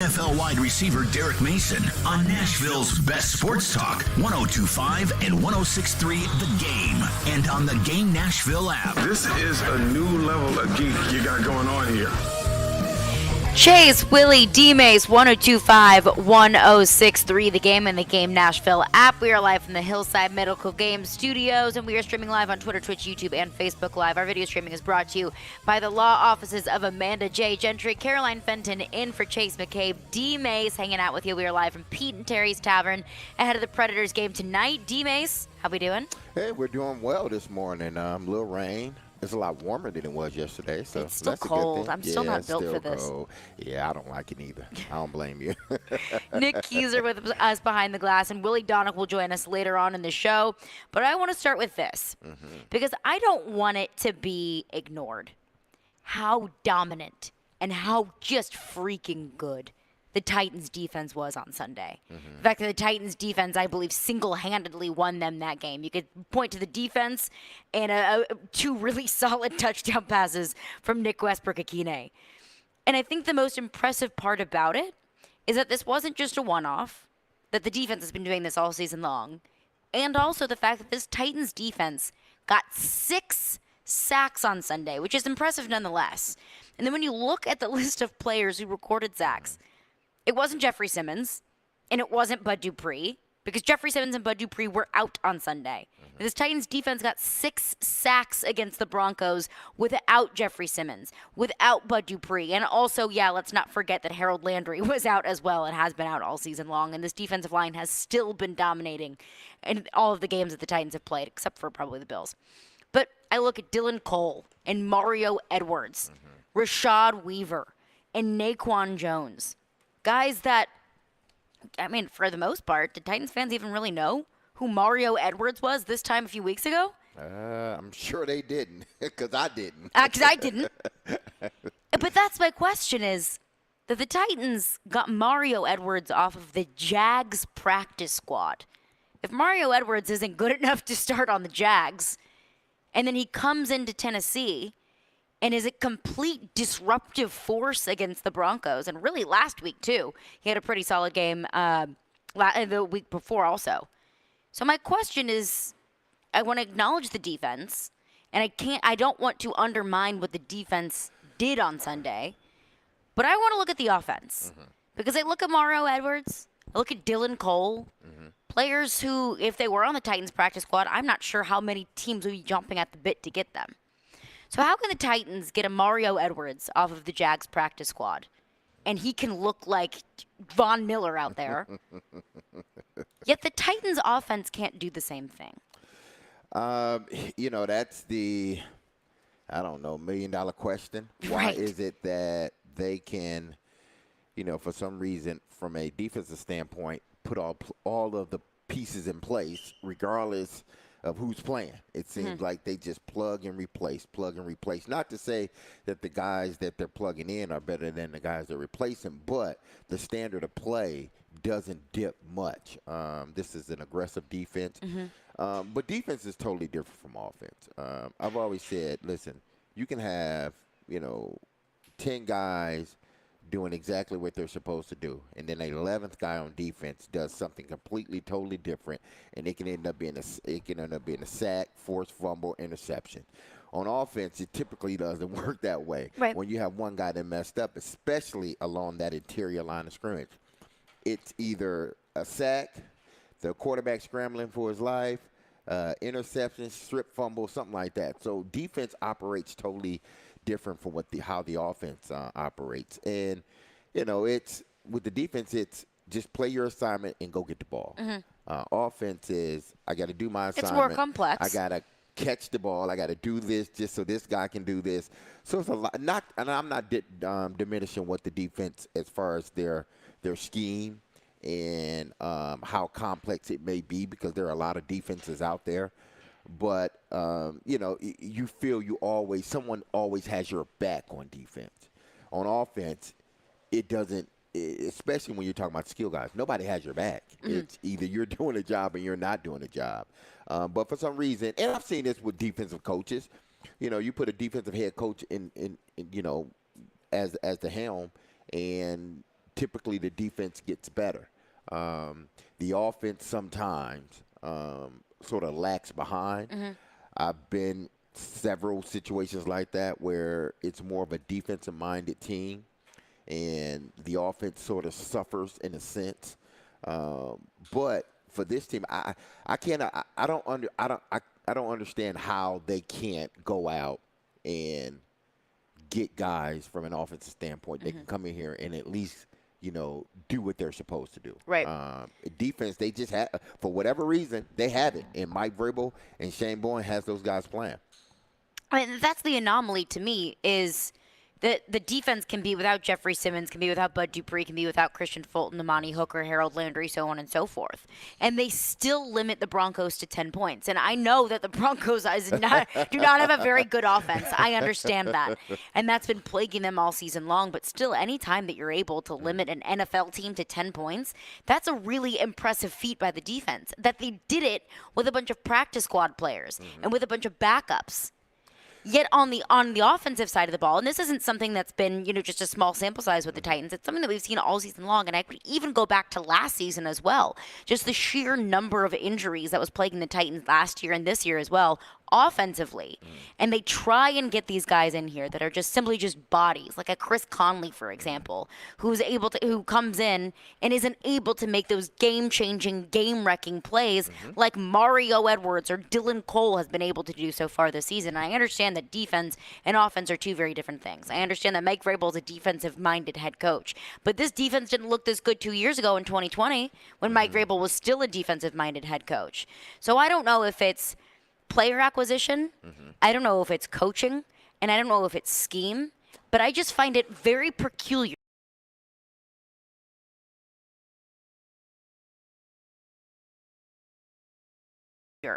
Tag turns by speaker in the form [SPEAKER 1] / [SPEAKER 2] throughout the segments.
[SPEAKER 1] NFL wide receiver Derek Mason on Nashville's best sports talk, 102.5 and 106.3 The Game, and on the Game Nashville app.
[SPEAKER 2] This is a new level of geek you got going on here.
[SPEAKER 3] Chase, Willy, D-Mase, 102.5, 106.3, The Game and the Game Nashville app. We are live from the Hillside Medical Game Studios, and we are streaming live on Twitter, Twitch, YouTube, and Facebook Live. Our video streaming is brought to you by the law offices of Amanda J. Gentry, Caroline Fenton in for Chase McCabe, D-Mase hanging out with you. We are live from Pete and Terry's Tavern ahead of the Predators game tonight. D-Mase, how we doing?
[SPEAKER 4] Hey, we're doing well this morning. Little rain. It's a lot warmer than it was yesterday, so
[SPEAKER 3] it's still
[SPEAKER 4] that's
[SPEAKER 3] cold.
[SPEAKER 4] a good thing.
[SPEAKER 3] I'm still not built
[SPEAKER 4] still
[SPEAKER 3] for this.
[SPEAKER 4] Cold. Yeah, I don't like it either. I don't blame you.
[SPEAKER 3] Nick Keyser with us behind the glass, and Willy Donnick will join us later on in the show. But I want to start with this, because I don't want it to be ignored how dominant and how just freaking good the Titans defense was on Sunday. The fact that the Titans defense, I believe, single-handedly won them that game. You could point to the defense and two really solid touchdown passes from Nick Westbrook-Akine. And I think the most impressive part about it is that this wasn't just a one-off, that the defense has been doing this all season long, and also the fact that this Titans defense got 6 sacks on Sunday, which is impressive nonetheless. And then when you look at the list of players who recorded sacks, it wasn't Jeffrey Simmons, and it wasn't Bud Dupree, because Jeffrey Simmons and Bud Dupree were out on Sunday. This Titans defense got 6 sacks against the Broncos without Jeffrey Simmons, without Bud Dupree. And also, yeah, let's not forget that Harold Landry was out as well and has been out all season long. And this defensive line has still been dominating in all of the games that the Titans have played, except for probably the Bills. But I look at Dylan Cole and Mario Edwards, Rashad Weaver, and Naquan Jones. Guys that, I mean, for the most part, did Titans fans even really know who Mario Edwards was this time a few weeks ago?
[SPEAKER 4] I'm sure they didn't, because I didn't.
[SPEAKER 3] Because I didn't. But that's my question is that the Titans got Mario Edwards off of the Jags practice squad. If Mario Edwards isn't good enough to start on the Jags, and then he comes into Tennessee and is a complete disruptive force against the Broncos. And really last week, too. He had a pretty solid game the week before also. So my question is, I want to acknowledge the defense, and I don't want to undermine what the defense did on Sunday, but I want to look at the offense. Because I look at Mario Edwards, I look at Dylan Cole, players who, if they were on the Titans practice squad, I'm not sure how many teams would be jumping at the bit to get them. So how can the Titans get a Mario Edwards off of the Jags practice squad, and he can look like Von Miller out there, yet the Titans offense can't do the same thing?
[SPEAKER 4] That's the, I don't know, $1 million question. Why
[SPEAKER 3] Right.
[SPEAKER 4] is it that they can, for some reason, from a defensive standpoint, put all of the pieces in place, regardless of who's playing? It seems like they just plug and replace. Not to say that the guys that they're plugging in are better than the guys they're replacing, but the standard of play doesn't dip much. This is an aggressive defense, but defense is totally different from offense. I've always said, listen, you can have 10 guys doing exactly what they're supposed to do, and then an 11th guy on defense does something completely, totally different, and it can end up being a sack, forced fumble, interception. On offense, it typically doesn't work that way.
[SPEAKER 3] Right.
[SPEAKER 4] When you have one guy that messed up, especially along that interior line of scrimmage, it's either a sack, the quarterback scrambling for his life, interception, strip fumble, something like that. So defense operates totally different from how the offense operates. And, it's with the defense, it's just play your assignment and go get the ball. Offense is, I got to do my assignment.
[SPEAKER 3] It's more complex.
[SPEAKER 4] I got to catch the ball. I got to do this just so this guy can do this. So it's a lot. And I'm not diminishing what the defense, as far as their scheme and how complex it may be, because there are a lot of defenses out there. But, you feel someone always has your back on defense. On offense, it doesn't, especially when you're talking about skill guys. Nobody has your back. It's either you're doing a job or you're not doing a job. But for some reason, and I've seen this with defensive coaches, you put a defensive head coach in as the helm, and typically the defense gets better. The offense sometimes sort of lacks behind. I've been several situations like that where it's more of a defensive-minded team, and the offense sort of suffers in a sense. But for this team, I don't understand how they can't go out and get guys from an offensive standpoint. They can come in here and at least, do what they're supposed to do.
[SPEAKER 3] Right.
[SPEAKER 4] Defense, they just have, for whatever reason, they have it. And Mike Vrabel and Shane Bowen has those guys playing.
[SPEAKER 3] I mean, that's the anomaly to me is that the defense can be without Jeffrey Simmons, can be without Bud Dupree, can be without Christian Fulton, Amani Hooker, Harold Landry, so on and so forth. And they still limit the Broncos to 10 points. And I know that the Broncos do not have a very good offense. I understand that. And that's been plaguing them all season long. But still, any time that you're able to limit an NFL team to 10 points, that's a really impressive feat by the defense. That they did it with a bunch of practice squad players and with a bunch of backups. Yet on the offensive side of the ball, and this isn't something that's been, just a small sample size with the Titans. It's something that we've seen all season long, and I could even go back to last season as well. Just the sheer number of injuries that was plaguing the Titans last year and this year as well, offensively. And they try and get these guys in here that are just simply just bodies, like a Chris Conley, for example, who comes in and isn't able to make those game-changing, game-wrecking plays like Mario Edwards or Dylan Cole has been able to do so far this season. And I understand that defense and offense are two very different things. I understand that Mike Vrabel is a defensive-minded head coach, but this defense didn't look this good 2 years ago in 2020 when Mike Vrabel was still a defensive-minded head coach. So I don't know if it's player acquisition, I don't know if it's coaching, and I don't know if it's scheme, but I just find it very peculiar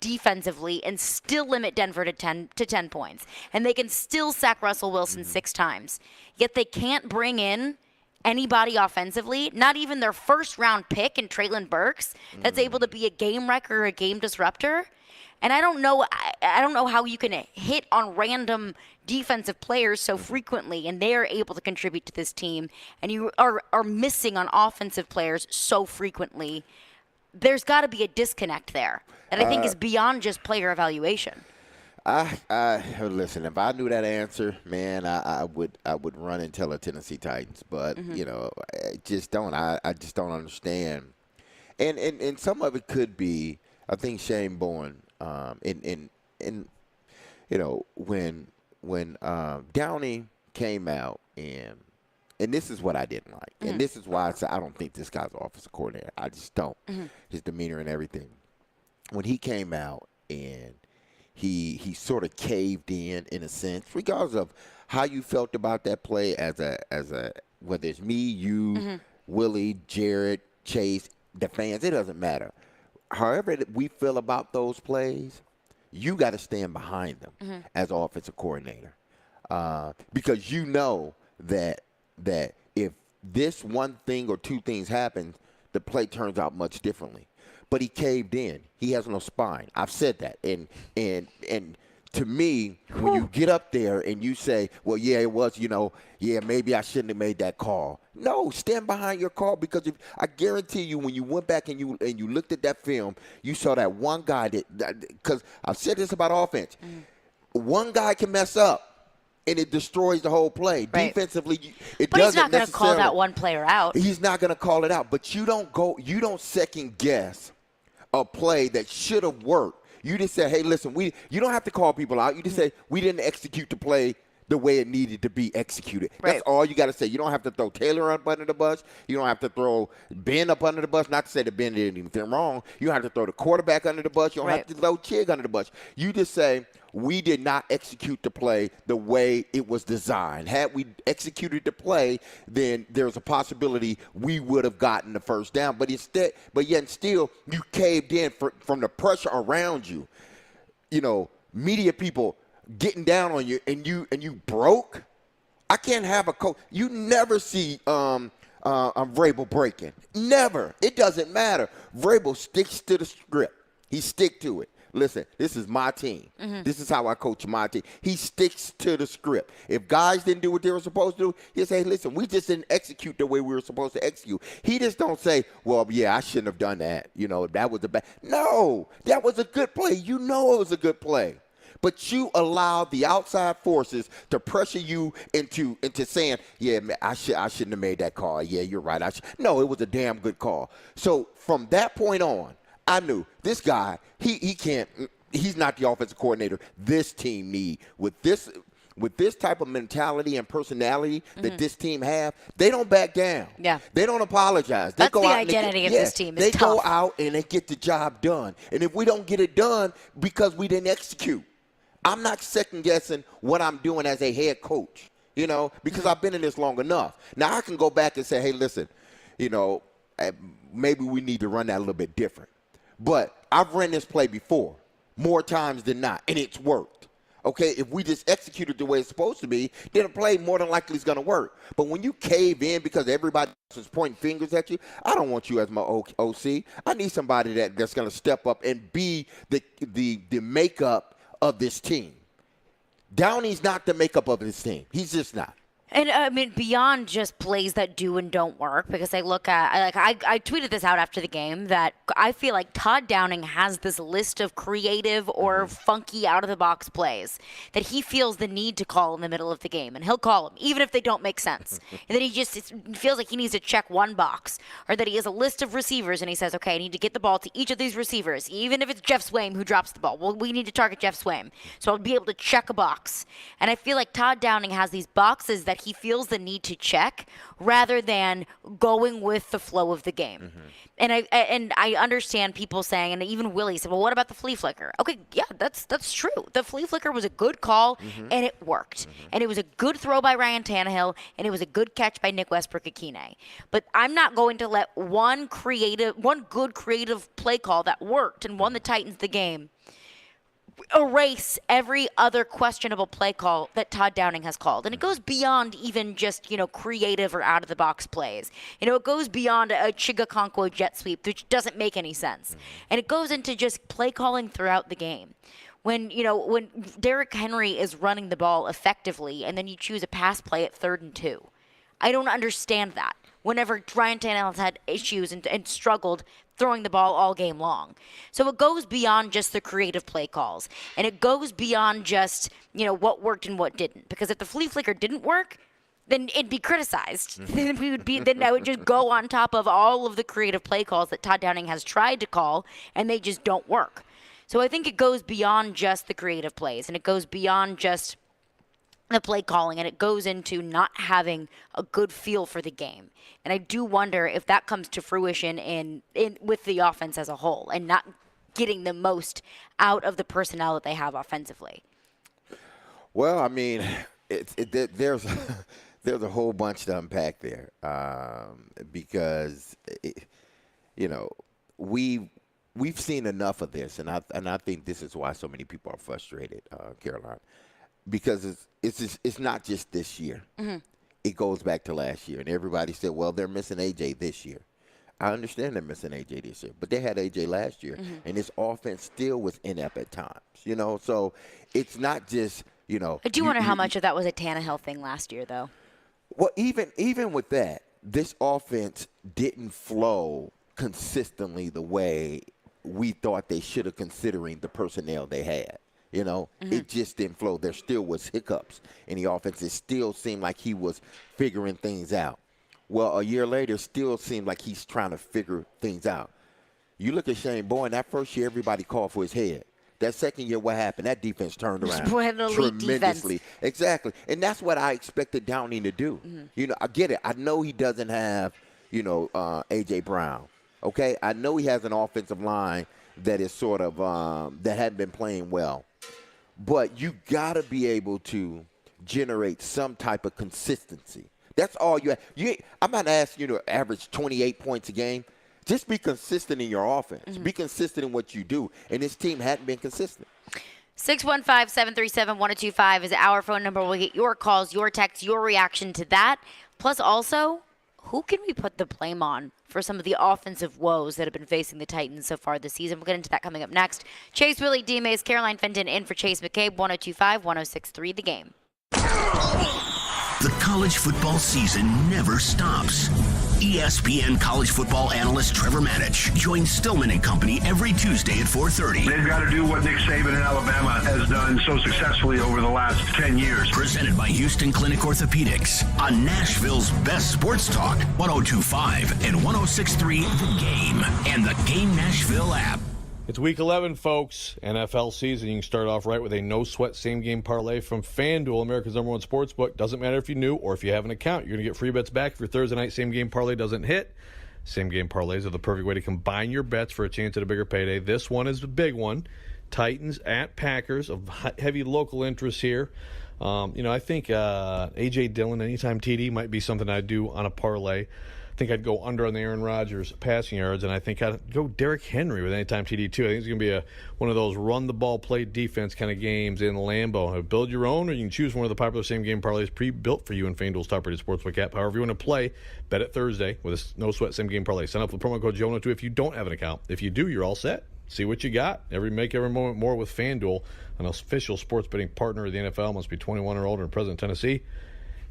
[SPEAKER 3] defensively and still limit Denver to 10 points. And they can still sack Russell Wilson 6 times. Yet they can't bring in anybody offensively, not even their first-round pick in Treylon Burks, that's able to be a game wrecker or a game disruptor. And I don't know how you can hit on random defensive players so frequently and they are able to contribute to this team, and you are missing on offensive players so frequently. There's got to be a disconnect there that I think is beyond just player evaluation.
[SPEAKER 4] Listen, if I knew that answer, man, I would run and tell the Tennessee Titans. But I just don't understand. And some of it could be, I think Shane Bowen, when Downey came out, and this is what I didn't like, and this is why I said I don't think this guy's offensive coordinator. I just don't. His demeanor and everything. When he came out and he sort of caved in a sense, regardless of how you felt about that play as a whether it's me, you, Willie, Jared, Chase, the fans, it doesn't matter. However we feel about those plays, you got to stand behind them as offensive coordinator, because you know that if this one thing or two things happen, the play turns out much differently. But he caved in. He has no spine. I've said that. And to me, when you get up there and you say, well, yeah, it was, maybe I shouldn't have made that call. No, stand behind your call, because I guarantee you when you went back and you looked at that film, you saw that one guy because I've said this about offense. One guy can mess up and it destroys the whole play. Right. Defensively,
[SPEAKER 3] but he's not going to call that one player out.
[SPEAKER 4] He's not going to call it out. But you don't second guess a play that should have worked. You just say, hey, listen, you don't have to call people out. You just say, we didn't execute the play the way it needed to be executed.
[SPEAKER 3] Right.
[SPEAKER 4] That's all you got to say. You don't have to throw Taylor up under the bus. You don't have to throw Ben up under the bus. Not to say that Ben did anything wrong. You don't have to throw the quarterback under the bus. You don't have to throw Chig under the bus. You just say, we did not execute the play the way it was designed. Had we executed the play, then there's a possibility we would have gotten the first down. But yet still, you caved in from the pressure around you. Media people getting down on you, and you broke. I can't have a coach. You never see Vrabel breaking. Never. It doesn't matter. Vrabel sticks to the script. He stick to it. listen, this is my team. This is how I coach my team. He sticks to the script. If guys didn't do what they were supposed to do, he'll say, listen, we just didn't execute the way we were supposed to execute. He just don't say, well, yeah, I shouldn't have done that. That was a bad. No, that was a good play. You know it was a good play. But you allowed the outside forces to pressure you into saying, yeah, man, I shouldn't have made that call. Yeah, you're right. No, it was a damn good call. So from that point on, I knew this guy, he can't, he's not the offensive coordinator this team need. With this type of mentality and personality that this team have, they don't back down.
[SPEAKER 3] Yeah.
[SPEAKER 4] They don't apologize.
[SPEAKER 3] That's the identity of this team. It's
[SPEAKER 4] They
[SPEAKER 3] tough.
[SPEAKER 4] go out and they get the job done. And if we don't get it done because we didn't execute, I'm not second-guessing what I'm doing as a head coach, because I've been in this long enough. Now, I can go back and say, hey, listen, maybe we need to run that a little bit different. But I've run this play before, more times than not, and it's worked. Okay, if we just execute it the way it's supposed to be, then the play more than likely is going to work. But when you cave in because everybody is pointing fingers at you, I don't want you as my OC. I need somebody that's going to step up and be the makeup of this team. Downey's not the makeup of this team. He's just not.
[SPEAKER 3] And I mean, beyond just plays that do and don't work, because I look at, I tweeted this out after the game that I feel like Todd Downing has this list of creative or funky out of the box plays that he feels the need to call in the middle of the game, and he'll call them even if they don't make sense. And then it feels like he needs to check one box, or that he has a list of receivers and he says, okay, I need to get the ball to each of these receivers, even if it's Jeff Swaim who drops the ball. Well, we need to target Jeff Swaim, so I'll be able to check a box. And I feel like Todd Downing has these boxes that he feels the need to check rather than going with the flow of the game. And I understand people saying, and even Willy said, well, what about the flea flicker? Okay, yeah, that's true. The flea flicker was a good call, and it worked. And it was a good throw by Ryan Tannehill, and it was a good catch by Nick Westbrook-Akine. But I'm not going to let one good creative play call that worked and won the Titans the game erase every other questionable play call that Todd Downing has called. And it goes beyond even just, creative or out-of-the-box plays. It goes beyond a Chigakonkwo jet sweep, which doesn't make any sense. And it goes into just play calling throughout the game. When Derrick Henry is running the ball effectively and then you choose a pass play at 3rd and 2. I don't understand that. Whenever Ryan Tannehill has had issues and struggled throwing the ball all game long. So it goes beyond just the creative play calls. And it goes beyond just, what worked and what didn't. Because if the flea flicker didn't work, then it'd be criticized. Then I would just go on top of all of the creative play calls that Todd Downing has tried to call, and they just don't work. So I think it goes beyond just the creative plays, and it goes beyond just the play calling, and it goes into not having a good feel for the game. And I do wonder if that comes to fruition in with the offense as a whole, and not getting the most out of the personnel that they have offensively. Well, I mean, there's a whole bunch to unpack there, because we've seen enough of this, and I think this is why so many people are frustrated, Caroline. Because it's not just this year. It goes back to last year. And everybody said, well, they're missing A.J. this year. I understand they're missing A.J. this year. But they had A.J. last year. And this offense still was inept at times. So it's not just, I do wonder how much of that was a Tannehill thing last year, though. Well, even with that, this offense didn't flow consistently the way we thought they should have, considering the personnel they had. It just didn't flow. There still was hiccups in the offense. It still seemed like he was figuring things out. Well, a year later, it still seemed like he's trying to figure things out. You look at Shane Bowen, that first year, everybody called for his head. That second year, what happened? That defense turned around tremendously. Defense. Exactly. And that's what I expected Downing to do. I get it. I know he doesn't have, A.J. Brown. Okay? I know he has an offensive line that is sort of that hadn't been playing well. But you got to be able to generate some type of consistency. That's all you have. I'm not asking you to average 28 points a game. Just be consistent in your offense. Be consistent in what you do. And this team hadn't been consistent. 615-737-1025 is our phone number. We'll get your calls, your texts, your reaction to that. Plus also, who can we put the blame on for some of the offensive woes that have been facing the Titans so far this season? We'll get into that coming up next. Chase, Willy, D-Mase, Caroline Fenton in for Chase McCabe, 102.5, 106.3 The Game.
[SPEAKER 1] The college football season never stops. ESPN college football analyst Trevor Manich joins Stillman and Company every Tuesday at 4:30.
[SPEAKER 2] They've got to do what Nick Saban in Alabama has done so successfully over the last 10 years.
[SPEAKER 1] Presented by Houston Clinic Orthopedics on Nashville's best sports talk, 102.5 and 106.3 The Game and the Game Nashville app.
[SPEAKER 5] It's Week 11, folks. NFL season. You can start off right with a no-sweat same-game parlay from FanDuel, America's #1 sportsbook. Doesn't matter if you're new or if you have an account. You're going to get free bets back if your Thursday night same-game parlay doesn't hit. Same-game parlays are the perfect way to combine your bets for a chance at a bigger payday. This one is the big one. Titans at Packers, of heavy local interest here. I think A.J. Dillon, anytime TD, might be something I'd do on a parlay. I think I'd go under on the Aaron Rodgers passing yards, and I think I'd go Derrick Henry with anytime TD too. I think it's going to be one of those run-the-ball, play-defense kind of games in Lambeau. Build your own, or you can choose one of the popular same-game parlays pre-built for you in FanDuel's top-rated sportsbook app. However you want to play, bet it Thursday with a no-sweat same-game parlay. Sign up with promo code JONA2 if you don't have an account. If you do, you're all set. See what you got. Make every moment more with FanDuel, an official sports betting partner of the NFL. Must be 21 or older and present in Tennessee.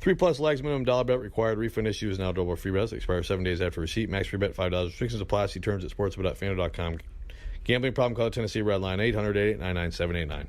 [SPEAKER 5] 3+ legs, minimum dollar bet required. Refund issue is now double free bets. Expires 7 days after receipt. Max free bet $5. Restrictions apply. See terms at sportsbet.fanduel.com. Gambling problem? Call the Tennessee Red Line 800-889-9789.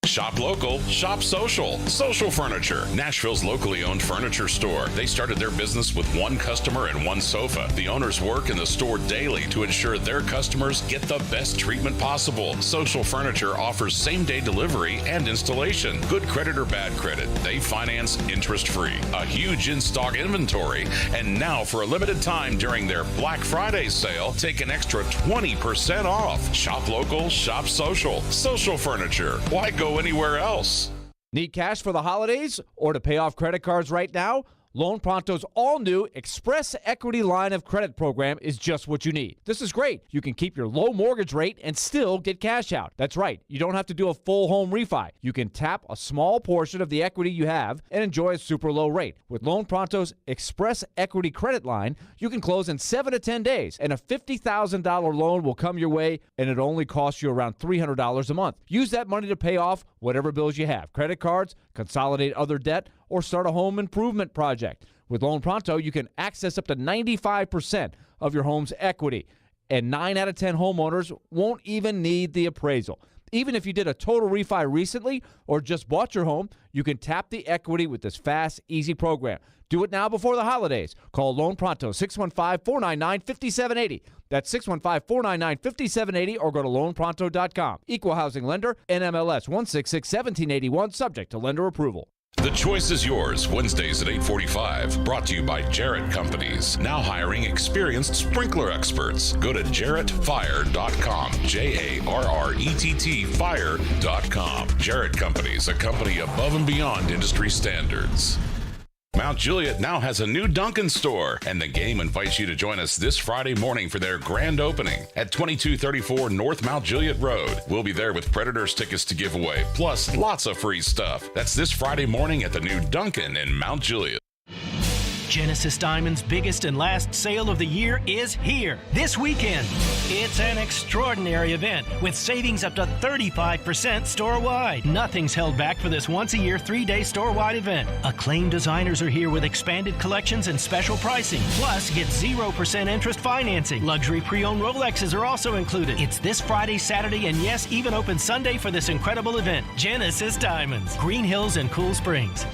[SPEAKER 6] Shop local, shop social. Social Furniture, Nashville's locally owned furniture store. They started their business with one customer and one sofa. The owners work in the store daily to ensure their customers get the best treatment possible. Social Furniture offers same-day delivery and installation. Good credit or bad credit, they finance interest-free. A huge in-stock inventory. And now for a limited time during their Black Friday sale, take an extra 20% off. Shop local, shop social. Social Furniture. Why go anywhere else?
[SPEAKER 7] Need cash for the holidays or to pay off credit cards right now? Loan Pronto's all-new Express Equity Line of Credit program is just what you need. This is great. You can keep your low mortgage rate and still get cash out. That's right. You don't have to do a full home refi. You can tap a small portion of the equity you have and enjoy a super low rate. With Loan Pronto's Express Equity Credit Line, you can close in 7 to 10 days, and a $50,000 loan will come your way, and it only costs you around $300 a month. Use that money to pay off whatever bills you have, credit cards, consolidate other debt, or start a home improvement project. With Loan Pronto, you can access up to 95% of your home's equity, and 9 out of 10 homeowners won't even need the appraisal. Even if you did a total refi recently or just bought your home, you can tap the equity with this fast, easy program. Do it now before the holidays. Call Loan Pronto, 615-499-5780. That's 615-499-5780, or go to loanpronto.com. Equal housing lender, NMLS 1661781, subject to lender approval.
[SPEAKER 6] The choice is yours. Wednesdays at 8:45. Brought to you by Jarrett Companies. Now hiring experienced sprinkler experts. Go to jarrettfire.com. JARRETT fire.com. Jarrett Companies, a company above and beyond industry standards. Mount Juliet now has a new Dunkin' store, and the Game invites you to join us this Friday morning for their grand opening at 2234 North Mount Juliet Road. We'll be there with Predators tickets to give away, plus lots of free stuff. That's this Friday morning at the new Dunkin' in Mount Juliet.
[SPEAKER 8] Genesis Diamond's biggest and last sale of the year is here this weekend. It's an extraordinary event with savings up to 35% store-wide. Nothing's held back for this once-a-year 3-day store-wide event. Acclaimed designers are here with expanded collections and special pricing. Plus, get 0% interest financing. Luxury pre-owned Rolexes are also included. It's this Friday, Saturday, and yes, even open Sunday for this incredible event. Genesis Diamonds, Green Hills and Cool Springs.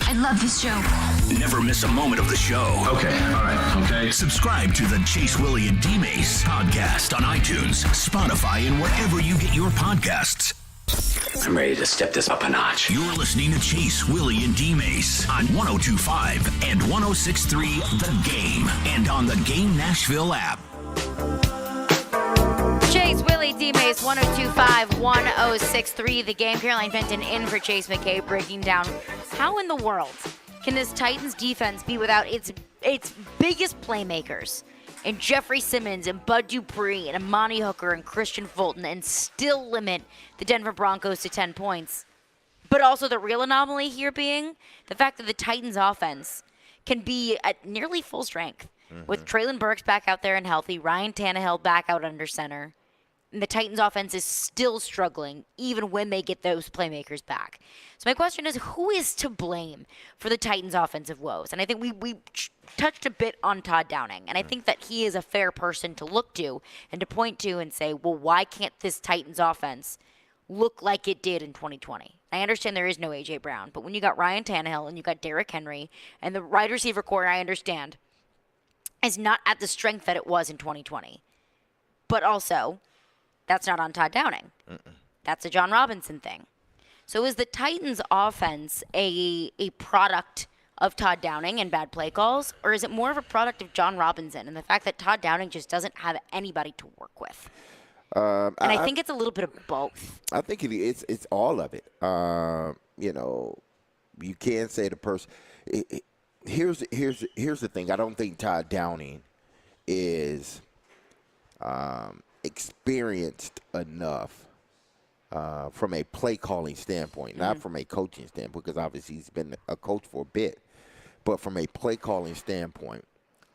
[SPEAKER 9] I love this show.
[SPEAKER 1] Never miss a moment of the show.
[SPEAKER 2] Okay, all right, okay.
[SPEAKER 1] Subscribe to the Chase, Willy, and D-Mase podcast on iTunes, Spotify, and wherever you get your podcasts.
[SPEAKER 10] I'm ready to step this up a notch.
[SPEAKER 1] You're listening to Chase, Willy, and D-Mase on 102.5 and 106.3 The Game and on the Game Nashville app.
[SPEAKER 3] Chase, Willy, D-Mase, 102.5, 106.3 The Game. Caroline Fenton in for Chase McCabe, breaking down how in the world can this Titans defense be without its biggest playmakers and Jeffrey Simmons and Bud Dupree and Amani Hooker and Christian Fulton and still limit the Denver Broncos to 10 points. But also the real anomaly here being the fact that the Titans offense can be at nearly full strength with Treylon Burks back out there and healthy, Ryan Tannehill back out under center. And the Titans offense is still struggling even when they get those playmakers back. So my question is, who is to blame for the Titans offensive woes? And I think we touched a bit on Todd Downing. And I think that he is a fair person to look to and to point to and say, well, why can't this Titans offense look like it did in 2020? I understand there is no A.J. Brown, but when you got Ryan Tannehill and you got Derrick Henry and the wide receiver core, I understand, is not at the strength that it was in 2020. But also, that's not on Todd Downing. That's a John Robinson thing. So is the Titans offense a product of Todd Downing and bad play calls, or is it more of a product of John Robinson and the fact that Todd Downing just doesn't have anybody to work with? And I think it's a little bit of both.
[SPEAKER 4] I think it's all of it. You can't say the person. Here's the thing. I don't think Todd Downing is experienced enough from a play calling standpoint, not from a coaching standpoint, because obviously he's been a coach for a bit. But from a play calling standpoint,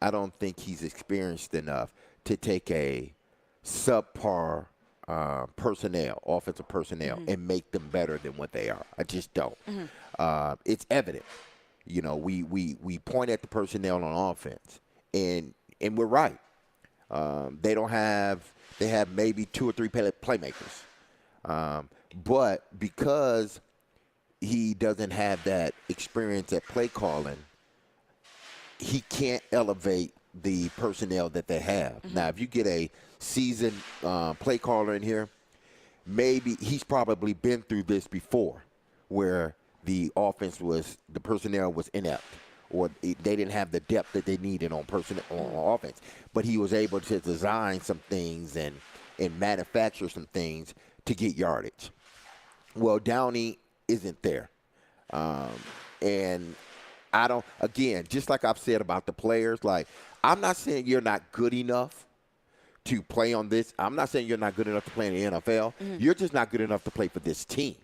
[SPEAKER 4] I don't think he's experienced enough to take a subpar offensive personnel, and make them better than what they are. I just don't. It's evident. We point at the personnel on offense, and we're right. They have maybe 2 or 3 playmakers. But because he doesn't have that experience at play calling, he can't elevate the personnel that they have. Now, if you get a seasoned play caller in here, maybe he's probably been through this before, where the personnel was inept, or they didn't have the depth that they needed on offense. But he was able to design some things and manufacture some things to get yardage. Well, Downey isn't there. And I don't, again, just like I've said about the players, like, I'm not saying you're not good enough to play on this. I'm not saying you're not good enough to play in the NFL. You're just not good enough to play for this team.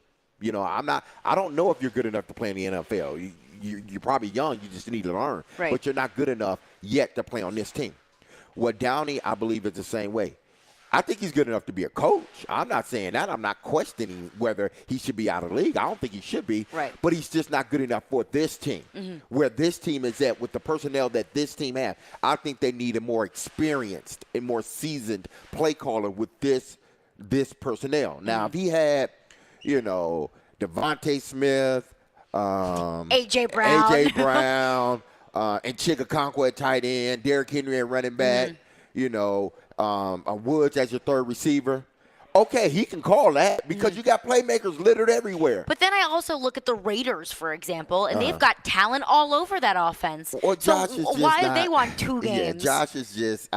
[SPEAKER 4] I don't know if you're good enough to play in the NFL. You're probably young. You just need to learn.
[SPEAKER 3] Right.
[SPEAKER 4] But you're not good enough yet to play on this team. Well, Downey, I believe, is the same way. I think he's good enough to be a coach. I'm not saying that. I'm not questioning whether he should be out of the league. I don't think he should be.
[SPEAKER 3] Right.
[SPEAKER 4] But he's just not good enough for this team. Where this team is at with the personnel that this team has. I think they need a more experienced and more seasoned play caller with this personnel. Now, if he had, Devontae Smith,
[SPEAKER 3] A.J. Brown,
[SPEAKER 4] and Chigakonkwo at tight end, Derrick Henry at running back, Woods as your third receiver. Okay, he can call that because you got playmakers littered everywhere.
[SPEAKER 3] But then I also look at the Raiders, for example, and they've got talent all over that offense.
[SPEAKER 4] Or Josh is just
[SPEAKER 3] why do they want 2 games?
[SPEAKER 4] Yeah, Josh is just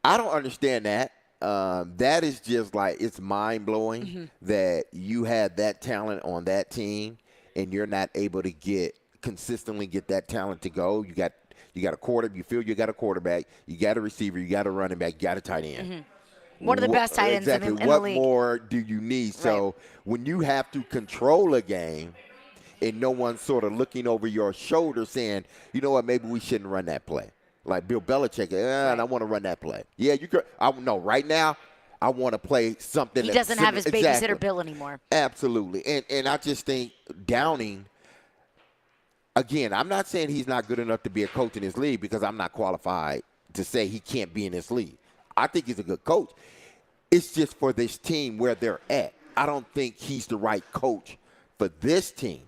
[SPEAKER 4] I don't understand that. That is just like, it's mind-blowing that you had that talent on that team and you're not able to consistently get that talent to go. You got a quarterback. You feel you got a quarterback. You got a receiver. You got a running back. You got a tight end.
[SPEAKER 3] One of the best tight ends in the league.
[SPEAKER 4] What more do you need? So when you have to control a game and no one's sort of looking over your shoulder saying, you know what, maybe we shouldn't run that play. Like Bill Belichick, I want to run that play. Yeah, you could. No, right now, I want to play something.
[SPEAKER 3] He doesn't have his babysitter Bill anymore.
[SPEAKER 4] Absolutely. And I just think Downing, again, I'm not saying he's not good enough to be a coach in this league because I'm not qualified to say he can't be in this league. I think he's a good coach. It's just for this team where they're at. I don't think he's the right coach for this team.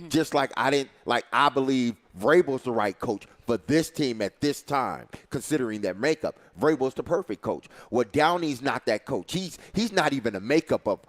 [SPEAKER 4] Just like I believe Vrabel's the right coach for this team at this time, considering their makeup. Vrabel's the perfect coach. Well, Downey's not that coach. He's not even a makeup of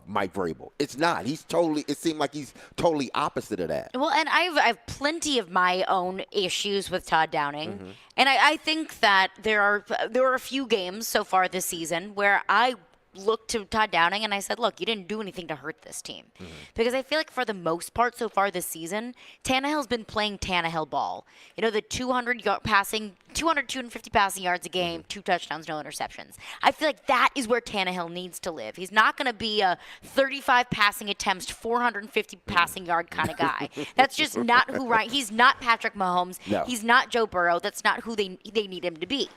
[SPEAKER 4] Mike Vrabel. It's not. It seemed like he's totally opposite of that.
[SPEAKER 3] Well, and I've plenty of my own issues with Todd Downing. And I think that there are a few games so far this season where I looked to Todd Downing and I said, look, you didn't do anything to hurt this team. Because I feel like for the most part so far this season, Tannehill's been playing Tannehill ball. You know, the 250 passing yards a game, 2 touchdowns, no interceptions. I feel like that is where Tannehill needs to live. He's not going to be a 35 passing attempts, 450 passing yard kind of guy. That's just not who he's not Patrick Mahomes.
[SPEAKER 4] No.
[SPEAKER 3] He's not Joe Burrow. That's not who they need him to be.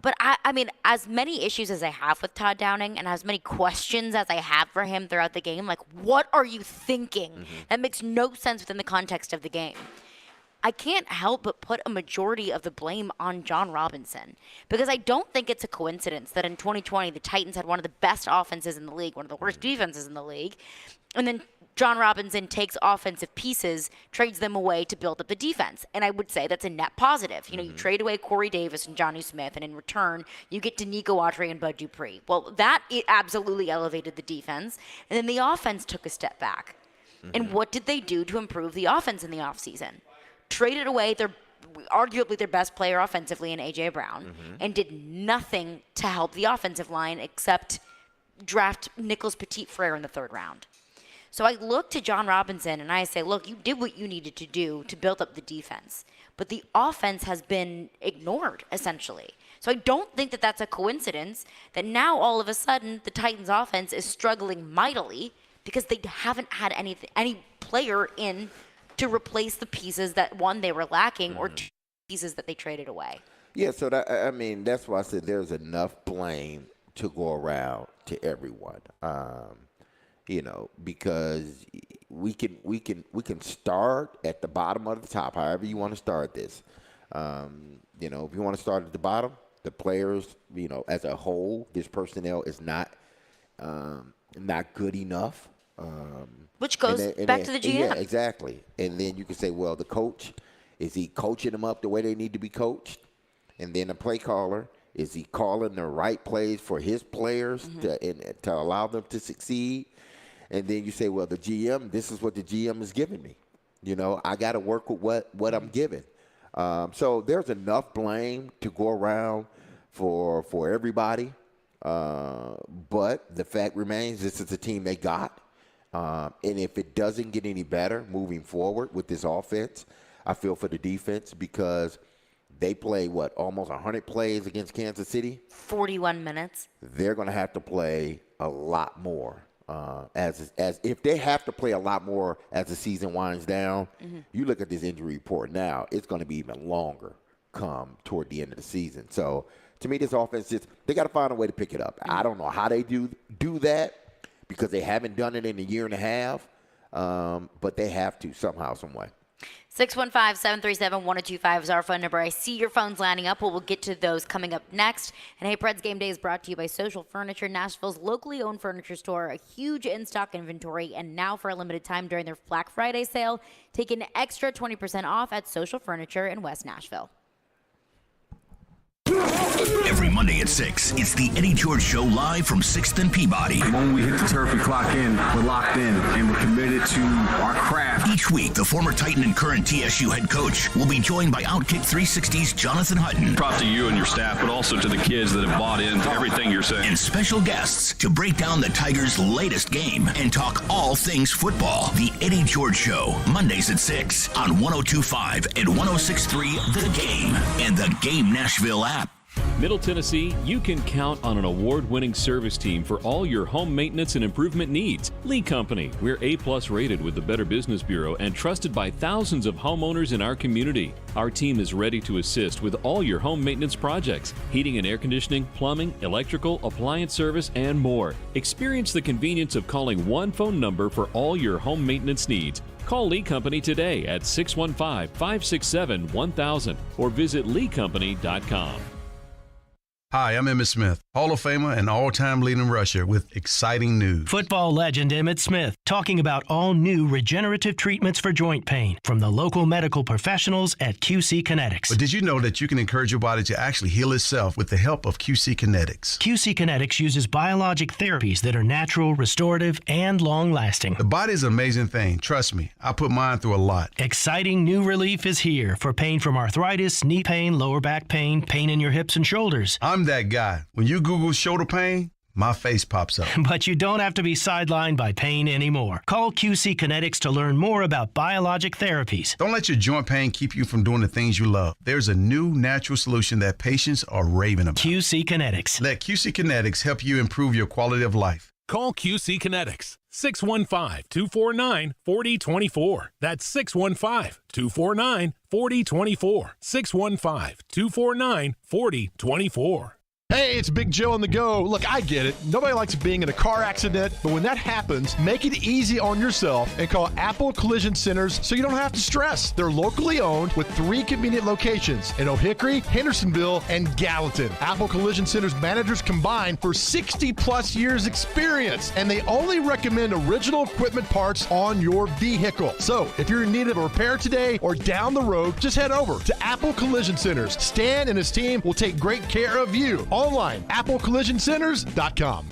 [SPEAKER 3] But, I mean, as many issues as I have with Todd Downing and as many questions as I have for him throughout the game, like, what are you thinking? That makes no sense within the context of the game. I can't help but put a majority of the blame on John Robinson because I don't think it's a coincidence that in 2020 the Titans had one of the best offenses in the league, one of the worst defenses in the league, and then John Robinson takes offensive pieces, trades them away to build up the defense. And I would say that's a net positive. You know, you trade away Corey Davis and Jonnu Smith, and in return, you get Danico Autry and Bud Dupree. Well, it absolutely elevated the defense. And then the offense took a step back. And what did they do to improve the offense in the offseason? Traded away arguably their best player offensively in A.J. Brown and did nothing to help the offensive line except draft Nicholas Petit-Frere in the 3rd round. So I look to John Robinson and I say, look, you did what you needed to do to build up the defense. But the offense has been ignored, essentially. So I don't think that that's a coincidence that now all of a sudden the Titans offense is struggling mightily because they haven't had any player in to replace the pieces that, one, they were lacking or 2 pieces that they traded away.
[SPEAKER 4] Yeah, so that's why I said there's enough blame to go around to everyone. You know, because we can start at the bottom of the top, however you want to start this. You know, if you want to start at the bottom, the players, you know, as a whole, this personnel is not good enough.
[SPEAKER 3] Which goes back to the GM.
[SPEAKER 4] Yeah, exactly. And then you can say, well, the coach, is he coaching them up the way they need to be coached? And then the play caller, is he calling the right plays for his players to allow them to succeed? And then you say, well, the GM, this is what the GM is giving me. You know, I got to work with what I'm given. So there's enough blame to go around for everybody. But the fact remains, this is the team they got. And if it doesn't get any better moving forward with this offense, I feel for the defense because they play, almost 100 plays against Kansas City?
[SPEAKER 3] 41 minutes.
[SPEAKER 4] They're going to have to play a lot more. As if they have to play a lot more as the season winds down, you look at this injury report now, it's going to be even longer come toward the end of the season. So to me, this offense they got to find a way to pick it up. I don't know how they do that because they haven't done it in a year and a half, but they have to somehow, some way.
[SPEAKER 3] 615-737-1025 is our phone number. I see your phones lining up. We'll get to those coming up next. And hey, Preds Game Day is brought to you by Social Furniture, Nashville's locally owned furniture store. A huge in-stock inventory. And now for a limited time during their Black Friday sale, take an extra 20% off at Social Furniture in West Nashville.
[SPEAKER 1] Every Monday at 6, it's the Eddie George Show live from 6th and Peabody.
[SPEAKER 2] When we hit the turf, we clock in, we're locked in, and we're committed to our craft.
[SPEAKER 1] Each week, the former Titan and current TSU head coach will be joined by Outkick 360's Jonathan Hutton.
[SPEAKER 11] Props to you and your staff, but also to the kids that have bought into everything you're saying.
[SPEAKER 1] And special guests to break down the Tigers' latest game and talk all things football. The Eddie George Show, Mondays at 6 on 102.5 and 106.3 The Game and the Game Nashville app.
[SPEAKER 12] Middle Tennessee, you can count on an award-winning service team for all your home maintenance and improvement needs. Lee Company, we're A+ rated with the Better Business Bureau and trusted by thousands of homeowners in our community. Our team is ready to assist with all your home maintenance projects, heating and air conditioning, plumbing, electrical, appliance service, and more. Experience the convenience of calling one phone number for all your home maintenance needs. Call Lee Company today at 615-567-1000 or visit leecompany.com.
[SPEAKER 13] Hi, I'm Emmitt Smith, Hall of Famer and all-time leading rusher with exciting news.
[SPEAKER 8] Football legend Emmitt Smith talking about all new regenerative treatments for joint pain from the local medical professionals at QC Kinetics.
[SPEAKER 13] But did you know that you can encourage your body to actually heal itself with the help of QC Kinetics?
[SPEAKER 8] QC Kinetics uses biologic therapies that are natural, restorative, and long-lasting.
[SPEAKER 13] The body is an amazing thing. Trust me, I put mine through a lot.
[SPEAKER 8] Exciting new relief is here for pain from arthritis, knee pain, lower back pain, pain in your hips and shoulders.
[SPEAKER 13] I'm that guy. When you Google shoulder pain, my face pops up.
[SPEAKER 8] But you don't have to be sidelined by pain anymore. Call QC Kinetics to learn more about biologic therapies.
[SPEAKER 13] Don't let your joint pain keep you from doing the things you love. There's a new natural solution that patients are raving about.
[SPEAKER 8] QC Kinetics.
[SPEAKER 13] Let QC Kinetics help you improve your quality of life.
[SPEAKER 14] Call QC Kinetics, 615-249-4024. That's 615-249-4024. 615-249-4024.
[SPEAKER 15] Hey, it's Big Joe on the go. Look, I get it. Nobody likes being in a car accident, but when that happens, make it easy on yourself and call Apple Collision Centers so you don't have to stress. They're locally owned with 3 convenient locations in O'Hickory, Hendersonville, and Gallatin. Apple Collision Centers managers combined for 60-plus years experience, and they only recommend original equipment parts on your vehicle. So, if you're in need of a repair today or down the road, just head over to Apple Collision Centers. Stan and his team will take great care of you. Online, applecollisioncenters.com.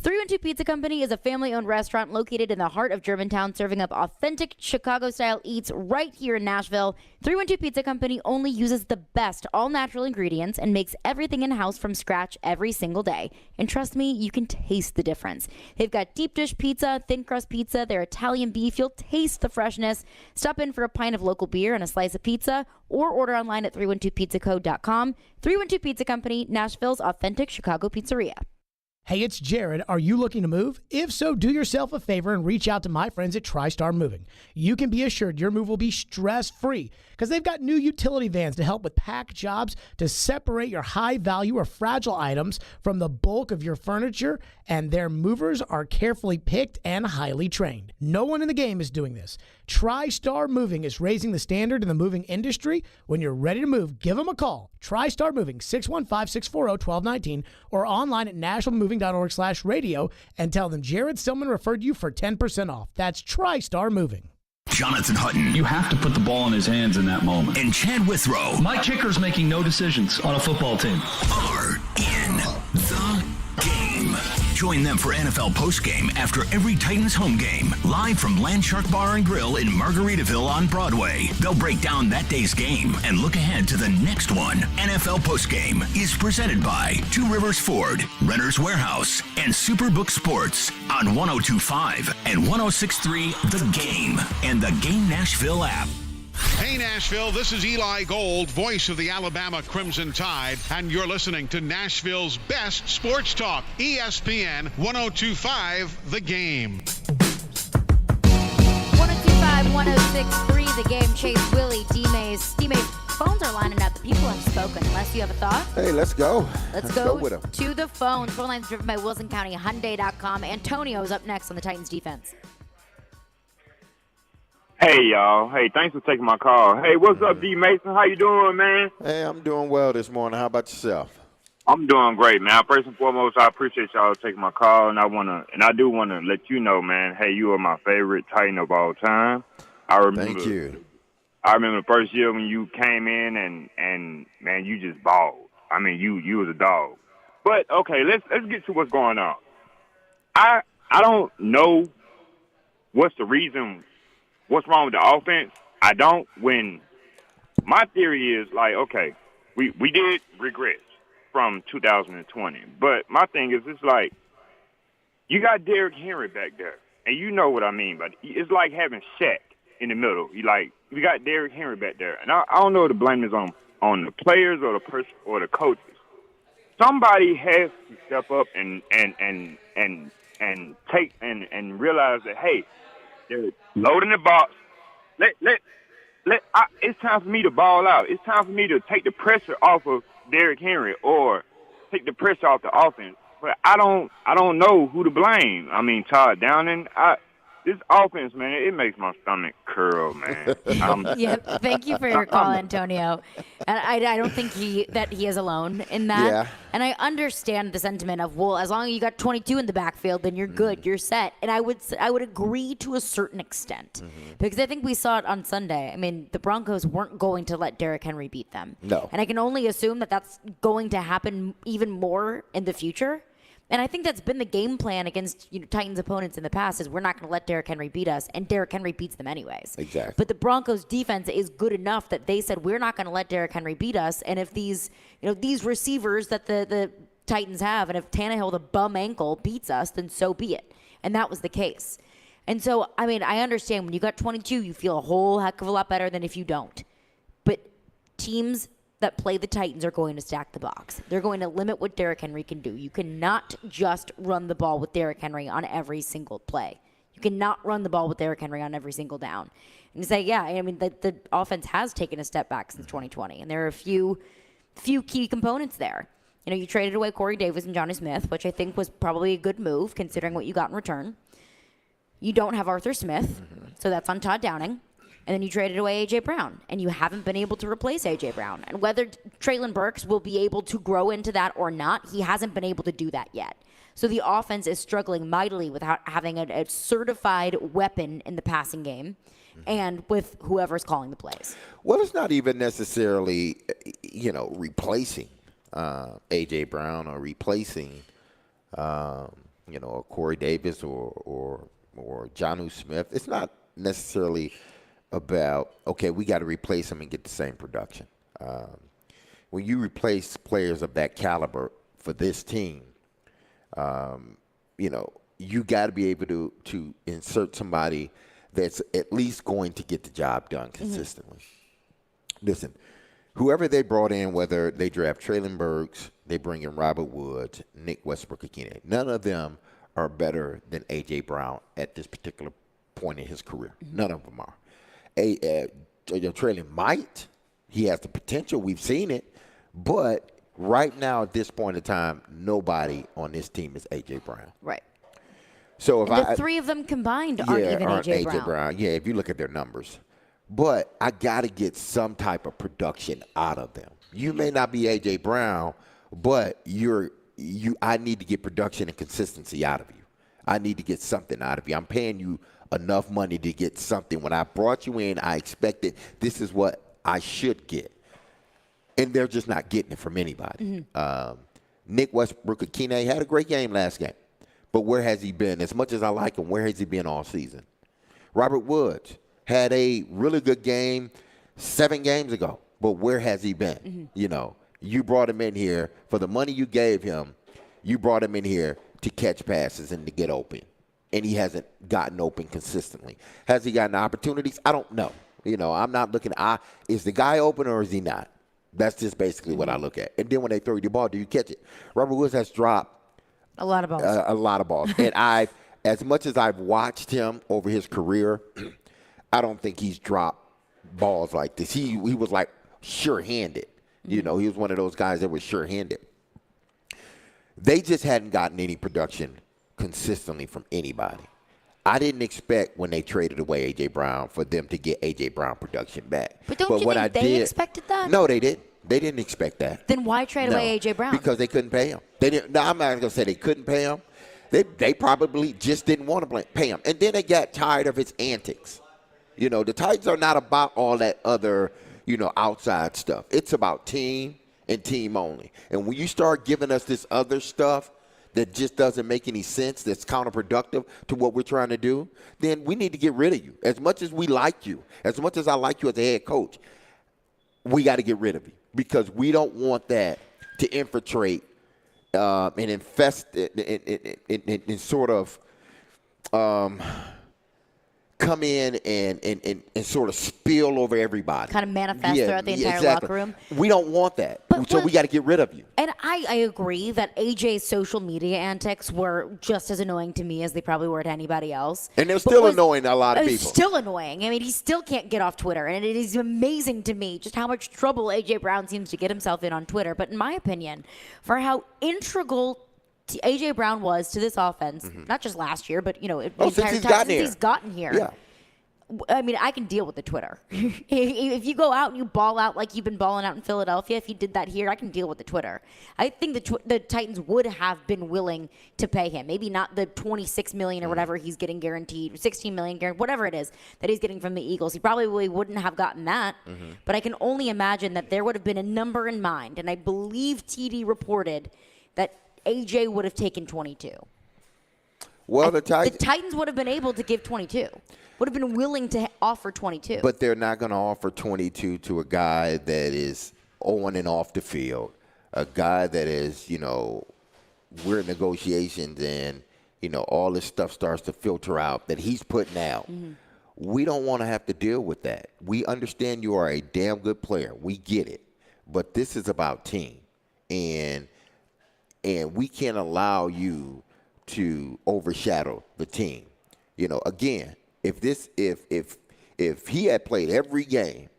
[SPEAKER 3] 312 Pizza Company is a family-owned restaurant located in the heart of Germantown, serving up authentic Chicago-style eats right here in Nashville. 312 Pizza Company only uses the best all-natural ingredients and makes everything in-house from scratch every single day. And trust me, you can taste the difference. They've got deep dish pizza, thin crust pizza, their Italian beef. You'll taste the freshness. Stop in for a pint of local beer and a slice of pizza, or order online at 312pizzaco.com. 312 Pizza Company, Nashville's authentic Chicago pizzeria.
[SPEAKER 16] Hey, it's Jared. Are you looking to move? If so, do yourself a favor and reach out to my friends at TriStar Moving. You can be assured your move will be stress-free because they've got new utility vans to help with pack jobs to separate your high-value or fragile items from the bulk of your furniture, and their movers are carefully picked and highly trained. No one in the game is doing this. TriStar Moving is raising the standard in the moving industry. When you're ready to move, give them a call. TriStar Moving, 615-640-1219, or online at nationalmoving.org/radio, and tell them Jared Stillman referred you for 10% off. That's TriStar Moving.
[SPEAKER 1] Jonathan Hutton.
[SPEAKER 11] You have to put the ball in his hands in that moment.
[SPEAKER 1] And Chad Withrow.
[SPEAKER 11] My kicker's making no decisions on a football team.
[SPEAKER 1] Are in the game. Join them for NFL postgame after every Titans home game, live from Landshark Bar and Grill in Margaritaville on Broadway. They'll break down that day's game and look ahead to the next one. NFL postgame is presented by Two Rivers Ford, Renter's Warehouse, and Superbook Sports on 102.5 and 106.3 The Game and the Game Nashville app.
[SPEAKER 17] Hey, Nashville, this is Eli Gold, voice of the Alabama Crimson Tide, and you're listening to Nashville's best sports talk, ESPN 102.5 The Game.
[SPEAKER 3] 102.5, 106.3 The Game. Chase, Willy, D-Mase. D-Mase, phones are lining up. The people have spoken. Unless you have a thought.
[SPEAKER 4] Hey, let's go.
[SPEAKER 3] Let's go
[SPEAKER 4] with them.
[SPEAKER 3] to the phones. Phone lines driven by WilsonCountyHyundai.com. Antonio is up next on the Titans defense.
[SPEAKER 18] Hey, y'all. Hey, thanks for taking my call. Hey, what's up, D-Mason? How you doing, man?
[SPEAKER 4] Hey, I'm doing well this morning. How about yourself?
[SPEAKER 18] I'm doing great, man. First and foremost, I appreciate y'all taking my call, and I do want to let you know, man, hey, you are my favorite Titan of all time.
[SPEAKER 4] Thank you.
[SPEAKER 18] I remember the first year when you came in and man, you just balled. I mean, you was a dog. But, okay, let's get to what's going on. I don't know what's the reason. What's wrong with the offense? I don't. When my theory is like, okay, we did regress from 2020, but my thing is, it's like you got Derrick Henry back there, and you know what I mean. But it's like having Shaq in the middle. We got Derrick Henry back there, and I don't know if the blame is on the players or the person or the coaches. Somebody has to step up and take and realize that, hey, they're loading the box. It's time for me to ball out. It's time for me to take the pressure off of Derrick Henry or take the pressure off the offense. But I don't know who to blame. I mean, Todd Downing. This offense, man, it makes my stomach curl, man.
[SPEAKER 3] Yeah, thank you for your call, Antonio. And I don't think he is alone in that.
[SPEAKER 4] Yeah.
[SPEAKER 3] And I understand the sentiment of, well, as long as you got 22 in the backfield, then you're good, you're set. And I would agree to a certain extent because I think we saw it on Sunday. I mean, the Broncos weren't going to let Derrick Henry beat them.
[SPEAKER 4] No.
[SPEAKER 3] And I can only assume that that's going to happen even more in the future. And I think that's been the game plan against Titans opponents in the past is we're not going to let Derrick Henry beat us, and Derrick Henry beats them anyways.
[SPEAKER 4] Exactly.
[SPEAKER 3] But the Broncos defense is good enough that they said we're not going to let Derrick Henry beat us, and if these receivers that the Titans have, and if Tannehill with a bum ankle beats us, then so be it. And that was the case. And so, I mean, I understand when you got 22, you feel a whole heck of a lot better than if you don't. But teams that play the Titans are going to stack the box. They're going to limit what Derrick Henry can do. You cannot just run the ball with Derrick Henry on every single play. You cannot run the ball with Derrick Henry on every single down. And you say, yeah, I mean, the offense has taken a step back since 2020, and there are a few key components there. You know, you traded away Corey Davis and Johnny Smith, which I think was probably a good move considering what you got in return. You don't have Arthur Smith, so that's on Todd Downing. And then you traded away A.J. Brown, and you haven't been able to replace A.J. Brown. And whether Treylon Burks will be able to grow into that or not, he hasn't been able to do that yet. So the offense is struggling mightily without having a certified weapon in the passing game and with whoever's calling the plays.
[SPEAKER 4] Well, it's not even necessarily, replacing A.J. Brown or replacing, Corey Davis or Jonnu Smith. It's not necessarily about, okay, we got to replace him and get the same production. When you replace players of that caliber for this team, you got to be able to insert somebody that's at least going to get the job done consistently. Listen, whoever they brought in, whether they draft Treylon Burks, they bring in Robert Woods, Nick Westbrook-Ikhine, none of them are better than A.J. Brown at this particular point in his career. None of them are. Treylon might. He has the potential. We've seen it. But right now, at this point in time, nobody on this team is A.J. Brown.
[SPEAKER 3] Right.
[SPEAKER 4] So if
[SPEAKER 3] the three of them combined aren't even A.J. Brown.
[SPEAKER 4] Yeah, if you look at their numbers. But I got to get some type of production out of them. You may not be A.J. Brown, but I need to get production and consistency out of you. I need to get something out of you. I'm paying you enough money to get something. When I brought you in, I expected this is what I should get. And they're just not getting it from anybody. Nick Westbrook-Ikhine had a great game last game. But where has he been? As much as I like him, where has he been all season? Robert Woods had a really good game 7 games ago. But where has he been? You brought him in here for the money you gave him. You brought him in here to catch passes and to get open. And he hasn't gotten open consistently. Has he gotten opportunities? I don't know. I'm not looking is the guy open or is he not? That's just basically what I look at. And then when they throw you the ball, do you catch it? Robert Woods has dropped
[SPEAKER 3] a lot of balls.
[SPEAKER 4] A lot of balls. And as much as I've watched him over his career, I don't think he's dropped balls like this. He was like sure-handed. He was one of those guys that was sure-handed. They just hadn't gotten any production consistently from anybody. I didn't expect when they traded away A.J. Brown for them to get A.J. Brown production back.
[SPEAKER 3] But don't you think they expected that?
[SPEAKER 4] No, they didn't. They didn't expect that.
[SPEAKER 3] Then why trade away A.J. Brown?
[SPEAKER 4] Because they couldn't pay him. They didn't. No, I'm not going to say they couldn't pay him. They probably just didn't want to pay him. And then they got tired of his antics. The Titans are not about all that other, outside stuff. It's about team and team only. And when you start giving us this other stuff that just doesn't make any sense, that's counterproductive to what we're trying to do, then we need to get rid of you. As much as we like you, as much as I like you as a head coach, we got to get rid of you because we don't want that to infiltrate and infest and sort of come in and sort of spill over everybody.
[SPEAKER 3] Kind of manifest throughout the entire locker room.
[SPEAKER 4] We don't want that. So we got to get rid of you.
[SPEAKER 3] And I agree that AJ's social media antics were just as annoying to me as they probably were to anybody else.
[SPEAKER 4] And they're still annoying to a lot of people.
[SPEAKER 3] Still annoying. I mean, he still can't get off Twitter. And it is amazing to me just how much trouble AJ Brown seems to get himself in on Twitter. But in my opinion, for how integral A.J. Brown was to this offense, not just last year, but, the entire time since he's gotten here.
[SPEAKER 4] Yeah.
[SPEAKER 3] I mean, I can deal with the Twitter. If you go out and you ball out like you've been balling out in Philadelphia, if you did that here, I can deal with the Twitter. I think the Titans would have been willing to pay him. Maybe not the $26 million or whatever he's getting guaranteed, $16 million guaranteed, whatever it is that he's getting from the Eagles. He probably wouldn't have gotten that. But I can only imagine that there would have been a number in mind. And I believe TD reported that AJ would have taken 22.
[SPEAKER 4] Well, the
[SPEAKER 3] Titans would have been able to give 22. Would have been willing to offer 22.
[SPEAKER 4] But they're not going to offer 22 to a guy that is on and off the field, a guy that is, we're in negotiations and, all this stuff starts to filter out that he's putting out. We don't want to have to deal with that. We understand you are a damn good player. We get it. But this is about team. And we can't allow you to overshadow the team. Again, if he had played every game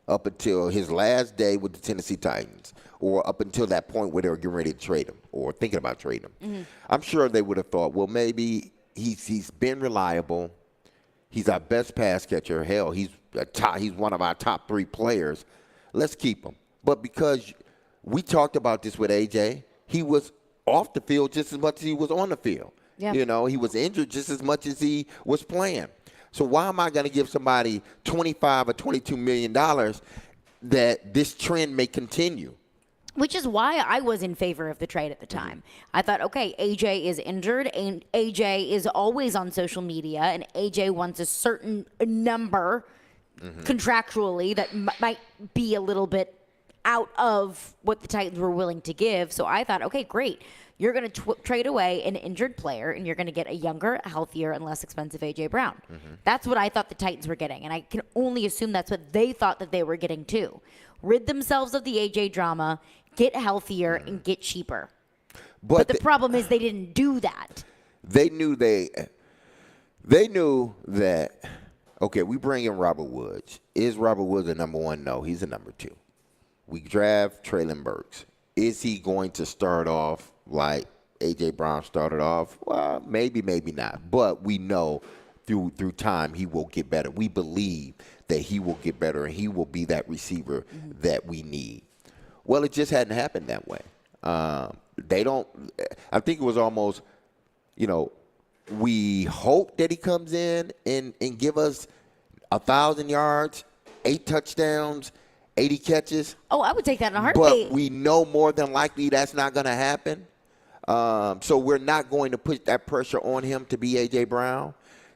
[SPEAKER 4] up until his last day with the Tennessee Titans, or up until that point where they were getting ready to trade him or thinking about trading him, I'm sure they would have thought, well, maybe he's been reliable. He's our best pass catcher. Hell, he's one of our top 3 players. Let's keep him. But because we talked about this with AJ, he was off the field just as much as he was on the field. Yeah. He was injured just as much as he was playing. So why am I going to give somebody $25 or $22 million that this trend may continue?
[SPEAKER 3] Which is why I was in favor of the trade at the time. I thought, okay, AJ is injured, and AJ is always on social media, and AJ wants a certain number contractually that might be a little bit out of what the Titans were willing to give. So I thought, okay, great. You're going to trade away an injured player, and you're going to get a younger, healthier, and less expensive A.J. Brown. That's what I thought the Titans were getting, and I can only assume that's what they thought that they were getting too. Rid themselves of the A.J. drama, get healthier, and get cheaper. But the problem is they didn't do that.
[SPEAKER 4] They knew that, okay, we bring in Robert Woods. Is Robert Woods a number 1? No, he's a number 2. We draft Treylon Burks. Is he going to start off like A.J. Brown started off? Well, maybe, maybe not. But we know through time he will get better. We believe that he will get better and he will be that receiver that we need. Well, it just hadn't happened that way. I think it was almost, we hope that he comes in and give us 1,000 yards, 8 touchdowns, 80 catches.
[SPEAKER 3] Oh, I would take that in a heartbeat.
[SPEAKER 4] But we know more than likely that's not going to happen. So we're not going to put that pressure on him to be A.J. Brown.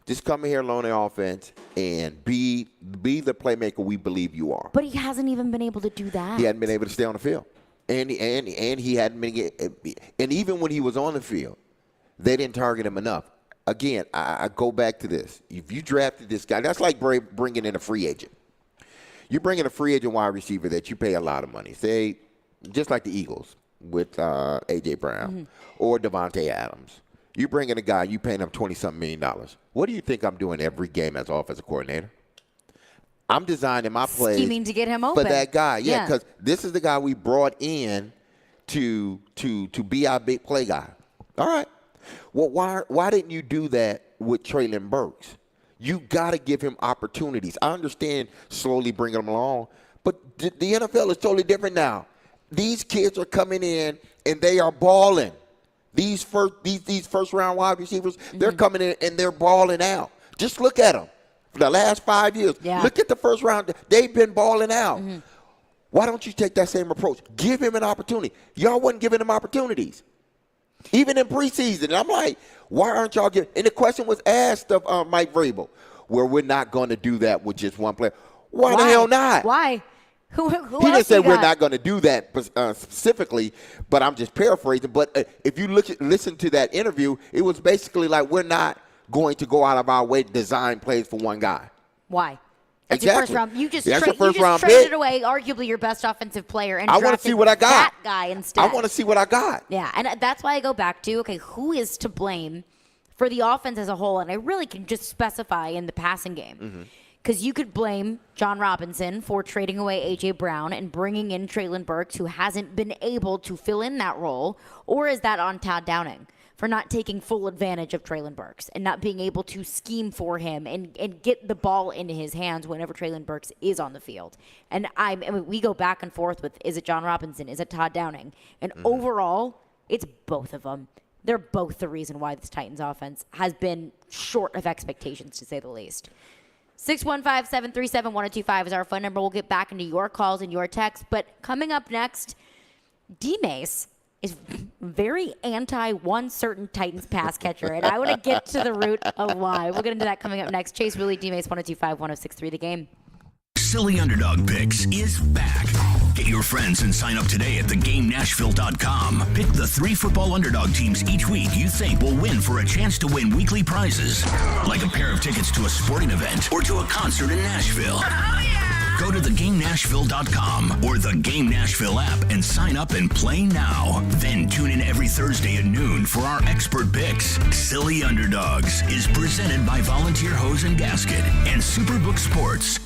[SPEAKER 4] Just come in here, learn the offense, and be the playmaker we believe you are.
[SPEAKER 3] But he hasn't even been able to do that.
[SPEAKER 4] He hadn't been able to stay on the field. And he hadn't been and even when he was on the field, they didn't target him enough. Again, I go back to this. If you drafted this guy, that's like bringing in a free agent. You bring in a free agent wide receiver that you pay a lot of money. Say, just like the Eagles with A.J. Brown or Devontae Adams. You bring in a guy, you paying him $20-something million. What do you think I'm doing every game as offensive coordinator? I'm designing my plays.
[SPEAKER 3] Scheming to get him open.
[SPEAKER 4] For that guy, yeah, because this is the guy we brought in to be our big play guy. All right. Well, why didn't you do that with Treylon Burks? You got to give him opportunities. I understand slowly bringing him along, but the NFL is totally different now. These kids are coming in and they are balling. These first round wide receivers, they're coming in and they're balling out. Just look at them. For the last 5 years, look at the first round. They've been balling out. Why don't you take that same approach? Give him an opportunity. Y'all wasn't giving him opportunities. Even in preseason. And I'm like, why aren't y'all giving? And the question was asked of Mike Vrabel, where we're not going to do that with just one player. Why the hell not?
[SPEAKER 3] Why? Who
[SPEAKER 4] he didn't say we're not going to do that specifically, but I'm just paraphrasing. But if you listen to that interview, it was basically like we're not going to go out of our way to design plays for one guy.
[SPEAKER 3] Why? That's
[SPEAKER 4] exactly.
[SPEAKER 3] Your first round. You just
[SPEAKER 4] round
[SPEAKER 3] traded
[SPEAKER 4] pick.
[SPEAKER 3] away arguably your best offensive player and
[SPEAKER 4] I want to see what I got.
[SPEAKER 3] That guy instead.
[SPEAKER 4] I want to see what I got.
[SPEAKER 3] Yeah, and that's why I go back to, okay, who is to blame for the offense as a whole? And I really can just specify in the passing game. Because you could blame John Robinson for trading away A.J. Brown and bringing in Treylon Burks, who hasn't been able to fill in that role. Or is that on Todd Downing for not taking full advantage of Treylon Burks and not being able to scheme for him and get the ball into his hands whenever Treylon Burks is on the field? And I mean, we go back and forth with, is it John Robinson? Is it Todd Downing? And overall, it's both of them. They're both the reason why this Titans offense has been short of expectations, to say the least. 615-737-1025 is our phone number. We'll get back into your calls and your texts. But coming up next, D-Mase is very anti-one certain Titans pass catcher. And I want to get to the root of why. We'll get into that coming up next. Chase, Willy, D-Mase, 1025, 1063, The Game.
[SPEAKER 1] Silly Underdog Picks is back. Get your friends and sign up today at thegamenashville.com. Pick the 3 football underdog teams each week you think will win for a chance to win weekly prizes, like a pair of tickets to a sporting event or to a concert in Nashville. Oh, yeah! Go to thegamenashville.com or the Game Nashville app and sign up and play now. Then tune in every Thursday at noon for our expert picks. Silly Underdogs is presented by Volunteer Hose and Gasket and Superbook Sports.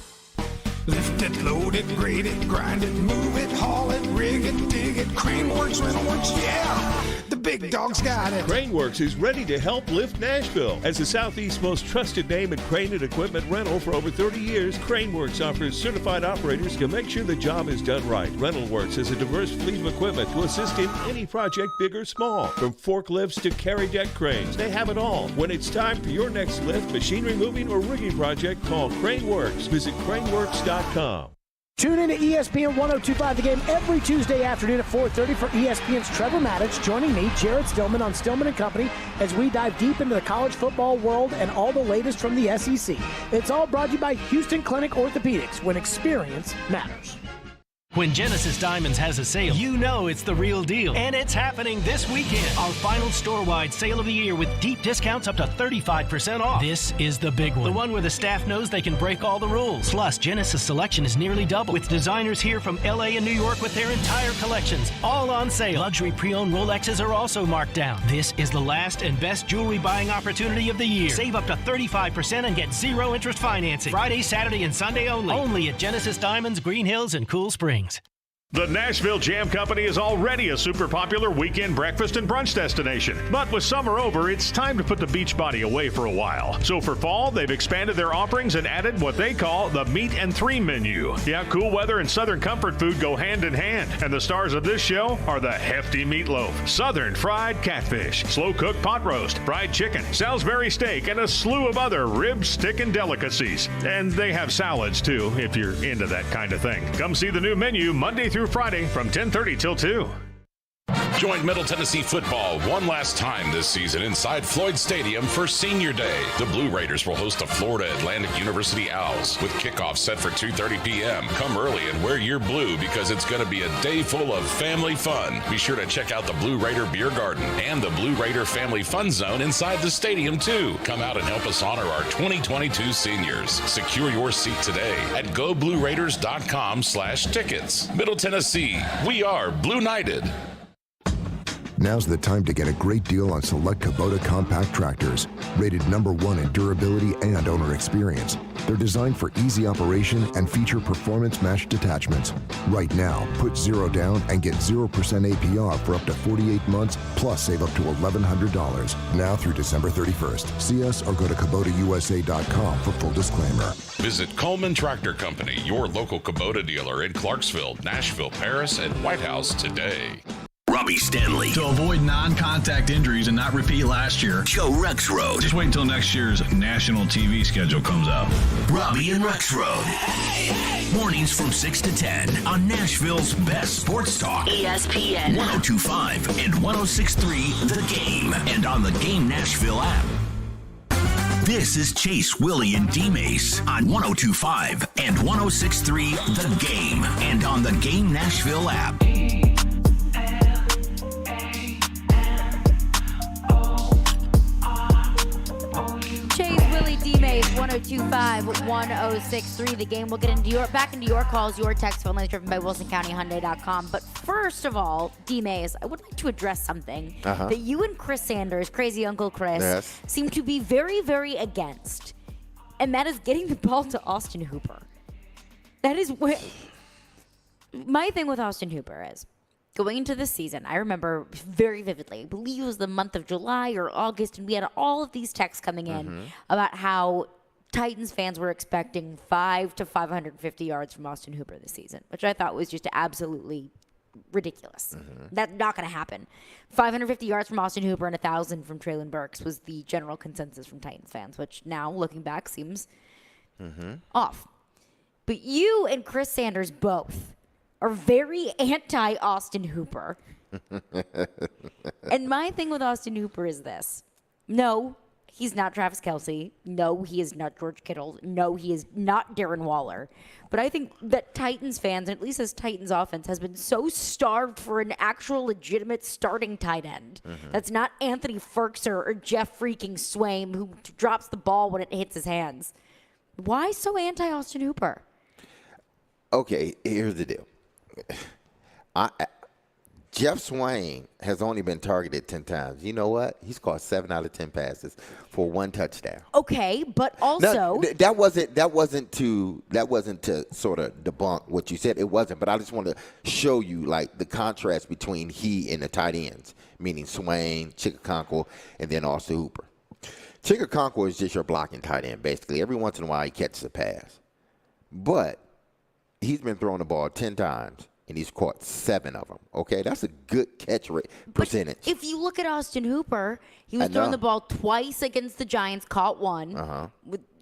[SPEAKER 19] Lift it, load it, grade it, grind it, move it, haul it, rig it, dig it, Craneworks, Rentalworks, yeah! The big dog's got it.
[SPEAKER 20] Craneworks is ready to help lift Nashville. As the Southeast's most trusted name in crane and equipment rental for over 30 years, Craneworks offers certified operators to make sure the job is done right. Rentalworks has a diverse fleet of equipment to assist in any project, big or small. From forklifts to carry deck cranes, they have it all. When it's time for your next lift, machinery moving, or rigging project, call Craneworks. Visit craneworks.com.
[SPEAKER 16] Tune in to ESPN 102.5 The Game every Tuesday afternoon at 4:30 for ESPN's Trevor Maddich joining me, Jared Stillman, on Stillman & Company as we dive deep into the college football world and all the latest from the SEC. It's all brought to you by Houston Clinic Orthopedics, when experience matters.
[SPEAKER 8] When Genesis Diamonds has a sale, you know it's the real deal. And it's happening this weekend. Our final store-wide sale of the year with deep discounts up to 35% off. This is the big one. The one where the staff knows they can break all the rules. Plus, Genesis selection is nearly double, with designers here from LA and New York with their entire collections, all on sale. Luxury pre-owned Rolexes are also marked down. This is the last and best jewelry buying opportunity of the year. Save up to 35% and get zero interest financing. Friday, Saturday, and Sunday only. Only at Genesis Diamonds, Green Hills, and Cool Springs.
[SPEAKER 21] The Nashville Jam Company is already a super popular weekend breakfast and brunch destination. But with summer over, it's time to put the beach body away for a while. So for fall, they've expanded their offerings and added what they call the Meat and 3 menu. Yeah, cool weather and Southern comfort food go hand in hand. And the stars of this show are the hefty meatloaf, Southern fried catfish, slow-cooked pot roast, fried chicken, Salisbury steak, and a slew of other rib, stick, and delicacies. And they have salads, too, if you're into that kind of thing. Come see the new menu Monday through Friday from 10:30 till 2.
[SPEAKER 6] Join Middle Tennessee football one last time this season inside Floyd Stadium for Senior Day. The Blue Raiders will host the Florida Atlantic University Owls with kickoff set for 2:30 p.m. Come early and wear your blue because it's going to be a day full of family fun. Be sure to check out the Blue Raider Beer Garden and the Blue Raider Family Fun Zone inside the stadium, too. Come out and help us honor our 2022 seniors. Secure your seat today at goblueraiders.com/tickets. Middle Tennessee, we are Blue Knighted.
[SPEAKER 22] Now's the time to get a great deal on select Kubota compact tractors, rated #1 in durability and owner experience. They're designed for easy operation and feature performance-matched attachments. Right now, put 0 down and get 0% APR for up to 48 months, plus save up to $1,100. Now through December 31st. See us or go to KubotaUSA.com for full disclaimer.
[SPEAKER 6] Visit Coleman Tractor Company, your local Kubota dealer in Clarksville, Nashville, Paris, and White House today.
[SPEAKER 1] Robbie Stanley.
[SPEAKER 11] To avoid non-contact injuries and not repeat last year,
[SPEAKER 1] Joe Rexroad.
[SPEAKER 11] Just wait until next year's national TV schedule comes out.
[SPEAKER 1] Robbie and Rexroad. Mornings from 6 to 10 on Nashville's best sports talk.
[SPEAKER 9] ESPN
[SPEAKER 1] 102.5 and 106.3 The Game. And on the Game Nashville app. This is Chase, Willy, and D-Mase on 102.5 and 106.3 The Game. And on the Game Nashville app.
[SPEAKER 3] D-Mase 102.5, 106.3 The Game. We'll get into back into your calls, your text phone lines driven by WilsonCountyHyundai.com. But first of all, D-Mase, I would like to address something that you and Chris Sanders, Crazy Uncle Chris, seem to be very, very against. And that is getting the ball to Austin Hooper. That is what my thing with Austin Hooper is. Going into this season, I remember very vividly, I believe it was the month of July or August, and we had all of these texts coming in about how Titans fans were expecting 500 to 550 yards from Austin Hooper this season, which I thought was just absolutely ridiculous. That's not going to happen. 550 yards from Austin Hooper and 1,000 from Treylon Burks was the general consensus from Titans fans, which now, looking back, seems off. But you and Chris Sanders both are very anti-Austin Hooper. And my thing with Austin Hooper is this. No, he's not Travis Kelce. No, he is not George Kittle. No, he is not Darren Waller. But I think that Titans fans, and at least this Titans offense, has been so starved for an actual legitimate starting tight end. That's not Anthony Ferkser or Jeff freaking Swaim, who drops the ball when it hits his hands. Why so anti-Austin Hooper?
[SPEAKER 4] Okay, here's the deal. Jeff Swaim has only been targeted 10 times. You know what? He's caught 7 out of 10 passes for 1 touchdown.
[SPEAKER 3] Okay, but also
[SPEAKER 4] that wasn't to sort of debunk what you said. It wasn't, but I just want to show you like the contrast between he and the tight ends, meaning Swaim, Chikakonkwo, and then Austin Hooper. Chikakonkwo is just your blocking tight end, basically. Every once in a while he catches a pass, but he's been throwing the ball 10 times. And he's caught 7 of them. Okay, that's a good catch rate percentage.
[SPEAKER 3] If you look at Austin Hooper, he was throwing the ball twice against the Giants, caught 1.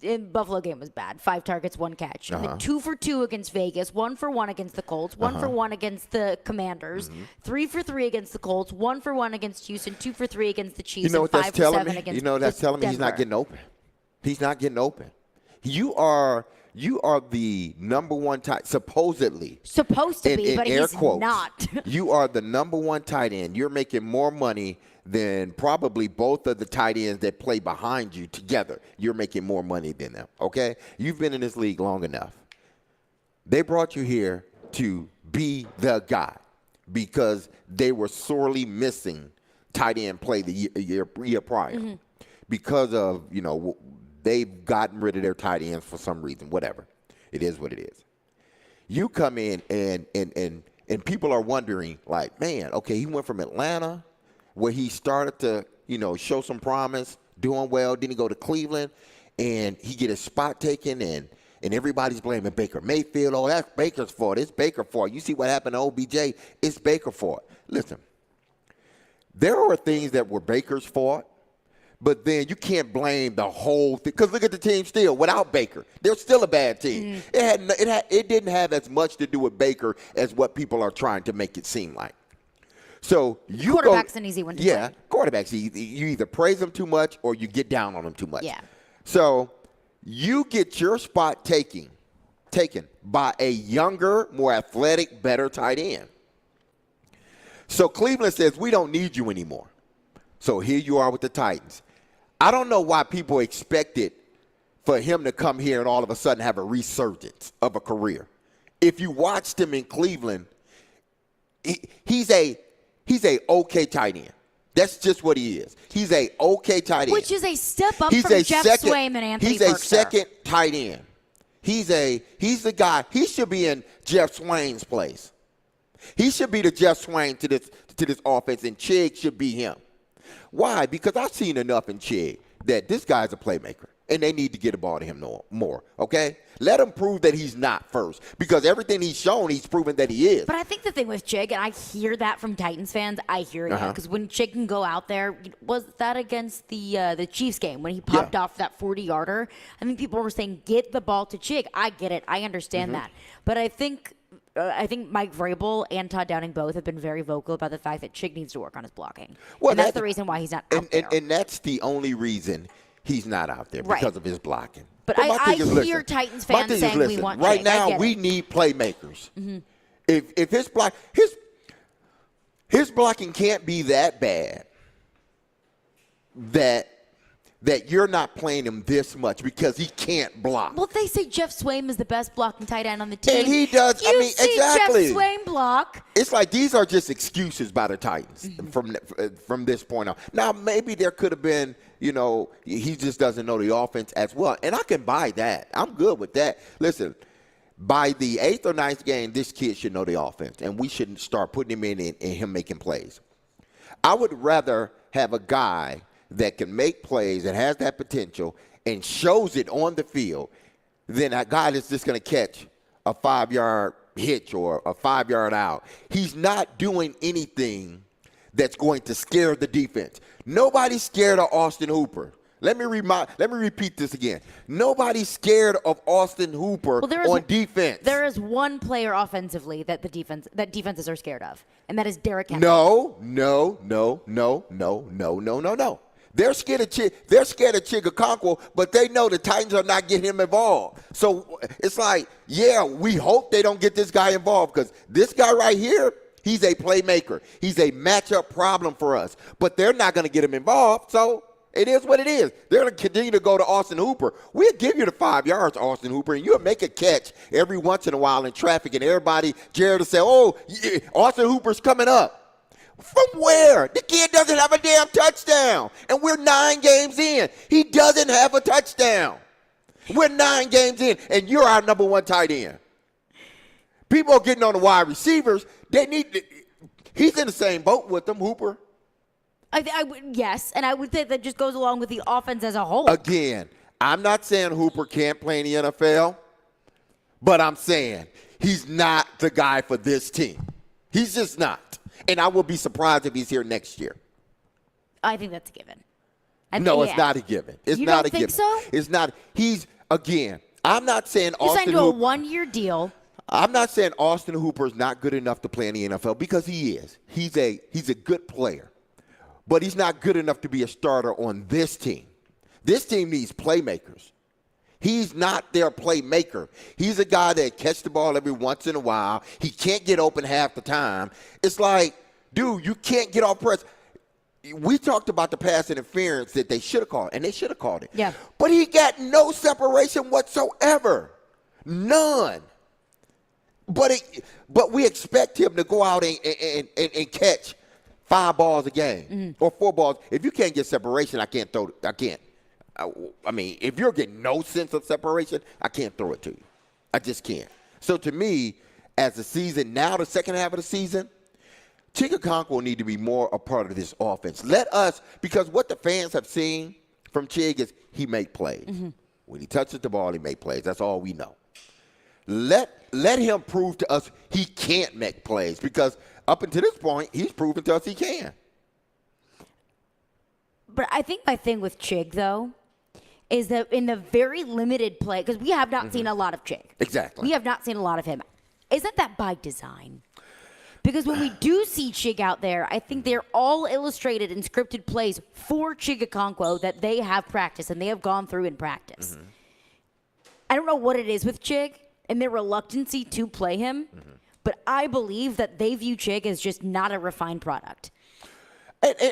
[SPEAKER 3] In Buffalo game was bad. 5 targets, 1 catch. And then 2 for 2 against Vegas, 1 for 1 against the Colts, 1 for 1 against the Commanders, 3 for 3 against the Colts, 1 for 1 against Houston, 2 for 3 against the Chiefs,
[SPEAKER 4] You know what
[SPEAKER 3] and 5
[SPEAKER 4] that's
[SPEAKER 3] for
[SPEAKER 4] telling
[SPEAKER 3] 7
[SPEAKER 4] me?
[SPEAKER 3] against
[SPEAKER 4] You know that's telling me he's not
[SPEAKER 3] Denver.
[SPEAKER 4] getting open. He's not getting open. You are the number one tight, supposedly.
[SPEAKER 3] Supposed to be,
[SPEAKER 4] in
[SPEAKER 3] but
[SPEAKER 4] air
[SPEAKER 3] he's
[SPEAKER 4] quotes,
[SPEAKER 3] not.
[SPEAKER 4] You are the number one tight end. You're making more money than probably both of the tight ends that play behind you together. You're making more money than them, okay? You've been in this league long enough. They brought you here to be the guy because they were sorely missing tight end play the year prior because of, they've gotten rid of their tight ends for some reason, whatever. It is what it is. You come in and people are wondering, like, man, okay, he went from Atlanta where he started to, show some promise, doing well. Then he go to Cleveland and he get his spot taken and everybody's blaming Baker Mayfield. Oh, that's Baker's fault. It's Baker's fault. You see what happened to OBJ? It's Baker's fault. Listen, there are things that were Baker's fault. But then you can't blame the whole thing. Because look at the team still. Without Baker, they're still a bad team. It didn't have as much to do with Baker as what people are trying to make it seem like. So
[SPEAKER 3] Quarterback's an easy one to blame.
[SPEAKER 4] Quarterback's easy. You either praise them too much or you get down on them too much.
[SPEAKER 3] Yeah.
[SPEAKER 4] So you get your spot taken by a younger, more athletic, better tight end. So Cleveland says, we don't need you anymore. So here you are with the Titans. I don't know why people expected for him to come here and all of a sudden have a resurgence of a career. If you watched him in Cleveland, he's a okay tight end. That's just what he is. He's a okay tight end.
[SPEAKER 3] Which is a step up from Jeff Swaim and Anthony Ferkser.
[SPEAKER 4] He's a second tight end. He's the guy. He should be in Jeff Swaim's place. He should be the Jeff Swaim to this offense, and Chig should be him. Why? Because I've seen enough in Chig that this guy's a playmaker, and they need to get the ball to him more, okay? Let him prove that he's not first, because everything he's shown, he's proven that he is.
[SPEAKER 3] But I think the thing with Chig, and I hear that from Titans fans, I hear it because when Chig can go out there, was that against the Chiefs game when he popped off that 40-yarder? I think people were saying, get the ball to Chig. I get it. I understand that. But I think Mike Vrabel and Todd Downing both have been very vocal about the fact that Chig needs to work on his blocking. Well, and that's the reason why he's not out there.
[SPEAKER 4] And that's the only reason he's not out there, because of his blocking.
[SPEAKER 3] But I hear Titans fans saying we want Chig.
[SPEAKER 4] Right now, we need playmakers. If his blocking can't be that bad that you're not playing him this much because he can't block.
[SPEAKER 3] Well, they say Jeff Swaim is the best blocking tight end on the team.
[SPEAKER 4] And he does. Exactly.
[SPEAKER 3] Jeff Swaim block.
[SPEAKER 4] It's like these are just excuses by the Titans from this point on. Now, maybe there could have been, he just doesn't know the offense as well. And I can buy that. I'm good with that. Listen, by the 8th or 9th game, this kid should know the offense, and we shouldn't start putting him in and him making plays. I would rather have a guy that can make plays, that has that potential, and shows it on the field than a guy that's just going to catch a 5-yard hitch or a 5-yard out. He's not doing anything that's going to scare the defense. Nobody's scared of Austin Hooper. Let me repeat this again. Nobody's scared of Austin Hooper on defense.
[SPEAKER 3] There is one player offensively that defenses are scared of, and that is Derrick Henry.
[SPEAKER 4] No. They're scared of Chigakonkwo, but they know the Titans are not getting him involved. So it's like, yeah, we hope they don't get this guy involved because this guy right here, he's a playmaker. He's a matchup problem for us. But they're not going to get him involved, so it is what it is. They're going to continue to go to Austin Hooper. We'll give you the 5 yards, Austin Hooper, and you'll make a catch every once in a while in traffic, and everybody, Jared will say, oh, yeah, Austin Hooper's coming up. From where? The kid doesn't have a damn touchdown. And we're 9 games in. He doesn't have a touchdown. We're 9 games in, and you're our number 1 tight end. People are getting on the wide receivers. He's in the same boat with them, Hooper.
[SPEAKER 3] Yes, and I would think that just goes along with the offense as a whole.
[SPEAKER 4] Again, I'm not saying Hooper can't play in the NFL, but I'm saying he's not the guy for this team. He's just not. And I will be surprised if he's here next year.
[SPEAKER 3] I think that's a given.
[SPEAKER 4] It's not a given. It's
[SPEAKER 3] you
[SPEAKER 4] not
[SPEAKER 3] don't
[SPEAKER 4] a
[SPEAKER 3] think
[SPEAKER 4] given.
[SPEAKER 3] So?
[SPEAKER 4] It's not. I'm not saying
[SPEAKER 3] He
[SPEAKER 4] Austin
[SPEAKER 3] signed to a
[SPEAKER 4] Hooper.
[SPEAKER 3] 1-year deal.
[SPEAKER 4] I'm not saying Austin Hooper is not good enough to play in the NFL because he is. He's a good player. But he's not good enough to be a starter on this team. This team needs playmakers. He's not their playmaker. He's a guy that catch the ball every once in a while. He can't get open half the time. It's like, dude, you can't get off press. We talked about the pass interference that they should have called, and they should have called it.
[SPEAKER 3] Yeah.
[SPEAKER 4] But he got no separation whatsoever. None. But we expect him to go out and catch 5 balls a game or 4 balls. If you can't get separation, I can't. I mean, if you're getting no sense of separation, I can't throw it to you. I just can't. So to me, as the season, now the second half of the season, Chigakonkwo will need to be more a part of this offense. Because what the fans have seen from Chig is he make plays. When he touches the ball, he make plays. That's all we know. Let him prove to us he can't make plays because up until this point, he's proven to us he can.
[SPEAKER 3] But I think my thing with Chig, though, is that in the very limited play, because we have not seen a lot of Chig.
[SPEAKER 4] Exactly.
[SPEAKER 3] We have not seen a lot of him. Isn't that by design? Because when we do see Chig out there, I think they're all illustrated and scripted plays for Chigakonkwo that they have practiced and they have gone through in practice. I don't know what it is with Chig and their reluctancy to play him, but I believe that they view Chig as just not a refined product.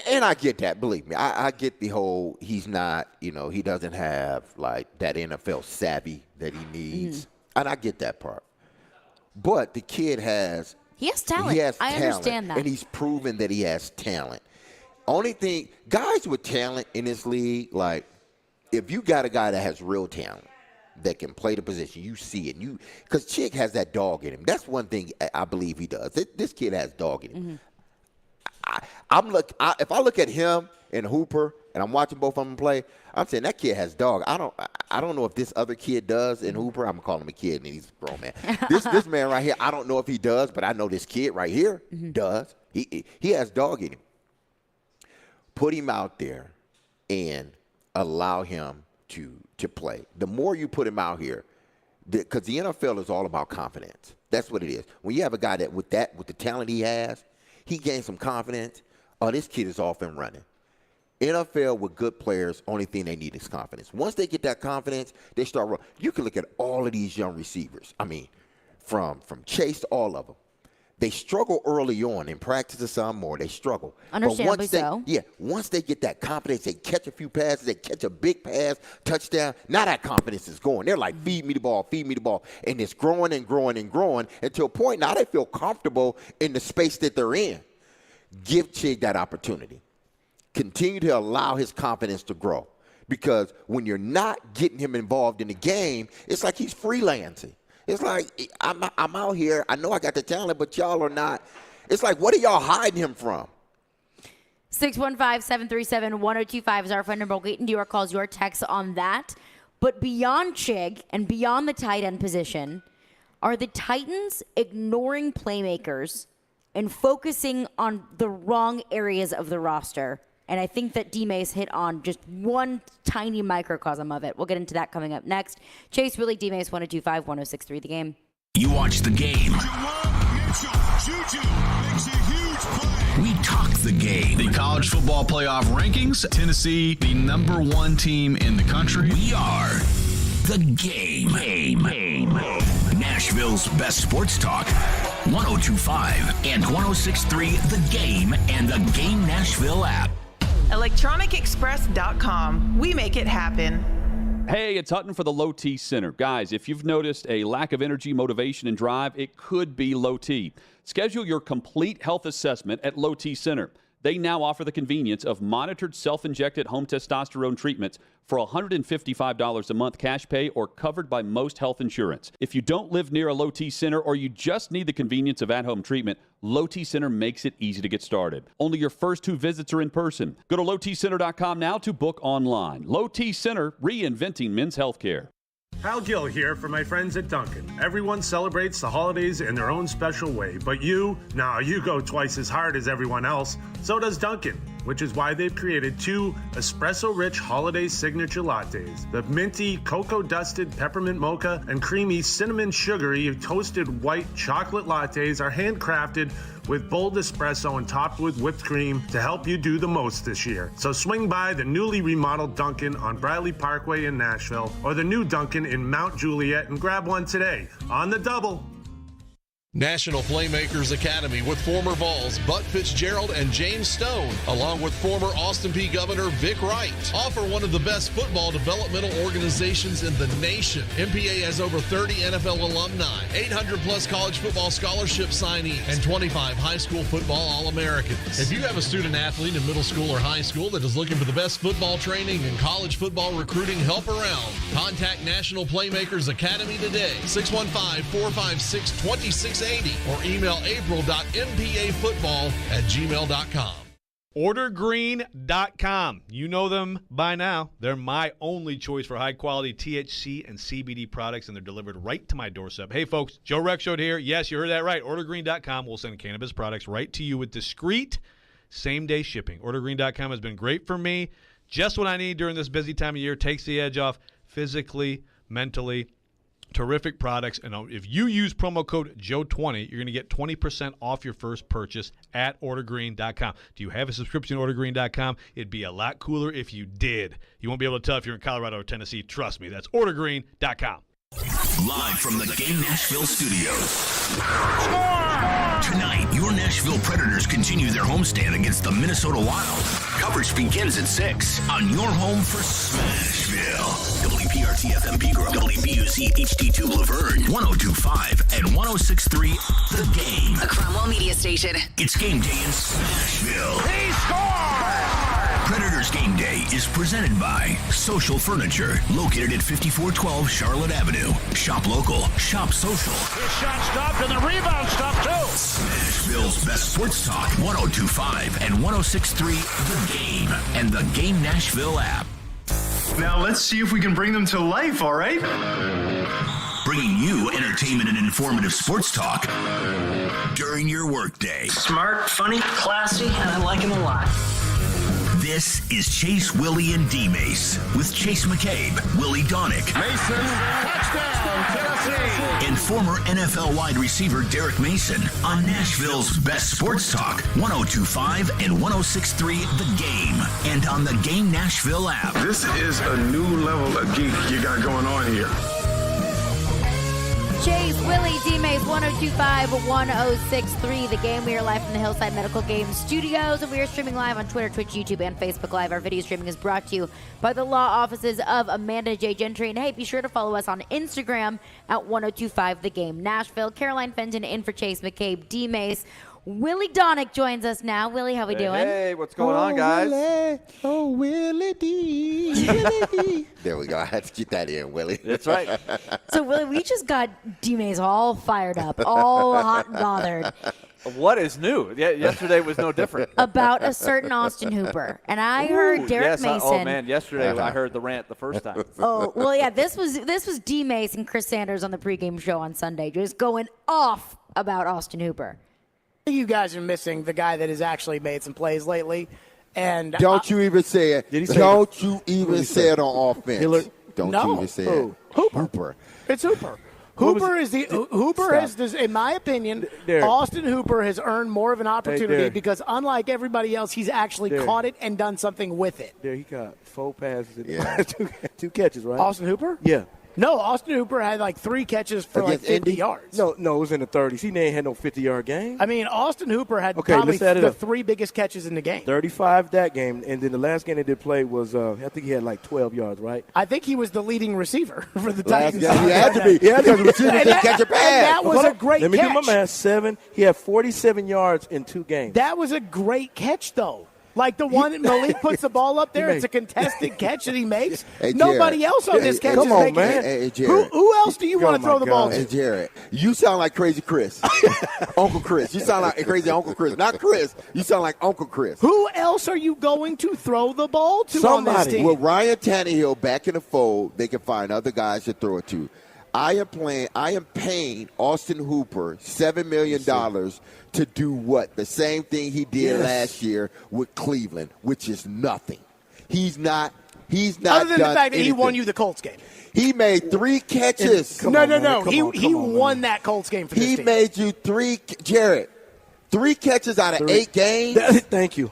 [SPEAKER 4] And I get that, believe me. I get the whole he's not, he doesn't have like that NFL savvy that he needs. And I get that part. But the kid has
[SPEAKER 3] talent. I understand that.
[SPEAKER 4] And he's proven that he has talent. Only thing, guys with talent in this league, like if you got a guy that has real talent that can play the position, you see it. Because Chig has that dog in him. That's one thing I believe he does. This kid has dog in him. If I look at him and Hooper and I'm watching both of them play, I'm saying that kid has dog. I don't know if this other kid does in Hooper. I'm calling him a kid, and he's a grown man. This man right here, I don't know if he does, but I know this kid right here does. He has dog in him. Put him out there and allow him to play. The more you put him out here, because the NFL is all about confidence. That's what it is. When you have a guy with the talent he has, he gains some confidence. Oh, this kid is off and running. NFL with good players, only thing they need is confidence. Once they get that confidence, they start running. You can look at all of these young receivers. I mean, from Chase to all of them. They struggle early on. In practice or some more, they struggle.
[SPEAKER 3] Understandably so.
[SPEAKER 4] Yeah, once they get that confidence, they catch a few passes, they catch a big pass, touchdown. Now that confidence is going. They're like, feed me the ball. And it's growing and growing and growing until a point now they feel comfortable in the space that they're in. Give Chig that opportunity. Continue to allow his confidence to grow. Because when you're not getting him involved in the game, it's like he's freelancing. It's like, I'm out here. I know I got the talent, but y'all are not. It's like, what are y'all hiding him from?
[SPEAKER 3] 615-737-1025 is our phone number. We'll get into your calls, your texts on that. But beyond Chig and beyond the tight end position, are the Titans ignoring playmakers and focusing on the wrong areas of the roster? And I think that D-Mase hit on just one tiny microcosm of it. We'll get into that coming up next. Chase, Willy, D-Mase, 102.5, 106.3 The Game.
[SPEAKER 1] You watch The Game. We talk the game.
[SPEAKER 11] The college football playoff rankings, Tennessee, the #1 team in the country.
[SPEAKER 1] We are the game. Nashville's best sports talk. 102.5 and 106.3 The Game and the Game Nashville app.
[SPEAKER 5] ElectronicExpress.com. We make it happen.
[SPEAKER 7] Hey, it's Hutton for the Low T Center. Guys, if you've noticed a lack of energy, motivation, and drive, it could be low T. Schedule your complete health assessment at Low T Center. They now offer the convenience of monitored self-injected home testosterone treatments for $155 a month cash pay or covered by most health insurance. If you don't live near a Low T Center or you just need the convenience of at-home treatment, Low T Center makes it easy to get started. Only your first 2 visits are in person. Go to lowtcenter.com now to book online. Low T Center, reinventing men's healthcare.
[SPEAKER 23] Hal Gill here for my friends at Dunkin'. Everyone celebrates the holidays in their own special way, but you go twice as hard as everyone else. So does Dunkin', which is why they've created 2 espresso-rich holiday signature lattes. The minty, cocoa-dusted peppermint mocha and creamy cinnamon sugary toasted white chocolate lattes are handcrafted with bold espresso and topped with whipped cream to help you do the most this year. So swing by the newly remodeled Dunkin' on Bradley Parkway in Nashville or the new Dunkin' in Mount Juliet and grab one today on the double.
[SPEAKER 24] National Playmakers Academy with former Vols Bud Fitzgerald and James Stone, along with former Austin Peay Governor Vic Wright, offer one of the best football developmental organizations in the nation. MPA has over 30 NFL alumni, 800-plus college football scholarship signees, and 25 high school football All-Americans. If you have a student athlete in middle school or high school that is looking for the best football training and college football recruiting help around, contact National Playmakers Academy today, 615-456-2680, or email april.mpafootball@gmail.com.
[SPEAKER 25] OrderGreen.com. You know them by now. They're my only choice for high-quality THC and CBD products, and they're delivered right to my doorstep. Hey, folks, Joe Rexrode here. Yes, you heard that right. OrderGreen.com will send cannabis products right to you with discreet same-day shipping. OrderGreen.com has been great for me. Just what I need during this busy time of year. Takes the edge off physically, mentally. Terrific products, and if you use promo code Joe20, you're going to get 20% off your first purchase at OrderGreen.com. Do you have a subscription to OrderGreen.com? It'd be a lot cooler if you did. You won't be able to tell if you're in Colorado or Tennessee. Trust me, that's OrderGreen.com.
[SPEAKER 1] Live from the Game Nashville studios. Tonight, your Nashville Predators continue their homestand against the Minnesota Wild. Coverage begins at 6 on your home for Smashville. WPRT FM Pegram, WBUC HD2 Laverne, 102.5 and 106.3 The Game.
[SPEAKER 9] A Cromwell media station.
[SPEAKER 1] It's game day in Smashville.
[SPEAKER 19] He scored!
[SPEAKER 1] Predators Game Day is presented by Social Furniture, located at 5412 Charlotte Avenue. Shop local, shop social.
[SPEAKER 19] His shot stopped and the rebound stopped too.
[SPEAKER 1] Smashville's best sports talk, 102.5 and 106.3 The Game and the Game Nashville app.
[SPEAKER 26] Now let's see if we can bring them to life, all right?
[SPEAKER 1] Bringing you entertainment and informative sports talk during your workday.
[SPEAKER 27] Smart, funny, classy, and I like him a lot.
[SPEAKER 1] This is Chase, Willy, and D-Mase with Chase McCabe, Willy Donick,
[SPEAKER 19] Mason, touchdown, Tennessee,
[SPEAKER 1] and former NFL wide receiver Derek Mason on Nashville's best sports talk, 102.5 and 106.3 The Game, and on the Game Nashville app.
[SPEAKER 2] This is a new level of geek you got going on here.
[SPEAKER 3] Chase, Willy, D-Mase, 102.5, 106.3 The Game. We are live from the Hillside Medical Games Studios, and we are streaming live on Twitter, Twitch, YouTube, and Facebook Live. Our video streaming is brought to you by the law offices of Amanda J. Gentry. And hey, be sure to follow us on Instagram at 102.5 The Game Nashville. Caroline Fenton in for Chase McCabe, D-Mase. Willy Donick joins us now. Willy, how we doing?
[SPEAKER 28] Hey, what's going on, guys?
[SPEAKER 4] Willy, oh, Willy D. Willy D. There we go. I had to get that in, Willy.
[SPEAKER 28] That's right.
[SPEAKER 3] So, Willy, we just got D-Mase all fired up, all hot and bothered.
[SPEAKER 28] What is new? Yesterday was no different.
[SPEAKER 3] About a certain Austin Hooper. And I heard Derek Mason.
[SPEAKER 28] Oh, man, yesterday I heard the rant the first time.
[SPEAKER 3] Oh, well, yeah, this was D-Mase and Chris Sanders on the pregame show on Sunday, just going off about Austin Hooper.
[SPEAKER 16] You guys are missing the guy that has actually made some plays lately. And
[SPEAKER 4] don't you even say it. Don't you even say it on offense. Don't you even say it.
[SPEAKER 16] Hooper. It's Hooper. Hooper has, in my opinion, Austin Hooper has earned more of an opportunity because unlike everybody else, he's actually caught it and done something with it.
[SPEAKER 10] There, he got 4 passes and two catches, right?
[SPEAKER 16] Austin Hooper?
[SPEAKER 10] Yeah.
[SPEAKER 16] No, Austin Hooper had like 3 catches for like 50 yards.
[SPEAKER 10] No, it was in the 30s. He ain't had no 50-yard game.
[SPEAKER 16] I mean, Austin Hooper had probably the 3 biggest catches in the game.
[SPEAKER 10] 35 that game, and then the last game they did play was, I think he had like 12 yards, right?
[SPEAKER 16] I think he was the leading receiver for the Titans.
[SPEAKER 4] Yeah, he had to be. Yeah, because the receiver didn't catch a pass.
[SPEAKER 16] And that was a great catch.
[SPEAKER 10] Let me do my math. 7. He had 47 yards in 2 games.
[SPEAKER 16] That was a great catch, though. Like the one that Malik puts the ball up there, it's a contested catch that he makes.
[SPEAKER 4] Hey,
[SPEAKER 16] nobody else on this catch is making it. Who else do you want to throw the ball to?
[SPEAKER 4] Hey, Jared, you sound like Crazy Chris. Uncle Chris. You sound like crazy Uncle Chris. Not Chris. You sound like Uncle Chris.
[SPEAKER 16] Who else are you going to throw the ball to on this team?
[SPEAKER 4] With Ryan Tannehill back in the fold, they can find other guys to throw it to. I am paying Austin Hooper $7 million to do what? The same thing he did last year with Cleveland, which is nothing. He's not
[SPEAKER 16] other than the fact that he won you the Colts game.
[SPEAKER 4] He made 3 catches.
[SPEAKER 16] No. He won that Colts game for this team.
[SPEAKER 4] He made you 3 catches out of 8 games.
[SPEAKER 10] Thank you.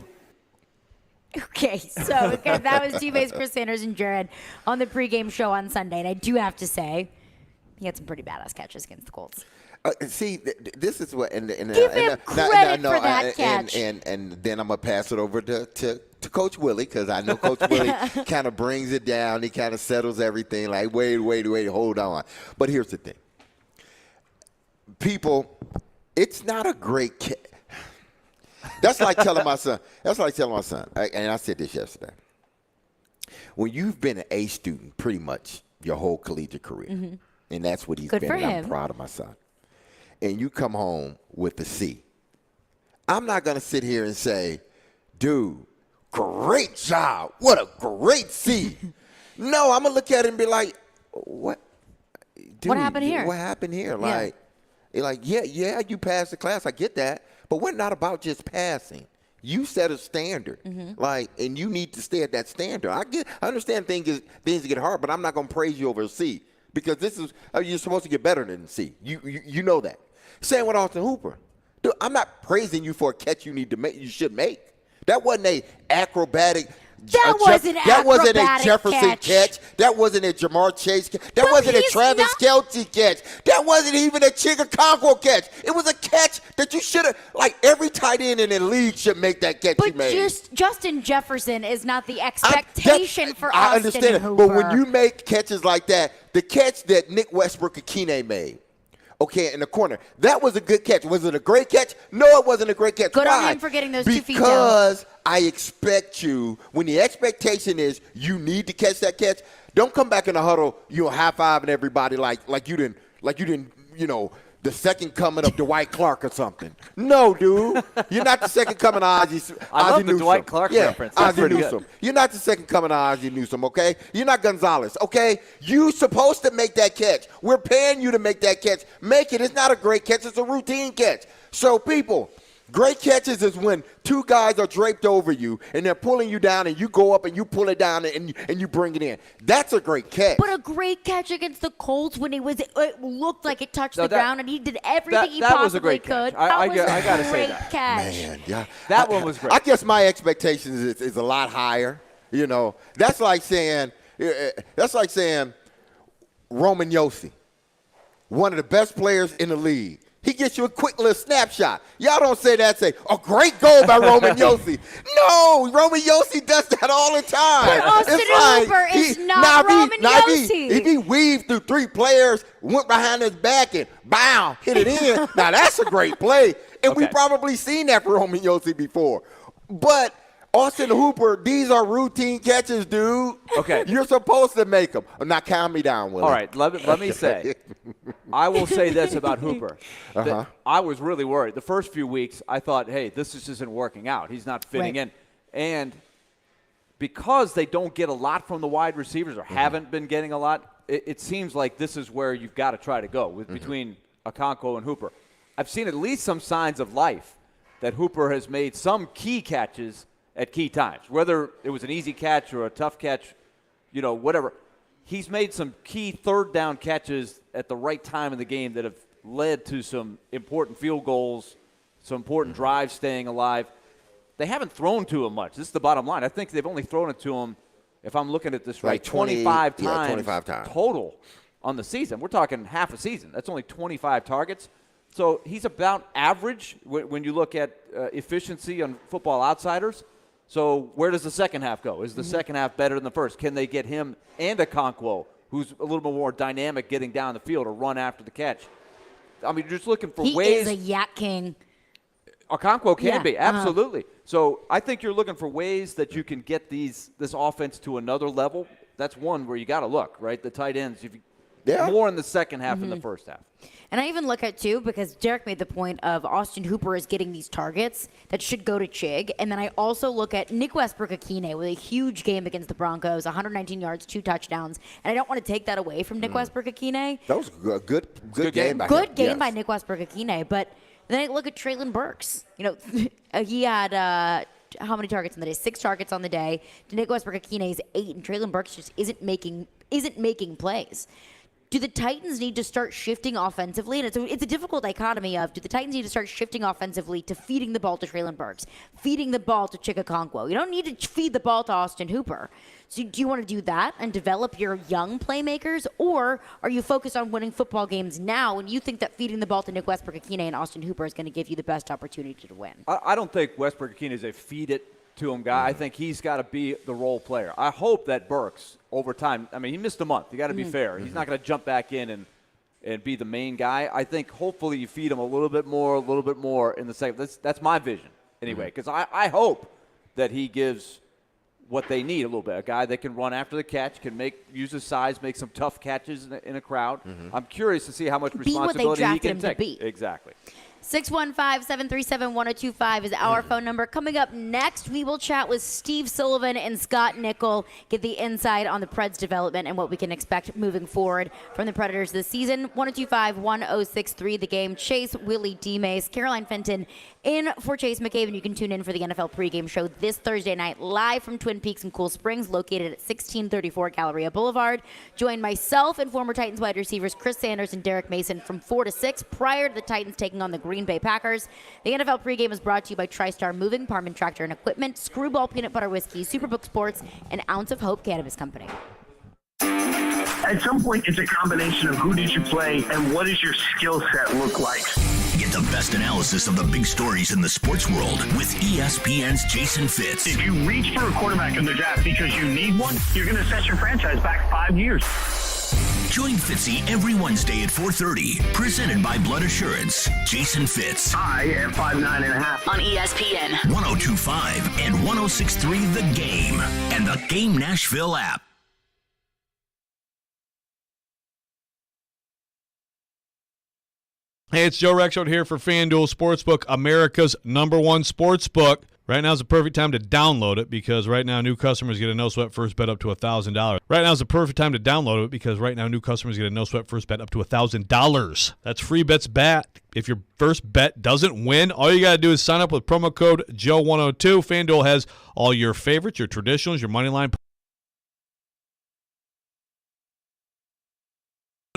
[SPEAKER 3] Okay, so that was D-Mase, Chris Sanders, and Jared on the pregame show on Sunday. And I do have to say, he had some pretty badass catches against the Colts.
[SPEAKER 4] See, this is what, and
[SPEAKER 3] give him credit for that catch.
[SPEAKER 4] And then I'm gonna pass it over to Coach Willy, because I know Coach Willy kind of brings it down. He kind of settles everything. Like, wait, hold on. But here's the thing, people. It's not a great catch. That's like telling my son. And I said this yesterday. When you've been an A student pretty much your whole collegiate career. Mm-hmm. And that's what he's been. And I'm proud of my son. And you come home with a C. I'm not going to sit here and say, dude, great job. What a great C. No, I'm going to look at it and be like, what? Dude,
[SPEAKER 3] what happened here?
[SPEAKER 4] What happened here? Yeah, you passed the class. I get that. But we're not about just passing. You set a standard, and you need to stay at that standard. I understand things get hard, but I'm not going to praise you over a C. Because you're supposed to get better than C. You know that. Same with Austin Hooper. Dude, I'm not praising you for a catch you should make. That wasn't a acrobatic.
[SPEAKER 3] That wasn't
[SPEAKER 4] a Jefferson catch. That wasn't a Jamar Chase catch. That wasn't a Travis Kelce catch. That wasn't even a Chigaconquo catch. It was a catch that you should have, every tight end in the league should make that catch you made.
[SPEAKER 3] But Justin Jefferson is not the expectation for Austin
[SPEAKER 4] I understand it,
[SPEAKER 3] Hooper.
[SPEAKER 4] but when you make catches like that, the catch that Nick Westbrook-Akine made, in the corner, that was a good catch. Was it a great catch? No, it wasn't a great catch.
[SPEAKER 3] Good
[SPEAKER 4] Why?
[SPEAKER 3] on him for getting those 2 feet down.
[SPEAKER 4] Because I expect you, when the expectation is you need to catch that catch, don't come back in the huddle, high-fiving everybody like you didn't, the second coming of Dwight Clark or something. No, dude. You're not the second coming of Ozzie
[SPEAKER 28] I love the
[SPEAKER 4] Newsome.
[SPEAKER 28] Dwight Clark reference. That's
[SPEAKER 4] Ozzie Newsome.
[SPEAKER 28] good.
[SPEAKER 4] You're not the second coming of Ozzie Newsome, okay? You're not Gonzalez, okay? You're supposed to make that catch. We're paying you to make that catch. Make it. It's not a great catch. It's a routine catch. So, people, great catches is when 2 guys are draped over you and they're pulling you down and you go up and you pull it down and you bring it in. That's a great catch.
[SPEAKER 3] But a great catch against the Colts when it looked like it touched the ground and he did everything he possibly could.
[SPEAKER 28] I got to say that.
[SPEAKER 3] Catch.
[SPEAKER 4] Man, yeah.
[SPEAKER 28] That one was great.
[SPEAKER 4] I guess my expectations is a lot higher. That's like saying Roman Yossi, one of the best players in the league. He gets you a quick little snapshot. Y'all don't say that. Say, a great goal by Roman Yossi. No, Roman Yossi does that all the time.
[SPEAKER 3] But Austin Hooper is not Roman Yossi.
[SPEAKER 4] If he weaved through 3 players, went behind his back and, bow, hit it in, now that's a great play. And we've probably seen that for Roman Yossi before. But Austin Hooper, these are routine catches, dude.
[SPEAKER 28] Okay.
[SPEAKER 4] You're supposed to make them. Now, calm me down, Willy.
[SPEAKER 28] All right, let me say, I will say this about Hooper. That I was really worried. The first few weeks, I thought, hey, this just isn't working out. He's not fitting in. And because they don't get a lot from the wide receivers or haven't been getting a lot, it seems like this is where you've got to try to go between Okonkwo and Hooper. I've seen at least some signs of life that Hooper has made some key catches at key times, whether it was an easy catch or a tough catch, whatever. he's made some key third down catches at the right time in the game that have led to some important field goals, some important drives staying alive. They haven't thrown to him much. This is the bottom line. I think they've only thrown it to him, if I'm looking at this right, 25 times,
[SPEAKER 4] 25 times
[SPEAKER 28] total on the season. We're talking half a season. That's only 25 targets. So he's about average when you look at efficiency on Football Outsiders. So where does the second half go? Is the second half better than the first? Can they get him and Okonkwo, who's a little bit more dynamic getting down the field or run after the catch? I mean, you're just looking for ways.
[SPEAKER 3] He is a yak king.
[SPEAKER 28] Okonkwo can be, absolutely. So I think you're looking for ways that you can get this offense to another level. That's one where you got to look, right? The tight ends, more in the second half than the first half.
[SPEAKER 3] And I even look at, too, because Derek made the point of Austin Hooper is getting these targets that should go to Chig. And then I also look at Nick Westbrook-Akine with a huge game against the Broncos, 119 yards, 2 touchdowns. And I don't want to take that away from Nick Westbrook-Akine.
[SPEAKER 4] That was a good game by him.
[SPEAKER 3] Good game by Nick Westbrook-Akine. But then I look at Treylon Burks. He had how many targets on the day? 6 targets on the day. Nick Westbrook-Akine's 8, and Treylon Burks just isn't making plays. Do the Titans need to start shifting offensively? And it's a difficult dichotomy of, do the Titans need to start shifting offensively to feeding the ball to Treylon Burks, feeding the ball to Chig Okonkwo? You don't need to feed the ball to Austin Hooper. So do you want to do that and develop your young playmakers, or are you focused on winning football games now and you think that feeding the ball to Nick Westbrook-Akine and Austin Hooper is going to give you the best opportunity to win?
[SPEAKER 28] I don't think Westbrook-Akine is a feed it to him guy. I think he's got to be the role player. I hope that Burks, over time, I mean, he missed a month. You got to be fair. He's not going to jump back in and be the main guy. I think hopefully you feed him a little bit more in the second. That's my vision anyway, because I hope that he gives what they need a little bit. A guy that can run after the catch, can use his size, make some tough catches in a crowd. I'm curious to see how much responsibility he can take. Exactly.
[SPEAKER 3] 615-737-1025 is our phone number. Coming up next, we will chat with Steve Sullivan and Scott Nickel, get the insight on the Preds development and what we can expect moving forward from the Predators this season. 1025-1063, the game. Chase, Willy, D-Mase, Caroline Fenton in for Chase McCabe. You can tune in for the NFL pregame show this Thursday night, live from Twin Peaks in Cool Springs, located at 1634 Galleria Boulevard. Join myself and former Titans wide receivers Chris Sanders and Derek Mason from 4 to 6 prior to the Titans taking on the Green Bay Packers. The NFL pregame is brought to you by TriStar Moving, Parman Tractor and Equipment, Screwball Peanut Butter Whiskey, Superbook Sports, and Ounce of Hope Cannabis Company.
[SPEAKER 2] At some point, it's a combination of who did you play and what does your skill set look like.
[SPEAKER 1] Get the best analysis of the big stories in the sports world with ESPN's Jason Fitz.
[SPEAKER 2] If you reach for a quarterback in the draft because you need one, you're going to set your franchise back 5 years.
[SPEAKER 1] Join Fitzy every Wednesday at 4:30. Presented by Blood Assurance. Jason Fitz.
[SPEAKER 2] I am 5'9.5"
[SPEAKER 9] on ESPN
[SPEAKER 1] 1025 and 1063 The Game and the Game Nashville app.
[SPEAKER 25] Hey, it's Joe Rexroad here for FanDuel Sportsbook, America's #1 sportsbook. Right now is the perfect time to download it because right now new customers get a no-sweat first bet up to $1,000. Right now is the perfect time to download it because right now new customers get a no-sweat first bet up to $1,000. That's free bets back. If your first bet doesn't win, all you got to do is sign up with promo code Joe102. FanDuel has all your favorites, your traditionals, your money line.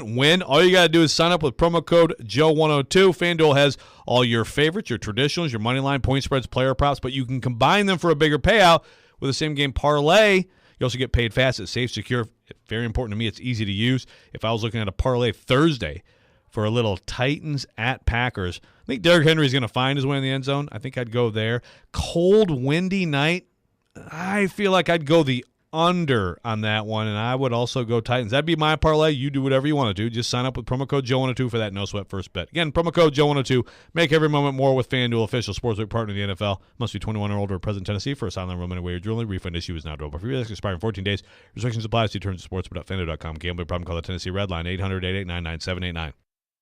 [SPEAKER 25] Win. All you got to do is sign up with promo code Joe102. FanDuel has all your favorites, your traditionals, your money line, point spreads, player props, but you can combine them for a bigger payout with a same game parlay. You also get paid fast. It's safe, secure. Very important to me. It's easy to use. If I was looking at a parlay Thursday for a little Titans at Packers, I think Derrick Henry is going to find his way in the end zone. I think I'd go there. Cold, windy night. I feel like I'd go the under on that one, and I would also go Titans. That'd be my parlay. You do whatever you want to do. Just sign up with promo code Joe102 for that no-sweat first bet. Again, promo code Joe102. Make every moment more with FanDuel, official sportsbook partner of the NFL. Must be 21 or older, present in Tennessee. For a silent room and wager only. Refund issue is not over. Free bets expire in 14 days. Restrictions apply. See terms at sportsbook.fanduel.com. Gambling problem? Call the Tennessee Red Line 800-889-9789.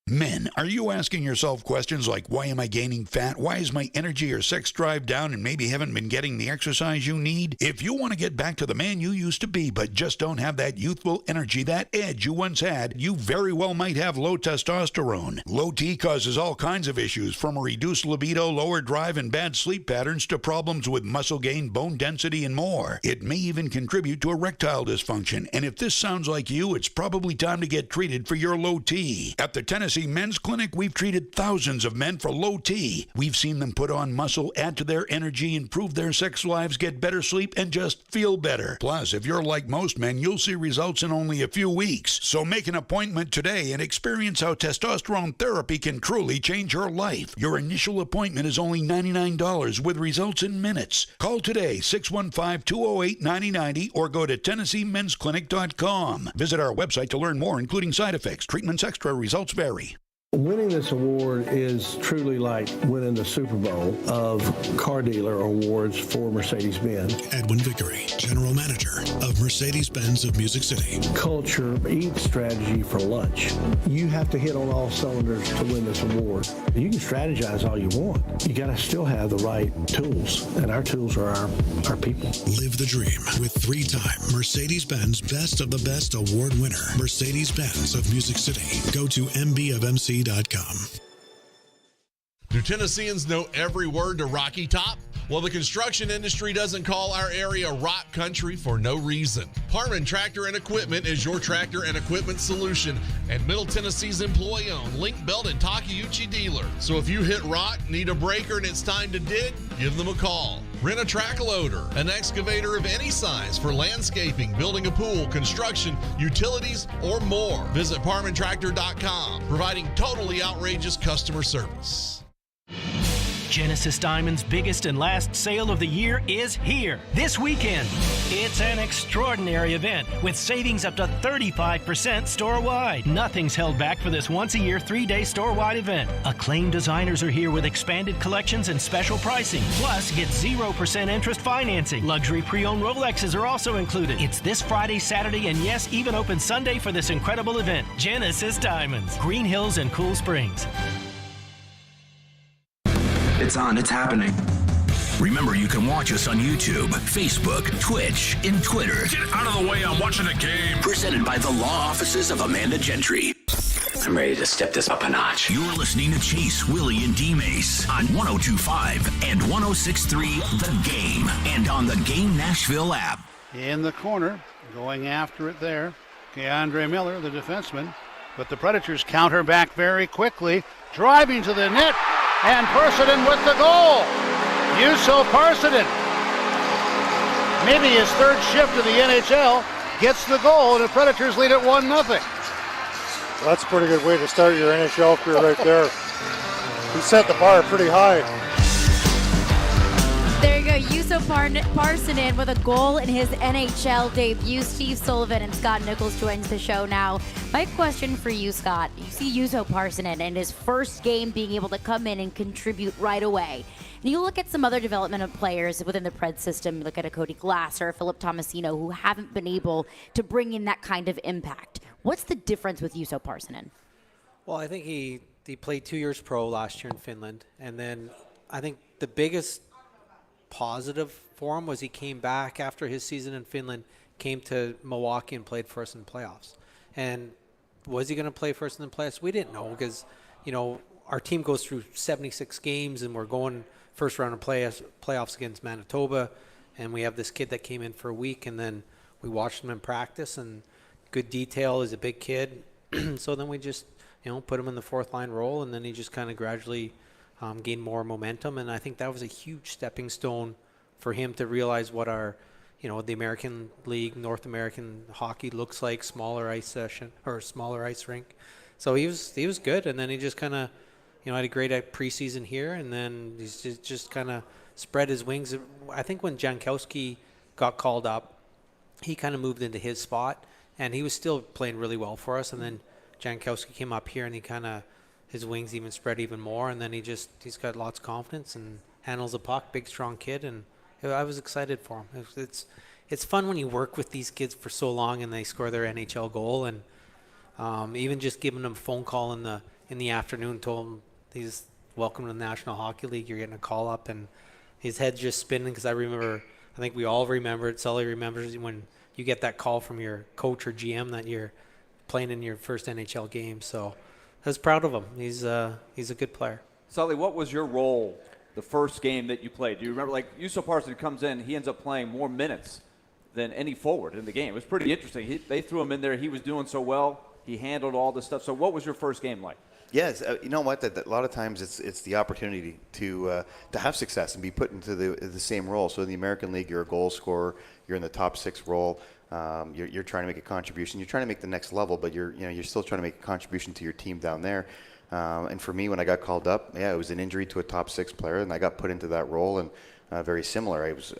[SPEAKER 8] Men, are you asking yourself questions like, why am I gaining fat? Why is my energy or sex drive down and maybe haven't been getting the exercise you need? If you want to get back to the man you used to be but just don't have that youthful energy, that edge you once had, you very well might have low testosterone. Low T causes all kinds of issues, from a reduced libido, lower drive, and bad sleep patterns to problems with muscle gain, bone density, and more. It may even contribute to erectile dysfunction, and if this sounds like you, it's probably time to get treated for your low T. At the Tennessee Men's Clinic, we've treated thousands of men for low T. We've seen them put on muscle, add to their energy, improve their sex lives, get better sleep, and just feel better. Plus, if you're like most men, you'll see results in only a few weeks. So make an appointment today and experience how testosterone therapy can truly change your life. Your initial appointment is only $99 with results in minutes. Call today, 615-208-9090, or go to TennesseeMen'sClinic.com. Visit our website to learn more, including side effects, treatments extra, results vary.
[SPEAKER 12] Winning this award is truly like winning the Super Bowl of car dealer awards for Mercedes-Benz.
[SPEAKER 13] Edwin Vickery, General Manager of Mercedes-Benz of Music City.
[SPEAKER 12] Culture, eat strategy for lunch. You have to hit on all cylinders to win this award. You can strategize all you want. You got to still have the right tools, and our tools are our people.
[SPEAKER 13] Live the dream with 3-time Mercedes-Benz Best of the Best Award winner, Mercedes-Benz of Music City. Go to mbofmc.com.
[SPEAKER 24] Do Tennesseans know every word to Rocky Top? Well, the construction industry doesn't call our area rock country for no reason. Harmon Tractor and Equipment is your tractor and equipment solution and Middle Tennessee's employee-owned Link Belt and Takeuchi dealer. So if you hit rock, need a breaker, and it's time to dig, give them a call. Rent a track loader, an excavator of any size for landscaping, building a pool, construction, utilities, or more. Visit ParmanTractor.com, providing totally outrageous customer service.
[SPEAKER 14] Genesis Diamond's biggest and last sale of the year is here this weekend. It's an extraordinary event with savings up to 35% store-wide. Nothing's held back for this once-a-year 3-day store-wide event. Acclaimed designers are here with expanded collections and special pricing. Plus, get 0% interest financing. Luxury pre-owned Rolexes are also included. It's this Friday, Saturday, and yes, even open Sunday for this incredible event. Genesis Diamonds, Green Hills and Cool Springs.
[SPEAKER 1] It's on. It's happening. Remember, you can watch us on YouTube, Facebook, Twitch, and Twitter.
[SPEAKER 6] Get out of the way. I'm watching a game.
[SPEAKER 1] Presented by the law offices of Amanda Gentry. I'm ready to step this up a notch. You're listening to Chase, Willy, and D-Mase on 102.5 and 106.3 The Game and on the Game Nashville app.
[SPEAKER 15] In the corner, going after it there, Keandre Miller, the defenseman. But the Predators counter back very quickly, driving to the net. And Parsonen with the goal. Juuso Parsonen, maybe his third shift in the NHL, gets the goal, and the Predators lead at 1-0.
[SPEAKER 17] Well, that's a pretty good way to start your NHL career right there. He set the bar pretty high.
[SPEAKER 3] There you go, Juuso Parsonen with a goal in his NHL debut. Steve Sullivan and Scott Nichols joins the show now. My question for you, Scott, you see Juuso Parsonen in his first game being able to come in and contribute right away. And you look at some other development of players within the Pred system, you look at a Cody Glasser, Philip Tomasino, who haven't been able to bring in that kind of impact. What's the difference with Juuso Parsonen?
[SPEAKER 18] Well, I think he played 2 years pro last year in Finland, and then I think the biggest positive for him was he came back after his season in Finland, came to Milwaukee and played for us in playoffs. And was he going to play for us in the playoffs? We didn't know because, you know, our team goes through 76 games and we're going first round of playoffs against Manitoba, and we have this kid that came in for a week, and then we watched him in practice, and good detail. He's a big kid. So then we just, you know, put him in the fourth line role, and then he just kind of gradually gained more momentum. And I think that was a huge stepping stone for him to realize what our, you know, the American League, North American hockey looks like, smaller ice session or smaller ice rink. So he was good, and then he just kind of, you know, had a great preseason here, and then he's just kind of spread his wings. I think when Jankowski got called up, he kind of moved into his spot, and he was still playing really well for us. And then Jankowski came up here, and he kind of, his wings even spread even more, and then he's got lots of confidence and handles the puck, big, strong kid, and I was excited for him. It's fun when you work with these kids for so long and they score their NHL goal, and even just giving them a phone call in in the afternoon, told him he's welcome to the National Hockey League. You're getting a call up, and his head's just spinning because I think we all remember it. Sully remembers when you get that call from your coach or GM that you're playing in your first NHL game. So I was proud of him. He's a good player.
[SPEAKER 28] Sully, what was your role the first game that you played? Do you remember, Yusuf Parson comes in, he ends up playing more minutes than any forward in the game. It was pretty interesting. They threw him in there. He was doing so well. He handled all this stuff. So what was your first game like?
[SPEAKER 5] Yes, you know what? That a lot of times it's the opportunity to have success and be put into the same role. So in the American League, you're a goal scorer. You're in the top 6 role. You're trying to make a contribution. You're trying to make the next level, but you're still trying to make a contribution to your team down there. And for me, when I got called up, it was an injury to a top 6 player, and I got put into that role. And very similar. I was,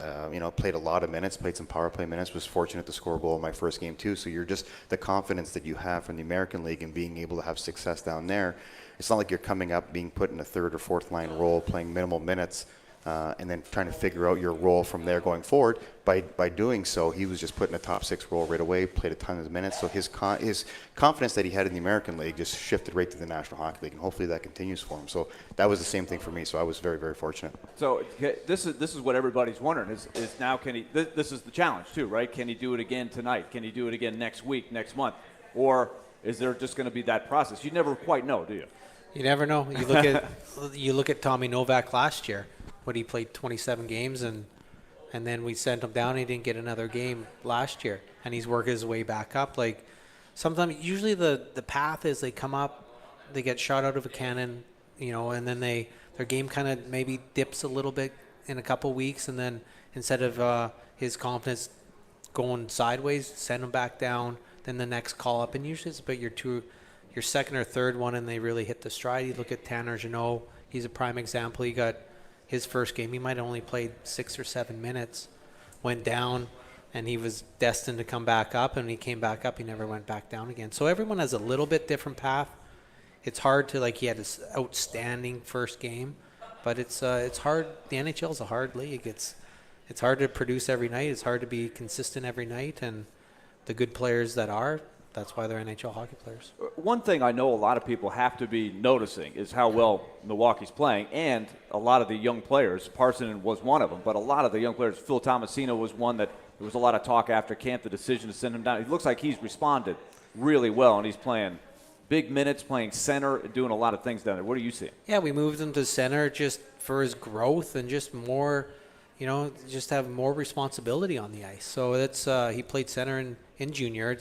[SPEAKER 5] played a lot of minutes, played some power play minutes, was fortunate to score a goal in my first game too. So you're just the confidence that you have from the American League and being able to have success down there. It's not like you're coming up, being put in a 3rd or 4th line role, playing minimal minutes, and then trying to figure out your role from there going forward. By doing so, he was just put in a top 6 role right away, played a ton of minutes. So his confidence that he had in the American League just shifted right to the National Hockey League, and hopefully that continues for him. So that was the same thing for me. So I was very, very fortunate.
[SPEAKER 28] So this is what everybody's wondering is now can he? This is the challenge too, right? Can he do it again tonight? Can he do it again next week, next month, or is there just going to be that process? You never quite know, do you?
[SPEAKER 18] You never know. You look at Tommy Novak last year, when he played 27 games and then we sent him down. He didn't get another game last year, and he's working his way back up. Like sometimes, usually the path is they come up, they get shot out of a cannon, and then their game kind of maybe dips a little bit in a couple weeks, and then instead of his confidence going sideways, send him back down. Then the next call up, and usually it's about your second or third one, and they really hit the stride. You look at Tanner Jeannot, he's a prime example. He got his first game, he might have only played 6 or 7 minutes, went down, and he was destined to come back up, and when he came back up, he never went back down again. So everyone has a little bit different path. It's hard to, he had this outstanding first game, but it's hard. The NHL is a hard league. It's hard to produce every night. It's hard to be consistent every night, and the good players that's why they're NHL hockey players.
[SPEAKER 28] One thing I know a lot of people have to be noticing is how well Milwaukee's playing, and a lot of the young players. Parson was one of them, but a lot of the young players. Phil Tomasino was one that there was a lot of talk after camp, the decision to send him down. It looks like he's responded really well, and he's playing big minutes, playing center, doing a lot of things down there. What do you see?
[SPEAKER 18] Yeah, we moved him to center just for his growth and just more, just have more responsibility on the ice. So that's he played center in junior.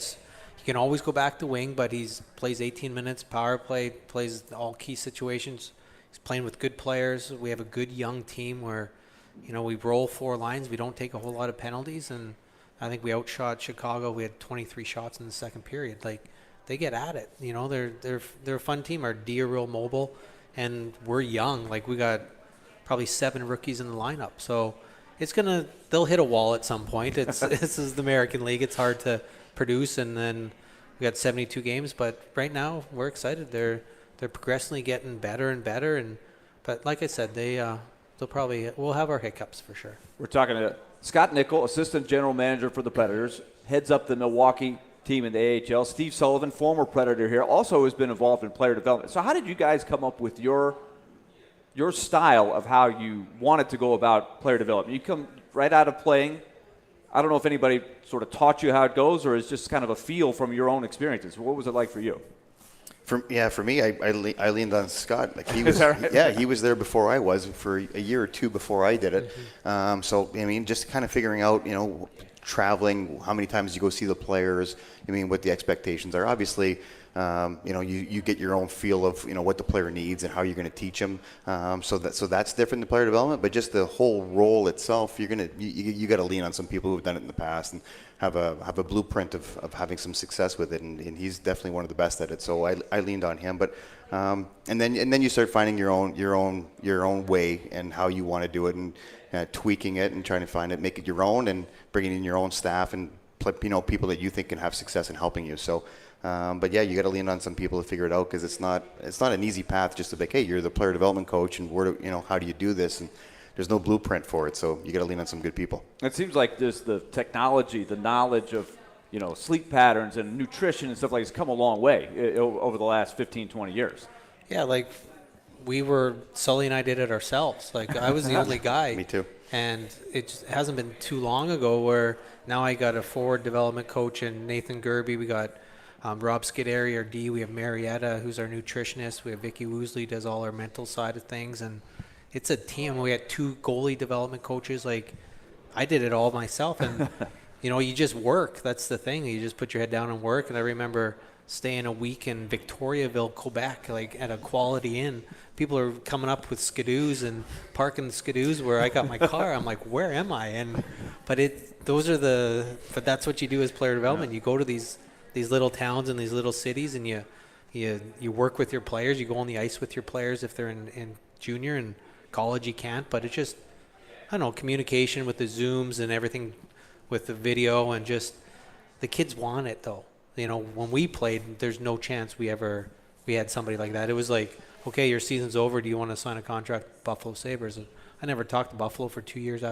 [SPEAKER 18] He can always go back to wing, but plays 18 minutes, power play, plays all key situations. He's playing with good players. We have a good young team where, we roll 4 lines. We don't take a whole lot of penalties, and I think we outshot Chicago. We had 23 shots in the second period. They get at it. They're a fun team. Our D are real mobile, and we're young. We got probably 7 rookies in the lineup. So they'll hit a wall at some point. This is the American League. It's hard to produce, and then we got 72 games, but right now we're excited. They're progressively getting better and better, but like I said, we'll have our hiccups for sure.
[SPEAKER 28] We're talking to Scott Nickel, assistant general manager for the Predators, heads up the Milwaukee team in the AHL. Steve Sullivan, former Predator here, also has been involved in player development. So how did you guys come up with your style of how you wanted to go about player development? You come right out of playing. I don't know if anybody sort of taught you how it goes, or is just kind of a feel from your own experiences. What was it like for you?
[SPEAKER 5] For me, I leaned on Scott. He was,
[SPEAKER 28] Is that right?
[SPEAKER 5] Yeah, he was there before I was, for a year or 2 before I did it. So just kind of figuring out, traveling, how many times you go see the players. What the expectations are. Obviously, you get your own feel of what the player needs and how you're going to teach them. So that's different than player development. But just the whole role itself, you got to lean on some people who've done it in the past and have a blueprint of having some success with it. And he's definitely one of the best at it. So I leaned on him. But and then you start finding your own way and how you want to do it, and tweaking it and trying to find it, make it your own, and bringing in your own staff and people that you think can have success in helping you. So. But yeah, you got to lean on some people to figure it out, because it's not an easy path just to be like, hey, you're the player development coach, and how do you do this? And there's no blueprint for it, so you got to lean on some good people.
[SPEAKER 28] It seems like there's the technology, the knowledge of sleep patterns and nutrition and stuff like this come a long way over the last 15, 20 years.
[SPEAKER 18] Yeah, like Sully and I did it ourselves. Like I was the only guy.
[SPEAKER 5] Me too.
[SPEAKER 18] And it just hasn't been too long ago where now I got a forward development coach and Nathan Gerby. We got Rob Scuderi, our D. We have Marietta, who's our nutritionist. We have Vicky Woosley, does all our mental side of things. And it's a team. We had 2 goalie development coaches. Like I did it all myself. And, you just work. That's the thing. You just put your head down and work. And I remember staying a week in Victoriaville, Quebec, like at a Quality Inn. People are coming up with skidoos and parking the skidoos where I got my car. I'm like, where am I? But that's what you do as player development. You go to these little towns and these little cities, and you work with your players. You go on the ice with your players if they're in junior, and college you can't. But it's just, I don't know, communication with the Zooms and everything with the video, and just the kids want it though. When we played, there's no chance we had somebody like that. It was like, okay, your season's over. Do you want to sign a contract with Buffalo Sabres? And I never talked to Buffalo for 2 years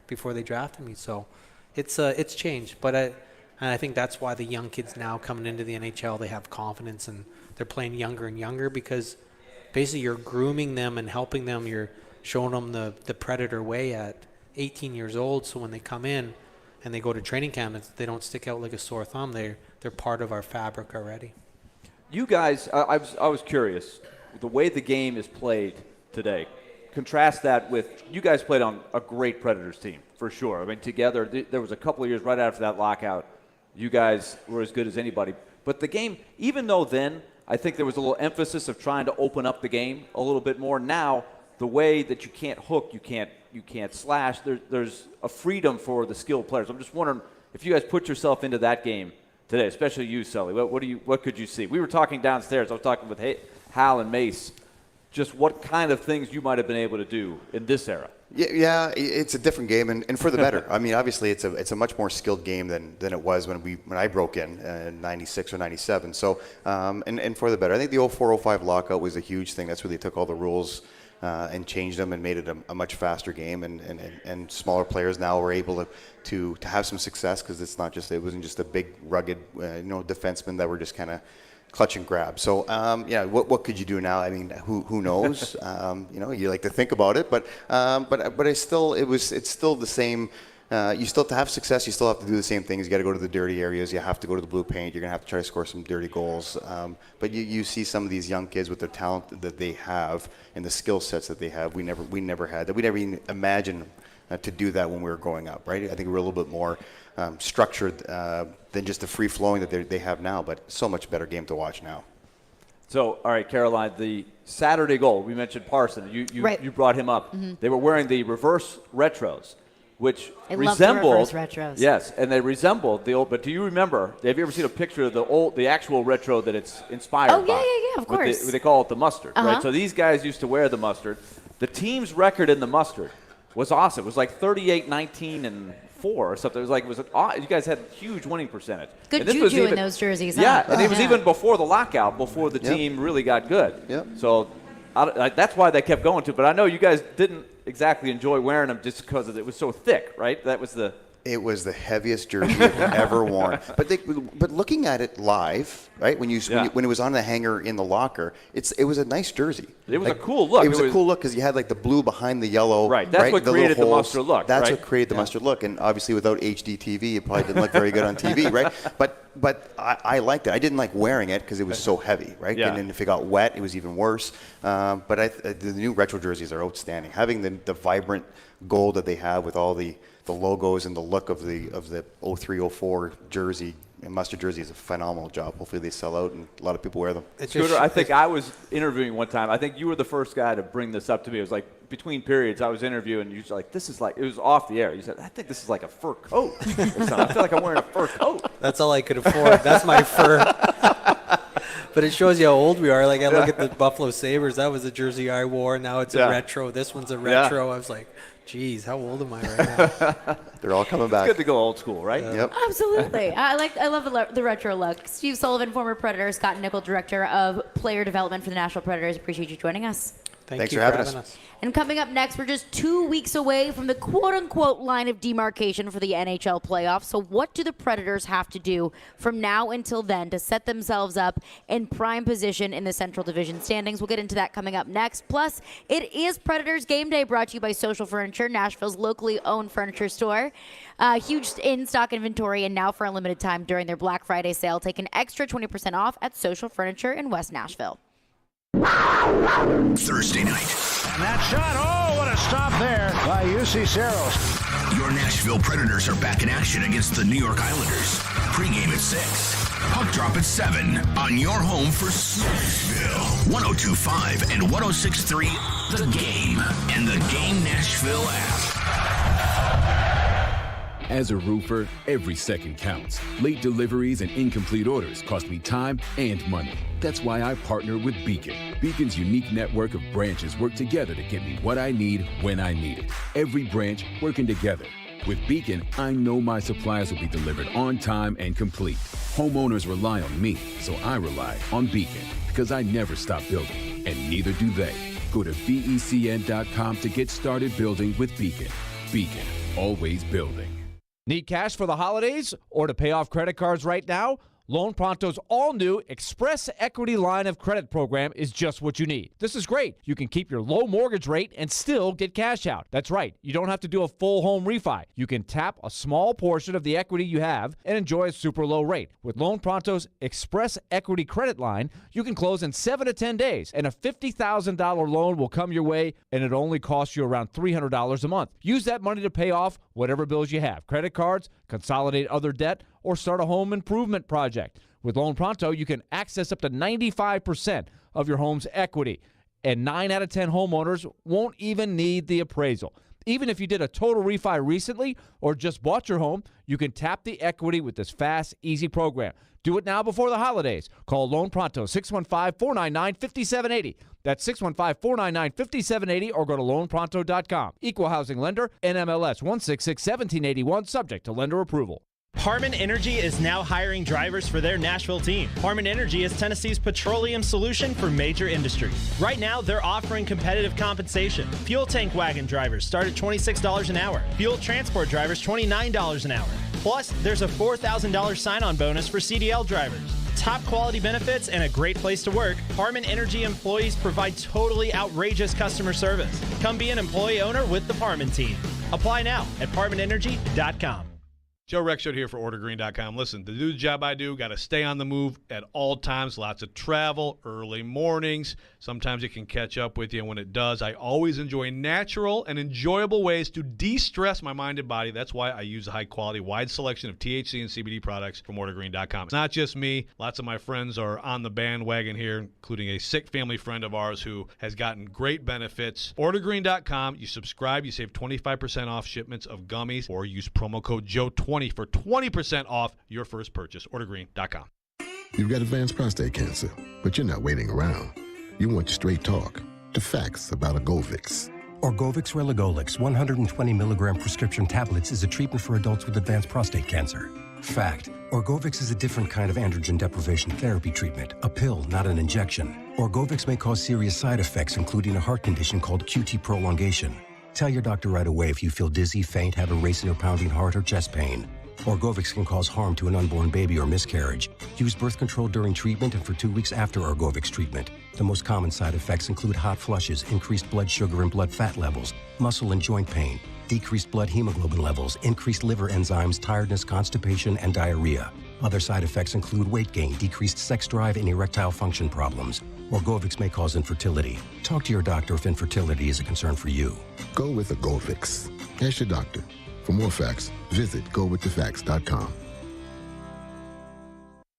[SPEAKER 18] before they drafted me. So it's changed. But I think that's why the young kids now coming into the NHL, they have confidence and they're playing younger and younger, because basically you're grooming them and helping them. You're showing them the Predator way at 18 years old. So when they come in and they go to training camp, they don't stick out like a sore thumb. They're part of our fabric already.
[SPEAKER 28] You guys, I was curious, the way the game is played today, contrast that with, you guys played on a great Predators team, for sure. I mean, together, there was a couple of years right after that lockout, you guys were as good as anybody. But the game, even though then, I think there was a little emphasis of trying to open up the game a little bit more. Now, the way that you can't hook, you can't slash, there's a freedom for the skilled players. I'm just wondering if you guys put yourself into that game today, especially you, Sully. What could you see? We were talking downstairs. I was talking with Hal and Mace. Just what kind of things you might have been able to do in this era?
[SPEAKER 5] Yeah, it's a different game, and for the better. I mean, obviously, it's a much more skilled game than it was when I broke in '96 or '97. So, and for the better. I think the 04-05 lockout was a huge thing. That's where they took all the rules and changed them and made it a much faster game, and smaller players now were able to have some success, because it wasn't just a big rugged defensemen that were just kind of clutch and grab. So what could you do now? I mean, who knows? You like to think about it, but it's still the same. You still have to have success. You still have to do the same things. You got to go to the dirty areas. You have to go to the blue paint. You're gonna have to try to score some dirty goals. But you see some of these young kids with the talent that they have and the skill sets that they have. We never had that. We never even imagined to do that when we were growing up, right? I think we're a little bit more structured than just the free flowing that they have now. But so much better game to watch now.
[SPEAKER 28] So, all right, Caroline, the Saturday goal, we mentioned Parson. You brought him up. Mm-hmm. They were wearing the reverse retros, which resembled
[SPEAKER 3] the reverse retros.
[SPEAKER 28] Yes, and they resembled the old. But do you remember? Have you ever seen a picture of the actual retro that it's inspired by?
[SPEAKER 3] Yeah, of course.
[SPEAKER 28] They call it the mustard, right? So these guys used to wear the mustard. The team's record in the mustard was awesome. It was like 38-19-4 or something. You guys had huge winning percentage.
[SPEAKER 3] Good juju in those jerseys.
[SPEAKER 28] Yeah, and it was even before the lockout, before the team really got good.
[SPEAKER 5] Yep.
[SPEAKER 28] So that's why they kept going to. But I know you guys didn't exactly enjoy wearing them just because it was so thick, right?
[SPEAKER 5] It was the heaviest jersey I've ever worn. But looking at it live, right? When it was on the hanger in the locker, it was a nice jersey.
[SPEAKER 28] It was a cool look.
[SPEAKER 5] It was a cool look because you had like the blue behind the yellow.
[SPEAKER 28] Right. That's what created the mustard look.
[SPEAKER 5] That's what created the mustard look. And obviously, without HD TV, it probably didn't look very good on TV, right? But I liked it. I didn't like wearing it because it was so heavy, right?
[SPEAKER 28] Yeah.
[SPEAKER 5] And then if it got wet, it was even worse. But the new retro jerseys are outstanding. Having the vibrant gold that they have with all the logos and the look of the 03-04 jersey and mustard jersey is a phenomenal job. Hopefully they sell out and a lot of people wear them.
[SPEAKER 28] Scooter, I think I was interviewing one time. I think you were the first guy to bring this up to me. It was like between periods I was interviewing, and you were like, this is like, it was off the air. You said, I think this is like a fur coat. I feel like I'm wearing a fur coat.
[SPEAKER 18] That's all I could afford. That's my fur. But it shows you how old we are. Like, I look at the Buffalo Sabres. That was a jersey I wore. Now it's a retro. This one's a retro. I was like, geez, how old am I right now?
[SPEAKER 5] They're all coming back.
[SPEAKER 28] It's good to go old school, right?
[SPEAKER 5] Yep.
[SPEAKER 3] Absolutely. I love the retro look. Steve Sullivan, former Predator, Scott Nickel, Director of Player Development for the Nashville Predators. Appreciate you joining us.
[SPEAKER 5] Thanks for having us.
[SPEAKER 3] And coming up next, we're just 2 weeks away from the quote-unquote line of demarcation for the NHL playoffs. So what do the Predators have to do from now until then to set themselves up in prime position in the Central Division standings? We'll get into that coming up next. Plus, it is Predators Game Day, brought to you by Social Furniture, Nashville's locally owned furniture store. Huge in-stock inventory, and now for a limited time during their Black Friday sale, take an extra 20% off at Social Furniture in West Nashville.
[SPEAKER 1] Thursday night.
[SPEAKER 15] And that shot, oh, what a stop there by UC Saros.
[SPEAKER 1] Your Nashville Predators are back in action against the New York Islanders. Pre-game at 6. Puck drop at 7 on your home for Nashville. 102.5 and 106.3 The Game and the Game Nashville app.
[SPEAKER 7] As a roofer, every second counts. Late deliveries and incomplete orders cost me time and money. That's why I partner with Beacon. Beacon's unique network of branches work together to get me what I need when I need it. Every branch working together. With Beacon, I know my supplies will be delivered on time and complete. Homeowners rely on me, so I rely on Beacon, because I never stop building, and neither do they. Go to BECN.com to get started building with Beacon. Beacon, always building.
[SPEAKER 11] Need cash for the holidays or to pay off credit cards right now? Loan Pronto's all-new Express Equity Line of Credit program is just what you need. This is great. You can keep your low mortgage rate and still get cash out. That's right. You don't have to do a full home refi. You can tap a small portion of the equity you have and enjoy a super low rate. With Loan Pronto's Express Equity Credit Line, you can close in 7 to 10 days, and a $50,000 loan will come your way, and it only costs you around $300 a month. Use that money to pay off whatever bills you have. Credit cards, consolidate other debt, or start a home improvement project. With Loan Pronto, you can access up to 95% of your home's equity, and 9 out of 10 homeowners won't even need the appraisal. Even if you did a total refi recently or just bought your home, you can tap the equity with this fast, easy program. Do it now before the holidays. Call Loan Pronto, 615-499-5780. That's 615-499-5780, or go to loanpronto.com. Equal housing lender, NMLS 1661781, subject to lender approval.
[SPEAKER 20] Harman Energy is now hiring drivers for their Nashville team. Harman Energy is Tennessee's petroleum solution for major industries. Right now, they're offering competitive compensation. Fuel tank wagon drivers start at $26 an hour. Fuel transport drivers, $29 an hour. Plus, there's a $4,000 sign-on bonus for CDL drivers. Top quality benefits and a great place to work, Harman Energy employees provide totally outrageous customer service. Come be an employee owner with the Harman team. Apply now at harmanenergy.com.
[SPEAKER 25] Joe Rexrode here for OrderGreen.com. Listen, to do the job I do, got to stay on the move at all times. Lots of travel, early mornings. Sometimes it can catch up with you. And when it does, I always enjoy natural and enjoyable ways to de-stress my mind and body. That's why I use a high-quality, wide selection of THC and CBD products from OrderGreen.com. It's not just me. Lots of my friends are on the bandwagon here, including a sick family friend of ours who has gotten great benefits. OrderGreen.com. You subscribe, you save 25% off shipments of gummies, or use promo code JOE20 for 20% off your first purchase. OrderGreen.com.
[SPEAKER 21] You've got advanced prostate cancer, but you're not waiting around. You want straight talk, the facts about Orgovix.
[SPEAKER 22] Orgovix Relagolix 120 milligram prescription tablets is a treatment for adults with advanced prostate cancer. Fact: Orgovix is a different kind of androgen deprivation therapy treatment, a pill, not an injection. Orgovix may cause serious side effects, including a heart condition called QT prolongation. Tell your doctor right away if you feel dizzy, faint, have a racing or pounding heart, or chest pain. Orgovix can cause harm to an unborn baby or miscarriage. Use birth control during treatment and for 2 weeks after Orgovix treatment. The most common side effects include hot flushes, increased blood sugar and blood fat levels, muscle and joint pain, decreased blood hemoglobin levels, increased liver enzymes, tiredness, constipation, and diarrhea. Other side effects include weight gain, decreased sex drive, and erectile function problems. Orgovix may cause infertility. Talk to your doctor if infertility is a concern for you.
[SPEAKER 21] Go with Orgovix. Ask your doctor. For more facts, visit gowiththefacts.com.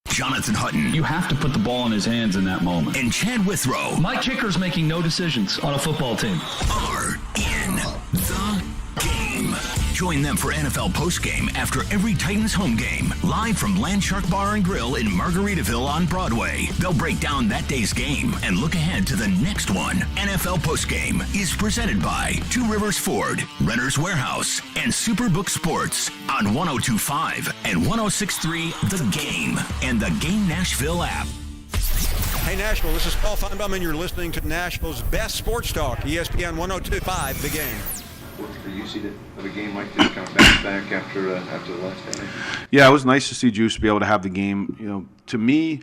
[SPEAKER 1] Jonathan Hutton.
[SPEAKER 23] You have to put the ball in his hands in that moment.
[SPEAKER 1] And Chad Withrow.
[SPEAKER 23] My kicker's making no decisions on a football team.
[SPEAKER 1] Are in the game. Join them for NFL postgame after every Titans home game. Live from Landshark Bar and Grill in Margaritaville on Broadway. They'll break down that day's game and look ahead to the next one. NFL postgame is presented by Two Rivers Ford, Renter's Warehouse, and Superbook Sports on 102.5 and 106.3 The Game and the Game Nashville app.
[SPEAKER 2] Hey, Nashville, this is Paul Feinbaum, and you're listening to Nashville's best sports talk, ESPN 102.5, The Game.
[SPEAKER 4] What's for you to have a game like this, kind of bounce back after the last inning?
[SPEAKER 9] Yeah, it was nice to see Juice be able to have the game. You know, to me,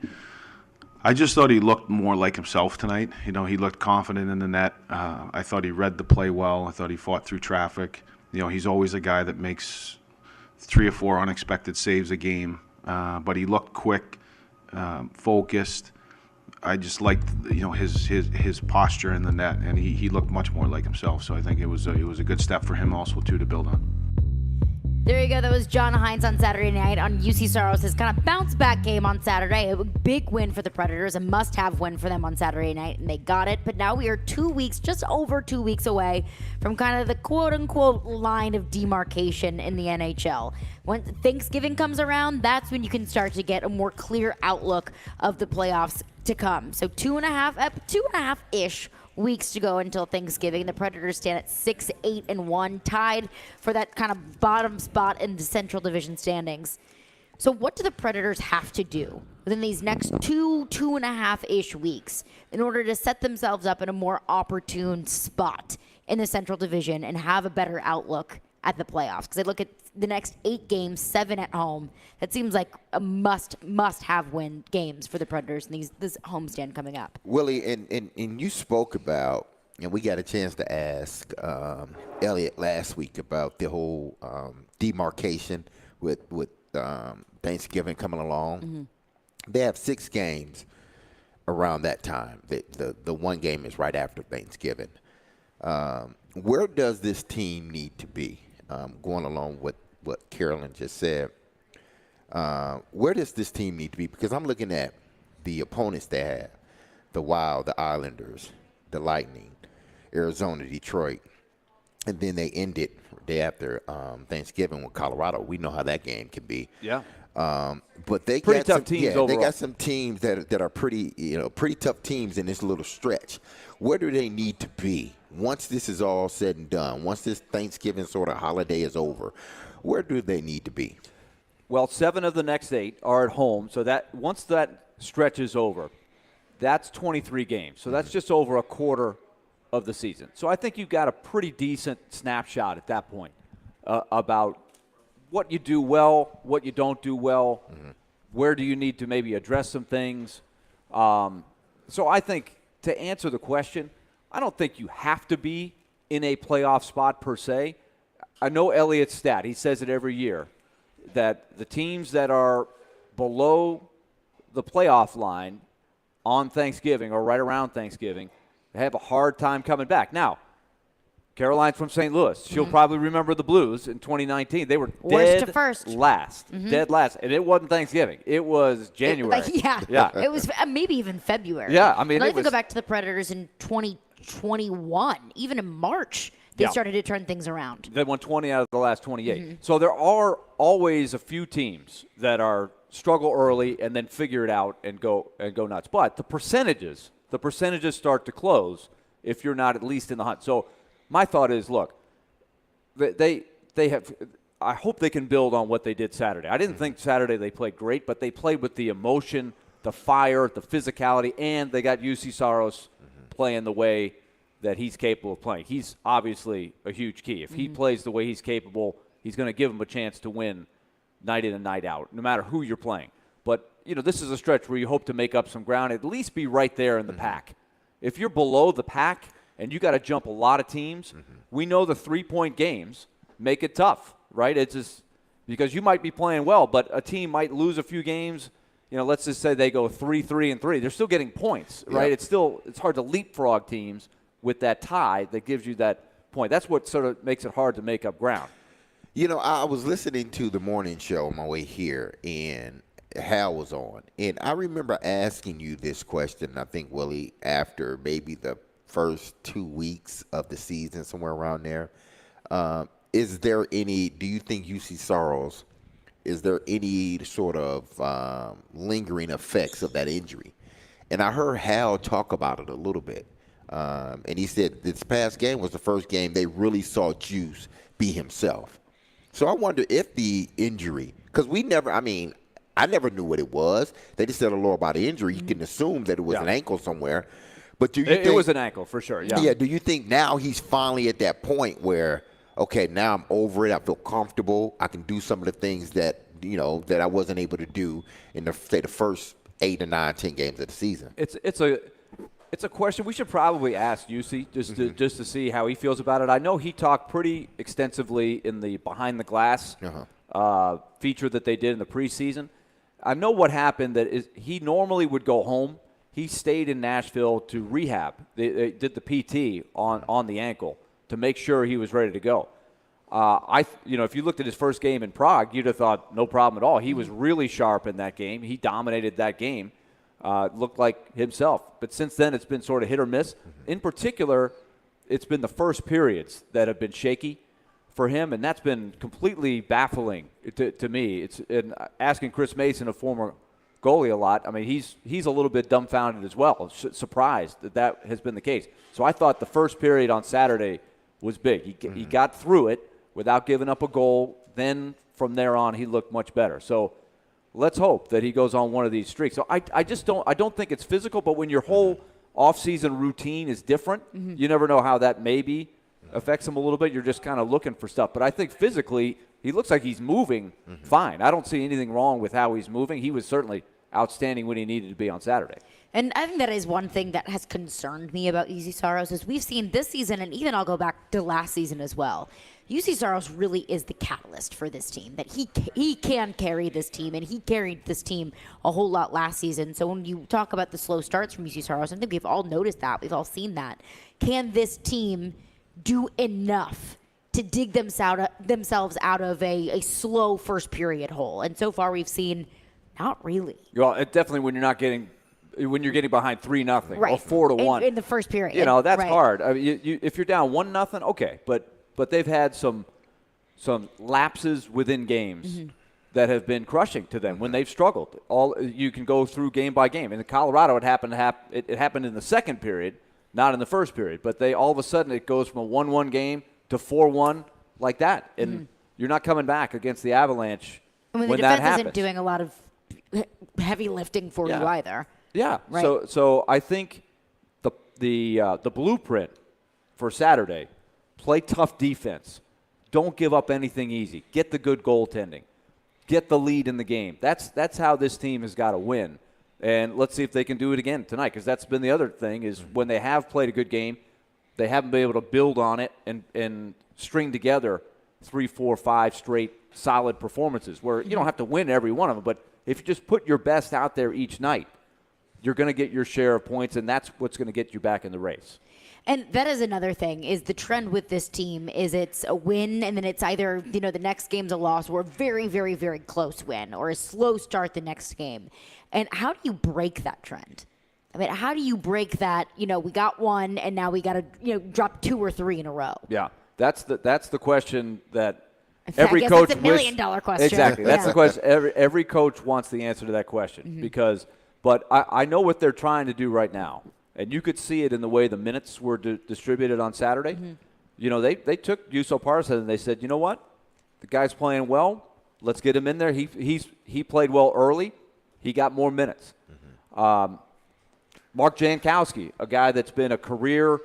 [SPEAKER 9] I just thought he looked more like himself tonight. You know, he looked confident in the net. I thought he read the play well. I thought he fought through traffic. You know, he's always a guy that makes 3 or 4 unexpected saves a game. But he looked quick, focused. I just liked, you know, his posture in the net, and he looked much more like himself. So I think it was a good step for him also too to build on.
[SPEAKER 3] There you go. That was John Hines on Saturday night on UC Saros' kind of bounce-back game on Saturday. A big win for the Predators, a must-have win for them on Saturday night, and they got it. But now we are 2 weeks, just over 2 weeks away from kind of the quote-unquote line of demarcation in the NHL. When Thanksgiving comes around, that's when you can start to get a more clear outlook of the playoffs to come. So 2.5-ish weeks to go until Thanksgiving. The Predators stand at 6-8-1, tied for that kind of bottom spot in the Central Division standings. So what do the Predators have to do within these next 2.5-ish weeks in order to set themselves up in a more opportune spot in the Central Division and have a better outlook at the playoffs? Because I look at the next 8 games, 7 at home. That seems like a must-have win games for the Predators in this homestand coming up.
[SPEAKER 10] Willie, and you spoke about, and we got a chance to ask Elliot last week about the whole demarcation with Thanksgiving coming along. Mm-hmm. They have 6 games around that time. The one game is right after Thanksgiving. Where does this team need to be? Going along with what Carolyn just said, where does this team need to be? Because I'm looking at the opponents they have, the Wild, the Islanders, the Lightning, Arizona, Detroit, and then they ended day after Thanksgiving with Colorado. We know how that game can be.
[SPEAKER 28] Yeah.
[SPEAKER 10] But they
[SPEAKER 28] pretty
[SPEAKER 10] got
[SPEAKER 28] tough
[SPEAKER 10] some
[SPEAKER 28] teams
[SPEAKER 10] yeah,
[SPEAKER 28] overall.
[SPEAKER 10] They got some teams that are pretty tough teams in this little stretch. Where do they need to be once this is all said and done? Once this Thanksgiving sort of holiday is over, where do they need to be?
[SPEAKER 28] Well, 7 of the next 8 are at home, so that once that stretch is over, that's 23 games. So that's just over a quarter of the season. So I think you've got a pretty decent snapshot at that point about what you do well, what you don't do well, where do you need to maybe address some things. So I think to answer the question, I don't think you have to be in a playoff spot per se. I know Elliot's stat. He says it every year that the teams that are below the playoff line on Thanksgiving or right around Thanksgiving have a hard time coming back. Now, Caroline's from St. Louis. She'll probably remember the Blues in 2019. They were dead last. Dead last. And it wasn't Thanksgiving. It was January.
[SPEAKER 3] Yeah. It was maybe even February.
[SPEAKER 28] Yeah, I mean,
[SPEAKER 3] I'd like to go back to the Predators in 2021. Even in March, they started to turn things around.
[SPEAKER 28] They won 20 out of the last 28. So there are always a few teams that are struggle early and then figure it out and go nuts. But the percentages start to close if you're not at least in the hunt. So my thought is, look, they have. I hope they can build on what they did Saturday. I didn't think Saturday they played great, but they played with the emotion, the fire, the physicality, and they got UC Saros playing the way that he's capable of playing. He's obviously a huge key. If he plays the way he's capable, he's going to give them a chance to win night in and night out, no matter who you're playing. But, this is a stretch where you hope to make up some ground, at least be right there in the pack. If you're below the pack and you got to jump a lot of teams, we know the 3-point games make it tough, right? It's just because you might be playing well, but a team might lose a few games. Let's just say they go 3-3-3. They're still getting points, right? It's hard to leapfrog teams with that tie that gives you that point. That's what sort of makes it hard to make up ground.
[SPEAKER 10] I was listening to the morning show on my way here, and Hal was on. And I remember asking you this question, I think, Willie, after maybe the first 2 weeks of the season, somewhere around there. Is there any, do you think UC Saros, is there any sort of lingering effects of that injury? And I heard Hal talk about it a little bit. And he said this past game was the first game they really saw Juice be himself. So I wonder if the injury, because I never knew what it was. They just said a lower body injury. You can assume that it was an ankle somewhere. But do you think,
[SPEAKER 28] it was an ankle for sure, yeah.
[SPEAKER 10] Yeah, do you think now he's finally at that point where, okay, now I'm over it, I feel comfortable, I can do some of the things that, that I wasn't able to do in the first 8 to 9, 10 games of the season?
[SPEAKER 28] It's a question we should probably ask UC just to see how he feels about it. I know he talked pretty extensively in the Behind the Glass feature that they did in the preseason. I know what happened that is he normally would go home. He stayed in Nashville to rehab. They did the PT on the ankle to make sure he was ready to go. If you looked at his first game in Prague, you'd have thought no problem at all. He was really sharp in that game. He dominated that game. Looked like himself. But since then, it's been sort of hit or miss. In particular, it's been the first periods that have been shaky for him, and that's been completely baffling to me. It's asking Chris Mason, a former goalie, a lot. I mean, he's a little bit dumbfounded as well, surprised that has been the case. So I thought the first period on Saturday was big. He got through it without giving up a goal. Then from there on, he looked much better. So let's hope that he goes on one of these streaks. So I don't think it's physical, but when your whole offseason routine is different, you never know how that maybe affects him a little bit. You're just kind of looking for stuff. But I think physically, he looks like he's moving fine. I don't see anything wrong with how he's moving. He was certainly outstanding when he needed to be on Saturday.
[SPEAKER 3] And I think that is one thing that has concerned me about UC Saros is we've seen this season, and even I'll go back to last season as well. UC Saros really is the catalyst for this team, that he can carry this team, and he carried this team a whole lot last season. So when you talk about the slow starts from UC Saros, I think we've all noticed that. We've all seen that. Can this team do enough to dig themselves out of a slow first period hole? And so far we've seen not really.
[SPEAKER 28] Well, definitely when you're getting behind 3-0
[SPEAKER 3] right.
[SPEAKER 28] or 4-1
[SPEAKER 3] in the first period.
[SPEAKER 28] That's
[SPEAKER 3] right.
[SPEAKER 28] hard. I mean, if you're down 1-0, okay, but they've had some lapses within games that have been crushing to them when they've struggled. You can go through game by game. And in Colorado, it happened in the second period, not in the first period. But all of a sudden it goes from a 1-1 game to 4-1 like that, and you're not coming back against the Avalanche when that happens.
[SPEAKER 3] The defense isn't doing a lot of heavy lifting for you either.
[SPEAKER 28] Yeah.
[SPEAKER 3] Right.
[SPEAKER 28] So I think the blueprint for Saturday: play tough defense, don't give up anything easy, get the good goaltending, get the lead in the game. That's how this team has got to win. And let's see if they can do it again tonight, because that's been the other thing is when they have played a good game, they haven't been able to build on it and string together 3, 4, 5 straight solid performances where you don't have to win every one of them, but if you just put your best out there each night, you're going to get your share of points, and that's what's going to get you back in the race.
[SPEAKER 3] And that is another thing, is the trend with this team is it's a win, and then it's either, the next game's a loss or a very, very, very close win or a slow start the next game. And how do you break that trend? I mean, how do you break that, we got one and now we got to, drop 2 or 3 in a row?
[SPEAKER 28] Yeah, that's the question that
[SPEAKER 3] every coach that's $1 million question.
[SPEAKER 28] Exactly. That's the question. Every coach wants the answer to that question but I know what they're trying to do right now. And you could see it in the way the minutes were distributed on Saturday. They took Juuso Parsa and they said, you know what? The guy's playing well. Let's get him in there. He played well early. He got more minutes. Mark Jankowski, a guy that's been a career,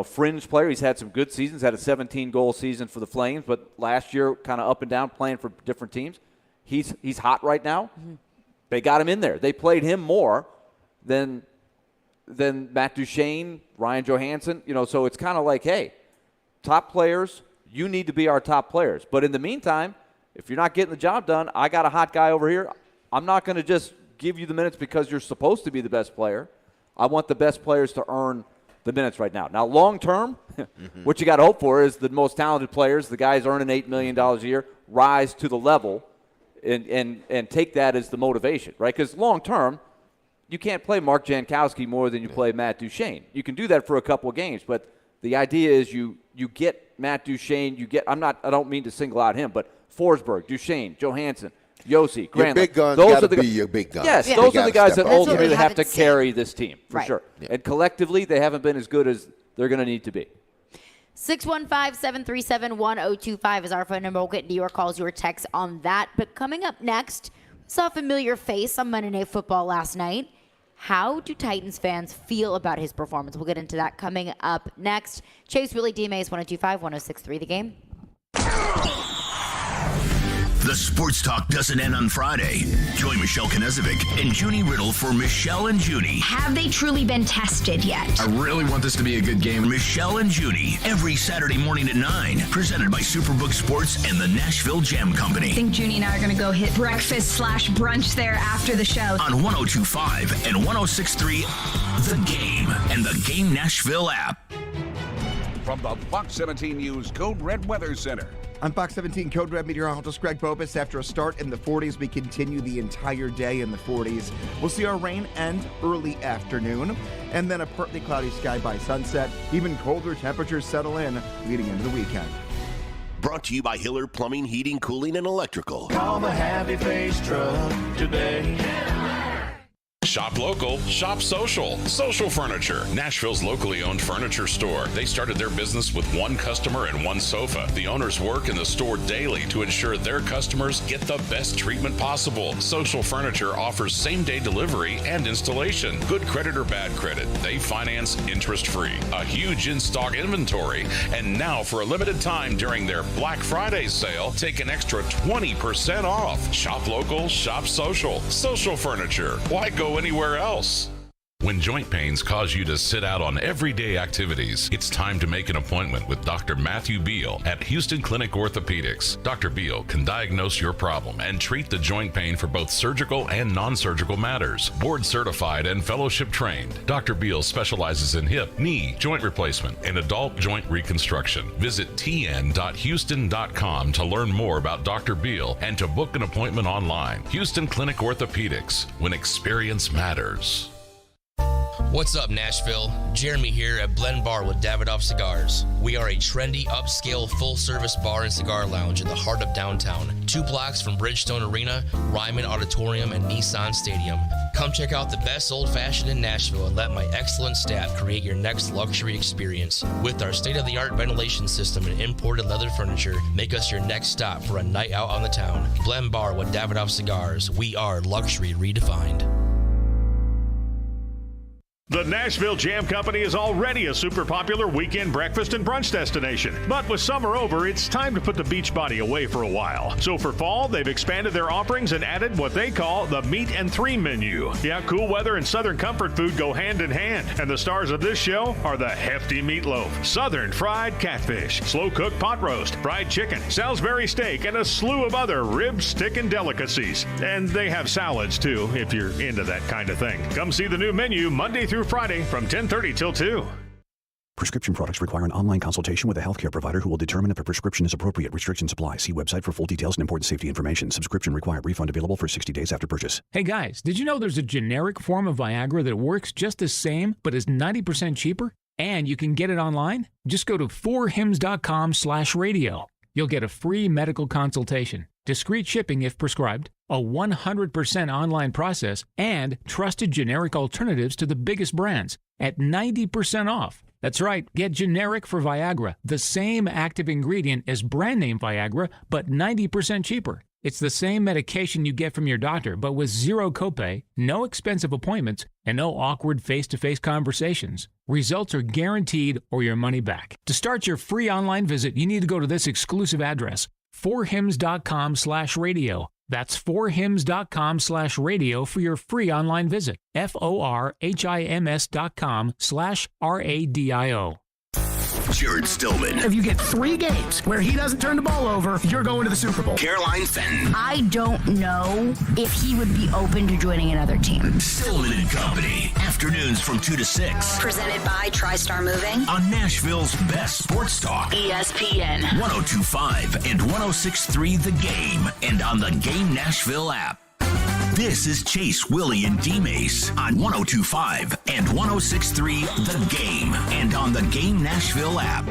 [SPEAKER 28] fringe player. He's had some good seasons, had a 17-goal season for the Flames, but last year kind of up and down playing for different teams. He's hot right now. They got him in there. They played him more than Matt Duchene, Ryan Johansson. So it's kind of like, hey, top players, you need to be our top players. But in the meantime, if you're not getting the job done, I got a hot guy over here. I'm not going to just give you the minutes because you're supposed to be the best player. I want the best players to earn the minutes right now. Now, long term, what you got to hope for is the most talented players, the guys earning $8 million a year, rise to the level and take that as the motivation, right? Because long term, you can't play Mark Jankowski more than you play Matt Duchene. You can do that for a couple of games, but the idea is you get Matt Duchene. I don't mean to single out him, but Forsberg, Duchene, Johansson, Yossi, Granlund.
[SPEAKER 10] Your big guns got to be your big guns.
[SPEAKER 28] Yes, those are the guys that ultimately have to carry this team, for sure. Yeah. And collectively, they haven't been as good as they're going to need to be.
[SPEAKER 3] 615-737-1025 is our phone number. We'll get into your calls, your texts on that. But coming up next, saw a familiar face on Monday Night Football last night. How do Titans fans feel about his performance? We'll get into that coming up next. Chase, Willy, D-Mase, 102.5, 106.3 The Game.
[SPEAKER 1] The Sports Talk doesn't end on Friday. Join Michelle Knezovic and Junie Riddle for Michelle and Junie.
[SPEAKER 8] Have they truly been tested yet?
[SPEAKER 1] I really want this to be a good game. Michelle and Junie, every Saturday morning at 9. Presented by Superbook Sports and the Nashville Jam Company.
[SPEAKER 8] I think Junie and I are going to go hit breakfast/brunch there after the show.
[SPEAKER 1] On 102.5 and 106.3 The Game and the Game Nashville app.
[SPEAKER 12] From the Fox 17 News Code Red Weather Center.
[SPEAKER 13] I'm Fox 17 Code Red meteorologist Greg Bobus. After a start in the 40s, we continue the entire day in the 40s. We'll see our rain end early afternoon, and then a partly cloudy sky by sunset. Even colder temperatures settle in leading into the weekend.
[SPEAKER 1] Brought to you by Hiller Plumbing, Heating, Cooling, and Electrical.
[SPEAKER 16] Call the Happy Face truck today.
[SPEAKER 6] Shop local, shop social. Social Furniture, Nashville's locally owned furniture store. They started their business with one customer and one sofa. The owners work in the store daily to ensure their customers get the best treatment possible. Social Furniture offers same-day delivery and installation. Good credit or bad credit, they finance interest-free. A huge in-stock inventory. And now for a limited time during their Black Friday sale, take an extra 20% off. Shop local, shop social. Social Furniture. Why go anywhere else? When joint pains cause you to sit out on everyday activities, it's time to make an appointment with Dr. Matthew Beal at Houston Clinic Orthopedics. Dr. Beal can diagnose your problem and treat the joint pain for both surgical and non-surgical matters. Board certified and fellowship trained, Dr. Beal specializes in hip, knee, joint replacement, and adult joint reconstruction. Visit tn.houston.com to learn more about Dr. Beal and to book an appointment online. Houston Clinic Orthopedics, when experience matters.
[SPEAKER 19] What's up, Nashville? Jeremy here at Blend Bar with Davidoff Cigars. We are a trendy, upscale, full-service bar and cigar lounge in the heart of downtown. 2 blocks from Bridgestone Arena, Ryman Auditorium, and Nissan Stadium. Come check out the best old-fashioned in Nashville and let my excellent staff create your next luxury experience. With our state-of-the-art ventilation system and imported leather furniture, make us your next stop for a night out on the town. Blend Bar with Davidoff Cigars. We are luxury redefined.
[SPEAKER 24] The Nashville Jam Company is already a super popular weekend breakfast and brunch destination. But with summer over, it's time to put the beach body away for a while. So for fall, they've expanded their offerings and added what they call the Meat and 3 menu. Yeah, cool weather and Southern comfort food go hand in hand. And the stars of this show are the hefty meatloaf, Southern fried catfish, slow-cooked pot roast, fried chicken, Salisbury steak, and a slew of other rib, stick, and delicacies. And they have salads, too, if you're into that kind of thing. Come see the new menu Monday through Friday from 10:30 till 2.
[SPEAKER 26] Prescription products require an online consultation with a healthcare provider who will determine if a prescription is appropriate. Restrictions apply. See website for full details and important safety information. Subscription required. Refund available for 60 days after purchase.
[SPEAKER 27] Hey guys, did you know there's a generic form of Viagra that works just the same but is 90% cheaper? And you can get it online? Just go to 4hims.com/radio. You'll get a free medical consultation, discreet shipping if prescribed, a 100% online process, and trusted generic alternatives to the biggest brands at 90% off. That's right, get generic for Viagra, the same active ingredient as brand name Viagra, but 90% cheaper. It's the same medication you get from your doctor, but with zero copay, no expensive appointments, and no awkward face-to-face conversations. Results are guaranteed or your money back. To start your free online visit, you need to go to this exclusive address, 4hims.com/radio. That's 4hims.com/radio for your free online visit. FORHIMS.com/RADIO.
[SPEAKER 1] Jared Stillman.
[SPEAKER 29] If you get 3 games where he doesn't turn the ball over, you're going to the Super Bowl.
[SPEAKER 1] Caroline Fenton.
[SPEAKER 8] I don't know if he would be open to joining another team.
[SPEAKER 1] Stillman and Company. Afternoons from 2 to 6.
[SPEAKER 8] Presented by TriStar Moving.
[SPEAKER 1] On Nashville's best sports talk.
[SPEAKER 8] ESPN.
[SPEAKER 1] 102.5 and 106.3 The Game. And on the Game Nashville app. This is Chase, Willy, and D-Mase on 102.5 and 106.3 The Game and on the Game Nashville app.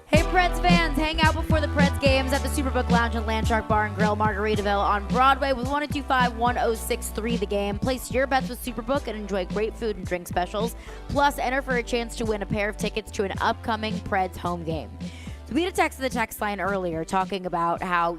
[SPEAKER 3] Hey, Preds fans, hang out before the Preds games at the Superbook Lounge and Landshark Bar and Grill, Margaritaville on Broadway with 102.5, 106.3 The Game. Place your bets with Superbook and enjoy great food and drink specials. Plus, enter for a chance to win a pair of tickets to an upcoming Preds home game. So we had a text in the text line earlier talking about how,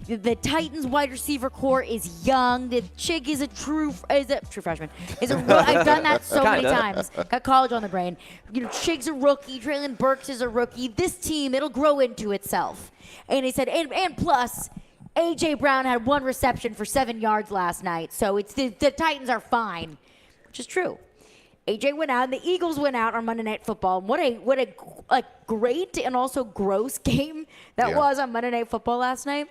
[SPEAKER 3] the Titans wide receiver core is young. The Chig is a true freshman. I've done that so many times. Got college on the brain. Chig's a rookie. Traylon Burks is a rookie. This team, it'll grow into itself. And he said, and plus, A.J. Brown had 1 reception for 7 yards last night. So it's the Titans are fine, which is true. A.J. went out, and the Eagles went out on Monday Night Football. What a great and also gross game that was on Monday Night Football last night.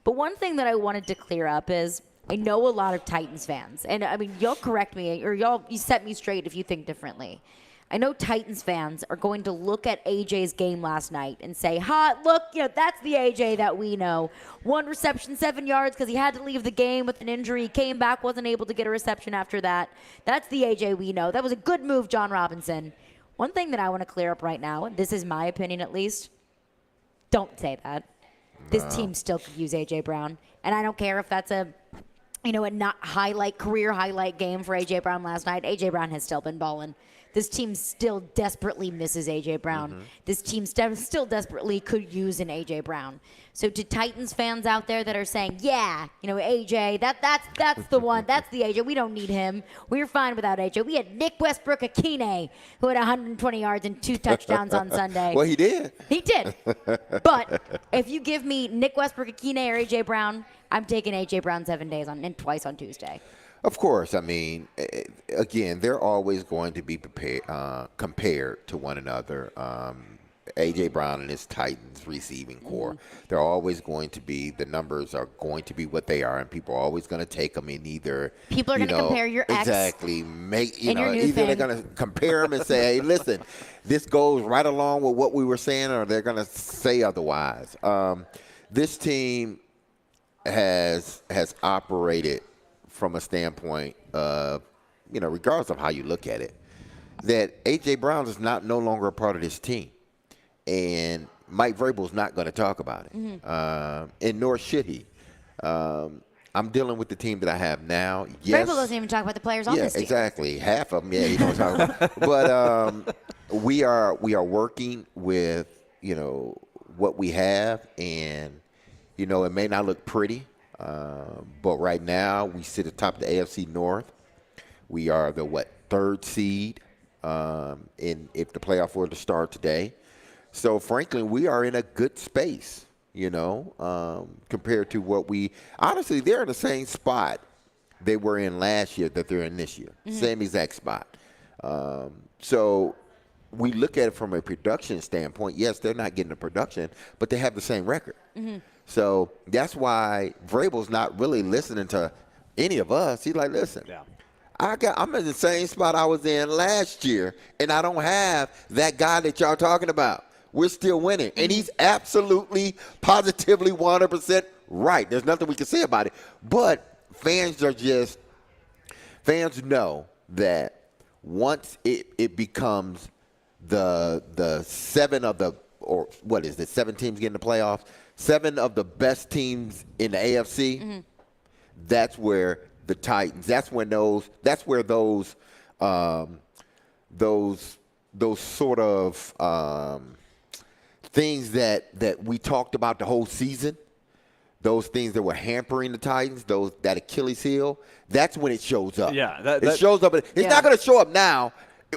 [SPEAKER 3] But one thing that I wanted to clear up is I know a lot of Titans fans, and I mean, y'all correct me, or you set me straight if you think differently. I know Titans fans are going to look at AJ's game last night and say, look, that's the AJ that we know. 1 reception, 7 yards because he had to leave the game with an injury. He came back, wasn't able to get a reception after that. That's the AJ we know. That was a good move, John Robinson. One thing that I want to clear up right now, and this is my opinion at least, don't say that. This team still could use AJ Brown. And I don't care if that's a not career highlight game for AJ Brown last night. AJ Brown has still been balling. This team still desperately misses A.J. Brown. This team still desperately could use an A.J. Brown. So to Titans fans out there that are saying, A.J., that's the one. That's the A.J. We don't need him. We're fine without A.J. We had Nick Westbrook-Akine, who had 120 yards and 2 touchdowns on Sunday.
[SPEAKER 10] Well, he did.
[SPEAKER 3] He did. But if you give me Nick Westbrook-Akine or A.J. Brown, I'm taking A.J. Brown 7 days and twice on Tuesday.
[SPEAKER 10] Of course. I mean, again, they're always going to be compared to one another. A.J. Brown and his Titans receiving core. They're always going to be, the numbers are going to be what they are, and people are always going to take them in either.
[SPEAKER 3] People are going to compare your ex.
[SPEAKER 10] Exactly. Either they're going to compare them and say, hey, listen, this goes right along with what we were saying, or they're going to say otherwise. This team has operated from a standpoint of, regardless of how you look at it, that A.J. Brown is no longer a part of this team. And Mike Vrabel's not going to talk about it. And nor should he. I'm dealing with the team that I have now. Yes.
[SPEAKER 3] Vrabel doesn't even talk about the players on this team.
[SPEAKER 10] Yeah, exactly. Half of them, he don't talk about. But we are working with, what we have. And, it may not look pretty. But right now, we sit atop the AFC North. We are the, 3rd seed if the playoff were to start today. So, frankly, we are in a good space, compared to what honestly, they're in the same spot they were in last year that they're in this year. Same exact spot. So we look at it from a production standpoint. Yes, they're not getting the production, but they have the same record. So that's why Vrabel's not really listening to any of us. He's like, listen, I'm in the same spot I was in last year, and I don't have that guy that y'all talking about. We're still winning. And he's absolutely, positively 100% right. There's nothing we can say about it. But fans know that once it becomes the 7 of the, or what is it, 7 teams getting the playoffs, 7 of the best teams in the AFC, that's where the Titans, that's where those sort of things that we talked about the whole season, those things that were hampering the Titans, that Achilles heel, that's when it shows up.
[SPEAKER 28] Yeah.
[SPEAKER 10] It shows up. It's not going to show up now.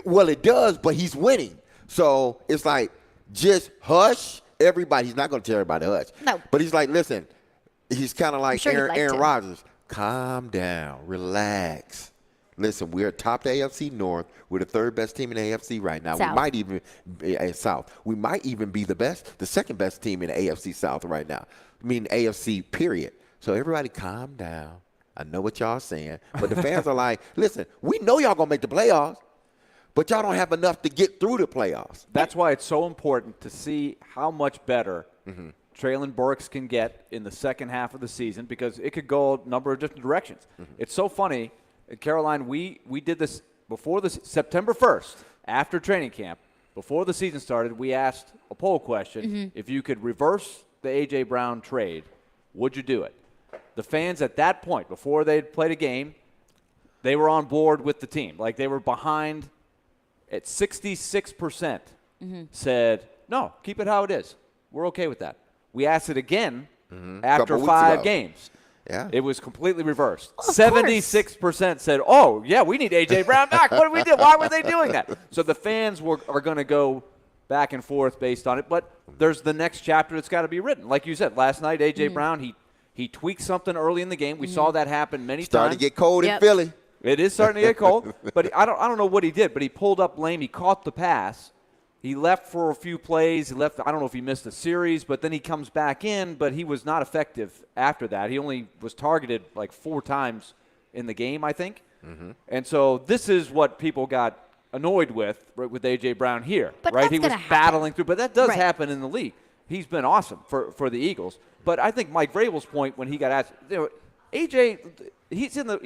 [SPEAKER 10] Well, it does, but he's winning. So it's like, just hush everybody. He's not going to tell everybody to hush. No. But he's like, listen, he's kind of like Aaron Rodgers. Calm down. Relax. Listen, we're atop the AFC North. We're the 3rd best team in the AFC right now.
[SPEAKER 3] South.
[SPEAKER 10] We might even be South. We might even be the 2nd best team in the AFC South right now. I mean, AFC, period. So everybody calm down. I know what y'all saying. But the fans are like, listen, we know y'all going to make the playoffs, but y'all don't have enough to get through the playoffs.
[SPEAKER 28] That's why it's so important to see how much better Traylon Burks can get in the second half of the season, because it could go a number of different directions. It's so funny. Caroline, we did this before September 1st, after training camp, before the season started. We asked a poll question. If you could reverse the A.J. Brown trade, would you do it? The fans at that point, before they'd played a game, they were on board with the team. Like, they were behind at 66%. Said, no, keep it how it is. We're okay with that. We asked it again after
[SPEAKER 10] Couple
[SPEAKER 28] 5
[SPEAKER 10] weeks ago.
[SPEAKER 28] games.
[SPEAKER 10] Yeah.
[SPEAKER 28] It was completely reversed.
[SPEAKER 3] Well, of
[SPEAKER 28] 76% said, oh, yeah, we need A.J. Brown back. What did we do? Why were they doing that? So the fans are going to go back and forth based on it. But there's the next chapter that's got to be written. Like you said, last night, A.J. Brown, he tweaked something early in the game. We saw that happen many times.
[SPEAKER 10] Starting to get cold in Philly.
[SPEAKER 28] It is starting to get cold. But I don't know what he did, but he pulled up lame. He caught the pass. He left for a few plays. He left. I don't know if he missed a series, but then he comes back in, but he was not effective after that. He only was targeted like 4 times in the game, I think. And so this is what people got annoyed with A.J. Brown here,
[SPEAKER 3] But
[SPEAKER 28] right?
[SPEAKER 3] that's
[SPEAKER 28] He was
[SPEAKER 3] gonna happen.
[SPEAKER 28] battling through, but that does
[SPEAKER 3] Right.
[SPEAKER 28] happen in the league. He's been awesome for the Eagles. But I think Mike Vrabel's point when he got asked, A.J., he's in the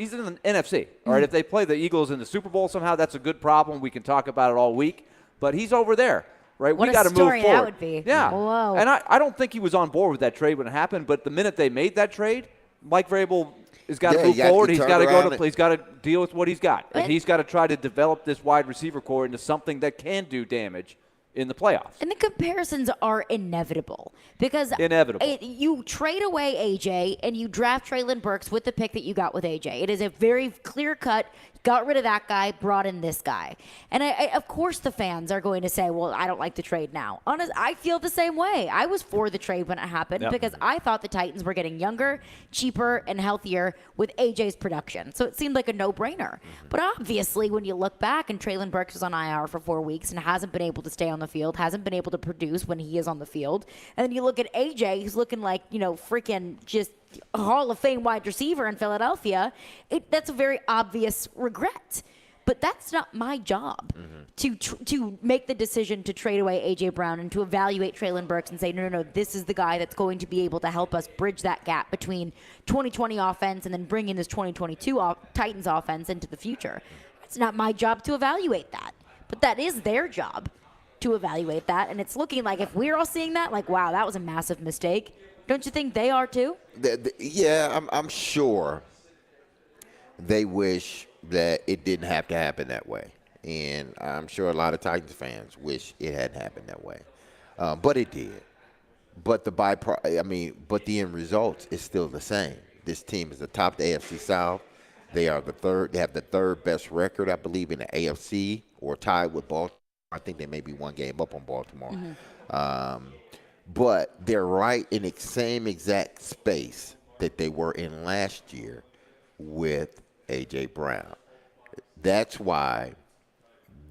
[SPEAKER 28] NFC. All right, if they play the Eagles in the Super Bowl somehow, that's a good problem. We can talk about it all week. But he's over there, right?
[SPEAKER 3] What
[SPEAKER 28] we got to
[SPEAKER 3] a
[SPEAKER 28] move
[SPEAKER 3] story
[SPEAKER 28] forward.
[SPEAKER 3] that would be.
[SPEAKER 28] Yeah.
[SPEAKER 3] Whoa.
[SPEAKER 28] And I don't think he was on board with that trade when it happened. But the minute they made that trade, Mike Vrabel has got to move forward. He's got to go to play. He's got to deal with what he's got, and he's got to try to develop this wide receiver core into something that can do damage in the playoffs.
[SPEAKER 3] And the comparisons are inevitable because you trade away AJ and you draft Treylon Burks with the pick that you got with AJ. It is a very clear cut. Got rid of that guy, brought in this guy. And of course the fans are going to say, well, I don't like the trade now. I feel the same way. I was for the trade when it happened because I thought the Titans were getting younger, cheaper, and healthier with AJ's production. So it seemed like a no-brainer. But obviously when you look back and Treylon Burks was on IR for 4 weeks and hasn't been able to stay on the field, hasn't been able to produce when he is on the field, and then you look at AJ, who's looking like, freaking just a Hall of Fame wide receiver in Philadelphia, that's a very obvious regret. But that's not my job to make the decision to trade away A.J. Brown and to evaluate Treylon Burks and say, no, this is the guy that's going to be able to help us bridge that gap between 2020 offense and then bring in this 2022 Titans offense into the future. It's not my job to evaluate that. But that is their job to evaluate that. And it's looking like if we're all seeing that, like, wow, that was a massive mistake. Don't you think they are too?
[SPEAKER 10] Yeah, I'm sure they wish that it didn't have to happen that way. And I'm sure a lot of Titans fans wish it hadn't happened that way. But it did. But the end result is still the same. This team is atop the AFC South. They have the third best record, I believe, in the AFC, or tied with Baltimore. I think they may be one game up on Baltimore. But they're right in the same exact space that they were in last year with A.J. Brown. That's why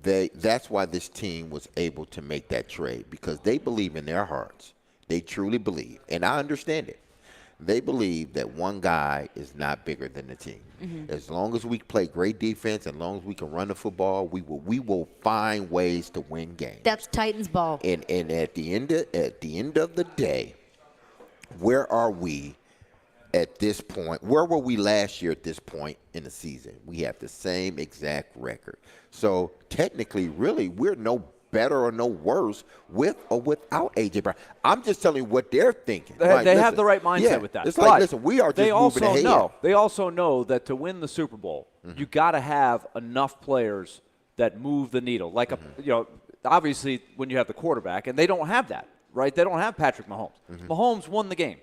[SPEAKER 10] this team was able to make that trade, because they believe in their hearts. They truly believe, and I understand it. They believe that one guy is not bigger than the team. As long as we play great defense, as long as we can run the football, we will find ways to win games.
[SPEAKER 3] That's Titans ball.
[SPEAKER 10] And at the end of the day, where are we at this point? Where were we last year at this point in the season? We have the same exact record. So technically, really, we're no better or no worse with or without A.J. Brown. I'm just telling you what they're thinking.
[SPEAKER 28] They have the right mindset with that.
[SPEAKER 10] It's like, listen, we are just moving ahead.
[SPEAKER 28] They also know that to win the Super Bowl, you got to have enough players that move the needle. Like, obviously, when you have the quarterback, and they don't have that, right? They don't have Patrick Mahomes. Mahomes won the game.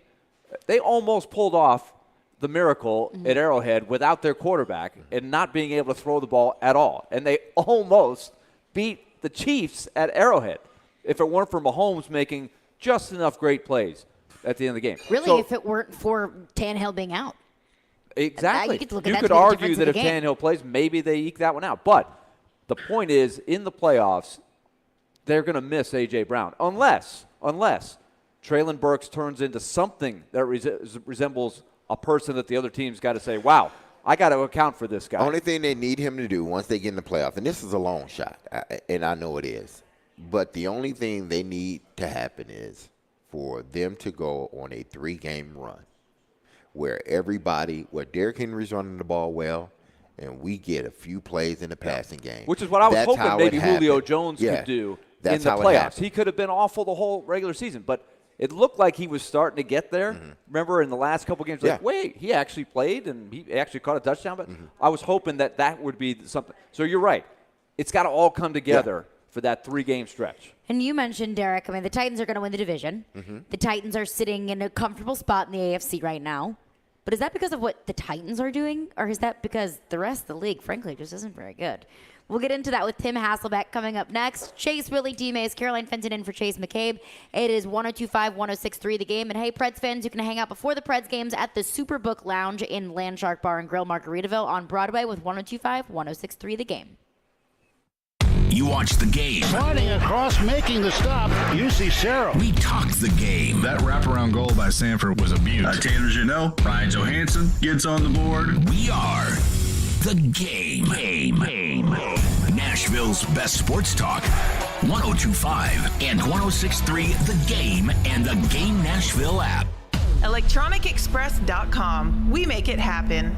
[SPEAKER 28] They almost pulled off the miracle at Arrowhead without their quarterback and not being able to throw the ball at all. And they almost beat the Chiefs at Arrowhead if it weren't for Mahomes making just enough great plays at the end of the game.
[SPEAKER 3] Really, if it weren't for Tannehill being out.
[SPEAKER 28] Exactly.
[SPEAKER 3] You
[SPEAKER 28] could argue that if Tannehill plays, maybe they eke that one out. But the point is, in the playoffs, they're going to miss A.J. Brown unless Treylon Burks turns into something that resembles a person that the other team's got to say, wow, I got to account for this guy.
[SPEAKER 10] Only thing they need him to do once they get in the playoffs, and this is a long shot, and I know it is, but the only thing they need to happen is for them to go on a 3-game run where Derrick Henry's running the ball well, and we get a few plays in the passing game.
[SPEAKER 28] Which is what I was hoping maybe Julio Jones could do in the playoffs. He could have been awful the whole regular season, but it looked like he was starting to get there. Remember in the last couple games, wait, he actually played and he actually caught a touchdown. But I was hoping that would be something. So you're right. It's got to all come together for that 3-game stretch.
[SPEAKER 3] And you mentioned, Derek, I mean, the Titans are going to win the division.
[SPEAKER 28] Mm-hmm.
[SPEAKER 3] The Titans are sitting in a comfortable spot in the AFC right now. But is that because of what the Titans are doing? Or is that because the rest of the league, frankly, just isn't very good? We'll get into that with Tim Hasselbeck coming up next. Chase, Willy, D-Mase, Caroline Fenton in for Chase McCabe. It is 102.5-106.3 The Game. And hey, Preds fans, you can hang out before the Preds games at the Superbook Lounge in Landshark Bar and Grill, Margaritaville on Broadway with 102.5-106.3 The Game.
[SPEAKER 1] You watch the game.
[SPEAKER 5] Sliding across, making the stop, UC Cerro.
[SPEAKER 1] We talk the game.
[SPEAKER 7] That wraparound goal by Sanford was a beauty.
[SPEAKER 1] Tanner Janot, Ryan Johansson gets on the board. We are the game. Nashville's best sports talk. 102.5 and 106.3 The Game and the Game Nashville app.
[SPEAKER 11] ElectronicExpress.com. We make it happen.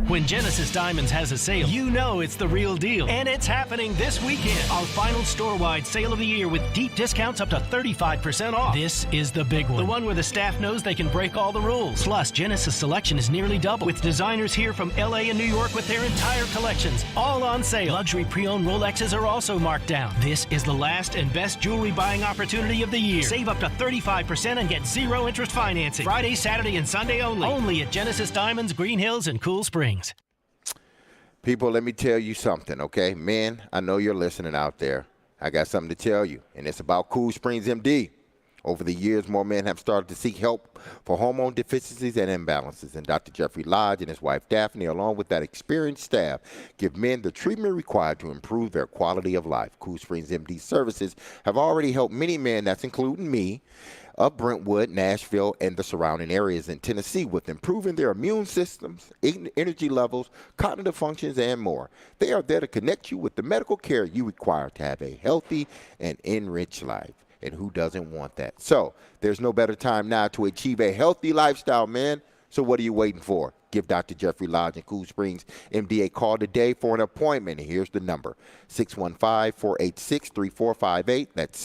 [SPEAKER 14] When Genesis Diamonds has a sale, you know it's the real deal. And it's happening this weekend. Our final store-wide sale of the year with deep discounts up to 35% off. This is the big one. The one where the staff knows they can break all the rules. Plus, Genesis selection is nearly double, with designers here from LA and New York with their entire collections, all on sale. Luxury pre-owned Rolexes are also marked down. This is the last and best jewelry buying opportunity of the year. Save up to 35% and get zero interest financing. Friday, Saturday, and Sunday only. Only at Genesis Diamonds, Green Hills, and Cool Springs.
[SPEAKER 10] People, let me tell you something, okay? Men, I know you're listening out there. I got something to tell you, and it's about Cool Springs MD. Over the years, more men have started to seek help for hormone deficiencies and imbalances, and Dr. Jeffrey Lodge and his wife Daphne, along with that experienced staff, give men the treatment required to improve their quality of life. Cool Springs MD services have already helped many men, that's including me, of Brentwood, Nashville, and the surrounding areas in Tennessee with improving their immune systems, energy levels, cognitive functions, and more. They are there to connect you with the medical care you require to have a healthy and enriched life. And who doesn't want that? So there's no better time now to achieve a healthy lifestyle, man. So what are you waiting for? Give Dr. Jeffrey Lodge and Cool Springs MD a call today for an appointment. And here's the number, 615-486-3458. That's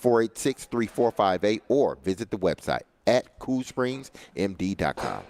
[SPEAKER 10] 615-486-3458, or visit the website at coolspringsmd.com.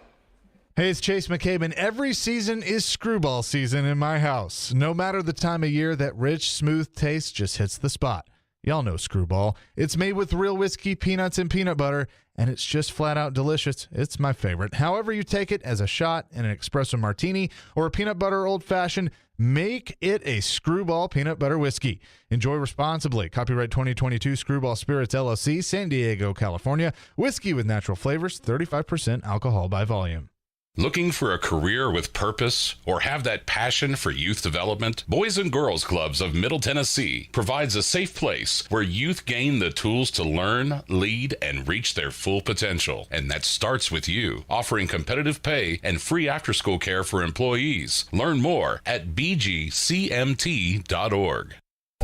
[SPEAKER 15] Hey, it's Chase McCabe, and every season is screwball season in my house. No matter the time of year, that rich, smooth taste just hits the spot. Y'all know Screwball. It's made with real whiskey, peanuts, and peanut butter, and it's just flat out delicious. It's my favorite. However you take it, as a shot, in an espresso martini, or a peanut butter old-fashioned, make it a Screwball peanut butter whiskey. Enjoy responsibly. Copyright 2022 Screwball Spirits, LLC, San Diego, California. Whiskey with natural flavors, 35% alcohol by volume.
[SPEAKER 6] Looking for a career with purpose or have that passion for youth development? Boys and Girls Clubs of Middle Tennessee provides a safe place where youth gain the tools to learn, lead, and reach their full potential. And that starts with you, offering competitive pay and free after-school care for employees. Learn more at bgcmt.org.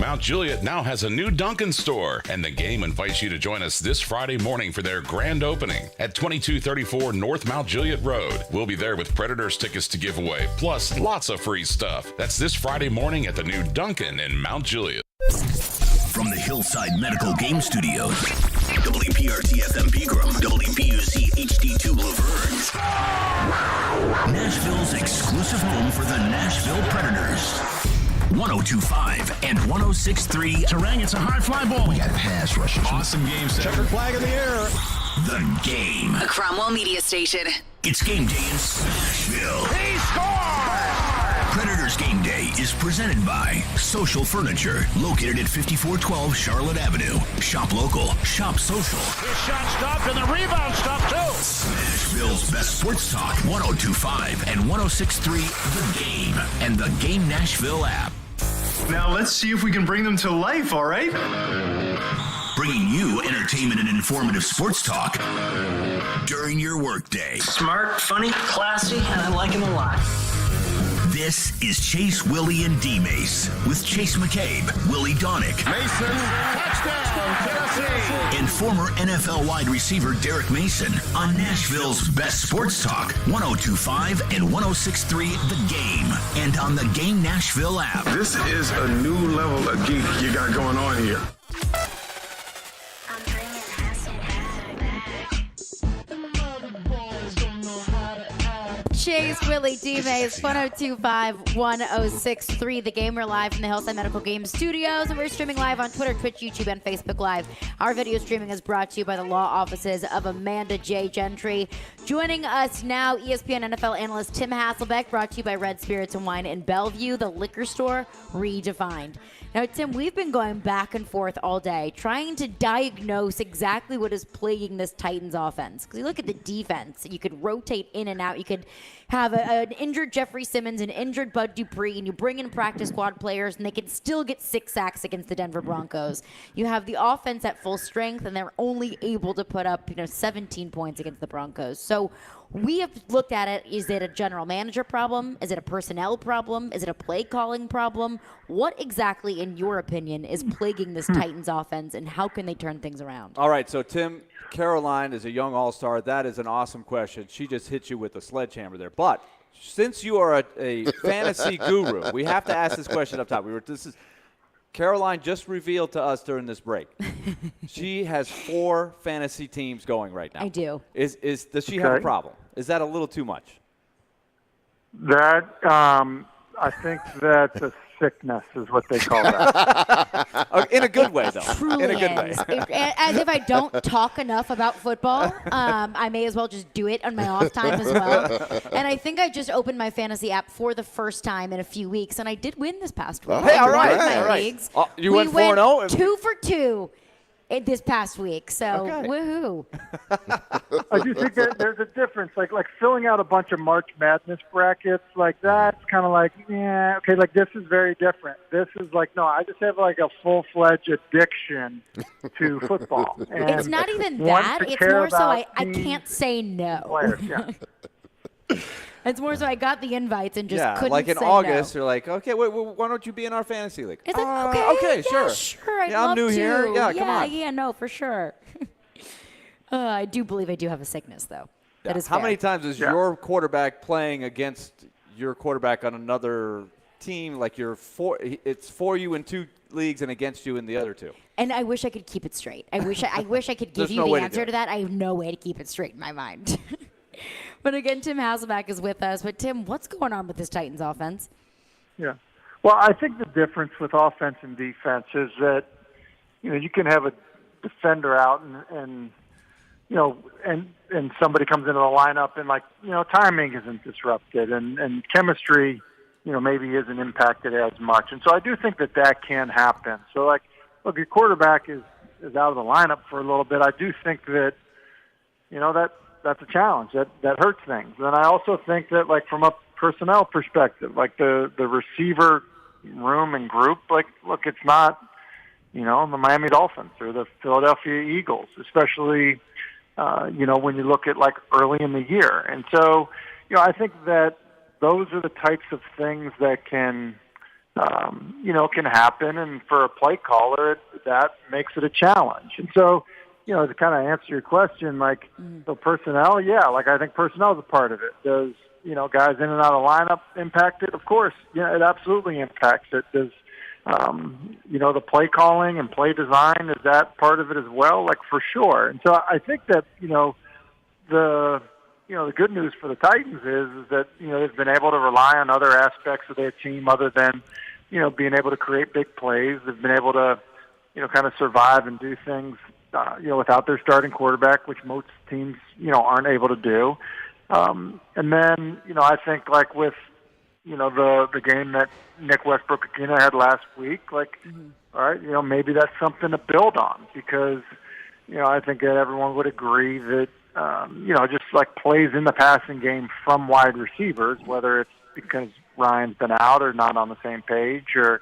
[SPEAKER 6] Mount Juliet now has a new Dunkin' store, and the Game invites you to join us this Friday morning for their grand opening at 2234 North Mount Juliet Road. We'll be there with Predators tickets to give away, plus lots of free stuff. That's this Friday morning at the new Dunkin' in Mount Juliet.
[SPEAKER 1] From the Hillside Medical Game Studios, WPRT-FM Pegram, WPUC HD2 Laverne, Nashville's exclusive home for the Nashville Predators. 102.5 and 106.3.
[SPEAKER 29] Terang, it's a high fly ball.
[SPEAKER 1] We got pass rushers.
[SPEAKER 7] Awesome game set.
[SPEAKER 2] Checkered flag in the air.
[SPEAKER 1] The Game.
[SPEAKER 17] A Cromwell Media Station.
[SPEAKER 1] It's game day in Nashville.
[SPEAKER 29] He scored!
[SPEAKER 1] Predators Game Day is presented by Social Furniture, located at 5412 Charlotte Avenue. Shop local, shop social.
[SPEAKER 29] His shot stopped and the rebound stopped too.
[SPEAKER 1] Nashville's best sports talk, 102.5 and 106.3 The Game and the Game Nashville app.
[SPEAKER 7] Now let's see if we can bring them to life, all right?
[SPEAKER 1] Bringing you entertainment and informative sports talk during your workday.
[SPEAKER 29] Smart, funny, classy, and I like him a lot.
[SPEAKER 1] This is Chase, Willy, and D-Mase with Chase McCabe, Willy Donick,
[SPEAKER 29] Mason, touchdown, Tennessee,
[SPEAKER 1] and former NFL wide receiver Derek Mason on Nashville's best sports talk, 102.5 and 106.3 The Game, and on the Game Nashville app.
[SPEAKER 7] This is a new level of geek you got going on here.
[SPEAKER 3] Chase, Willy, D-Mase, 102.5, 106.3. The Game. We're live from the Hillside Medical Game Studios, and we're streaming live on Twitter, Twitch, YouTube, and Facebook Live. Our video streaming is brought to you by the law offices of Amanda J. Gentry. Joining us now, ESPN NFL analyst Tim Hasselbeck, brought to you by Red Spirits and Wine in Bellevue, the liquor store redefined. Now, Tim, we've been going back and forth all day trying to diagnose exactly what is plaguing this Titans offense. Because you look at the defense, you could rotate in and out. You could have an injured Jeffrey Simmons, an injured Bud Dupree, and you bring in practice squad players, and they can still get 6 sacks against the Denver Broncos. You have the offense at full strength, and they're only able to put up 17 points against the Broncos. So we have looked at it. Is it a general manager problem? Is it a personnel problem? Is it a play calling problem? What exactly, in your opinion, is plaguing this Titans offense, and how can they turn things around?
[SPEAKER 28] All right, so Tim, Caroline is a young all-star. That is an awesome question. She just hit you with a sledgehammer there. But since you are a fantasy guru, we have to ask this question up top. Caroline just revealed to us during this break. She has 4 fantasy teams going right now.
[SPEAKER 3] I do.
[SPEAKER 28] Does she have a problem? Is that a little too much?
[SPEAKER 4] That I think that's a sickness, is what they call that.
[SPEAKER 28] In a good way, though.
[SPEAKER 3] Truly
[SPEAKER 28] in a good way.
[SPEAKER 3] As if I don't talk enough about football, I may as well just do it on my off time as well. And I think I just opened my fantasy app for the first time in a few weeks, and I did win this past week.
[SPEAKER 28] Hey, all right.
[SPEAKER 3] Leagues.
[SPEAKER 28] You went 4-0?
[SPEAKER 3] 2 for 2 this past week, so woohoo.
[SPEAKER 4] I do think that there's a difference. Like filling out a bunch of March Madness brackets, like that's kind of like, yeah, okay, like this is very different. This is like, no, I just have like a full-fledged addiction to football. And
[SPEAKER 3] it's not even that. It's more so I can't say no.
[SPEAKER 4] Players, yeah.
[SPEAKER 3] It's more so I got the invites and just couldn't
[SPEAKER 28] like in
[SPEAKER 3] say
[SPEAKER 28] August,
[SPEAKER 3] no.
[SPEAKER 28] you're like, okay, why don't you be in our fantasy league?
[SPEAKER 3] It's like, okay,
[SPEAKER 28] sure.
[SPEAKER 3] I'd love
[SPEAKER 28] I'm new
[SPEAKER 3] to.
[SPEAKER 28] here. Yeah, come on.
[SPEAKER 3] Yeah, no, for sure. I do believe I do have a sickness, though. That is
[SPEAKER 28] How
[SPEAKER 3] fair.
[SPEAKER 28] many times is your quarterback playing against your quarterback on another team? Like it's for you in 2 leagues and against you in the other 2.
[SPEAKER 3] And I wish I could keep it straight. I wish I could give you the answer to that. I have no way to keep it straight in my mind. But again, Tim Hasselbeck is with us. But Tim, what's going on with this Titans offense?
[SPEAKER 4] Yeah. Well, I think the difference with offense and defense is that, you can have a defender out and somebody comes into the lineup and timing isn't disrupted and chemistry, maybe isn't impacted as much. And so I do think that can happen. So look, your quarterback is out of the lineup for a little bit. I do think that, that's a challenge. That hurts things. And I also think that, from a personnel perspective, the receiver room and group, look, it's not, the Miami Dolphins or the Philadelphia Eagles, especially, when you look at, early in the year. And so, I think that those are the types of things that can happen. And for a play caller, that makes it a challenge. And so, to kind of answer your question, the personnel, I think personnel is a part of it. Does, guys in and out of lineup impact it? Of course, it absolutely impacts it. Does, the play calling and play design, is that part of it as well? For sure. And so I think that, the good news for the Titans is that, they've been able to rely on other aspects of their team other than, being able to create big plays. They've been able to, kind of survive and do things, without their starting quarterback, which most teams, aren't able to do. And then, I think with, the game that Nick Westbrook-Akina had last week, all right, maybe that's something to build on because, I think that everyone would agree that, just plays in the passing game from wide receivers, whether it's because Ryan's been out or not on the same page or,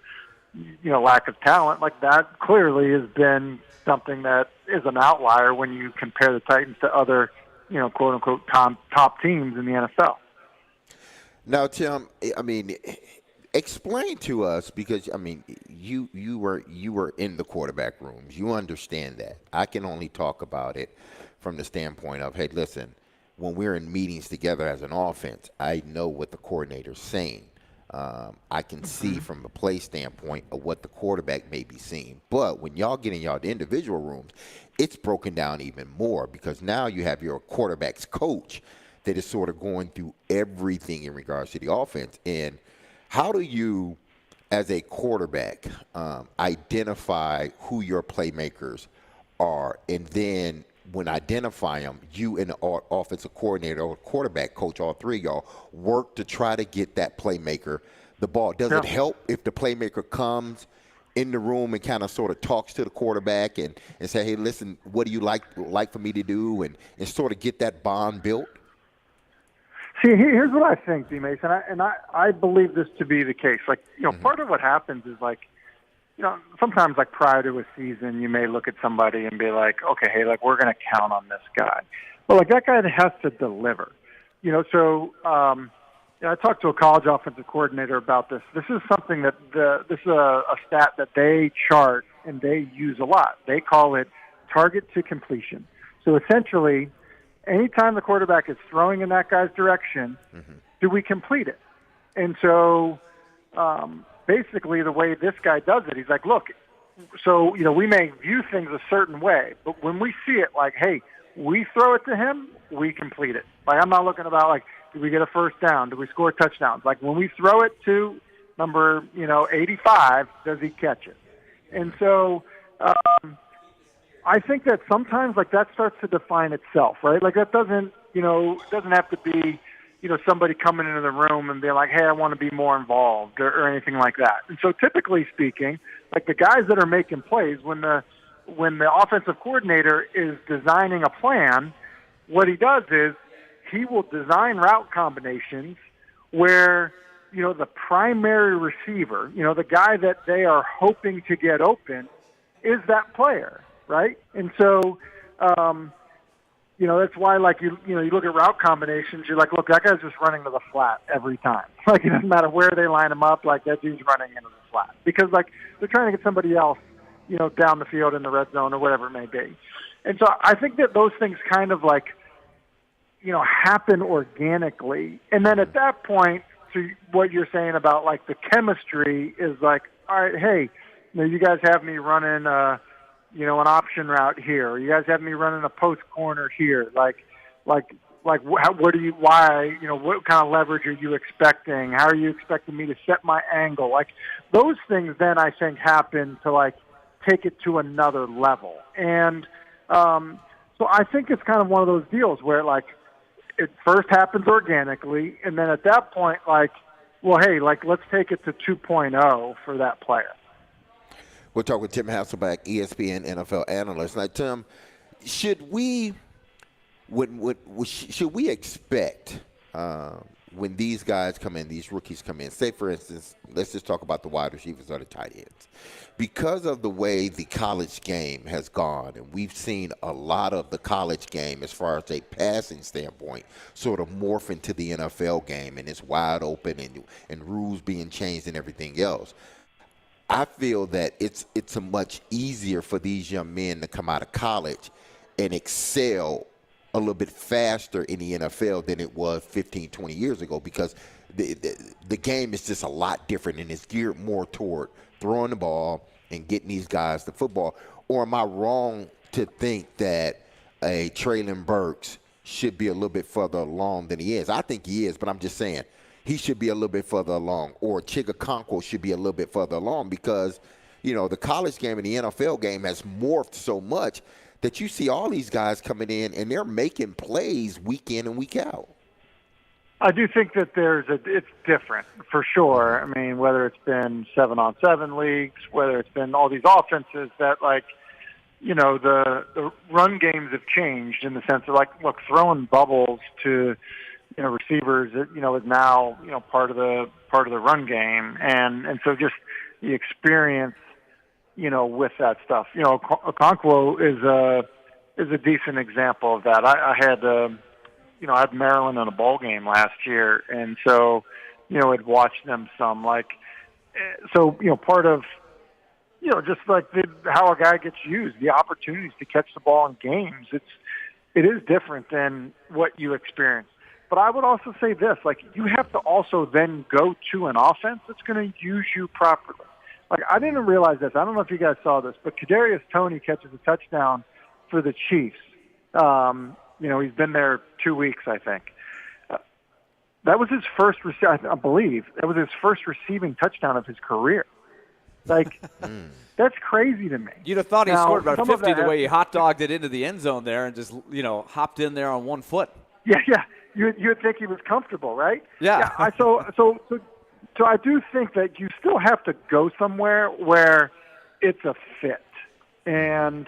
[SPEAKER 4] lack of talent, that clearly has been something that is an outlier when you compare the Titans to other, quote unquote, top teams in the NFL.
[SPEAKER 10] Now, Tim, explain to us because you were in the quarterback rooms. You understand that. I can only talk about it from the standpoint of, hey, listen, when we're in meetings together as an offense, I know what the coordinator's saying. I can see from a play standpoint of what the quarterback may be seeing. But when y'all get in y'all individual rooms, it's broken down even more because now you have your quarterback's coach that is sort of going through everything in regards to the offense. And how do you, as a quarterback, identify who your playmakers are, and then when identify them, you and the offensive coordinator or quarterback coach, all three of y'all, work to try to get that playmaker the ball? Does it help if the playmaker comes in the room and kind of sort of talks to the quarterback and say, hey, listen, what do you like for me to do, and sort of get that bond built?
[SPEAKER 4] See, here's what I think, D-Mase, and I believe this to be the case. Like, part of what happens is, like, sometimes, like, prior to a season, you may look at somebody and be like, okay, hey, like, we're going to count on this guy. But, like, that guy has to deliver. So I talked to a college offensive coordinator about this. This is something that this is a stat that they chart and they use a lot. They call it target to completion. So, essentially, anytime the quarterback is throwing in that guy's direction, do we complete it? And so basically the way this guy does it, he's like, look, so, we may view things a certain way, but when we see it like, hey, we throw it to him, we complete it. Like, I'm not looking about, like, do we get a first down? Do we score touchdowns? Like, when we throw it to number, 85, does he catch it? And so I think that sometimes, like, that starts to define itself, right? Like, that doesn't, doesn't have to be, somebody coming into the room and being like, hey, I want to be more involved or anything like that. And so typically speaking, like, the guys that are making plays, when the offensive coordinator is designing a plan, what he does is he will design route combinations where, the primary receiver, the guy that they are hoping to get open is that player, right? And so, that's why, like, you look at route combinations, you're like, look, that guy's just running to the flat every time. Like, it doesn't matter where they line him up, like, that dude's running into the flat. Because, like, they're trying to get somebody else, down the field in the red zone or whatever it may be. And so I think that those things kind of, like, happen organically. And then at that point, to what you're saying about, like, the chemistry is like, all right, hey, you guys have me running an option route here. You guys have me running a post corner here. What kind of leverage are you expecting? How are you expecting me to set my angle? Like, those things then I think happen to, like, take it to another level. And so I think it's kind of one of those deals where, like, it first happens organically, and then at that point, like, well, hey, like, let's take it to 2.0 for that player.
[SPEAKER 10] We'll talk with Tim Hasselbeck, ESPN NFL analyst. Now, Tim, should we expect when these guys come in, these rookies come in, say, for instance, let's just talk about the wide receivers or the tight ends. Because of the way the college game has gone, and we've seen a lot of the college game as far as a passing standpoint sort of morph into the NFL game, and it's wide open and rules being changed and everything else, I feel that it's a much easier for these young men to come out of college and excel a little bit faster in the NFL than it was 15, 20 years ago, because the game is just a lot different, and it's geared more toward throwing the ball and getting these guys the football. Or am I wrong to think that a Traylon Burks should be a little bit further along than he is? I think he is, but I'm just saying he should be a little bit further along. Or Chigakonkwo should be a little bit further along, because, the college game and the NFL game has morphed so much that you see all these guys coming in and they're making plays week in and week out.
[SPEAKER 4] I do think that it's different for sure. I mean, whether it's been 7-on-7 leagues, whether it's been all these offenses that, like, the run games have changed in the sense of, like, look, throwing bubbles to, receivers, is now, part of the run game. And so just the experience, with that stuff. Okonkwo is a decent example of that. I had Maryland in a bowl game last year, and so, I'd watched them some. Like, so, part of, just like how a guy gets used, the opportunities to catch the ball in games, it is different than what you experience. But I would also say this, like, you have to also then go to an offense that's going to use you properly. Like, I didn't realize this. I don't know if you guys saw this, but Kadarius Toney catches a touchdown for the Chiefs. He's been there 2 weeks, I think. That was his first, I believe, that was his first receiving touchdown of his career. Like, that's crazy to me.
[SPEAKER 28] You'd have thought he scored about 50 the way he hot dogged it into the end zone there and just, hopped in there on one foot.
[SPEAKER 4] Yeah. You'd think he was comfortable, right?
[SPEAKER 28] Yeah.
[SPEAKER 4] So I do think that you still have to go somewhere where it's a fit and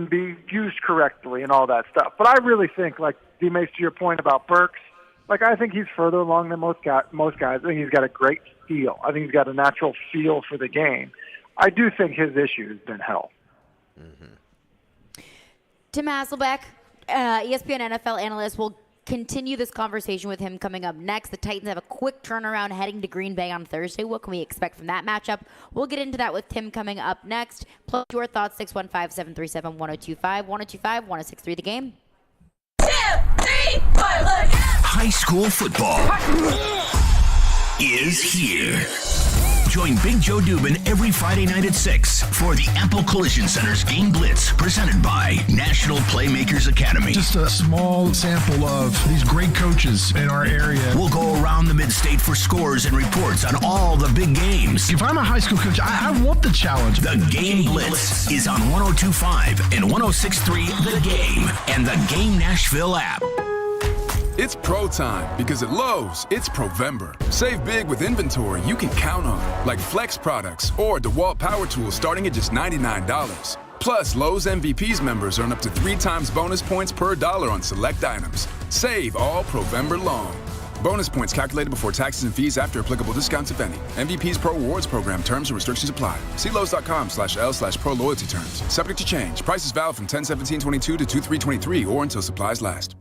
[SPEAKER 4] be used correctly and all that stuff. But I really think, like D-Mase, to your point about Burks, like I think he's further along than most guys. I think he's got a great feel. I think he's got a natural feel for the game. I do think his issue has been health.
[SPEAKER 3] Tim Hasselbeck, ESPN NFL analyst, will continue this conversation with him coming up next. The Titans have a quick turnaround heading to Green Bay on Thursday. What can we expect from that matchup? We'll get into that with Tim coming up next. Plus your thoughts, 615-737-1025, 1025-1063 The Game.
[SPEAKER 1] 2, 3, 4, let's go! High school football is here. Join Big Joe Dubin every Friday night at 6 for the Apple Collision Center's Game Blitz, presented by National Playmakers Academy.
[SPEAKER 9] Just a small sample of these great coaches in our area.
[SPEAKER 1] We'll go around the mid-state for scores and reports on all the big games.
[SPEAKER 9] If I'm a high school coach, I want the challenge.
[SPEAKER 1] The Game Blitz is on 102.5 and 106.3 The Game and the Game Nashville app.
[SPEAKER 12] It's pro time because at Lowe's, it's Provember. Save big with inventory you can count on, like Flex products or DeWalt power tools starting at just $99. Plus, Lowe's MVPs members earn up to 3 times bonus points per dollar on select items. Save all Provember long. Bonus points calculated before taxes and fees after applicable discounts, if any. MVPs Pro Rewards Program terms and restrictions apply. See Lowe's.com/L/Pro Loyalty terms. Subject to change. Prices valid from 10/17/22 to 2/3/23 or until supplies last.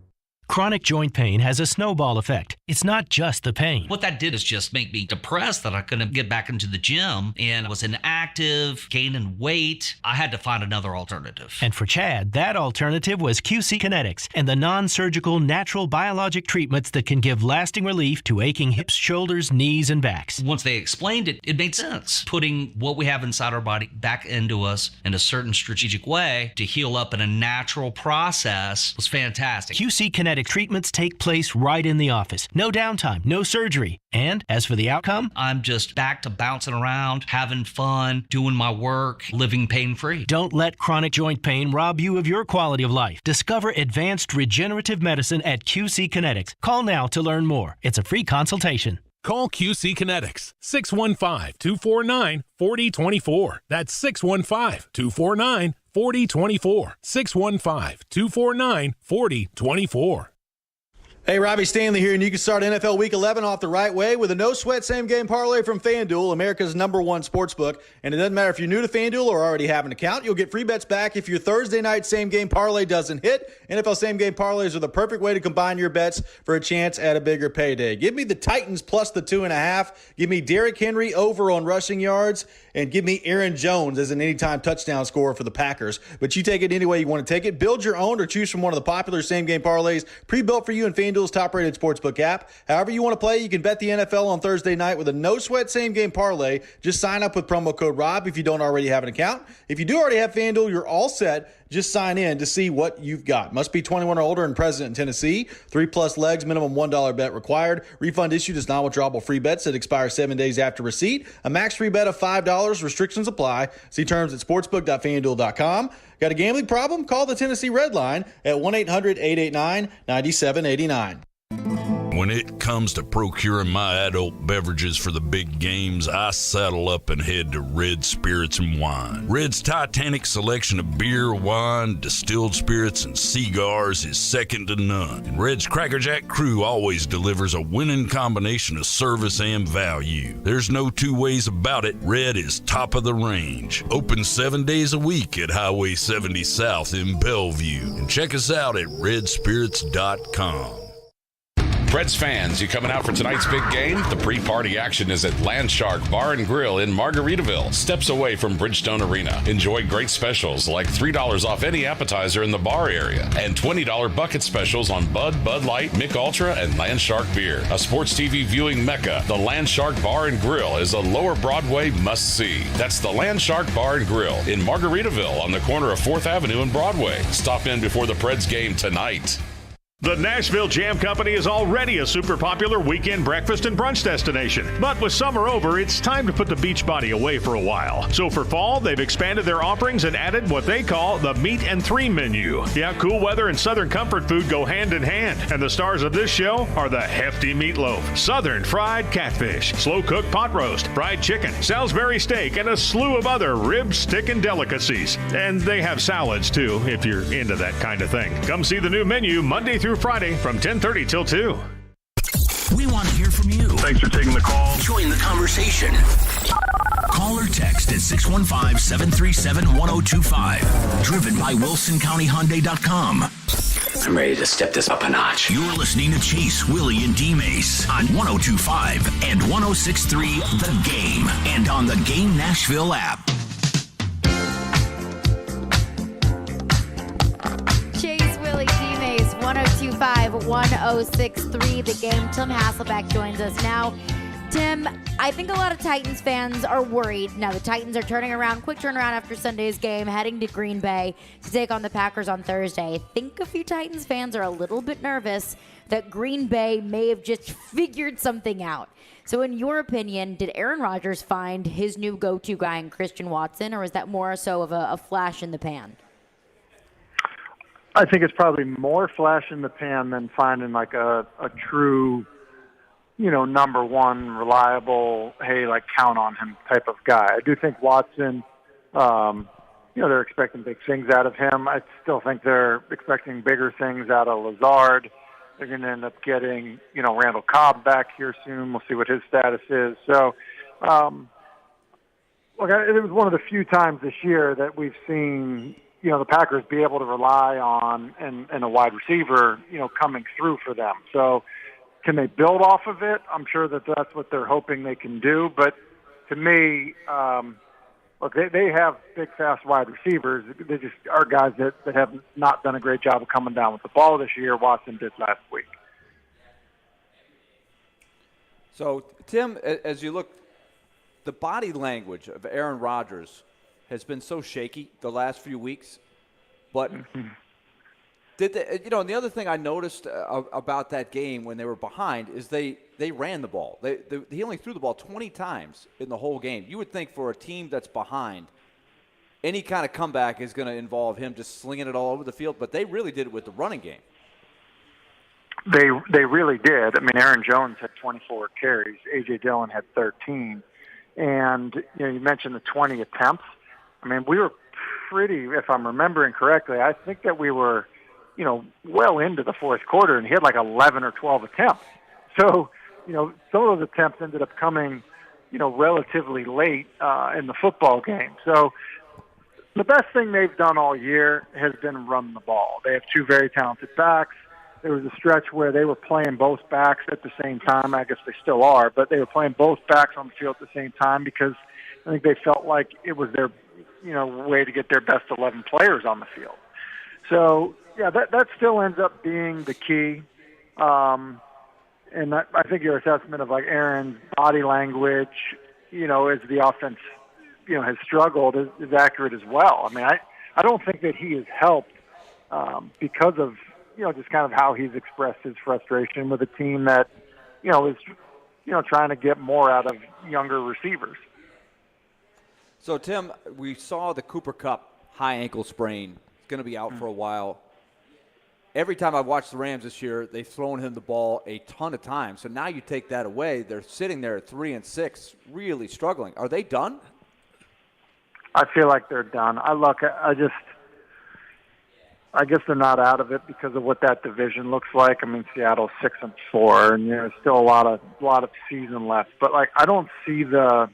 [SPEAKER 14] Chronic joint pain has a snowball effect. It's not just the pain.
[SPEAKER 17] What that did is just make me depressed that I couldn't get back into the gym and I was inactive, gaining weight. I had to find another alternative.
[SPEAKER 14] And for Chad, that alternative was QC Kinetics and the non-surgical natural biologic treatments that can give lasting relief to aching hips, shoulders, knees, and backs.
[SPEAKER 17] Once they explained it, it made sense. Putting what we have inside our body back into us in a certain strategic way to heal up in a natural process was fantastic.
[SPEAKER 14] QC Kinetics treatments take place right in the office. No downtime, no surgery. And as for the outcome,
[SPEAKER 17] I'm just back to bouncing around, having fun, doing my work, living pain-free.
[SPEAKER 14] Don't let chronic joint pain rob you of your quality of life. Discover advanced regenerative medicine at QC Kinetics. Call now to learn more. It's a free consultation.
[SPEAKER 18] Call QC Kinetics, 615-249-4024. That's 615-249-4024. 615-249-4024.
[SPEAKER 20] Hey, Robbie Stanley here, and you can start NFL Week 11 off the right way with a no-sweat same-game parlay from FanDuel, America's #1 sportsbook. And it doesn't matter if you're new to FanDuel or already have an account. You'll get free bets back if your Thursday night same-game parlay doesn't hit. NFL same-game parlays are the perfect way to combine your bets for a chance at a bigger payday. Give me the Titans plus the 2.5. Give me Derrick Henry over on rushing yards. And give me Aaron Jones as an anytime touchdown scorer for the Packers. But you take it any way you want to take it. Build your own or choose from one of the popular same-game parlays pre-built for you in FanDuel's top-rated sportsbook app. However you want to play, you can bet the NFL on Thursday night with a no-sweat same-game parlay. Just sign up with promo code ROB if you don't already have an account. If you do already have FanDuel, you're all set. Just sign in to see what you've got. Must be 21 or older and present in Tennessee. 3+ legs, minimum $1 bet required. Refund issued as non-withdrawable free bets that expire 7 days after receipt. A max free bet of $5. Restrictions apply. See terms at sportsbook.fanduel.com. Got a gambling problem? Call the Tennessee Red Line at 1-800-889-9789.
[SPEAKER 21] When it comes to procuring my adult beverages for the big games, I saddle up and head to Red Spirits and Wine. Red's titanic selection of beer, wine, distilled spirits, and cigars is second to none. And Red's Cracker Jack crew always delivers a winning combination of service and value. There's no two ways about it. Red is top of the range. Open 7 days a week at Highway 70 South in Bellevue. And check us out at redspirits.com.
[SPEAKER 6] Preds fans, you coming out for tonight's big game? The pre-party action is at Landshark Bar and Grill in Margaritaville, steps away from Bridgestone Arena. Enjoy great specials like $3 off any appetizer in the bar area and $20 bucket specials on Bud, Bud Light, Mick Ultra, and Landshark beer. A sports TV viewing mecca, the Landshark Bar and Grill is a Lower Broadway must-see. That's the Landshark Bar and Grill in Margaritaville on the corner of 4th Avenue and Broadway. Stop in before the Preds game tonight.
[SPEAKER 13] The Nashville Jam Company is already a super popular weekend breakfast and brunch destination. But with summer over, it's time to put the beach body away for a while. So for fall, they've expanded their offerings and added what they call the Meat and Three menu. Yeah, cool weather and Southern comfort food go hand in hand. And the stars of this show are the hefty meatloaf, Southern fried catfish, slow-cooked pot roast, fried chicken, Salisbury steak, and a slew of other rib, stick, and delicacies. And they have salads, too, if you're into that kind of thing. Come see the new menu Monday through Friday from 10:30 till 2.
[SPEAKER 1] We want to hear from you.
[SPEAKER 18] Thanks for taking the call.
[SPEAKER 1] Join the conversation. Call or text at 615-737-1025. Driven by WilsonCountyHyundai.com.
[SPEAKER 16] I'm ready to step this up a notch.
[SPEAKER 1] You're listening to Chase, Willy, and D-Mase on 102.5 and 106.3 The Game and on the Game Nashville app.
[SPEAKER 3] Chase, Willy, D-Mase, 102.5, 106.3 The Game. Tim Hasselbeck joins us now. Tim, I think a lot of Titans fans are worried. Now, the Titans are turning around, quick turnaround after Sunday's game, heading to Green Bay to take on the Packers on Thursday. I think a few Titans fans are a little bit nervous that Green Bay may have just figured something out. So in your opinion, did Aaron Rodgers find his new go-to guy in Christian Watson, or is that more so of a flash in the pan?
[SPEAKER 4] I think it's probably more flash in the pan than finding like a true, number one, reliable, hey, like count on him type of guy. I do think Watson, they're expecting big things out of him. I still think they're expecting bigger things out of Lazard. They're going to end up getting, Randall Cobb back here soon. We'll see what his status is. So, it was one of the few times this year that we've seen, the Packers be able to rely on and a wide receiver, coming through for them. So can they build off of it? I'm sure that's what they're hoping they can do. But to me, they have big, fast wide receivers. They just are guys that have not done a great job of coming down with the ball this year. Watson did last week.
[SPEAKER 28] So, Tim, as you look, the body language of Aaron Rodgers has been so shaky the last few weeks. But did they, and the other thing I noticed about that game when they were behind is they ran the ball. He only threw the ball 20 times in the whole game. You would think for a team that's behind, any kind of comeback is going to involve him just slinging it all over the field. But they really did it with the running game.
[SPEAKER 4] They really did. I mean, Aaron Jones had 24 carries. A.J. Dillon had 13. And, you mentioned the 20 attempts. I mean, we were pretty, if I'm remembering correctly, I think that we were, well into the fourth quarter, and he had like 11 or 12 attempts. So, some of those attempts ended up coming, relatively late in the football game. So the best thing they've done all year has been run the ball. They have two very talented backs. There was a stretch where they were playing both backs at the same time. I guess they still are, but they were playing both backs on the field at the same time because I think they felt like it was their way to get their best 11 players on the field. So, yeah, that still ends up being the key. And I think your assessment of, like, Aaron's body language, as the offense, has struggled is accurate as well. I mean, I don't think that he has helped because of, just kind of how he's expressed his frustration with a team that, is, trying to get more out of younger receivers.
[SPEAKER 28] So, Tim, we saw the Cooper Kupp high ankle sprain. It's going to be out for a while. Every time I've watched the Rams this year, they've thrown him the ball a ton of times. So now you take that away. They're sitting there at 3-6, really struggling. Are they done?
[SPEAKER 4] I feel like they're done. I guess they're not out of it because of what that division looks like. I mean, Seattle's 6-4, and there's still a lot of season left. But I don't see the.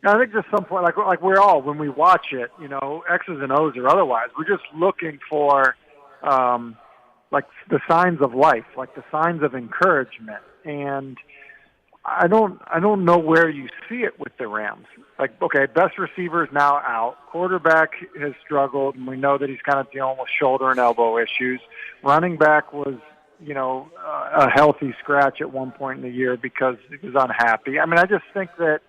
[SPEAKER 4] I think there's some point, like we're all, when we watch it, X's and O's or otherwise, we're just looking for, the signs of life, like the signs of encouragement. And I don't know where you see it with the Rams. Like, okay, best receiver is now out. Quarterback has struggled, and we know that he's kind of dealing with shoulder and elbow issues. Running back was, a healthy scratch at one point in the year because he was unhappy. I mean, I just think that,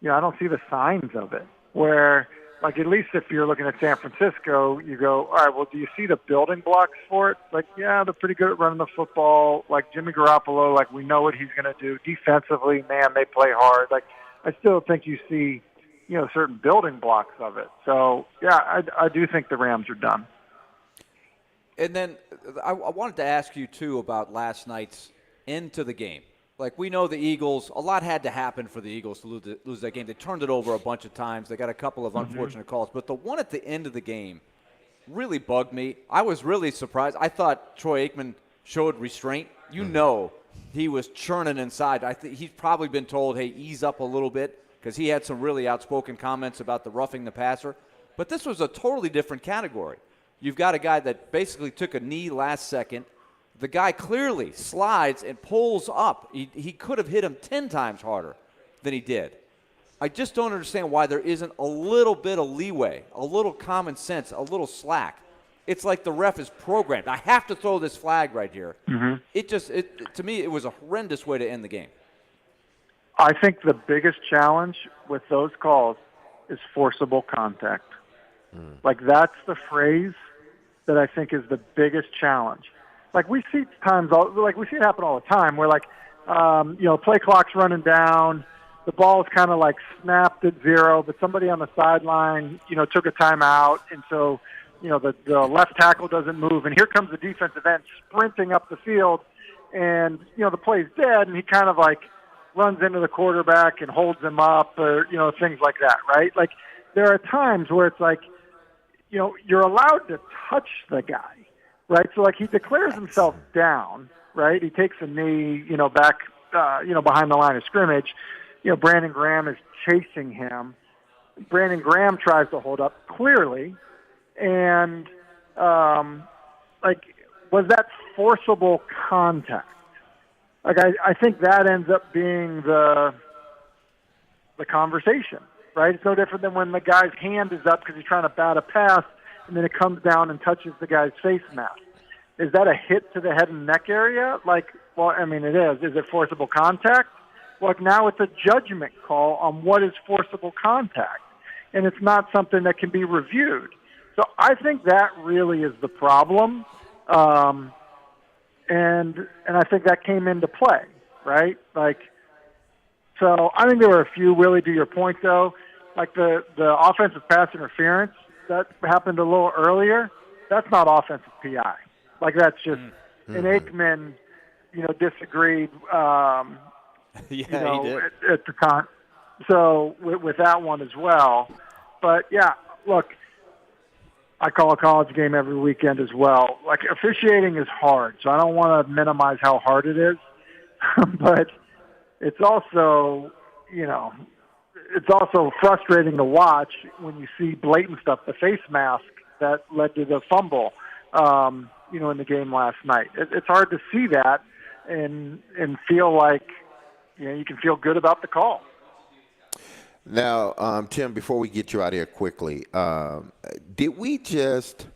[SPEAKER 4] I don't see the signs of it where, like, at least if you're looking at San Francisco, you go, all right, well, do you see the building blocks for it? Like, yeah, they're pretty good at running the football. Like, Jimmy Garoppolo, like, we know what he's going to do. Defensively, man, they play hard. Like, I still think you see, certain building blocks of it. So, yeah, I do think the Rams are done.
[SPEAKER 28] And then I wanted to ask you, too, about last night's end to the game. Like, we know the Eagles, a lot had to happen for the Eagles to lose that game. They turned it over a bunch of times. They got a couple of unfortunate calls. But the one at the end of the game really bugged me. I was really surprised. I thought Troy Aikman showed restraint. You know he was churning inside. I think he's probably been told, hey, ease up a little bit, because he had some really outspoken comments about the roughing the passer. But this was a totally different category. You've got a guy that basically took a knee last second. The guy clearly slides and pulls up. He could have hit him 10 times harder than he did. I just don't understand why there isn't a little bit of leeway, a little common sense, a little slack. It's like the ref is programmed. I have to throw this flag right here. To me, it was a horrendous way to end the game.
[SPEAKER 4] I think the biggest challenge with those calls is forcible contact. Like, that's the phrase that I think is the biggest challenge. Like, we see it happen all the time where, like, play clock's running down, the ball is kind of like snapped at 0, but somebody on the sideline, took a timeout, and so, the left tackle doesn't move, and here comes the defensive end sprinting up the field, and, the play's dead, and he kind of, like, runs into the quarterback and holds him up, or, things like that, right? Like, there are times where it's like, you're allowed to touch the guy. Right, so like he declares himself down, right? He takes a knee, back, behind the line of scrimmage. Brandon Graham is chasing him. Brandon Graham tries to hold up clearly, and was that forcible contact? Like I think that ends up being the conversation, right? It's no different than when the guy's hand is up because he's trying to bat a pass, and then it comes down and touches the guy's face mask. Is that a hit to the head and neck area? Like, well, I mean, it is. Is it forcible contact? Well, now it's a judgment call on what is forcible contact, and it's not something that can be reviewed. So I think that really is the problem, and I think that came into play, right? Like, so I think there were a few. Willy, to your point, though, like the offensive pass interference, that happened a little earlier. That's not offensive PI. Like, that's just and Aikman, disagreed.
[SPEAKER 28] He did
[SPEAKER 4] at the time. So with that one as well. But yeah, look, I call a college game every weekend as well. Like, officiating is hard, so I don't want to minimize how hard it is. But it's also, it's also frustrating to watch when you see blatant stuff, the face mask that led to the fumble, in the game last night. It's hard to see that and feel like, you can feel good about the call.
[SPEAKER 10] Now, Tim, before we get you out of here quickly, did we just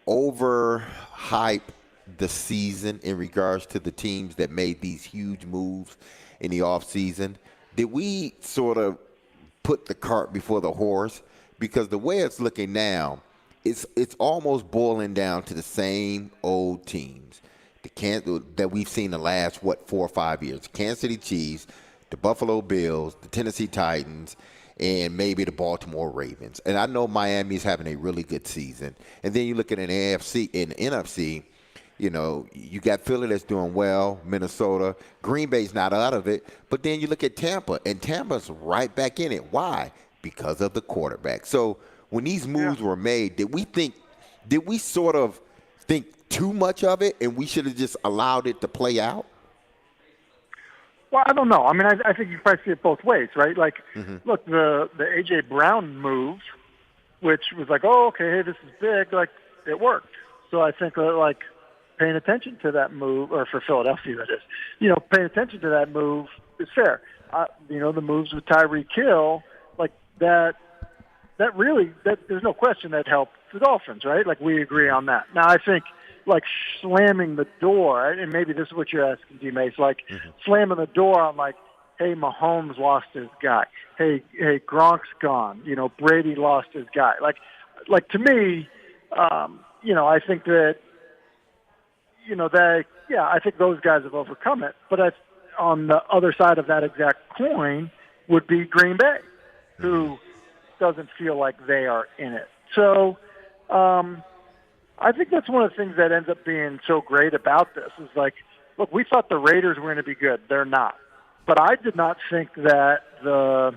[SPEAKER 10] overhype the season in regards to the teams that made these huge moves in the offseason? Did we sort of put the cart before the horse? Because the way it's looking now, it's almost boiling down to the same old teams that we've seen the last, 4 or 5 years. Kansas City Chiefs, the Buffalo Bills, the Tennessee Titans, and maybe the Baltimore Ravens. And I know Miami's having a really good season. And then you look at an AFC and NFC, you got Philly that's doing well, Minnesota. Green Bay's not out of it. But then you look at Tampa, and Tampa's right back in it. Why? Because of the quarterback. So when these moves were made, did we sort of think too much of it and we should have just allowed it to play out?
[SPEAKER 4] Well, I don't know. I mean, I think you probably see it both ways, right? Like, look, the A.J. Brown move, which was like, oh, okay, hey, this is big, like, it worked. So I think, paying attention to that move, or for Philadelphia, that is, paying attention to that move is fair. The moves with Tyreek Hill, like, that really, there's no question that helped the Dolphins, right? Like, we agree on that. Now, I think, like, slamming the door, and maybe this is what you're asking, D-Mase, like, slamming the door on, like, hey, Mahomes lost his guy. Hey, Gronk's gone. Brady lost his guy. Like to me, I think that, I think those guys have overcome it. But on the other side of that exact coin would be Green Bay, who doesn't feel like they are in it. So I think that's one of the things that ends up being so great about this is like, look, we thought the Raiders were going to be good. They're not. But I did not think that the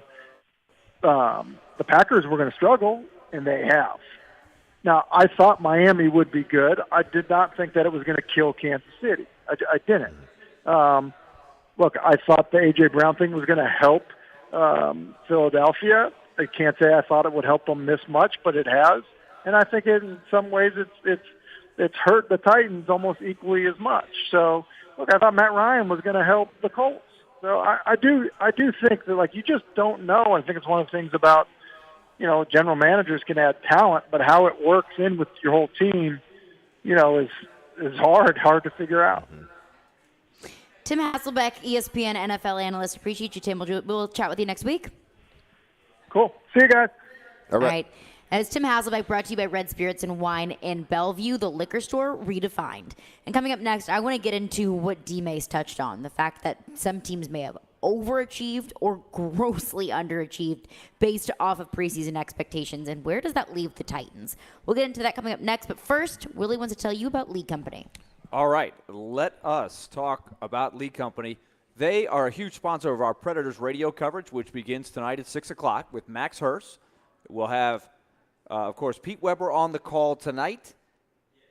[SPEAKER 4] Packers were going to struggle, and they have. Now, I thought Miami would be good. I did not think that it was going to kill Kansas City. I didn't. Look, I thought the A.J. Brown thing was going to help Philadelphia. I can't say I thought it would help them this much, but it has. And I think in some ways it's hurt the Titans almost equally as much. So, look, I thought Matt Ryan was going to help the Colts. So I do think that, like, you just don't know. I think it's one of the things about, general managers can add talent, but how it works in with your whole team, is hard to figure out.
[SPEAKER 3] Tim Hasselbeck, ESPN NFL analyst. Appreciate you, Tim. We'll chat with you next week.
[SPEAKER 4] Cool. See you guys.
[SPEAKER 3] All right. As Tim Hasselbeck, brought to you by Red Spirits and Wine in Bellevue, the liquor store redefined. And coming up next, I want to get into what D-Mase touched on, the fact that some teams may have overachieved or grossly underachieved based off of preseason expectations, and where does that leave the Titans? We'll get into that coming up next, but first, Willy wants to tell you about Lead Company. All right,
[SPEAKER 28] let us talk about Lead Company. They are a huge sponsor of our Predators radio coverage, which begins tonight at 6 o'clock with Max Hurst. We'll have, of course, Pete Weber on the call tonight,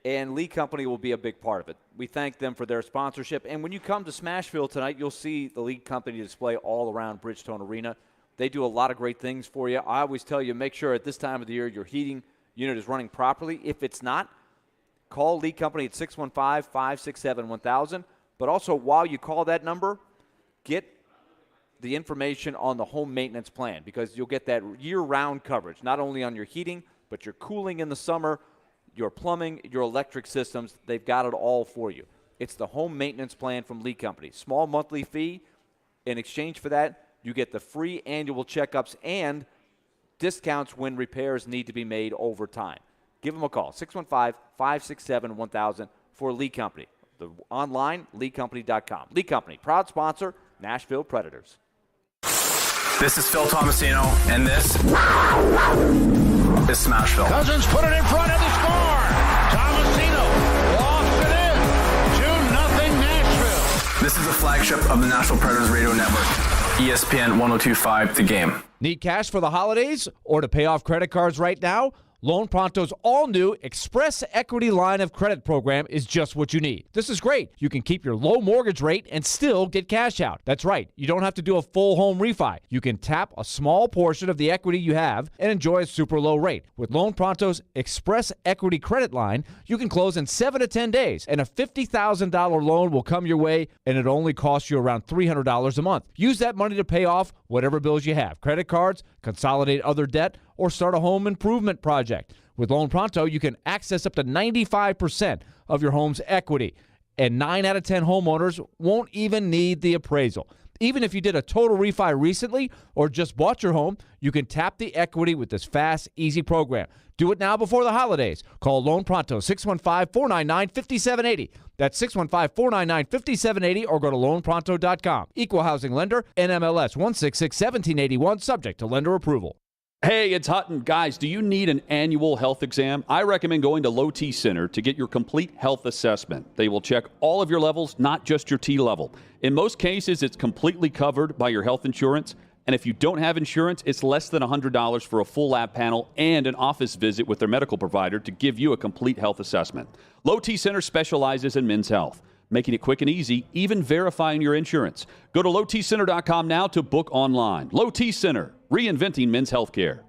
[SPEAKER 28] and Lead Company will be a big part of it. We thank them for their sponsorship. And when you come to Smashville tonight, you'll see the Lead Company display all around Bridgestone Arena. They do a lot of great things for you. I always tell you, make sure at this time of the year your heating unit is running properly. If it's not, call Lead Company at 615-567-1000. But also, while you call that number, get the information on the home maintenance plan, because you'll get that year-round coverage, not only on your heating, but your cooling in the summer, your plumbing, your electric systems. They've got it all for you. It's the home maintenance plan from Lead Company. Small monthly fee. In exchange for that, you get the free annual checkups and discounts when repairs need to be made over time. Give them a call, 615-567-1000 for Lead Company. Online, leadcompany.com. Lead Company, proud sponsor, Nashville Predators.
[SPEAKER 5] This is Phil Tomasino, and this is Smashville.
[SPEAKER 8] Cousins put it in front of the score. Tomasino lofts it in. 2-0 Nashville.
[SPEAKER 5] This is the flagship of the Nashville Predators Radio Network, ESPN 102.5 The Game.
[SPEAKER 19] Need cash for the holidays or to pay off credit cards right now? Loan Pronto's all-new Express Equity Line of Credit program is just what you need. This is great. You can keep your low mortgage rate and still get cash out. That's right. You don't have to do a full home refi. You can tap a small portion of the equity you have and enjoy a super low rate. With Loan Pronto's Express Equity Credit Line, you can close in 7 to 10 days, and a $50,000 loan will come your way, and it only costs you around $300 a month. Use that money to pay off whatever bills you have, credit cards, consolidate other debt, or start a home improvement project. With Loan Pronto, you can access up to 95% of your home's equity, and 9 out of 10 homeowners won't even need the appraisal. Even if you did a total refi recently or just bought your home, you can tap the equity with this fast, easy program. Do it now before the holidays. Call Loan Pronto, 615-499-5780. That's 615-499-5780, or go to loanpronto.com. Equal housing lender, NMLS 1661781, subject to lender approval.
[SPEAKER 22] Hey, it's Hutton. Guys, do you need an annual health exam? I recommend going to Low T Center to get your complete health assessment. They will check all of your levels, not just your T level. In most cases, it's completely covered by your health insurance. And if you don't have insurance, it's less than $100 for a full lab panel and an office visit with their medical provider to give you a complete health assessment. Low T Center specializes in men's health, making it quick and easy, even verifying your insurance. Go to lowtcenter.com now to book online. Low T Center, reinventing men's healthcare.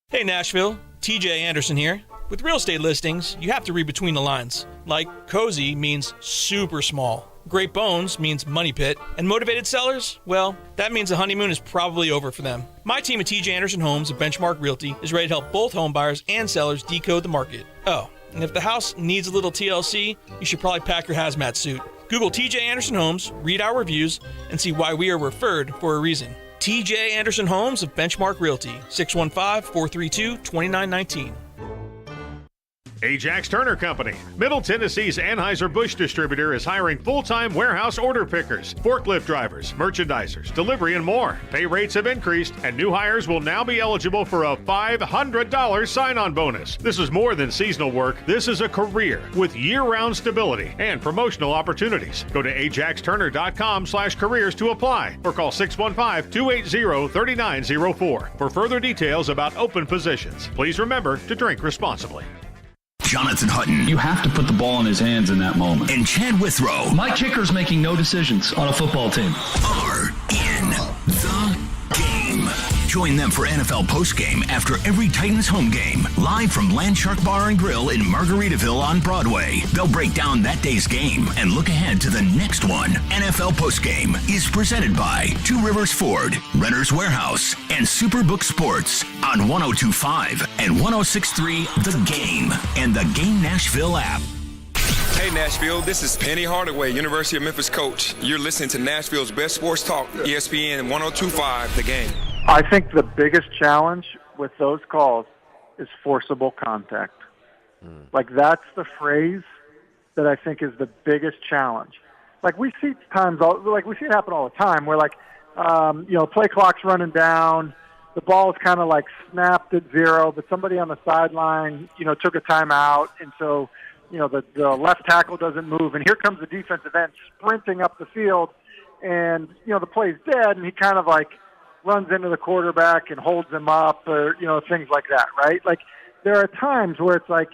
[SPEAKER 23] Hey Nashville, TJ Anderson here. With real estate listings, you have to read between the lines. Like cozy means super small. Great bones means money pit. And motivated sellers? Well, that means the honeymoon is probably over for them. My team at TJ Anderson Homes at Benchmark Realty is ready to help both home buyers and sellers decode the market. Oh, and if the house needs a little TLC, you should probably pack your hazmat suit. Google TJ Anderson Homes, read our reviews, and see why we are referred for a reason. TJ Anderson Homes of Benchmark Realty, 615-432-2919.
[SPEAKER 13] Ajax Turner Company, Middle Tennessee's Anheuser-Busch distributor, is hiring full-time warehouse order pickers, forklift drivers, merchandisers, delivery, and more. Pay rates have increased, and new hires will now be eligible for a $500 sign-on bonus. This is more than seasonal work. This is a career with year-round stability and promotional opportunities. Go to ajaxturner.com/careers to apply or call 615-280-3904 for further details about open positions. Please remember to drink responsibly.
[SPEAKER 1] Jonathan Hutton.
[SPEAKER 2] You have to put the ball in his hands in that moment.
[SPEAKER 1] And Chad Withrow.
[SPEAKER 2] My kicker's making no decisions on a football team.
[SPEAKER 1] Are in the game. Join them for NFL postgame after every Titans home game. Live from Landshark Bar and Grill in Margaritaville on Broadway. They'll break down that day's game and look ahead to the next one. NFL postgame is presented by Two Rivers Ford, Renter's Warehouse, and Superbook Sports on 102.5 and 106.3 The Game and the Game Nashville app.
[SPEAKER 7] Hey Nashville, this is Penny Hardaway, University of Memphis coach. You're listening to Nashville's best sports talk, ESPN 102.5 The Game.
[SPEAKER 4] I think the biggest challenge with those calls is forcible contact. Like, that's the phrase that I think is the biggest challenge. Like, we see times, like we see it happen all the time where, like, play clock's running down, the ball is kind of like snapped at zero, but somebody on the sideline, took a timeout, and so, the left tackle doesn't move, and here comes the defensive end sprinting up the field, and, the play's dead, and he kind of like runs into the quarterback and holds him up, or, things like that, right? Like, there are times where it's like,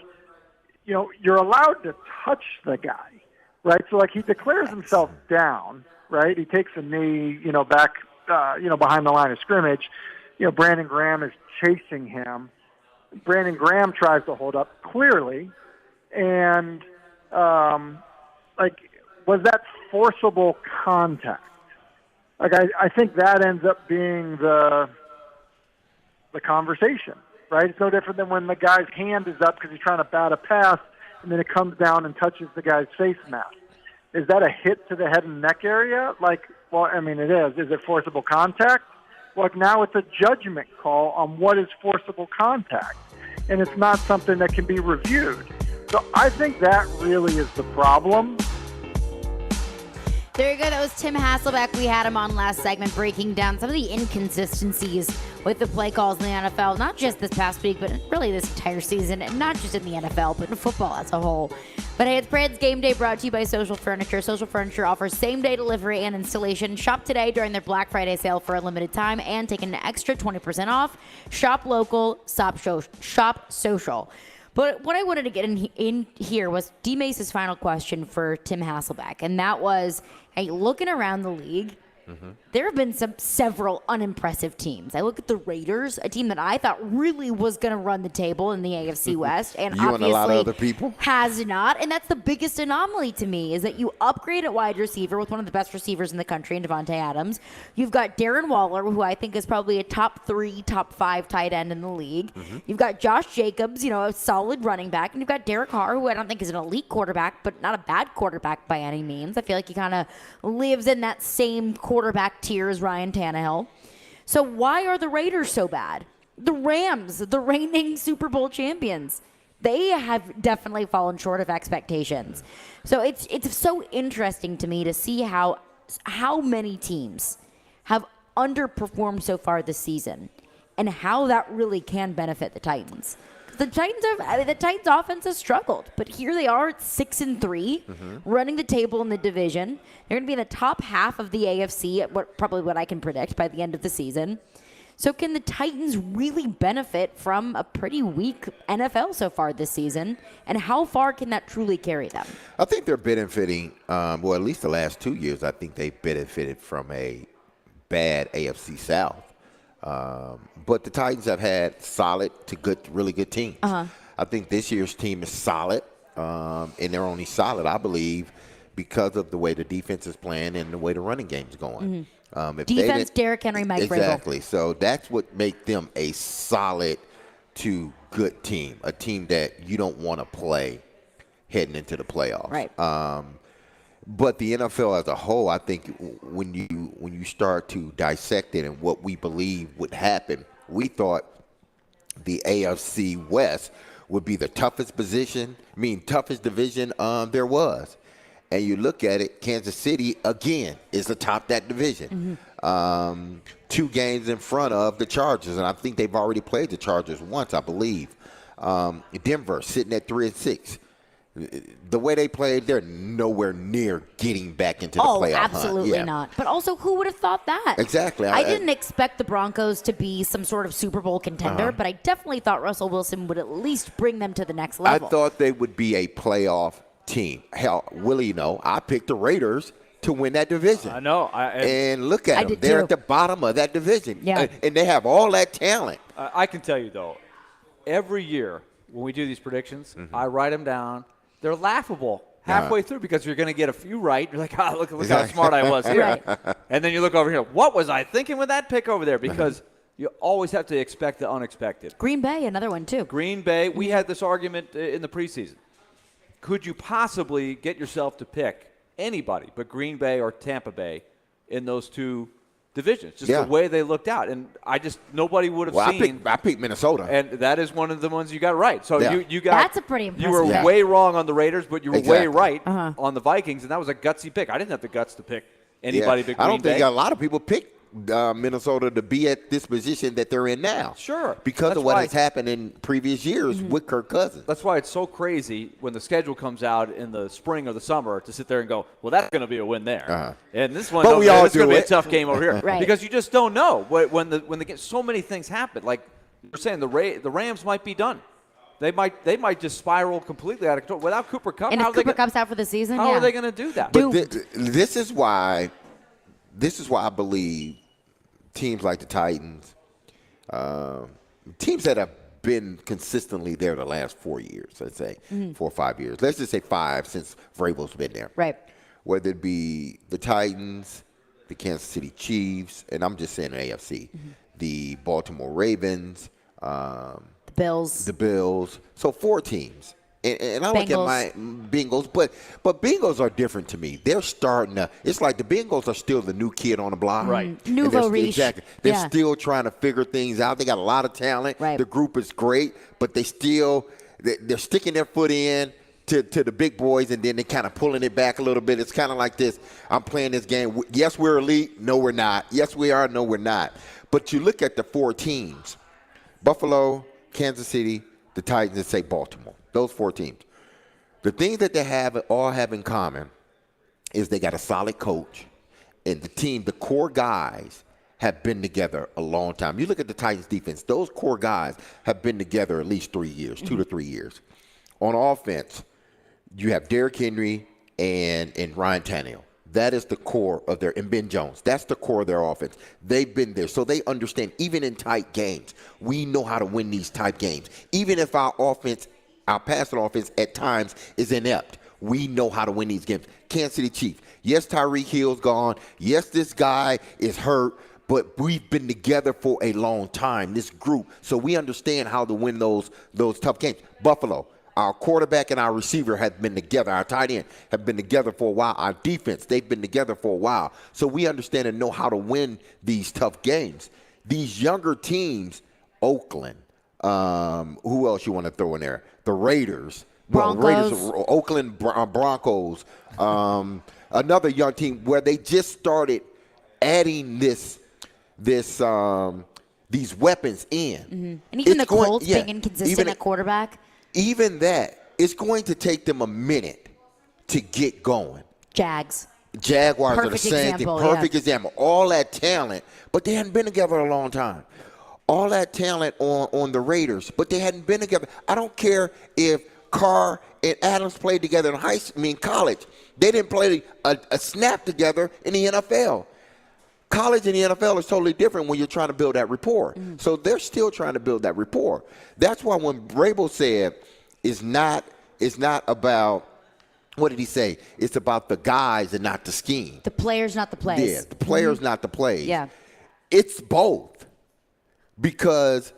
[SPEAKER 4] you're allowed to touch the guy, right? So, like, he declares himself down, right? He takes a knee, back, behind the line of scrimmage. Brandon Graham is chasing him. Brandon Graham tries to hold up, clearly, and, was that forcible contact? Like, I think that ends up being the conversation, right? It's no different than when the guy's hand is up because he's trying to bat a pass, and then it comes down and touches the guy's face mask. Is that a hit to the head and neck area? Like, well, I mean, it is. Is it forcible contact? Like, now it's a judgment call on what is forcible contact, and it's not something that can be reviewed. So I think that really is the problem.
[SPEAKER 3] There you go. That was Tim Hasselbeck. We had him on last segment breaking down some of the inconsistencies with the play calls in the NFL, not just this past week, but really this entire season, and not just in the NFL, but in football as a whole. But hey, it's Brad's Game Day, brought to you by Social Furniture. Social Furniture offers same-day delivery and installation. Shop today during their Black Friday sale for a limited time and take an extra 20% off. Shop local, shop social. But what I wanted to get in here was D-Mase's final question for Tim Hasselbeck, and that was, hey, looking around the league, there have been several unimpressive teams. I look at the Raiders, a team that I thought really was going to run the table in the AFC West, and
[SPEAKER 10] you
[SPEAKER 3] obviously
[SPEAKER 10] and a lot of other people
[SPEAKER 3] has not. And that's the biggest anomaly to me, is that you upgrade at wide receiver with one of the best receivers in the country in Devontae Adams. You've got Darren Waller, who I think is probably a top 3, top 5 tight end in the league. You've got Josh Jacobs, a solid running back, and you've got Derek Carr, who I don't think is an elite quarterback, but not a bad quarterback by any means. I feel like he kind of lives in that same quarterback tier as Ryan Tannehill. So why are the Raiders so bad? The Rams, the reigning Super Bowl champions, they have definitely fallen short of expectations. So it's so interesting to me to see how many teams have underperformed so far this season and how that really can benefit the Titans. The Titans offense has struggled, but here they are at 6-3, running the table in the division. They're going to be in the top half of the AFC at what I can predict by the end of the season. So can the Titans really benefit from a pretty weak NFL so far this season, and how far can that truly carry them?
[SPEAKER 10] I think they're benefiting, at least the last 2 years, I think they benefited from a bad AFC South. But the Titans have had solid to good, really good teams. I think this year's team is solid, and they're only solid, I believe, because of the way the defense is playing and the way the running game's going.
[SPEAKER 3] Defense, Derrick Henry, Mike Vrabel.
[SPEAKER 10] Exactly. So that's what makes them a solid to good team, a team that you don't want to play heading into the playoffs.
[SPEAKER 3] Right.
[SPEAKER 10] But the NFL as a whole, I think when you start to dissect it and what we believe would happen, we thought the AFC West would be the toughest toughest division there was. And you look at it, Kansas City, again, is atop that division. 2 games in front of the Chargers, and I think they've already played the Chargers once, I believe. Denver sitting at 3-6. The way they played, they're nowhere near getting back into the playoff hunt.
[SPEAKER 3] Absolutely not. But also, who would have thought that?
[SPEAKER 10] Exactly.
[SPEAKER 3] I didn't expect the Broncos to be some sort of Super Bowl contender, but I definitely thought Russell Wilson would at least bring them to the next level.
[SPEAKER 10] I thought they would be a playoff team. Hell, Willie, I picked the Raiders to win that division.
[SPEAKER 28] I know.
[SPEAKER 10] And look at them. They're at the bottom of that division.
[SPEAKER 3] Yeah.
[SPEAKER 10] And they have all that talent.
[SPEAKER 28] I can tell you, though, every year when we do these predictions, I write them down. They're laughable halfway through because you're going to get a few right. You're like, look how smart I was here.
[SPEAKER 3] Right.
[SPEAKER 28] And then you look over here. What was I thinking with that pick over there? Because you always have to expect the unexpected.
[SPEAKER 3] Green Bay, another one, too.
[SPEAKER 28] Green Bay, we had this argument in the preseason. Could you possibly get yourself to pick anybody but Green Bay or Tampa Bay in those 2 divisions? Just the way they looked out. And nobody would have seen.
[SPEAKER 10] I picked Minnesota.
[SPEAKER 28] And that is one of the ones you got right. So you got.
[SPEAKER 3] That's a pretty impressive
[SPEAKER 28] You were
[SPEAKER 3] pick.
[SPEAKER 28] way wrong on the Raiders, but you were way right on the Vikings, and that was a gutsy pick. I didn't have the guts to pick anybody but Green Bay.
[SPEAKER 10] I don't think a lot of people picked Minnesota to be at this position that they're in now.
[SPEAKER 28] Sure.
[SPEAKER 10] Because of what has happened in previous years with Kirk Cousins.
[SPEAKER 28] That's why it's so crazy when the schedule comes out in the spring or the summer to sit there and go, well, that's going to be a win there. And this one, it's going to be a tough game over here.
[SPEAKER 3] Right.
[SPEAKER 28] Because you just don't know. When they get so many things happen. Like you're saying, the Rams might be done. They might just spiral completely out of control. Without Cooper Kupp,
[SPEAKER 3] And if Cooper Kupp's out for the season,
[SPEAKER 28] how are they going to do that?
[SPEAKER 10] But this is why I believe teams like the Titans, teams that have been consistently there the last 4 years, let's say 4 or 5 years. Let's just say 5 since Vrabel's been there.
[SPEAKER 3] Right.
[SPEAKER 10] Whether it be the Titans, the Kansas City Chiefs, and I'm just saying the AFC, the Baltimore Ravens, the Bills. So 4 teams. And I look at my Bengals, but Bengals are different to me. They're starting to – it's like the Bengals are still the new kid on the block.
[SPEAKER 28] Right.
[SPEAKER 3] Nouveau riche.
[SPEAKER 10] Exactly. They're still trying to figure things out. They got a lot of talent.
[SPEAKER 3] Right.
[SPEAKER 10] The group is great, but they're sticking their foot in to the big boys, and then they're kind of pulling it back a little bit. It's kind of like this. I'm playing this game. Yes, we're elite. No, we're not. Yes, we are. No, we're not. But you look at the 4 teams, Buffalo, Kansas City, the Titans, and say Baltimore. Those 4 teams. The things that they all have in common is they got a solid coach, and the core guys have been together a long time. You look at the Titans defense, those core guys have been together at least 3 years, 2 to 3 years. On offense, you have Derrick Henry and Ryan Tannehill. That is the core of and Ben Jones. That's the core of their offense. They've been there. So they understand, even in tight games, we know how to win these tight games. Even if our passing offense at times is inept, we know how to win these games. Kansas City Chiefs. Yes, Tyreek Hill's gone. Yes, this guy is hurt, but we've been together for a long time, this group. So we understand how to win those tough games. Buffalo. Our quarterback and our receiver have been together. Our tight end have been together for a while. Our defense, they've been together for a while. So we understand and know how to win these tough games. These younger teams, Oakland, who else you want to throw in there? The Raiders.
[SPEAKER 3] Broncos.
[SPEAKER 10] Oakland Broncos. Another young team where they just started adding these weapons in.
[SPEAKER 3] And even the Colts being inconsistent at quarterback.
[SPEAKER 10] Even that, it's going to take them a minute to get going.
[SPEAKER 3] Jaguars
[SPEAKER 10] are the same thing. Perfect example. All that talent, but they hadn't been together a long time. All that talent on the Raiders, but they hadn't been together. I don't care if Carr and Adams played together in college. They didn't play a snap together in the NFL. College and the NFL is totally different when you're trying to build that rapport. So they're still trying to build that rapport. That's why when Vrabel said it's not about, what did he say? It's about the guys and not the scheme.
[SPEAKER 3] The players, not the plays.
[SPEAKER 10] Yeah, the players, not the plays.
[SPEAKER 3] Yeah.
[SPEAKER 10] It's both. Because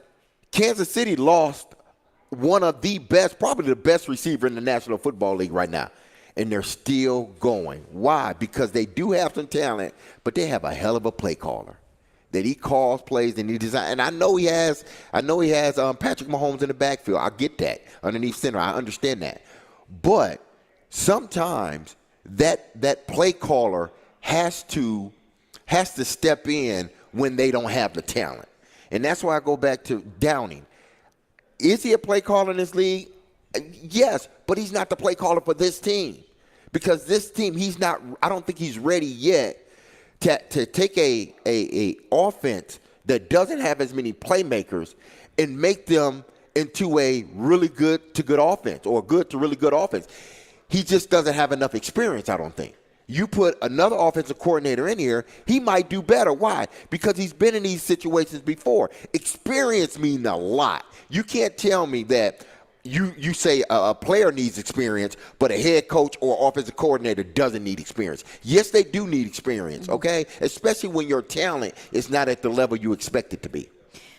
[SPEAKER 10] Kansas City lost one of the best, probably the best receiver in the National Football League right now. and they're still going. Why? Because they do have some talent, but they have a hell of a play caller that he calls plays and he designs. And I know he has Patrick Mahomes in the backfield. I get that. Underneath center, I understand that. But sometimes that play caller has to step in when they don't have the talent. And that's why I go back to Downing. Is he a play caller in this league? Yes, but he's not the play caller for this team. Because this team, I don't think he's ready yet to take a offense that doesn't have as many playmakers and make them into a really good to good offense or good to really good offense. He just doesn't have enough experience, I don't think. You put another offensive coordinator in here, he might do better. Why? Because he's been in these situations before. Experience means a lot. You can't tell me that you say a player needs experience, but a head coach or offensive coordinator doesn't need experience. Yes, they do need experience, okay? Especially when your talent is not at the level you expect it to be.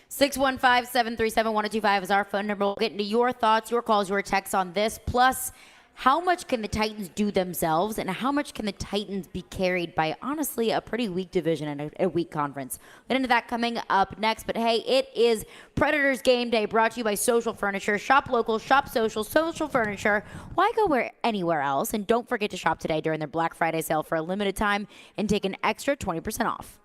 [SPEAKER 3] 615-737-1025 is our phone number. We'll get into your thoughts, your calls, your texts on this. Plus, how much can the Titans do themselves, and how much can the Titans be carried by, honestly, a pretty weak division and a weak conference? We'll get into that coming up next. But, hey, it is Predators Game Day, brought to you by Social Furniture. Shop local, shop social, Social Furniture. Why go anywhere else? And don't forget to shop today during their Black Friday sale for a limited time and take an extra 20% off.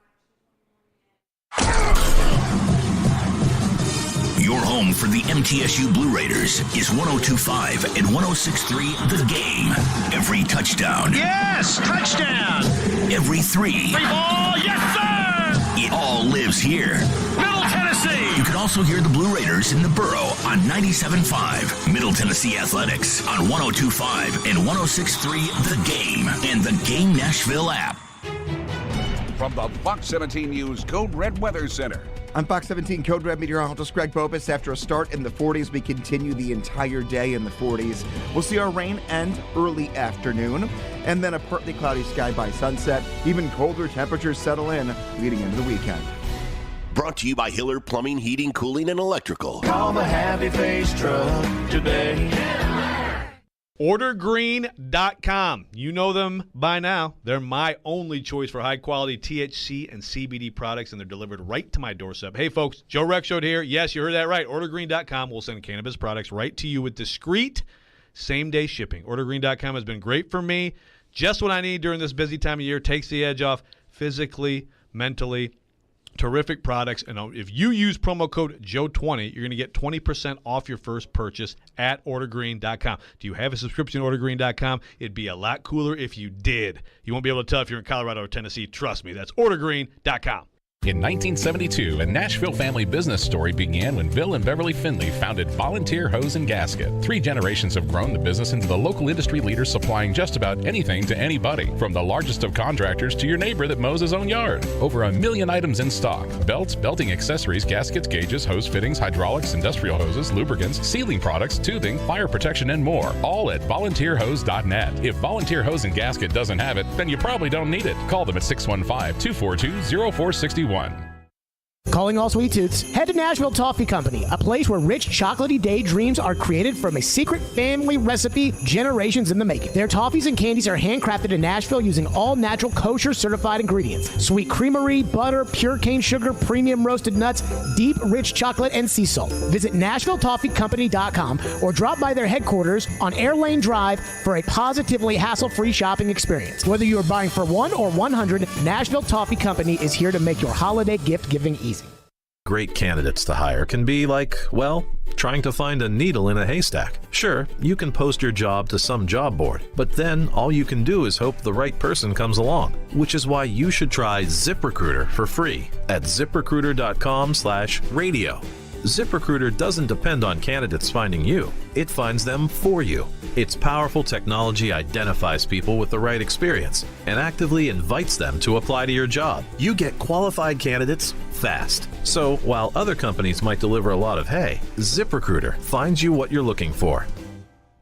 [SPEAKER 1] Your home for the MTSU Blue Raiders is 102.5 and 106.3 The Game. Every touchdown.
[SPEAKER 8] Yes, touchdown.
[SPEAKER 1] Every three.
[SPEAKER 8] Free ball, yes, sir.
[SPEAKER 1] It all lives here.
[SPEAKER 8] Middle Tennessee.
[SPEAKER 1] You can also hear the Blue Raiders in the Borough on 97.5. Middle Tennessee Athletics on 102.5 and 106.3 The Game and the Game Nashville app.
[SPEAKER 9] From the Fox 17 News Code Red Weather Center.
[SPEAKER 11] I'm Fox 17 Code Red meteorologist Greg Bobus. After a start in the 40s, we continue the entire day in the 40s. We'll see our rain end early afternoon, and then a partly cloudy sky by sunset. Even colder temperatures settle in leading into the weekend.
[SPEAKER 1] Brought to you by Hiller Plumbing, Heating, Cooling, and Electrical.
[SPEAKER 8] Call the Happy Face Truck today.
[SPEAKER 13] OrderGreen.com. You know them by now. They're my only choice for high-quality THC and CBD products, and they're delivered right to my doorstep. Hey, folks, Joe Rexrode here. Yes, you heard that right. OrderGreen.com will send cannabis products right to you with discreet same-day shipping. OrderGreen.com has been great for me. Just what I need during this busy time of year. Takes the edge off physically, mentally. Terrific products, and if you use promo code Joe20, you're going to get 20% off your first purchase at OrderGreen.com. Do you have a subscription to OrderGreen.com? It'd be a lot cooler if you did. You won't be able to tell if you're in Colorado or Tennessee. Trust me, that's OrderGreen.com.
[SPEAKER 18] In 1972, a Nashville family business story began when Bill and Beverly Finley founded Volunteer Hose and Gasket. 3 generations have grown the business into the local industry leader, supplying just about anything to anybody, from the largest of contractors to your neighbor that mows his own yard. Over 1 million items in stock: belts, belting accessories, gaskets, gauges, hose fittings, hydraulics, industrial hoses, lubricants, sealing products, tubing, fire protection, and more. All at volunteerhose.net. If Volunteer Hose and Gasket doesn't have it, then you probably don't need it. Call them at 615-242-0461.
[SPEAKER 12] Calling all sweet tooths, head to Nashville Toffee Company, a place where rich chocolatey daydreams are created from a secret family recipe generations in the making. Their toffees and candies are handcrafted in Nashville using all natural kosher certified ingredients. Sweet creamery, butter, pure cane sugar, premium roasted nuts, deep rich chocolate, and sea salt. Visit NashvilleToffeeCompany.com or drop by their headquarters on Air Lane Drive for a positively hassle-free shopping experience. Whether you are buying for 1 or 100, Nashville Toffee Company is here to make your holiday gift giving easy.
[SPEAKER 15] Great candidates to hire can be like, well, trying to find a needle in a haystack. Sure, you can post your job to some job board, but then all you can do is hope the right person comes along, which is why you should try ZipRecruiter for free at ZipRecruiter.com/radio. ZipRecruiter doesn't depend on candidates finding you. It finds them for you. Its powerful technology identifies people with the right experience and actively invites them to apply to your job. You get qualified candidates fast. So while other companies might deliver a lot of hay, ZipRecruiter finds you what you're looking for.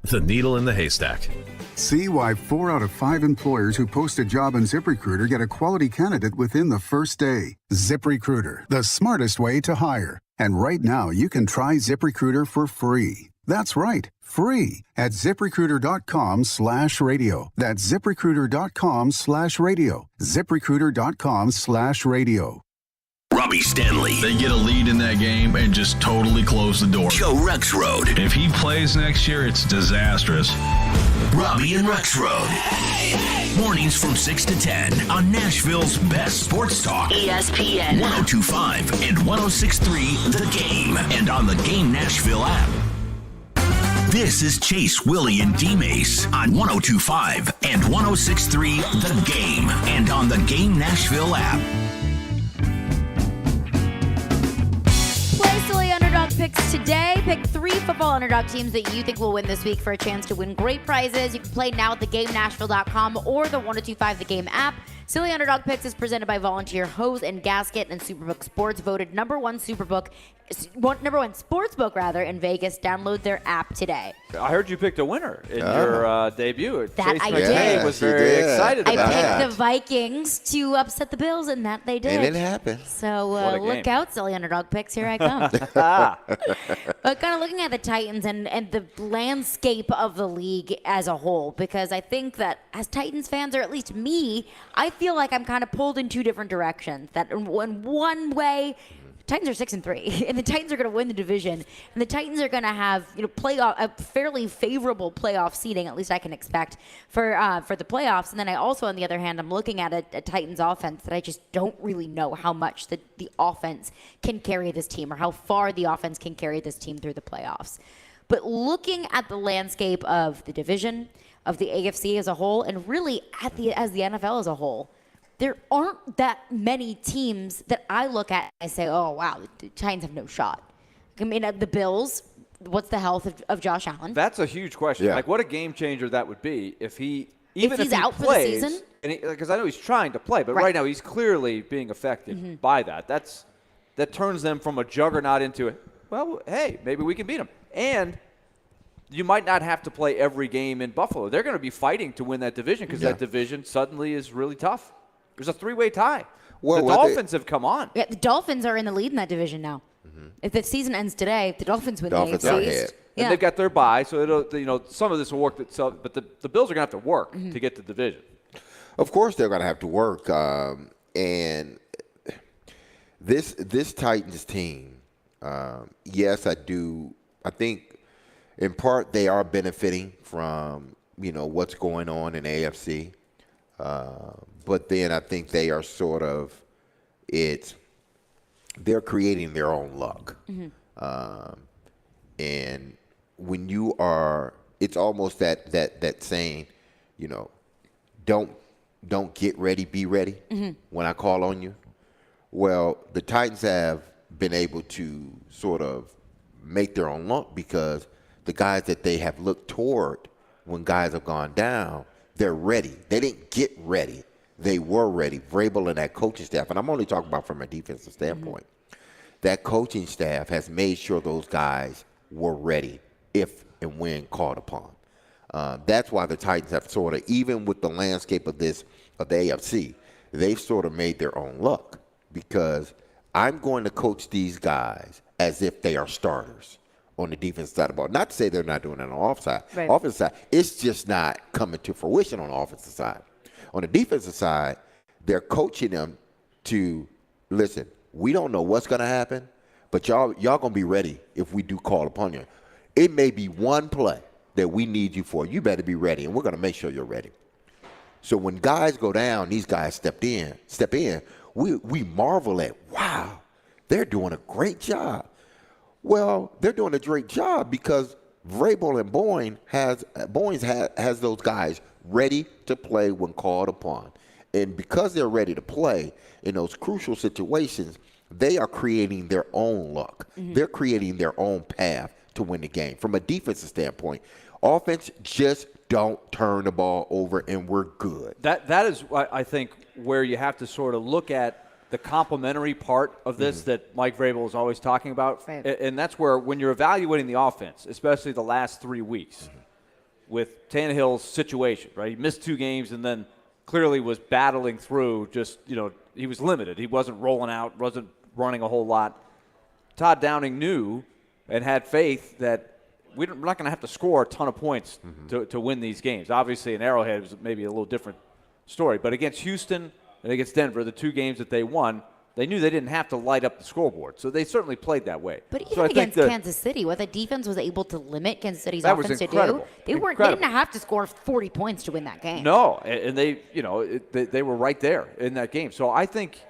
[SPEAKER 15] The needle in the haystack.
[SPEAKER 24] See why 4 out of 5 employers who post a job on ZipRecruiter get a quality candidate within the first day. ZipRecruiter, the smartest way to hire. And right now, you can try ZipRecruiter for free. That's right, free at ZipRecruiter.com/radio. That's ZipRecruiter.com/radio. ZipRecruiter.com/radio.
[SPEAKER 1] Robbie Stanley.
[SPEAKER 2] They get a lead in that game and just totally close the door.
[SPEAKER 1] Joe Rexrode.
[SPEAKER 2] If he plays next year, it's disastrous.
[SPEAKER 1] Robbie and Rexrode. Mornings from 6 to 10 on Nashville's best sports talk.
[SPEAKER 3] ESPN
[SPEAKER 1] 102.5 and 106.3 The Game. And on the Game Nashville app. This is Chase, Willy, and D-Mase on 102.5 and 106.3 The Game. And on the Game Nashville app.
[SPEAKER 3] Silly Underdog picks today. Pick 3 football underdog teams that you think will win this week for a chance to win great prizes. You can play now at theGameNashville.com or the 102.5 The Game app. Silly Underdog Picks is presented by Volunteer Hose and Gasket and Superbook Sports, voted number one sportsbook in Vegas. Download their app today.
[SPEAKER 28] I heard you picked a winner in your debut.
[SPEAKER 3] That
[SPEAKER 28] Chase
[SPEAKER 3] I
[SPEAKER 28] McKay
[SPEAKER 3] did.
[SPEAKER 28] was very excited about
[SPEAKER 3] I
[SPEAKER 28] that.
[SPEAKER 3] picked the Vikings to upset the Bills, and that they did.
[SPEAKER 10] And it happened.
[SPEAKER 3] So look
[SPEAKER 28] game.
[SPEAKER 3] out, Silly Underdog Picks. Here I come. But kind of looking at the Titans and the landscape of the league as a whole, because I think that as Titans fans, or at least me, I feel like I'm kind of pulled in 2 different directions. That in one way, Titans are 6-3, and the Titans are going to win the division, and the Titans are going to have a fairly favorable playoff seeding, at least I can expect for the playoffs. And then I also, on the other hand, I'm looking at a Titans offense that I just don't really know how much the offense can carry this team, or how far the offense can carry this team through the playoffs. But looking at the landscape of the division, of the AFC as a whole, and really as the NFL as a whole, there aren't that many teams that I look at and I say, oh, wow, the Titans have no shot. I mean, the Bills, what's the health of Josh Allen?
[SPEAKER 28] That's a huge question.
[SPEAKER 10] Yeah.
[SPEAKER 28] Like, what a game changer that would be if he's
[SPEAKER 3] out
[SPEAKER 28] plays,
[SPEAKER 3] for the season?
[SPEAKER 28] Because I know he's trying to play, but right now he's clearly being affected by that. That turns them from a juggernaut into, well, hey, maybe we can beat them. And you might not have to play every game in Buffalo. They're going to be fighting to win that division because that division suddenly is really tough. There's a 3-way tie. The Dolphins have come on.
[SPEAKER 3] Yeah, the Dolphins are in the lead in that division now. If the season ends today, if the Dolphins win the AFC East.
[SPEAKER 28] And they've got their bye, so some of this will work itself. But the Bills are going to have to work to get to the division.
[SPEAKER 10] Of course, they're going to have to work. And this Titans team, yes, I do. I think in part they are benefiting from what's going on in AFC. But then I think they are they're creating their own luck. And when you are, it's almost that saying, don't get ready, be ready when I call on you. Well, the Titans have been able to sort of make their own luck because the guys that they have looked toward when guys have gone down, they're ready. They didn't get ready. They were ready. Vrabel and that coaching staff, and I'm only talking about from a defensive standpoint, that coaching staff has made sure those guys were ready if and when called upon. That's why the Titans have sort of, even with the landscape of the AFC, they've sort of made their own luck because I'm going to coach these guys as if they are starters on the defensive side of the ball. Not to say they're not doing it on the offensive side. It's just not coming to fruition on the offensive side. On the defensive side, they're coaching them to, listen, we don't know what's going to happen, but y'all going to be ready if we do call upon you. It may be one play that we need you for. You better be ready, and we're going to make sure you're ready. So when guys go down, these guys step in, we marvel at, wow, they're doing a great job. Well, they're doing a great job because Vrabel and Boynes has those guys ready to play when called upon. And because they're ready to play in those crucial situations, they are creating their own luck. They're creating their own path to win the game. From a defensive standpoint, offense just don't turn the ball over and we're good.
[SPEAKER 28] That is, I think, where you have to sort of look at the complementary part of this that Mike Vrabel is always talking about. Right. And that's where, when you're evaluating the offense, especially the last 3 weeks, with Tannehill's situation, right? He missed 2 games and then clearly was battling through he was limited. He wasn't rolling out, wasn't running a whole lot. Todd Downing knew and had faith that we're not going to have to score a ton of points to win these games. Obviously, in Arrowhead was maybe a little different story. But against Houston and against Denver, the 2 games that they won, they knew they didn't have to light up the scoreboard. So they certainly played that way.
[SPEAKER 3] But even against Kansas City, what the defense was able to limit Kansas City's offense to do, they didn't have to score 40 points to win that game.
[SPEAKER 28] No, and they were right there in that game. So I think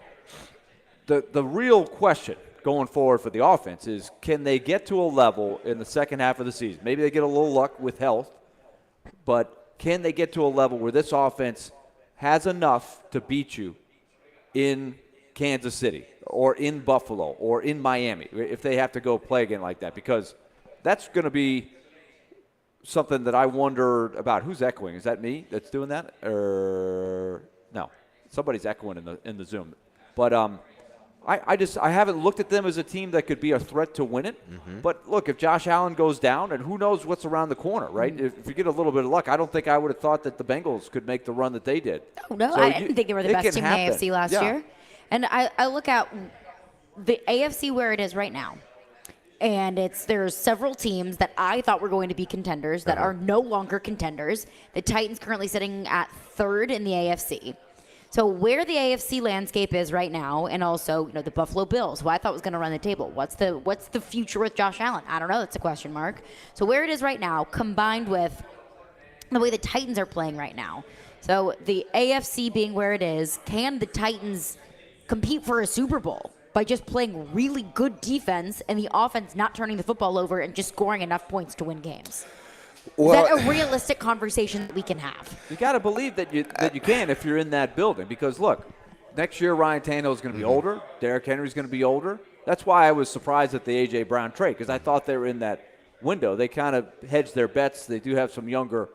[SPEAKER 28] the real question going forward for the offense is, can they get to a level in the second half of the season? Maybe they get a little luck with health, but can they get to a level where this offense has enough to beat you in Kansas City or in Buffalo or in Miami if they have to go play again like that? Because that's going to be something that I wonder about. Who's echoing? Is that me that's doing that? Or no, somebody's echoing in the Zoom. But I haven't looked at them as a team that could be a threat to win it. But look, if Josh Allen goes down, and who knows what's around the corner, right? If you get a little bit of luck, I don't think I would have thought that the Bengals could make the run that they did.
[SPEAKER 3] No, I didn't think they were the best team in the AFC last year. And I look at the AFC where it is right now, and there's several teams that I thought were going to be contenders that are no longer contenders. The Titans currently sitting at 3rd in the AFC. So where the AFC landscape is right now, and also the Buffalo Bills, who I thought was going to run the table. What's the future with Josh Allen? I don't know. It's a question mark. So where it is right now, combined with the way the Titans are playing right now. So the AFC being where it is, can the Titans compete for a Super Bowl by just playing really good defense and the offense not turning the football over and just scoring enough points to win games? Well, is that a realistic conversation that we can have?
[SPEAKER 28] You got to believe that you can if you're in that building. Because, look, next year Ryan Tannehill is going to be older. Derrick Henry's going to be older. That's why I was surprised at the A.J. Brown trade, because I thought they were in that window. They kind of hedged their bets. They do have some younger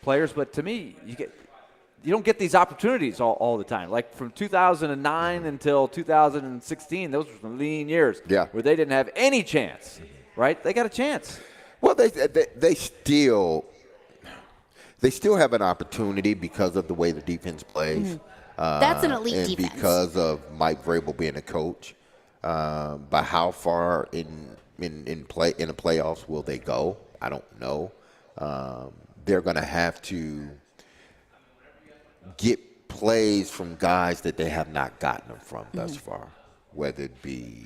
[SPEAKER 28] players. But to me, you don't get these opportunities all the time. Like from 2009 until 2016, those were some lean years where they didn't have any chance, right? They got a chance.
[SPEAKER 10] Well, they still have an opportunity because of the way the defense plays.
[SPEAKER 3] That's an elite
[SPEAKER 10] and
[SPEAKER 3] defense.
[SPEAKER 10] Because of Mike Vrabel being a coach. But how far in the playoffs will they go? I don't know. They're going to have to get plays from guys that they have not gotten them from thus far, whether it be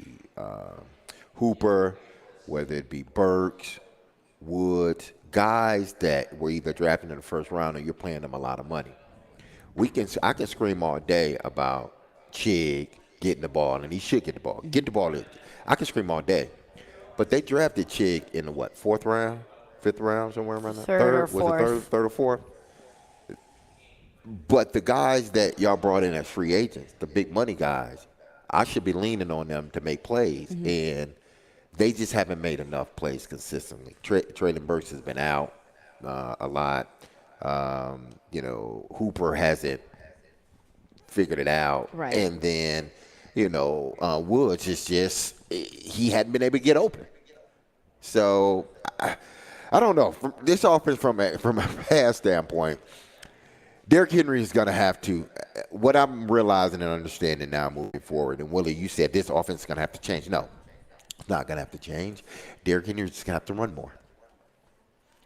[SPEAKER 10] Hooper, whether it be Burks, Woods, guys that were either drafted in the first round or you're paying them a lot of money. I can scream all day about Chig getting the ball, and he should get the ball. Get the ball. I can scream all day. But they drafted Chig in the, 4th round, 5th round, somewhere around that?
[SPEAKER 3] Third or fourth.
[SPEAKER 10] But the guys that y'all brought in as free agents, the big money guys, I should be leaning on them to make plays. And they just haven't made enough plays consistently. Traylon Burks has been out a lot. Hooper hasn't figured it out.
[SPEAKER 3] Right.
[SPEAKER 10] And then, Woods is just, he hadn't been able to get open. So, I don't know. From this offense, from a pass standpoint, Derrick Henry is going to have to, what I'm realizing and understanding now moving forward, and Willie, you said this offense is going to have to change. No, it's not going to have to change. Derrick Henry is just going to have to run more.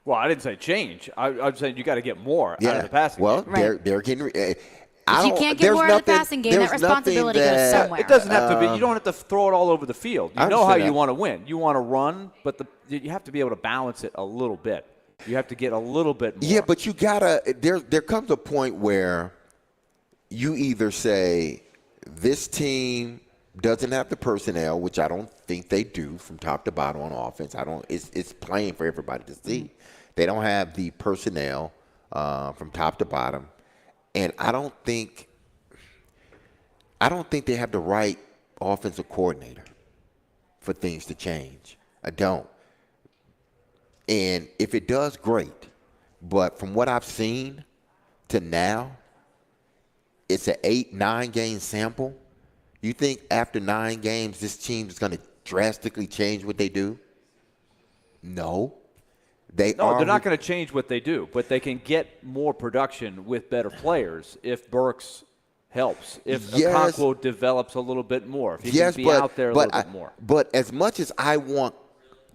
[SPEAKER 28] Well, I didn't say change. I'm saying you got to get more out of the passing game.
[SPEAKER 10] Well, Derrick Henry.
[SPEAKER 3] If you can't get more out of the passing game, that responsibility goes somewhere.
[SPEAKER 28] It doesn't have to be. You don't have to throw it all over the field. You know how you want to win. You want to run, but you have to be able to balance it a little bit. You have to get a little bit more.
[SPEAKER 10] Yeah, but you gotta. There comes a point where you either say this team doesn't have the personnel, which I don't think they do from top to bottom on offense. It's plain for everybody to see. They don't have the personnel from top to bottom, and I don't think they have the right offensive coordinator for things to change. I don't. And if it does, great. But from what I've seen to now, it's an 8-9 game sample. You think after 9 games, this team is going to drastically change what they do? No. They're
[SPEAKER 28] not going to change what they do, but they can get more production with better players if Burks helps, if Okonkwo develops a little bit more, if he can be out there a little bit more.
[SPEAKER 10] But as much as I want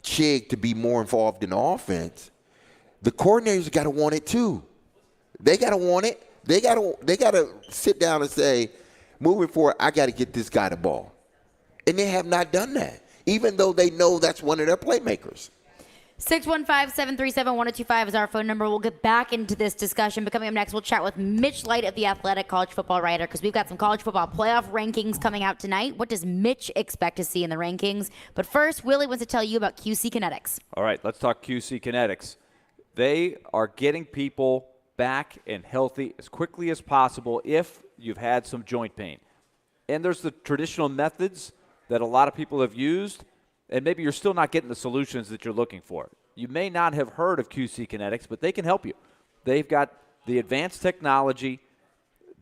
[SPEAKER 10] Chig to be more involved in the offense, the coordinators got to want it too. They got to want it. They got to sit down and say, moving forward, I got to get this guy the ball. And they have not done that, even though they know that's one of their playmakers.
[SPEAKER 3] 615-737-1025 is our phone number. We'll get back into this discussion. But coming up next, we'll chat with Mitch Light of The Athletic, college football writer, because we've got some college football playoff rankings coming out tonight. What does Mitch expect to see in the rankings? But first, Willie wants to tell you about QC Kinetics.
[SPEAKER 28] All right, let's talk QC Kinetics. They are getting people back and healthy as quickly as possible if you've had some joint pain. And there's the traditional methods that a lot of people have used, and maybe you're still not getting the solutions that you're looking for. You may not have heard of QC Kinetics, but they can help you. They've got the advanced technology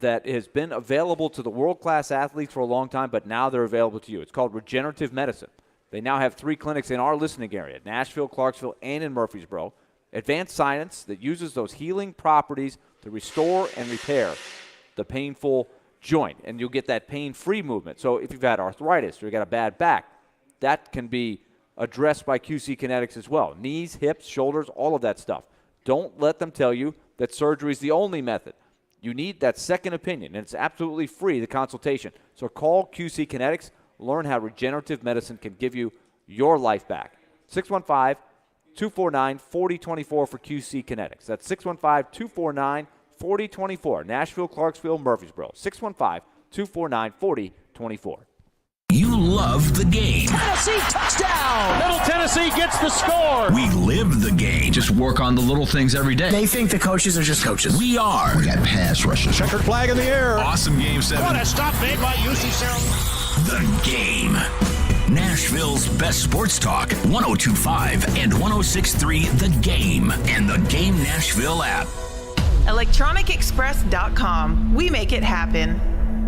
[SPEAKER 28] that has been available to the world-class athletes for a long time, but now they're available to you. It's called regenerative medicine. They now have 3 clinics in our listening area, Nashville, Clarksville, and in Murfreesboro. Advanced science that uses those healing properties to restore and repair the painful joint, and you'll get that pain-free movement. So if you've had arthritis or you've got a bad back, that can be addressed by QC Kinetics as well. Knees, hips, shoulders, all of that stuff. Don't let them tell you that surgery is the only method. You need that second opinion, and it's absolutely free, the consultation. So call QC Kinetics. Learn how regenerative medicine can give you your life back. 615-249-4024 for QC Kinetics. That's 615-249-4024. Nashville, Clarksville, Murfreesboro. 615-249-4024.
[SPEAKER 1] You love the game.
[SPEAKER 8] Tennessee touchdown! Middle Tennessee gets the score.
[SPEAKER 1] We live the game.
[SPEAKER 2] Just work on the little things every day.
[SPEAKER 12] They think the coaches are just coaches.
[SPEAKER 1] We are.
[SPEAKER 2] We got pass rushers.
[SPEAKER 8] Checkered flag in the air.
[SPEAKER 2] Awesome game 7.
[SPEAKER 8] What a stop made by UC Salem.
[SPEAKER 1] The game. Nashville's best sports talk. 102.5 and 106.3 The Game. And the Game Nashville app.
[SPEAKER 6] ElectronicExpress.com. We make it happen.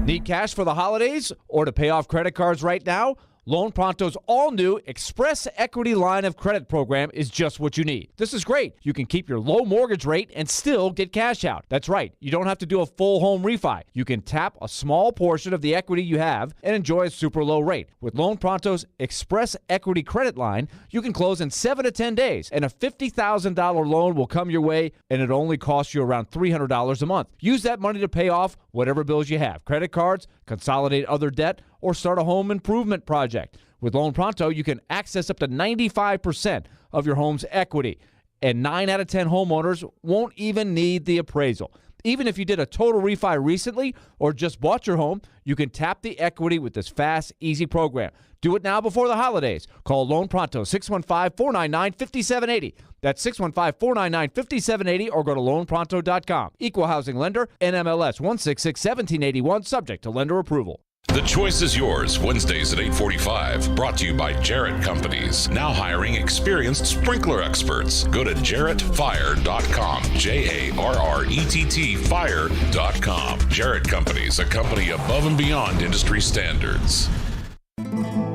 [SPEAKER 19] Need cash for the holidays or to pay off credit cards right now? Loan Pronto's all-new Express Equity Line of Credit program is just what you need. This is great. You can keep your low mortgage rate and still get cash out. That's right. You don't have to do a full home refi. You can tap a small portion of the equity you have and enjoy a super low rate. With Loan Pronto's Express Equity Credit Line, you can close in 7 to 10 days, and a $50,000 loan will come your way, and it only costs you around $300 a month. Use that money to pay off whatever bills you have. Credit cards, consolidate other debt, or start a home improvement project. With Loan Pronto, you can access up to 95% of your home's equity, and 9 out of 10 homeowners won't even need the appraisal. Even if you did a total refi recently or just bought your home, you can tap the equity with this fast, easy program. Do it now before the holidays. Call Loan Pronto, 615-499-5780. That's 615-499-5780, or go to loanpronto.com. Equal housing lender, NMLS 1661781, subject to lender approval.
[SPEAKER 18] The choice is yours. Wednesdays at 8:45. Brought to you by Jarrett Companies. Now hiring experienced sprinkler experts. Go to jarrettfire.com. JARRETT fire.com. Jarrett Companies, a company above and beyond industry standards.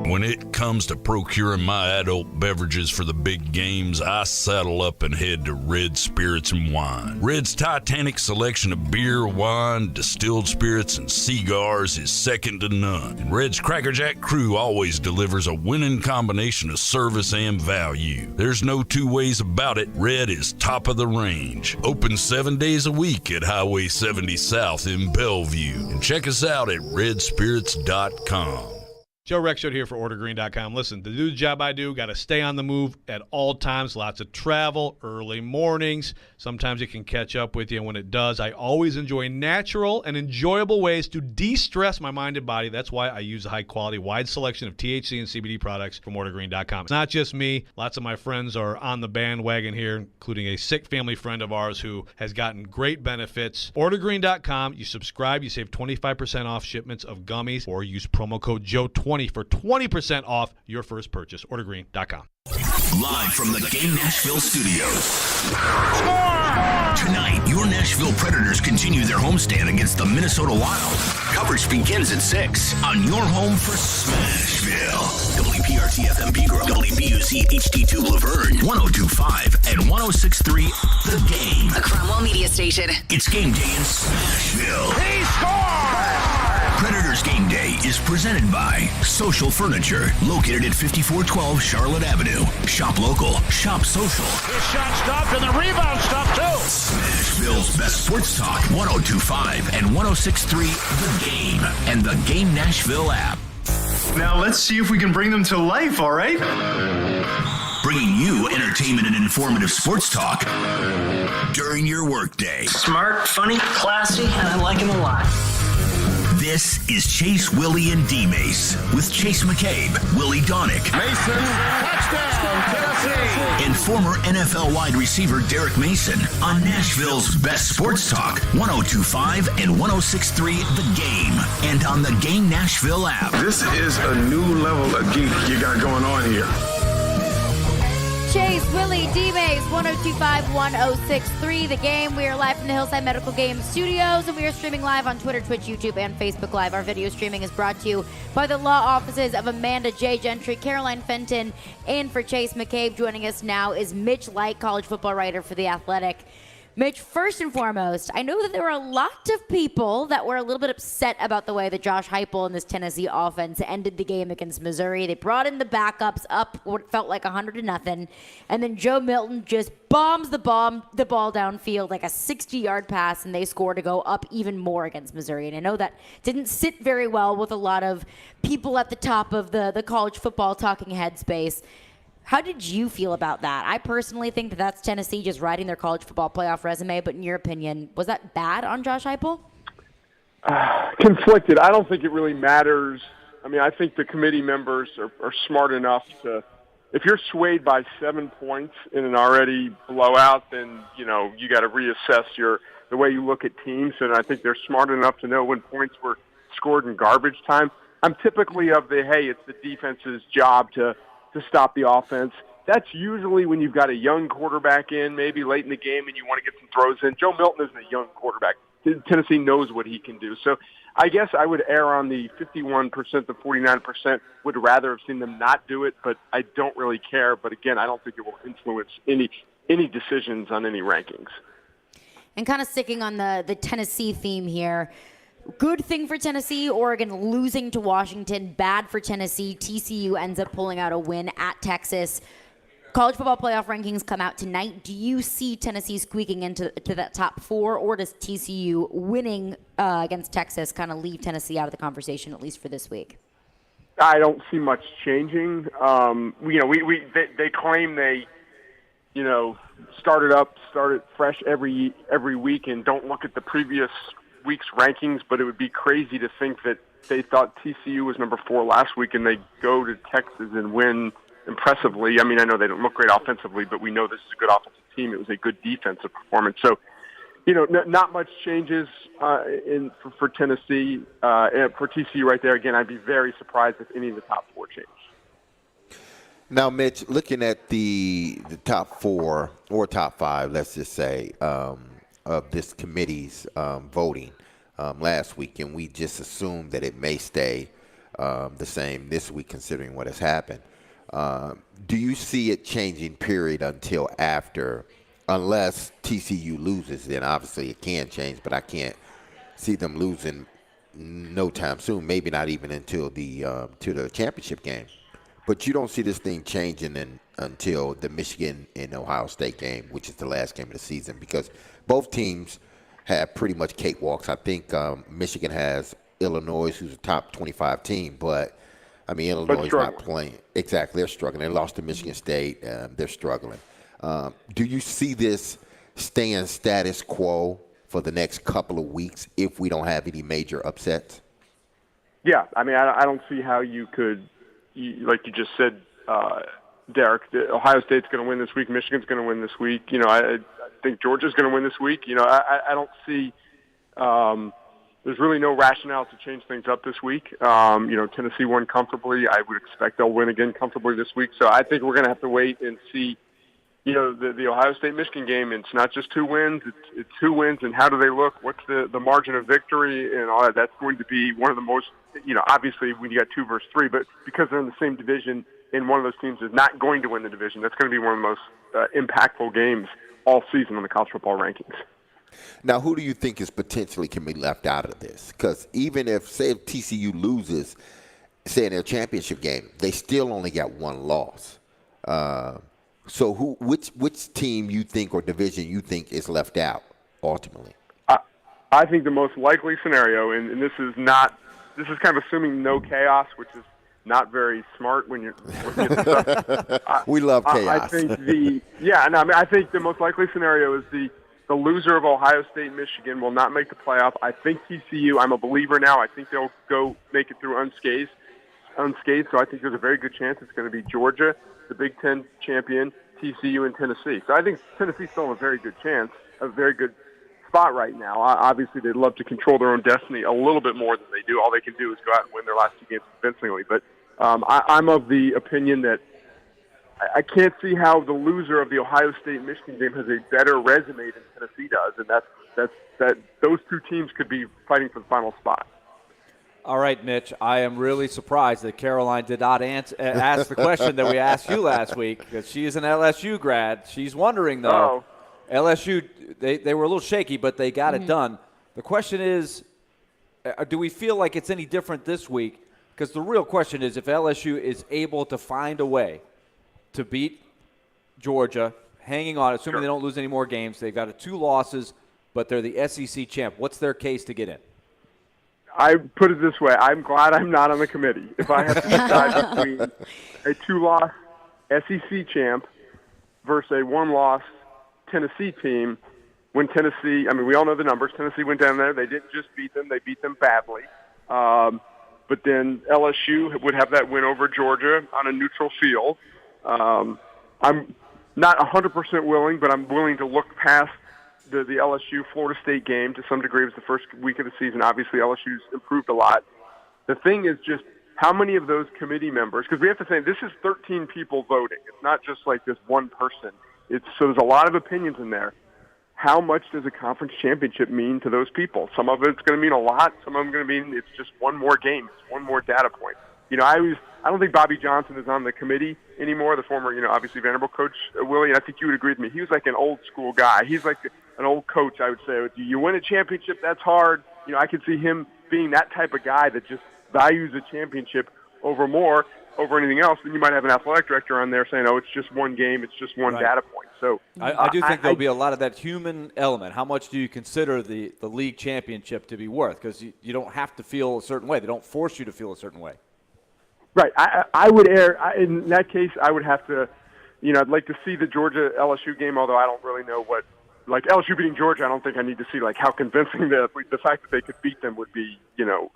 [SPEAKER 14] When it comes to procuring my adult beverages for the big games, I saddle up and head to Red Spirits and Wine. Red's titanic selection of beer, wine, distilled spirits, and cigars is second to none. And Red's Cracker Jack crew always delivers a winning combination of service and value. There's no two ways about it. Red is top of the range. Open 7 days a week at Highway 70 South in Bellevue. And check us out at redspirits.com.
[SPEAKER 13] Joe Rexrode here for OrderGreen.com. Listen, to do the job I do, got to stay on the move at all times. Lots of travel, early mornings. Sometimes it can catch up with you, and when it does, I always enjoy natural and enjoyable ways to de-stress my mind and body. That's why I use a high-quality, wide selection of THC and CBD products from OrderGreen.com. It's not just me. Lots of my friends are on the bandwagon here, including a sick family friend of ours who has gotten great benefits. OrderGreen.com. You subscribe, you save 25% off shipments of gummies, or use promo code JOE20 for 20% off your first purchase. OrderGreen.com.
[SPEAKER 1] Live from the Game Nashville studios. Tonight, your Nashville Predators continue their homestand against the Minnesota Wild. Coverage begins at 6 on your home for Smashville. WPRT FM Pegram, WBUC HD2 Laverne, 102.5 and 106.3 The Game.
[SPEAKER 6] A Cromwell media station.
[SPEAKER 1] It's game day in Smashville.
[SPEAKER 8] He scores!
[SPEAKER 1] Predators Game Day is presented by Social Furniture, located at 5412 Charlotte Avenue. Shop local, shop social.
[SPEAKER 8] His shot stopped and the rebound stopped too.
[SPEAKER 1] Nashville's best sports talk, 102.5 and 106.3 The Game and the Game Nashville app.
[SPEAKER 5] Now let's see if we can bring them to life, all right?
[SPEAKER 1] Bringing you entertainment and informative sports talk during your workday.
[SPEAKER 16] Smart, funny, classy, and I like him a lot.
[SPEAKER 1] This is Chase, Willy, and D-Mase with Chase McCabe, Willy Donick,
[SPEAKER 8] Mason, touchdown, Tennessee.
[SPEAKER 1] and former NFL wide receiver Derek Mason on Nashville's best sports talk, 102.5 and 106.3 The Game, and on the Game Nashville app.
[SPEAKER 5] This is a new level of geek you got going on here.
[SPEAKER 3] Chase, Willy, D-Mase, 102.5, 106.3 The Game. We are live from the Hillside Medical Game Studios, and we are streaming live on Twitter, Twitch, YouTube, and Facebook Live. Our video streaming is brought to you by the law offices of Amanda J. Gentry, Caroline Fenton, and for Chase McCabe. Joining us now is Mitch Light, college football writer for The Athletic. Mitch, first and foremost, I know that there were a lot of people that were a little bit upset about the way that Josh Heupel and this Tennessee offense ended the game against Missouri. They brought in the backups up what felt like 100-0, and then Joe Milton just bombs the ball downfield like a 60-yard pass, and they score to go up even more against Missouri. And I know that didn't sit very well with a lot of people at the top of the college football talking head space. How did you feel about that? I personally think that that's Tennessee just writing their college football playoff resume, but in your opinion, was that bad on Josh Heupel?
[SPEAKER 17] Conflicted. I don't think it really matters. I mean, I think the committee members are smart enough to, if you're swayed by 7 points in an already blowout, then, you got to reassess the way you look at teams, and I think they're smart enough to know when points were scored in garbage time. I'm typically of it's the defense's job to stop the offense. That's usually when you've got a young quarterback in, maybe late in the game, and you want to get some throws in. Joe Milton isn't a young quarterback. Tennessee knows what he can do. So I guess I would err on the 51%, the 49%. Would rather have seen them not do it, but I don't really care. But again, I don't think it will influence any decisions on any rankings.
[SPEAKER 3] And kind of sticking on the Tennessee theme here, good thing for Tennessee, Oregon losing to Washington. Bad for Tennessee. TCU ends up pulling out a win at Texas. College football playoff rankings come out tonight. Do you see Tennessee squeaking into that top four, or does TCU winning against Texas kind of leave Tennessee out of the conversation, at least for this week?
[SPEAKER 17] I don't see much changing. They claim they, started fresh every week and don't look at the previous week's rankings, but it would be crazy to think that they thought TCU was number 4 last week and they go to Texas and win impressively. I mean, I know they don't look great offensively, but we know this is a good offensive team. It was a good defensive performance. So, not much changes for Tennessee. For TCU right there, again, I'd be very surprised if any of the top 4 change.
[SPEAKER 10] Now, Mitch, looking at the top 4 or top 5, let's just say, of this committee's voting last week, and we just assumed that it may stay the same this week considering what has happened. Do you see it changing, period, until after, unless TCU loses? Then obviously it can change, but I can't see them losing no time soon, maybe not even until to the championship game. But you don't see this thing changing until the Michigan and Ohio State game, which is the last game of the season, because both teams have pretty much cakewalks. I think Michigan has Illinois, who's a top 25 team, but, I mean, Illinois is not playing. Exactly, they're struggling. They lost to Michigan State. They're struggling. Do you see this staying status quo for the next couple of weeks if we don't have any major upsets?
[SPEAKER 17] Yeah, I mean, I don't see how you could, like you just said, Derek, Ohio State's going to win this week. Michigan's going to win this week. I think Georgia's going to win this week. I don't see there's really no rationale to change things up this week. Tennessee won comfortably. I would expect they'll win again comfortably this week. So I think we're going to have to wait and see, the Ohio State-Michigan game. It's not just 2 wins. It's 2 wins, and how do they look? What's the margin of victory and all that? That's going to be one of the most, obviously when you got 2 versus 3, but because they're in the same division and one of those teams is not going to win the division, that's going to be one of the most impactful games all season on the college football rankings.
[SPEAKER 10] Now, who do you think is potentially can be left out of this? Because even if TCU loses, say in their championship game, they still only got one loss. So which team you think or division you think is left out ultimately?
[SPEAKER 17] I think the most likely scenario, and this is kind of assuming no chaos, which is not very smart when you're looking at the stuff.
[SPEAKER 10] We love chaos.
[SPEAKER 17] I think I think the most likely scenario is the loser of Ohio State, Michigan will not make the playoff. I think TCU, I'm a believer now. I think they'll go make it through unscathed. So I think there's a very good chance it's going to be Georgia, the Big Ten champion, TCU, and Tennessee. So I think Tennessee's still a very good chance, a very good spot right now. Obviously, they'd love to control their own destiny a little bit more than they do. All they can do is go out and win their last two games convincingly. But I'm of the opinion that I can't see how the loser of the Ohio State-Michigan game has a better resume than Tennessee does, and that those two teams could be fighting for the final spot.
[SPEAKER 28] All right, Mitch, I am really surprised that Caroline did not ask the question that we asked you last week, because she is an LSU grad. She's wondering, though. LSU, they were a little shaky, but they got it done. The question is, do we feel like it's any different this week? Because the real question is if LSU is able to find a way to beat Georgia, hanging on, assuming they don't lose any more games. They've got 2 losses, but they're the SEC champ. What's their case to get in?
[SPEAKER 17] I put it this way. I'm glad I'm not on the committee. If I have to decide between a 2-loss SEC champ versus a 1-loss Tennessee team, when Tennessee, I mean, we all know the numbers. Tennessee went down there. They didn't just beat them. They beat them badly. But then LSU would have that win over Georgia on a neutral field. I'm not 100% willing, but I'm willing to look past the LSU-Florida State game to some degree. It was the first week of the season. Obviously, LSU's improved a lot. The thing is just how many of those committee members, because we have to say this is 13 people voting. It's not just like this one person. So there's a lot of opinions in there. How much does a conference championship mean to those people? Some of it's going to mean a lot. Some of them going to mean it's just one more game. It's one more data point. You know, I don't think Bobby Johnson is on the committee anymore, the former, obviously Vanderbilt coach, Willy, and I think you would agree with me. He was like an old school guy. He's like an old coach, I would say. Do you win a championship? That's hard. I could see him being that type of guy that just values a championship over anything else. Then you might have an athletic director on there saying, it's just one game, it's just one data point. So
[SPEAKER 28] I do think there'll be a lot of that human element. How much do you consider the league championship to be worth? Because you don't have to feel a certain way. They don't force you to feel a certain way.
[SPEAKER 17] Right. I would in that case, I would have to, I'd like to see the Georgia-LSU game, although I don't really know what, like LSU beating Georgia, I don't think I need to see like how convincing the fact that they could beat them would be,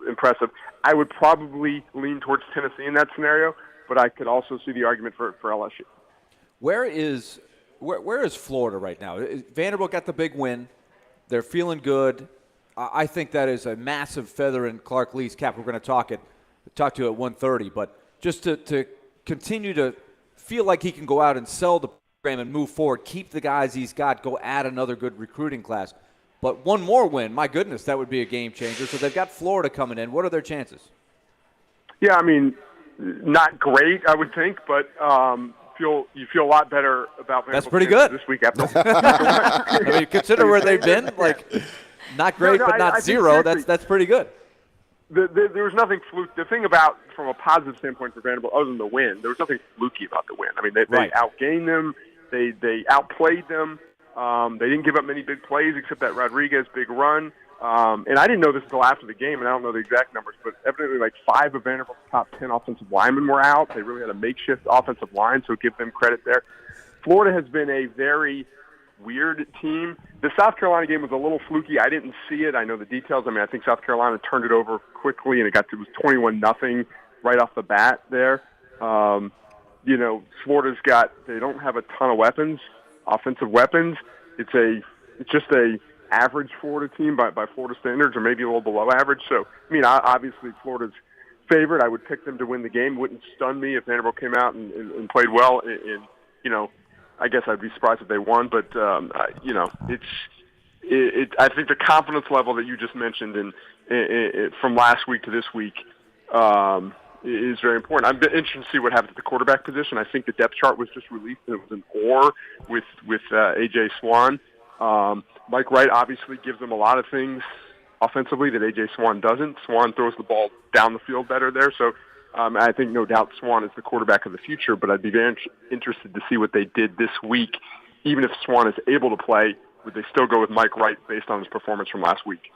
[SPEAKER 17] impressive. I would probably lean towards Tennessee in that scenario, but I could also see the argument for LSU.
[SPEAKER 28] Where is Florida right now? Vanderbilt got the big win. They're feeling good. I think that is a massive feather in Clark Lee's cap. We're going to talk to you at 1:30, but just to continue to feel like he can go out and sell the program and move forward, keep the guys he's got, go add another good recruiting class. But one more win, my goodness, that would be a game changer. So they've got Florida coming in. What are their chances?
[SPEAKER 17] Yeah, I mean, not great, I would think, but you feel a lot better about Vanderbilt.
[SPEAKER 28] That's pretty good
[SPEAKER 17] this week after.
[SPEAKER 28] I mean, consider where they've been. Like, not great, but not zero. That's pretty good.
[SPEAKER 17] There was nothing fluke. The thing about, from a positive standpoint for Vanderbilt, other than the win, there was nothing fluky about the win. I mean, they outgained them. They outplayed them. They didn't give up many big plays except that Rodriguez big run. And I didn't know this until after the game, and I don't know the exact numbers, but evidently like 5 of Vanderbilt's top 10 offensive linemen were out. They really had a makeshift offensive line, so give them credit there. Florida has been a very weird team. The South Carolina game was a little fluky. I didn't see it. I know the details. I mean, I think South Carolina turned it over quickly, and it was 21-0 right off the bat there. Florida's they don't have a ton of weapons, offensive weapons. It's just a average Florida team by Florida standards, or maybe a little below average. So, I mean, obviously Florida's favorite. I would pick them to win the game. Wouldn't stun me if Vanderbilt came out and played well. I guess I'd be surprised if they won, but I think the confidence level that you just mentioned from last week to this week is very important. I'm interested to see what happens at the quarterback position. I think the depth chart was just released, and it was an or with A.J. Swan. Mike Wright obviously gives them a lot of things offensively that A.J. Swan doesn't. Swan throws the ball down the field better there. So I think no doubt Swan is the quarterback of the future, but I'd be very interested to see what they did this week. Even if Swan is able to play, would they still go with Mike Wright based on his performance from last week?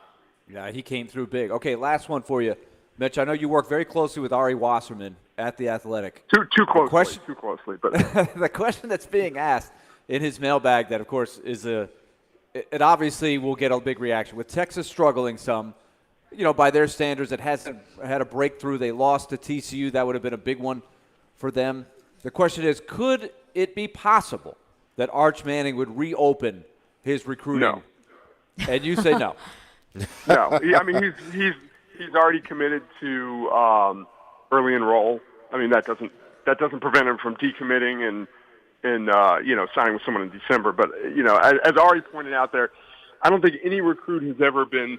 [SPEAKER 28] Yeah, he came through big. Okay, last one for you. Mitch, I know you work very closely with Ari Wasserman at The Athletic.
[SPEAKER 17] Too closely. But
[SPEAKER 28] the question that's being asked in his mailbag that, of course, is it obviously will get a big reaction. With Texas struggling some, by their standards, it hasn't had a breakthrough. They lost to TCU. That would have been a big one for them. The question is, could it be possible that Arch Manning would reopen his recruiting?
[SPEAKER 17] No.
[SPEAKER 28] And you say no.
[SPEAKER 17] No. He's already committed to early enroll. I mean, that doesn't prevent him from decommitting and signing with someone in December. But as Ari pointed out there, I don't think any recruit has ever been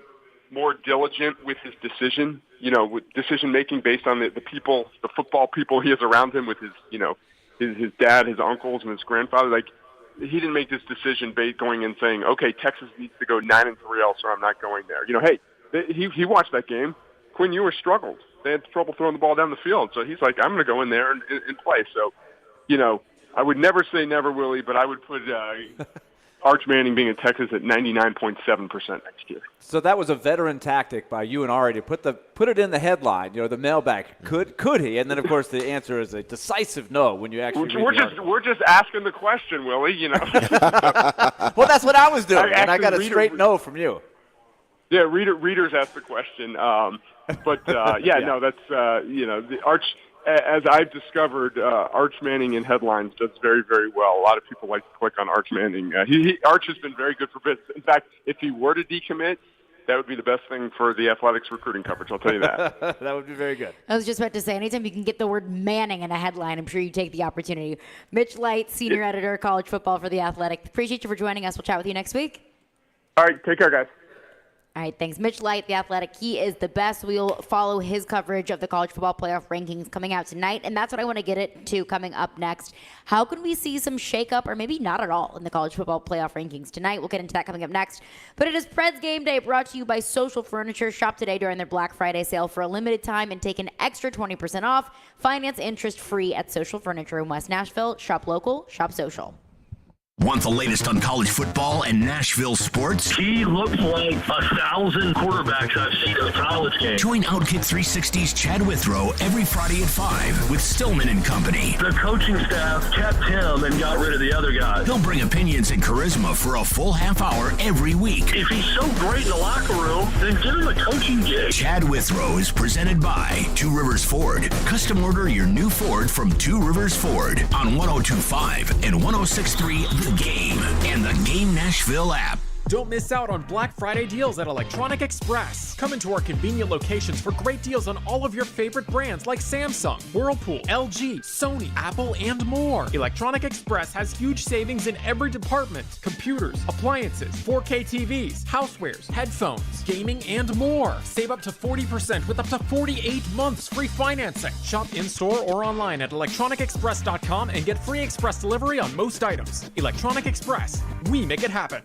[SPEAKER 17] more diligent with his decision. With decision making based on the people, the football people he has around him, with his dad, his uncles, and his grandfather. Like, he didn't make this decision going in saying, okay, Texas needs to go 9-3 else, or I'm not going there. Hey. He watched that game. Quinn Ewers struggled. They had trouble throwing the ball down the field. So he's like, I'm going to go in there and play. So, I would never say never, Willie, but I would put Arch Manning being in Texas at 99.7% next year.
[SPEAKER 28] So that was a veteran tactic by you and Ari to put it in the headline, the mailbag. Could he? And then, of course, the answer is a decisive no when you actually
[SPEAKER 17] We're just asking the question, Willie,
[SPEAKER 28] Well, that's what I was doing, and I got a straight no from you.
[SPEAKER 17] Yeah, readers ask the question. But that's the Arch. As I've discovered, Arch Manning in headlines does very, very well. A lot of people like to click on Arch Manning. Arch has been very good for business. In fact, if he were to decommit, that would be the best thing for the Athletics recruiting coverage. I'll tell you that.
[SPEAKER 28] That would be very good.
[SPEAKER 3] I was just about to say, anytime you can get the word Manning in a headline, I'm sure you take the opportunity. Mitch Light, senior editor, college football for The Athletic. Appreciate you for joining us. We'll chat with you next week.
[SPEAKER 17] All right, take care, guys.
[SPEAKER 3] All right, thanks. Mitch Light, The Athletic. He is the best. We'll follow his coverage of the college football playoff rankings coming out tonight, and that's what I want to get into coming up next. How can we see some shakeup, or maybe not at all, in the college football playoff rankings tonight? We'll get into that coming up next. But it is Preds Game Day, brought to you by Social Furniture. Shop today during their Black Friday sale for a limited time and take an extra 20% off. Finance interest-free at Social Furniture in West Nashville. Shop local, shop social.
[SPEAKER 1] Want the latest on college football and Nashville sports?
[SPEAKER 16] He looks like 1,000 quarterbacks I've seen in a college game.
[SPEAKER 1] Join Outkick 360's Chad Withrow every Friday at 5 with Stillman and Company.
[SPEAKER 16] The coaching staff kept him and got rid of the other guys.
[SPEAKER 1] He'll bring opinions and charisma for a full half hour every week.
[SPEAKER 16] If he's so great in the locker room, then give him a coaching gig.
[SPEAKER 1] Chad Withrow is presented by Two Rivers Ford. Custom order your new Ford from Two Rivers Ford on 102.5 and 106.3 The Game and the Game Nashville app.
[SPEAKER 7] Don't miss out on Black Friday deals at Electronic Express. Come into our convenient locations for great deals on all of your favorite brands like Samsung, Whirlpool, LG, Sony, Apple, and more. Electronic Express has huge savings in every department: computers, appliances, 4K TVs, housewares, headphones, gaming, and more. Save up to 40% with up to 48 months free financing. Shop in-store or online at electronicexpress.com and get free express delivery on most items. Electronic Express. We make it happen.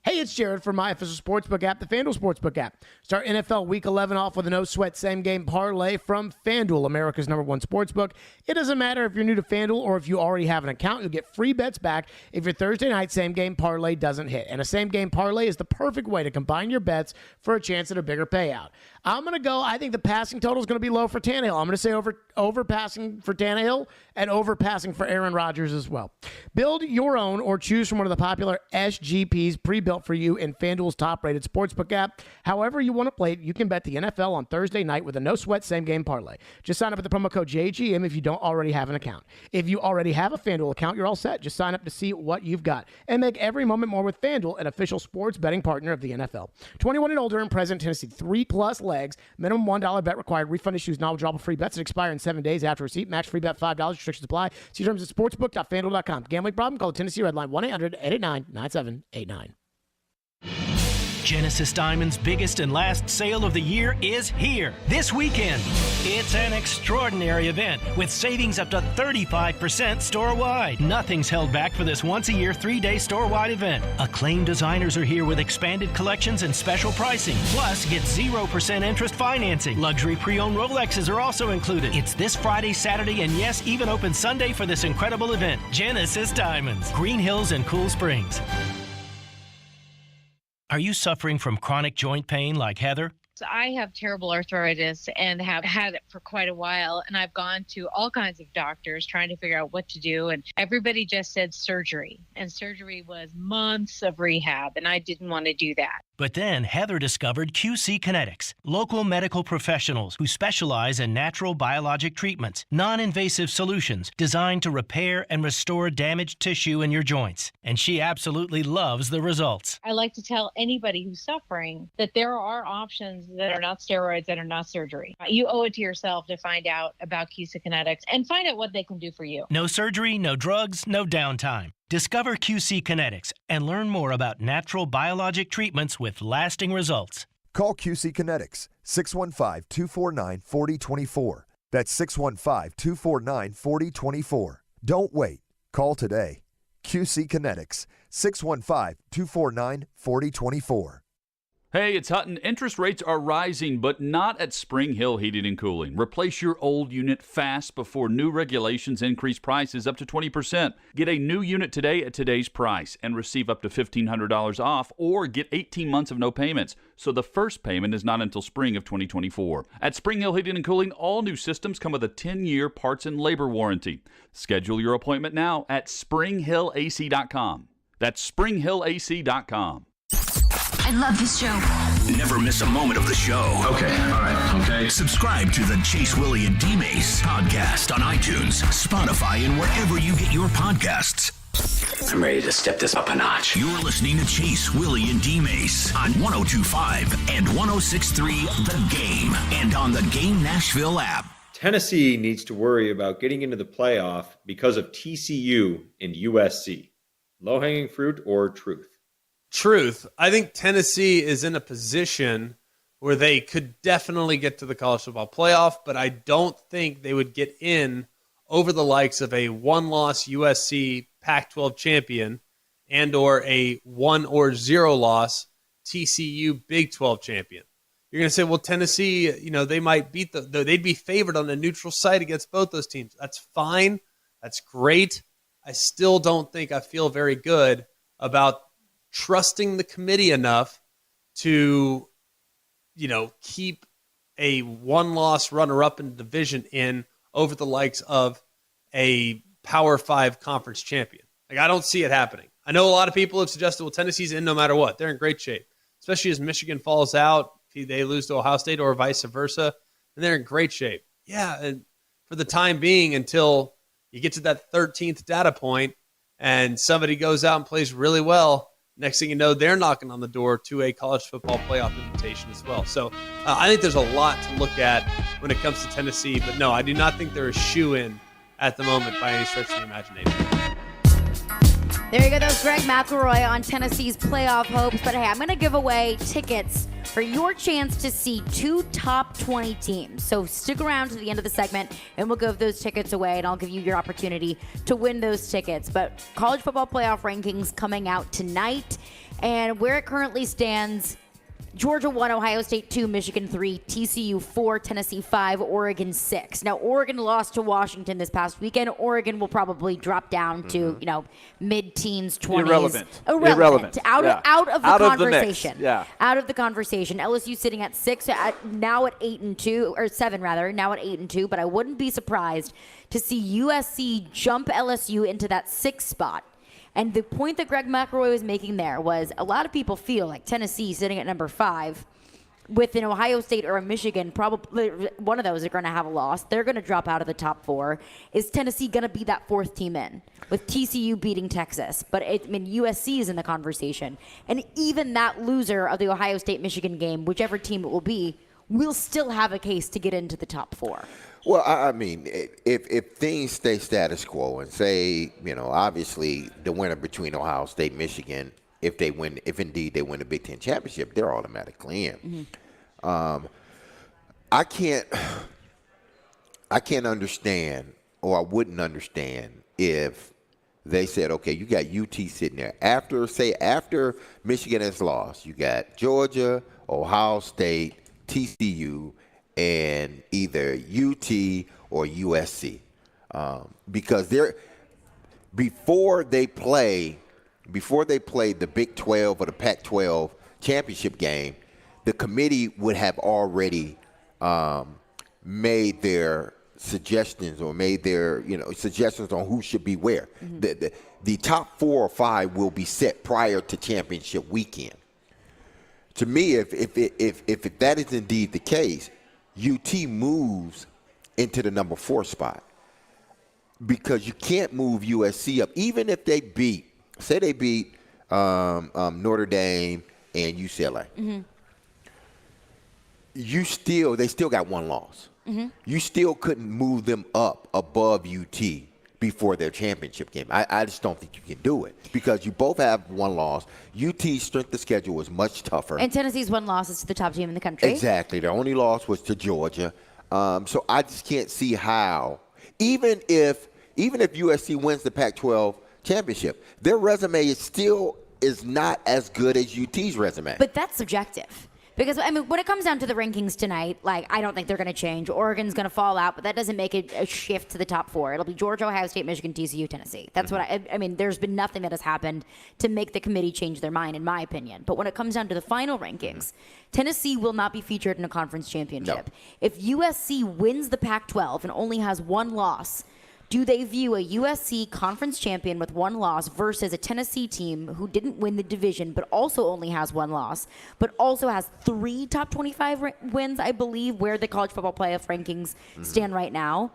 [SPEAKER 12] Hey, it's Jared from my official sportsbook app, the FanDuel Sportsbook app. Start NFL Week 11 off with a no-sweat same-game parlay from FanDuel, America's #1 sportsbook. It doesn't matter if you're new to FanDuel or if you already have an account. You'll get free bets back if your Thursday night same-game parlay doesn't hit. And a same-game parlay is the perfect way to combine your bets for a chance at a bigger payout. I'm going to go, I think the passing total is going to be low for Tannehill. I'm going to say over passing for Tannehill and over passing for Aaron Rodgers as well. Build your own or choose from one of the popular SGPs pre-built for you in FanDuel's top-rated sportsbook app. However you want to play it, you can bet the NFL on Thursday night with a no-sweat same-game parlay. Just sign up with the promo code JGM if you don't already have an account. If you already have a FanDuel account, you're all set. Just sign up to see what you've got. And make every moment more with FanDuel, an official sports betting partner of the NFL. 21 and older and present in Tennessee. 3+ legs. Minimum $1 bet required. Refund issues, non-withdrawable free bets that expire in 7 days after receipt. Max free bet $5. Restrictions apply. See terms at sportsbook.fanduel.com. Gambling problem? Call the Tennessee Red Line 1-800-889-9789.
[SPEAKER 4] Genesis Diamond's biggest and last sale of the year is here this weekend. It's an extraordinary event with savings up to 35% store-wide. Nothing's held back for this once-a-year 3-day store-wide event. Acclaimed designers are here with expanded collections and special pricing. Plus, get 0% interest financing. Luxury pre-owned Rolexes are also included. It's this Friday, Saturday, and yes, even open Sunday for this incredible event. Genesis Diamonds, Green Hills and Cool Springs. Are you suffering from chronic joint pain like Heather?
[SPEAKER 20] I have terrible arthritis and have had it for quite a while, and I've gone to all kinds of doctors trying to figure out what to do, and everybody just said surgery, and surgery was months of rehab, and I didn't want to do that.
[SPEAKER 4] But then Heather discovered QC Kinetics, local medical professionals who specialize in natural biologic treatments, non-invasive solutions designed to repair and restore damaged tissue in your joints. And she absolutely loves the results.
[SPEAKER 20] I like to tell anybody who's suffering that there are options that are not steroids, that are not surgery. You owe it to yourself to find out about QC Kinetics and find out what they can do for you.
[SPEAKER 4] No surgery, no drugs, no downtime. Discover QC Kinetics and learn more about natural biologic treatments with lasting results.
[SPEAKER 21] Call QC Kinetics, 615-249-4024. That's 615-249-4024. Don't wait. Call today. QC Kinetics, 615-249-4024.
[SPEAKER 22] Hey, it's Hutton. Interest rates are rising, but not at Spring Hill Heating and Cooling. Replace your old unit fast before new regulations increase prices up to 20%. Get a new unit today at today's price and receive up to $1,500 off, or get 18 months of no payments, so the first payment is not until spring of 2024. At Spring Hill Heating and Cooling, all new systems come with a 10-year parts and labor warranty. Schedule your appointment now at springhillac.com. That's springhillac.com.
[SPEAKER 1] I love this show. Never miss a moment of the show.
[SPEAKER 5] Okay, all right, okay.
[SPEAKER 1] Subscribe to the Chase, Willy, and D-Mase podcast on iTunes, Spotify, and wherever you get your podcasts. I'm ready to step this up a notch. You're listening to Chase, Willy, and D-Mase on 102.5 and 106.3 The Game and on the Game Nashville app.
[SPEAKER 23] Tennessee needs to worry about getting into the playoff because of TCU and USC. Low-hanging fruit or truth?
[SPEAKER 25] Truth. I think Tennessee is in a position where they could definitely get to the college football playoff, but I don't think they would get in over the likes of a one-loss USC Pac-12 champion and or a 1 or 0 loss TCU Big 12 champion. You're going to say, well, Tennessee, they might beat they'd be favored on a neutral site against both those teams. That's fine. That's great. I still don't think I feel very good about trusting the committee enough to, keep a one-loss runner-up in the division in over the likes of a Power 5 conference champion. I don't see it happening. I know a lot of people have suggested, well, Tennessee's in no matter what. They're in great shape, especially as Michigan falls out, if they lose to Ohio State or vice versa, and they're in great shape. Yeah, and for the time being, until you get to that 13th data point and somebody goes out and plays really well, next thing you know, they're knocking on the door to a college football playoff invitation as well. So I think there's a lot to look at when it comes to Tennessee. But no, I do not think they're a shoe-in at the moment by any stretch of the imagination.
[SPEAKER 3] There you go. That was Greg McElroy on Tennessee's playoff hopes. But hey, I'm going to give away tickets for your chance to see 2 top 20 teams. So stick around to the end of the segment, and we'll give those tickets away, and I'll give you your opportunity to win those tickets. But college football playoff rankings coming out tonight, and where it currently stands, Georgia 1, Ohio State 2, Michigan 3, TCU 4, Tennessee 5, Oregon 6. Now, Oregon lost to Washington this past weekend. Oregon will probably drop down to, mid-teens, 20s. Irrelevant. Out of the conversation. Out of the conversation. LSU sitting at 6, now at 8-2, or 7 rather, now at 8-2. But I wouldn't be surprised to see USC jump LSU into that 6th spot. And the point that Greg McElroy was making there was a lot of people feel like Tennessee sitting at number 5 with an Ohio State or a Michigan, probably one of those are going to have a loss. They're going to drop out of the top 4. Is Tennessee going to be that 4th team in with TCU beating Texas? But USC is in the conversation. And even that loser of the Ohio State-Michigan game, whichever team it will be, will still have a case to get into the top 4.
[SPEAKER 10] Well, I mean, if things stay status quo and say, obviously the winner between Ohio State and Michigan if indeed they win the Big Ten championship, they're automatically in. I can't understand, or I wouldn't understand if they said, okay, you got UT sitting there. After Michigan has lost, you got Georgia, Ohio State, TCU, and either UT or USC. Because before they play the Big 12 or the Pac-12 championship game, the committee would have already made their suggestions suggestions on who should be where. The top 4 or 5 will be set prior to championship weekend. To me, if that is indeed the case, UT moves into the number 4 spot, because you can't move USC up, even if they beat Notre Dame and UCLA. They still got one loss. You still couldn't move them up above UT before their championship game. I just don't think you can do it, because you both have one loss. UT's strength of schedule was much tougher.
[SPEAKER 3] And Tennessee's one loss is to the top team in the country.
[SPEAKER 10] Exactly. Their only loss was to Georgia. So I just can't see how, even if USC wins the Pac-12 championship, their resume is not as good as UT's resume.
[SPEAKER 3] But that's subjective. Because, I mean, when it comes down to the rankings tonight, I don't think they're going to change. Oregon's going to fall out, but that doesn't make it a shift to the top 4. It'll be Georgia, Ohio State, Michigan, TCU, Tennessee. That's what I mean, there's been nothing that has happened to make the committee change their mind, in my opinion. But when it comes down to the final rankings, Tennessee will not be featured in a conference championship. No. If USC wins the Pac-12 and only has one loss, do they view a USC conference champion with one loss versus a Tennessee team who didn't win the division but also only has one loss, but also has 3 top 25 wins, I believe, where the college football playoff rankings stand right now?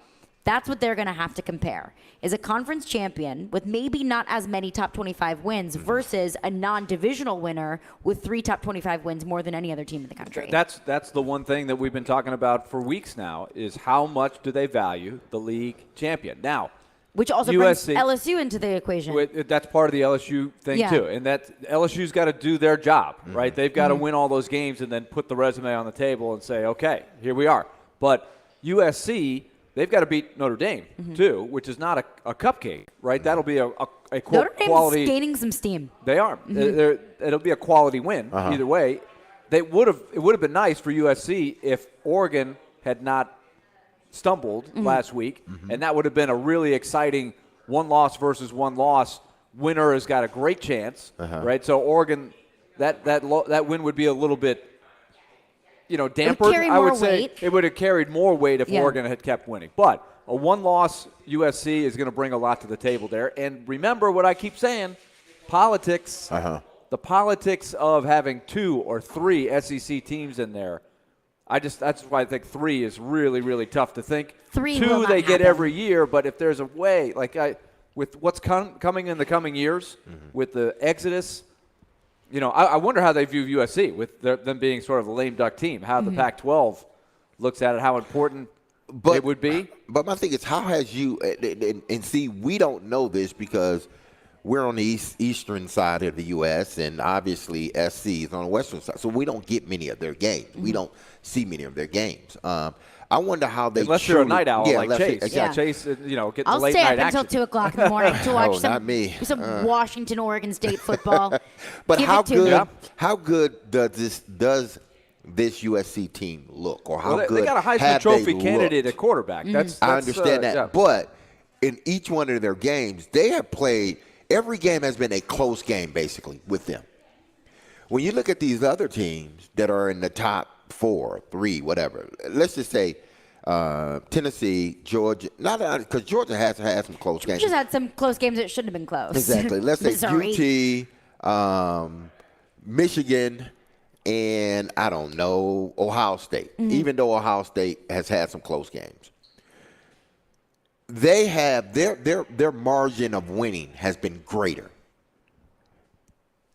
[SPEAKER 3] That's what they're going to have to compare, is a conference champion with maybe not as many top 25 wins versus a non-divisional winner with 3 top 25 wins, more than any other team in the country.
[SPEAKER 28] That's the one thing that we've been talking about for weeks now, is how much do they value the league champion. Now,
[SPEAKER 3] which also brings LSU into the equation.
[SPEAKER 28] That's part of the LSU thing, too. And that LSU's got to do their job, right? They've got to win all those games and then put the resume on the table and say, okay, here we are. But USC, they've got to beat Notre Dame, too, which is not a cupcake, right? That'll be a
[SPEAKER 3] Notre
[SPEAKER 28] quality.
[SPEAKER 3] Dame's gaining some steam.
[SPEAKER 28] They are. It'll be a quality win either way. It would have been nice for USC if Oregon had not stumbled last week, and that would have been a really exciting one loss versus one loss. Winner has got a great chance, right? So Oregon, that win would be a little bit, dampered. I would say it would have carried more weight if Oregon had kept winning. But a one-loss USC is going to bring a lot to the table there. And remember what I keep saying, politics. The politics of having 2 or 3 SEC teams in there. That's why I think 3 is really, really tough to think.
[SPEAKER 3] 3
[SPEAKER 28] 2 they get every year, but if there's a way, with what's coming in the coming years, with the exodus, I wonder how they view USC with them being sort of a lame duck team. How the Pac-12 looks at it, how important it would be.
[SPEAKER 10] But my thing is, how has you and see, we don't know this because we're on the eastern side of the U.S. and obviously SC is on the western side, so we don't get many of their games. We don't see many of their games. I wonder how they.
[SPEAKER 28] Unless you're a night owl like Chase.
[SPEAKER 10] Chase,
[SPEAKER 28] get the
[SPEAKER 3] I'll
[SPEAKER 28] late
[SPEAKER 3] stay
[SPEAKER 28] night
[SPEAKER 3] up
[SPEAKER 28] action.
[SPEAKER 3] until 2 o'clock in the morning to watch
[SPEAKER 10] some
[SPEAKER 3] Washington, Oregon State football.
[SPEAKER 10] But how good does this USC team look, or how good
[SPEAKER 28] they got a Heisman Trophy candidate at quarterback? That's
[SPEAKER 10] I understand that,
[SPEAKER 28] yeah.
[SPEAKER 10] But in each one of their games, they have played. Every game has been a close game, basically, with them. When you look at these other teams that are in the top 4, 3, whatever, let's just say Tennessee, Georgia, not because Georgia has had some close games.
[SPEAKER 3] Just had some close games that shouldn't have been close.
[SPEAKER 10] Exactly. Let's say UT, Michigan, and I don't know, Ohio State. Even though Ohio State has had some close games. They have their margin of winning has been greater,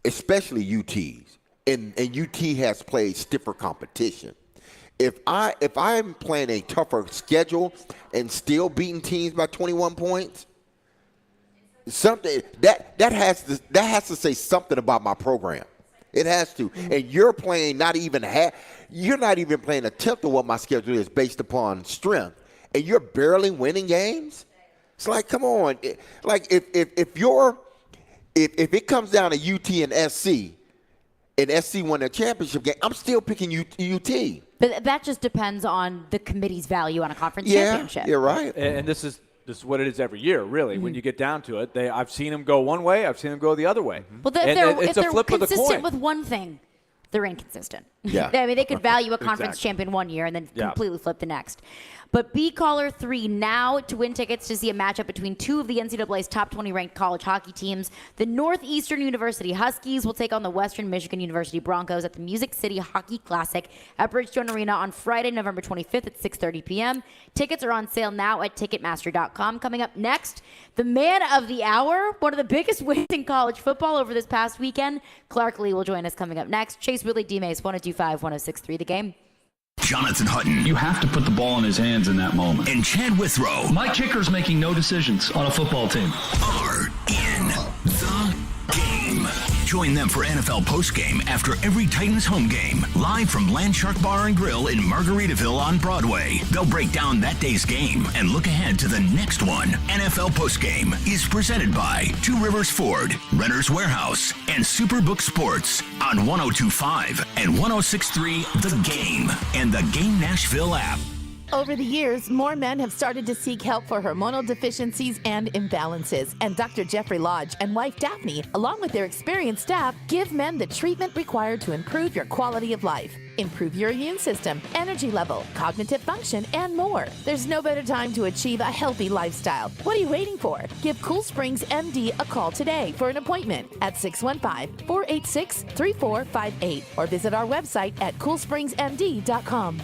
[SPEAKER 10] especially UT's, and UT has played stiffer competition. If I'm playing a tougher schedule and still beating teams by 21 points, something that has to say something about my program. It has to. And you're playing you're not even playing a tenth of what my schedule is based upon strength, and you're barely winning games. It's like, come on. Like if it comes down to UT and SC, and SC won their championship game, I'm still picking UT.
[SPEAKER 3] But that just depends on the committee's value on a conference championship.
[SPEAKER 10] You're right.
[SPEAKER 28] And this is what it is every year, really. When you get down to it, I've seen them go one way, I've seen them go the other way.
[SPEAKER 3] Well,
[SPEAKER 28] it's a flip of the coin.
[SPEAKER 3] Consistent with one thing, they're inconsistent.
[SPEAKER 10] Yeah.
[SPEAKER 3] I mean, they could value a conference
[SPEAKER 28] Exactly.
[SPEAKER 3] champion one year and then completely flip the next. But be caller 3 now to win tickets to see a matchup between two of the NCAA's top 20 ranked college hockey teams. The Northeastern University Huskies will take on the Western Michigan University Broncos at the Music City Hockey Classic at Bridgestone Arena on Friday, November 25th at 6:30 p.m. Tickets are on sale now at Ticketmaster.com. Coming up next, the man of the hour, one of the biggest wins in college football over this past weekend, Clark Lee will join us coming up next. Chase Willy, D-Mase, 102.5, 106.3 The Game.
[SPEAKER 1] Jonathan Hutton.
[SPEAKER 2] You have to put the ball in his hands in that moment.
[SPEAKER 1] And Chad Withrow.
[SPEAKER 2] My kicker's making no decisions on a football team.
[SPEAKER 1] Are in the game. Join them for NFL postgame after every Titans home game. Live from Landshark Bar and Grill in Margaritaville on Broadway. They'll break down that day's game and look ahead to the next one. NFL postgame is presented by Two Rivers Ford, Renter's Warehouse, and Superbook Sports on 102.5 and 106.3 The Game and the Game Nashville app.
[SPEAKER 9] Over the years, more men have started to seek help for hormonal deficiencies and imbalances. And Dr. Jeffrey Lodge and wife Daphne, along with their experienced staff, give men the treatment required to improve your quality of life, improve your immune system, energy level, cognitive function, and more. There's no better time to achieve a healthy lifestyle. What are you waiting for? Give Cool Springs MD a call today for an appointment at 615-486-3458 or visit our website at coolspringsmd.com.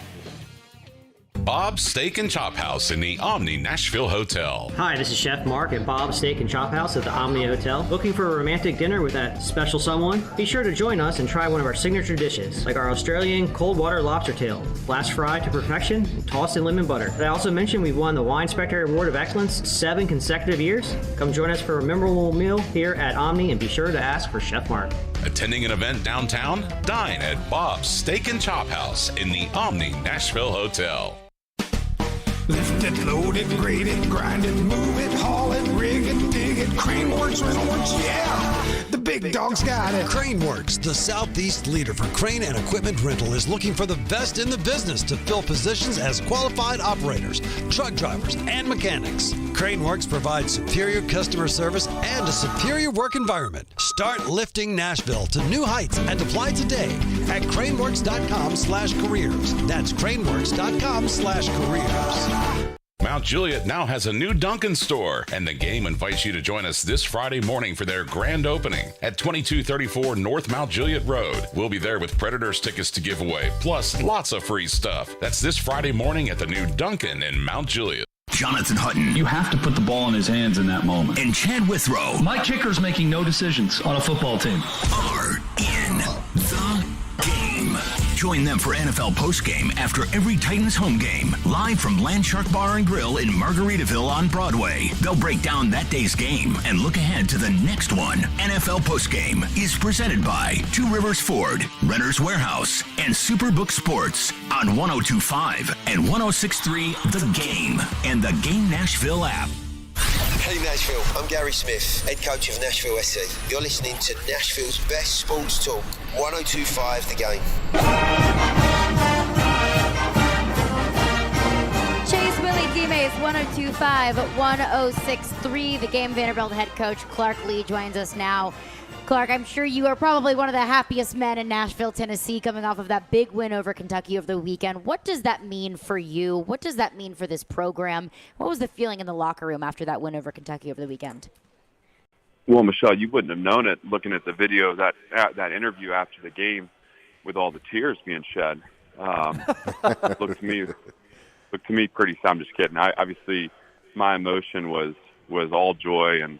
[SPEAKER 11] Bob's Steak and Chop House in the Omni Nashville Hotel.
[SPEAKER 15] Hi, this is Chef Mark at Bob's Steak and Chop House at the Omni Hotel. Looking for a romantic dinner with that special someone? Be sure to join us and try one of our signature dishes, like our Australian cold water lobster tail, flash fried to perfection, and tossed in lemon butter. Did I also mention we've won the Wine Spectator Award of Excellence 7 consecutive years? Come join us for a memorable meal here at Omni and be sure to ask for Chef Mark.
[SPEAKER 11] Attending an event downtown? Dine at Bob's Steak and Chop House in the Omni Nashville Hotel.
[SPEAKER 19] Lift it, load it, grade it, grind it, move it, haul it, rig it, dig it, Craneworks, rental works, yeah! The big dog's got it.
[SPEAKER 24] Craneworks, the Southeast leader for crane and equipment rental, is looking for the best in the business to fill positions as qualified operators, truck drivers, and mechanics. Craneworks provides superior customer service and a superior work environment. Start lifting Nashville to new heights and apply today at craneworks.com/careers. That's craneworks.com/careers.
[SPEAKER 11] Mount Juliet now has a new Dunkin' store, and the Game invites you to join us this Friday morning for their grand opening at 2234 North Mount Juliet Road. We'll be there with Predators tickets to give away, plus lots of free stuff. That's this Friday morning at the new Dunkin' in Mount Juliet.
[SPEAKER 1] Jonathan Hutton.
[SPEAKER 2] You have to put the ball in his hands in that moment.
[SPEAKER 1] And Chad Withrow.
[SPEAKER 2] My kicker's making no decisions on a football team.
[SPEAKER 1] Are in the game. Join them for NFL postgame after every Titans home game. Live from Landshark Bar and Grill in Margaritaville on Broadway. They'll break down that day's game and look ahead to the next one. NFL postgame is presented by Two Rivers Ford, Renter's Warehouse, and Superbook Sports on 102.5 and 106.3 The Game and the Game Nashville app.
[SPEAKER 26] Hey Nashville, I'm Gary Smith, head coach of Nashville SC. You're listening to Nashville's best sports talk, 102.5 The Game.
[SPEAKER 3] Chase Willy, D-Mase, 102.5, 106.3 The Game. Vanderbilt head coach Clark Lee joins us now. Clark, I'm sure you are probably one of the happiest men in Nashville, Tennessee, coming off of that big win over Kentucky over the weekend. What does that mean for you? What does that mean for this program? What was the feeling in the locker room after that win over Kentucky over the weekend?
[SPEAKER 17] Well, Michelle, you wouldn't have known it looking at the video, that interview after the game with all the tears being shed. Looked to me pretty sad. I'm just kidding. Obviously, my emotion was all joy and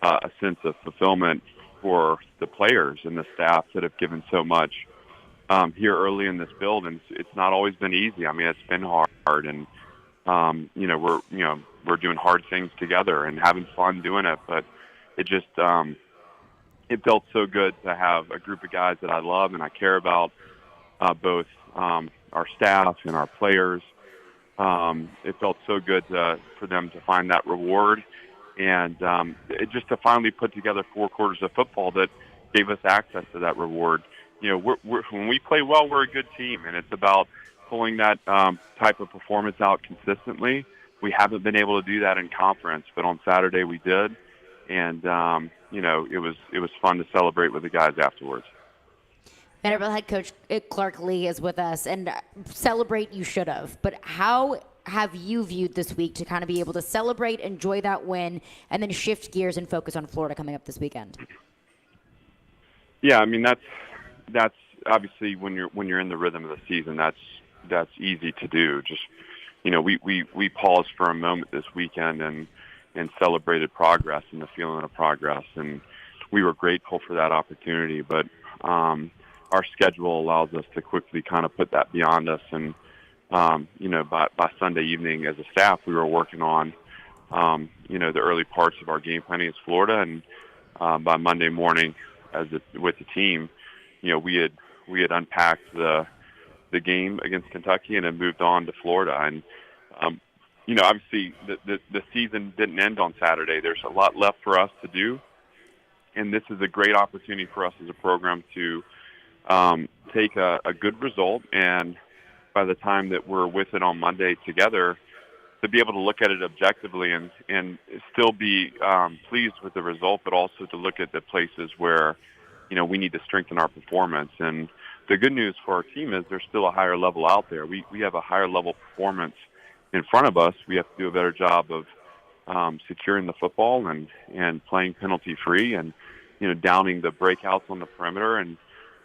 [SPEAKER 17] a sense of fulfillment for the players and the staff that have given so much here early in this build, and it's not always been easy. I mean, it's been hard, and we're doing hard things together and having fun doing it. But
[SPEAKER 6] it just it felt so good to have a group of guys that I love and I care about, both our staff and our players. It felt so good for them to find that reward, and just to finally put together 4 quarters of football that gave us access to that reward. When we play well, we're a good team, and it's about pulling that type of performance out consistently. We haven't been able to do that in conference, but on Saturday we did, and it was fun to celebrate with the guys afterwards.
[SPEAKER 3] Vanderbilt head coach Clark Lee is with us, and celebrate you should have. But how have you viewed this week to kind of be able to celebrate, enjoy that win, and then shift gears and focus on Florida coming up this weekend?
[SPEAKER 6] Yeah, I mean that's obviously when you're in the rhythm of the season, that's easy to do. Just we paused for a moment this weekend and celebrated progress and the feeling of progress, and we were grateful for that opportunity. But our schedule allows us to quickly kind of put that beyond us. And, by Sunday evening as a staff, we were working on, the early parts of our game planning as Florida. And by Monday morning with the team, we had unpacked the game against Kentucky and then moved on to Florida. And, obviously the season didn't end on Saturday. There's a lot left for us to do. And this is a great opportunity for us as a program to take a good result, and by the time that we're with it on Monday together, to be able to look at it objectively and still be pleased with the result, but also to look at the places where, we need to strengthen our performance. And the good news for our team is there's still a higher level out there. We have a higher level performance in front of us. We have to do a better job of securing the football and playing penalty-free and, downing the breakouts on the perimeter. And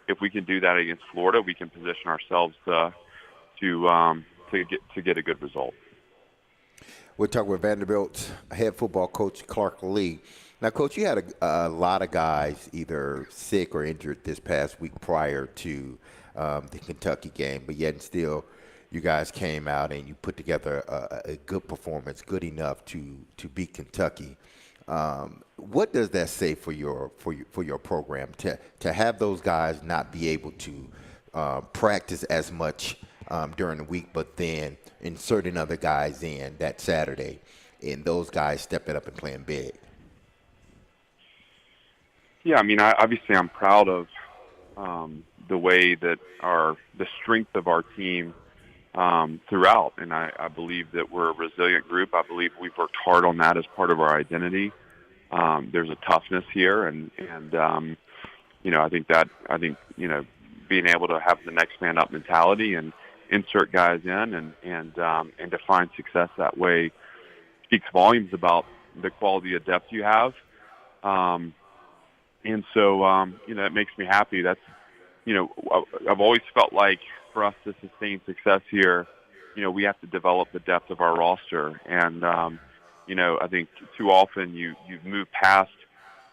[SPEAKER 6] if we can do that against Florida, we can position ourselves to get a good result.
[SPEAKER 10] We're talking with Vanderbilt's head football coach, Clark Lee. Now, Coach, you had a lot of guys either sick or injured this past week prior to the Kentucky game, but yet still you guys came out and you put together a good performance, good enough to beat Kentucky. What does that say for your program to have those guys not be able to practice as much during the week, but then inserting other guys in that Saturday, and those guys stepping up and playing big?
[SPEAKER 6] Yeah, I mean, I'm proud of the way that the strength of our team throughout, and I believe that we're a resilient group. I believe we've worked hard on that as part of our identity. There's a toughness here, and I think being able to have the next man up mentality and insert guys in and define success that way speaks volumes about the quality of depth you have. And so, it makes me happy. That's, I've always felt like for us to sustain success here, we have to develop the depth of our roster. And, I think too often you've moved past,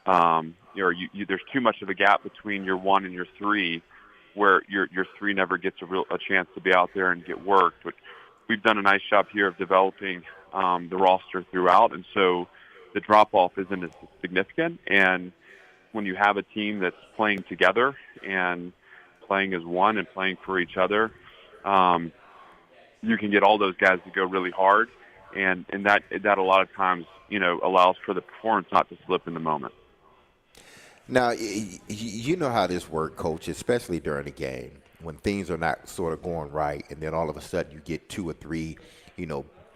[SPEAKER 6] there's too much of a gap between your 1 and your 3, where your 3 never gets a chance to be out there and get worked. But we've done a nice job here of developing the roster throughout, and so the drop-off isn't as significant. And when you have a team that's playing together and playing as one and playing for each other, you can get all those guys to go really hard, and that a lot of times, allows for the performance not to slip in the moment.
[SPEAKER 10] Now, you know how this works, Coach, especially during the game when things are not sort of going right, and then all of a sudden you get 2 or 3,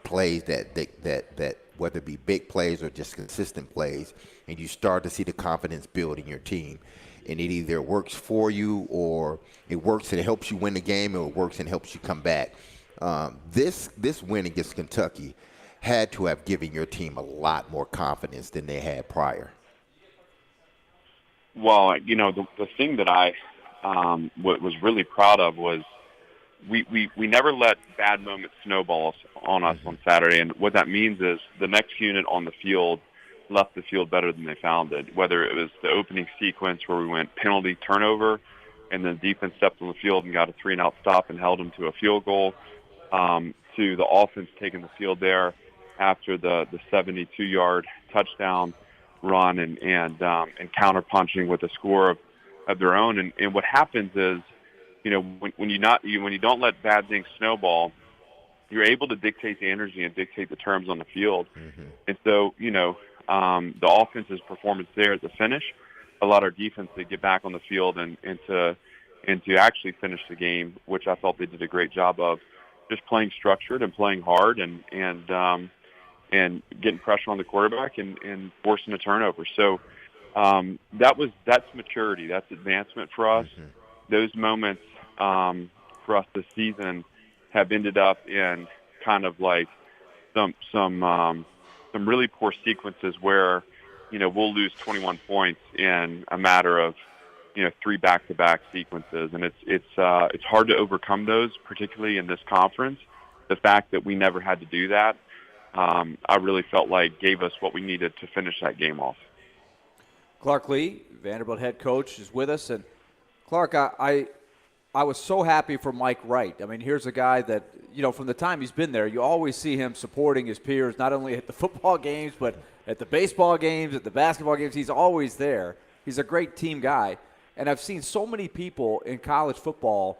[SPEAKER 10] plays that whether it be big plays or just consistent plays, and you start to see the confidence build in your team. And it either works for you, or it works and it helps you win the game, or it works and helps you come back. This win against Kentucky had to have given your team a lot more confidence than they had prior.
[SPEAKER 6] Well, the thing that I was really proud of was we never let bad moments snowball on us on Saturday. And what that means is the next unit on the field left the field better than they found it, whether it was the opening sequence where we went penalty turnover and then defense stepped on the field and got a 3-and-out stop and held them to a field goal, to the offense taking the field there after the 72-yard touchdown run and counterpunching with a score of their own. And what happens is, when you don't let bad things snowball, you're able to dictate the energy and dictate the terms on the field. Mm-hmm. And so, the offense's performance there at the finish allowed our defense to get back on the field and to actually finish the game, which I thought they did a great job of, just playing structured and playing hard and getting pressure on the quarterback and forcing a turnover. So that's maturity. That's advancement for us. Mm-hmm. Those moments for us this season have ended up in kind of like some really poor sequences where, we'll lose 21 points in a matter of, 3 back-to-back sequences. And it's hard to overcome those, particularly in this conference. The fact that we never had to do that, I really felt like gave us what we needed to finish that game off.
[SPEAKER 28] Clark Lee, Vanderbilt head coach, is with us. And Clark, I was so happy for Mike Wright. I mean, here's a guy that, from the time he's been there, you always see him supporting his peers, not only at the football games, but at the baseball games, at the basketball games. He's always there. He's a great team guy. And I've seen so many people in college football,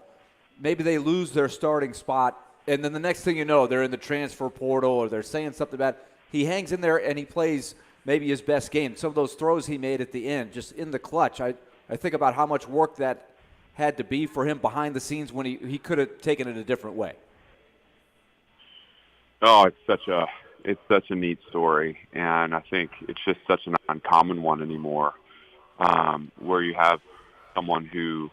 [SPEAKER 28] maybe they lose their starting spot, and then the next thing you know, they're in the transfer portal or they're saying something about it. He hangs in there and he plays maybe his best game. Some of those throws he made at the end, just in the clutch. I think about how much work that had to be for him behind the scenes when he could have taken it a different way.
[SPEAKER 6] Oh, it's such a neat story, and I think it's just such an uncommon one anymore, where you have someone who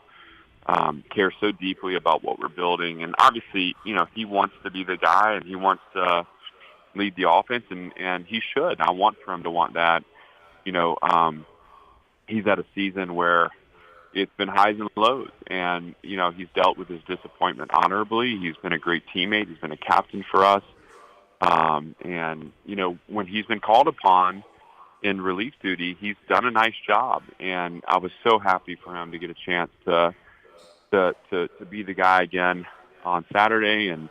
[SPEAKER 6] cares so deeply about what we're building, and obviously, he wants to be the guy and he wants to lead the offense, and he should. I want for him to want that. He's at a season where it's been highs and lows, and he's dealt with his disappointment honorably. He's been a great teammate. He's been a captain for us. And when he's been called upon in relief duty, he's done a nice job. And I was so happy for him to get a chance to be the guy again on Saturday. And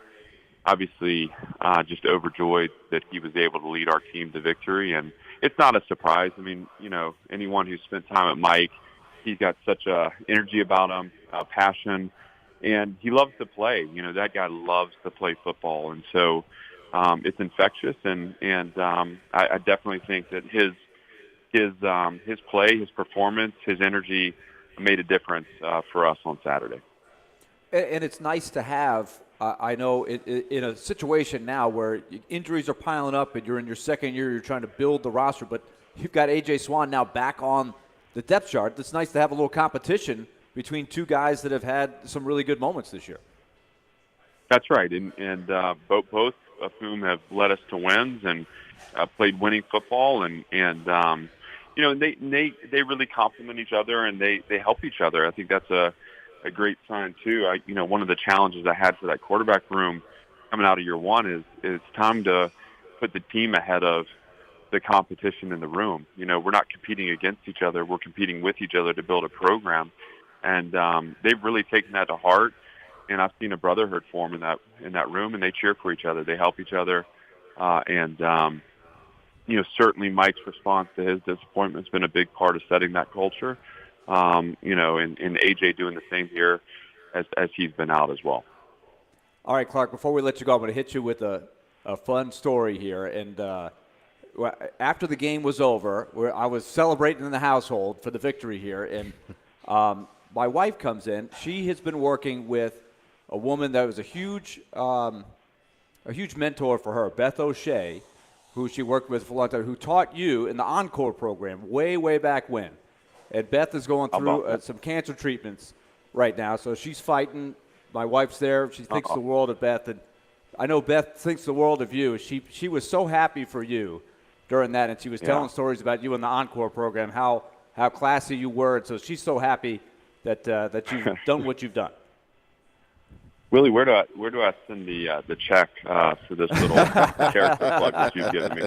[SPEAKER 6] obviously, just overjoyed that he was able to lead our team to victory. And it's not a surprise. I mean, anyone who's spent time at Mike, he's got such a energy about him, passion, and he loves to play. That guy loves to play football. And so, it's infectious, and I definitely think that his play, his performance, his energy made a difference for us on Saturday.
[SPEAKER 28] And it's nice to have. I know in a situation now where injuries are piling up, and you're in your second year, you're trying to build the roster, but you've got A.J. Swan now back on the depth chart. It's nice to have a little competition between two guys that have had some really good moments this year.
[SPEAKER 6] That's right, and both of whom have led us to wins and played winning football, and they really complement each other and they help each other. I think that's a great sign too. One of the challenges I had for that quarterback room coming out of year one is it's time to put the team ahead of the competition in the room. We're not competing against each other. We're competing with each other to build a program, and they've really taken that to heart. And I've seen a brotherhood form in that room, and they cheer for each other. They help each other, and certainly Mike's response to his disappointment has been a big part of setting that culture. And AJ doing the same here as he's been out as well.
[SPEAKER 28] All right, Clark. Before we let you go, I'm going to hit you with a fun story here. And after the game was over, where I was celebrating in the household for the victory here, and my wife comes in. She has been working with a woman that was a huge mentor for her, Beth O'Shea, who she worked with for a long time, who taught you in the Encore program way back when. And Beth is going through some cancer treatments right now, so she's fighting. My wife's there. She thinks the world of Beth, and I know Beth thinks the world of you. She was so happy for you during that, and she was telling stories about you in the Encore program, how classy you were, and so she's so happy that you've done what you've done.
[SPEAKER 6] Willie, where do I send the check for this little character plug that you've given me?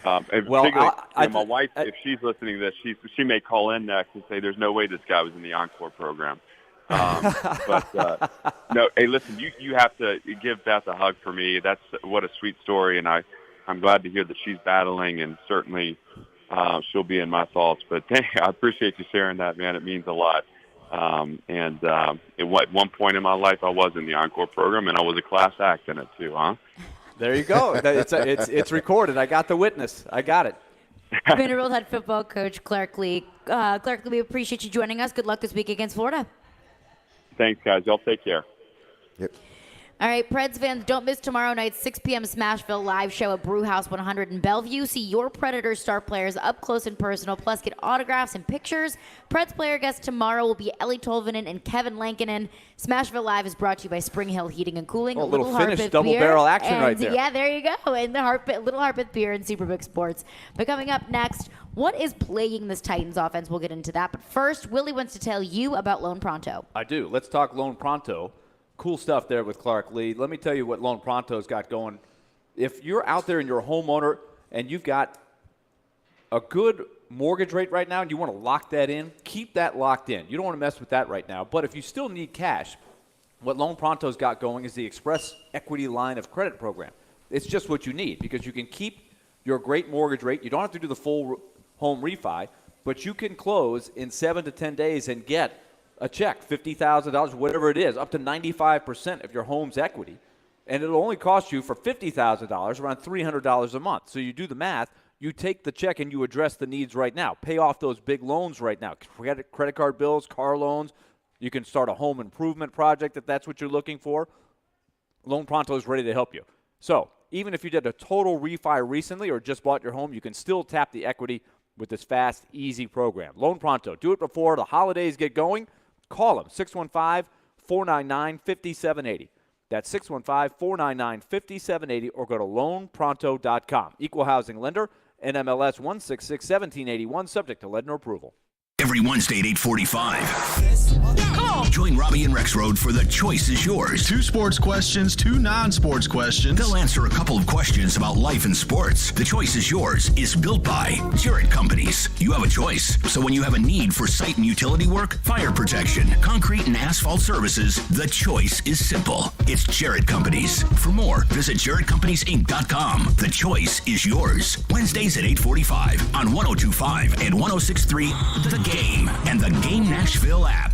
[SPEAKER 6] My wife, if she's listening to this, she may call in next and say, "There's no way this guy was in the Encore program." No, hey, listen, you have to give Beth a hug for me. That's what a sweet story, and I'm glad to hear that she's battling, and certainly, she'll be in my thoughts. But I appreciate you sharing that, man. It means a lot. At one point in my life, I was in the Encore program, and I was a class act in it too, huh?
[SPEAKER 28] There you go. It's recorded. I got the witness. I got it.
[SPEAKER 3] Vanderbilt head football coach Clark Lee. Clark Lee, we appreciate you joining us. Good luck this week against Florida.
[SPEAKER 6] Thanks, guys. Y'all take care.
[SPEAKER 10] Yep.
[SPEAKER 3] All right, Preds fans, don't miss tomorrow night's 6 p.m. Smashville live show at Brewhouse 100 in Bellevue. See your Predators star players up close and personal, plus get autographs and pictures. Preds player guests tomorrow will be Ellie Tolvanen and Kevin Lankinen. Smashville Live is brought to you by Spring Hill Heating and Cooling.
[SPEAKER 28] A little Finnish
[SPEAKER 3] Harpeth
[SPEAKER 28] double
[SPEAKER 3] beer,
[SPEAKER 28] barrel action
[SPEAKER 3] and,
[SPEAKER 28] right there.
[SPEAKER 3] Yeah, there you go. And the Little Harpeth beer and Superbook Sports. But coming up next, what is plaguing this Titans offense? We'll get into that. But first, Willie wants to tell you about Lone Pronto.
[SPEAKER 28] I do. Let's talk Lone Pronto. Cool stuff there with Clark Lee. Let me tell you what Lone Pronto's got going. If you're out there and you're a homeowner and you've got a good mortgage rate right now and you want to lock that in, keep that locked in. You don't want to mess with that right now. But if you still need cash, what Lone Pronto's got going is the Express Equity Line of Credit program. It's just what you need because you can keep your great mortgage rate. You don't have to do the full home refi, but you can close in 7 to 10 days and get a check, $50,000, whatever it is, up to 95% of your home's equity. And it'll only cost you for $50,000 around $300 a month. So you do the math, you take the check and you address the needs right now. Pay off those big loans right now, credit card bills, car loans. You can start a home improvement project if that's what you're looking for. Lone Pronto is ready to help you. So even if you did a total refi recently or just bought your home, you can still tap the equity with this fast, easy program. Lone Pronto, do it before the holidays get going. Call them, 615-499-5780. That's 615-499-5780, or go to loanpronto.com. Equal housing lender, NMLS 1661781, subject to lender approval.
[SPEAKER 1] Every Wednesday at 8:45. Join Robbie and Rex Road for The Choice is Yours.
[SPEAKER 7] 2 sports questions, 2 non-sports questions.
[SPEAKER 1] They'll answer a couple of questions about life and sports. The Choice is Yours is built by Jarrett Companies. You have a choice. So when you have a need for site and utility work, fire protection, concrete and asphalt services, the choice is simple. It's Jarrett Companies. For more, visit JarrettCompaniesInc.com. The Choice is Yours. Wednesdays at 8:45 on 102.5 and 106.3 The Game and the Game Nashville app.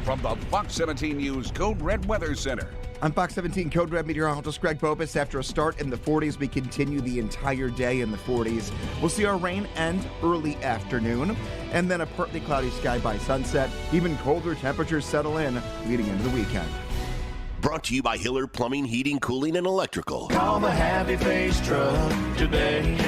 [SPEAKER 8] From the Fox 17 News Code Red Weather Center.
[SPEAKER 12] I'm Fox 17 Code Red meteorologist Greg Bopus. After a start in the 40s, we continue the entire day in the 40s. We'll see our rain end early afternoon, and then a partly cloudy sky by sunset. Even colder temperatures settle in leading into the weekend.
[SPEAKER 1] Brought to you by Hiller Plumbing, Heating, Cooling, and Electrical.
[SPEAKER 7] Call the Happy Face Truck today.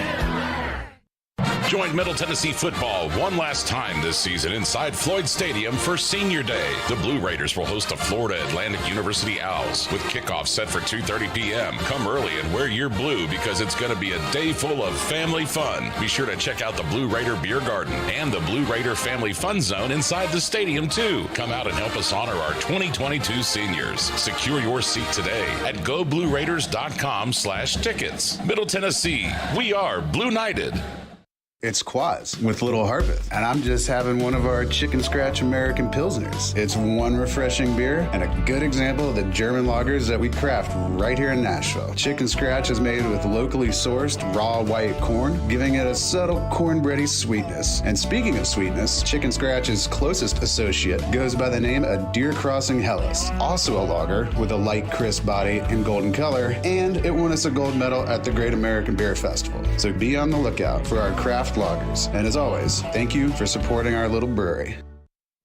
[SPEAKER 11] Join Middle Tennessee football one last time this season inside Floyd Stadium for Senior Day. The Blue Raiders will host the Florida Atlantic University Owls with kickoff set for 2:30 p.m. Come early and wear your blue because it's going to be a day full of family fun. Be sure to check out the Blue Raider Beer Garden and the Blue Raider Family Fun Zone inside the stadium too. Come out and help us honor our 2022 seniors. Secure your seat today at GoBlueRaiders.com/tickets. Middle Tennessee, we are Blue Knighted.
[SPEAKER 13] It's Quaz with Little Harpeth, and I'm just having one of our Chicken Scratch American Pilsners. It's one refreshing beer and a good example of the German lagers that we craft right here in Nashville. Chicken Scratch is made with locally sourced raw white corn, giving it a subtle cornbready sweetness. And speaking of sweetness, Chicken Scratch's closest associate goes by the name of Deer Crossing Hellas, also a lager with a light, crisp body and golden color, and it won us a gold medal at the Great American Beer Festival. So be on the lookout for our craft loggers. And as always, thank you for supporting our little brewery.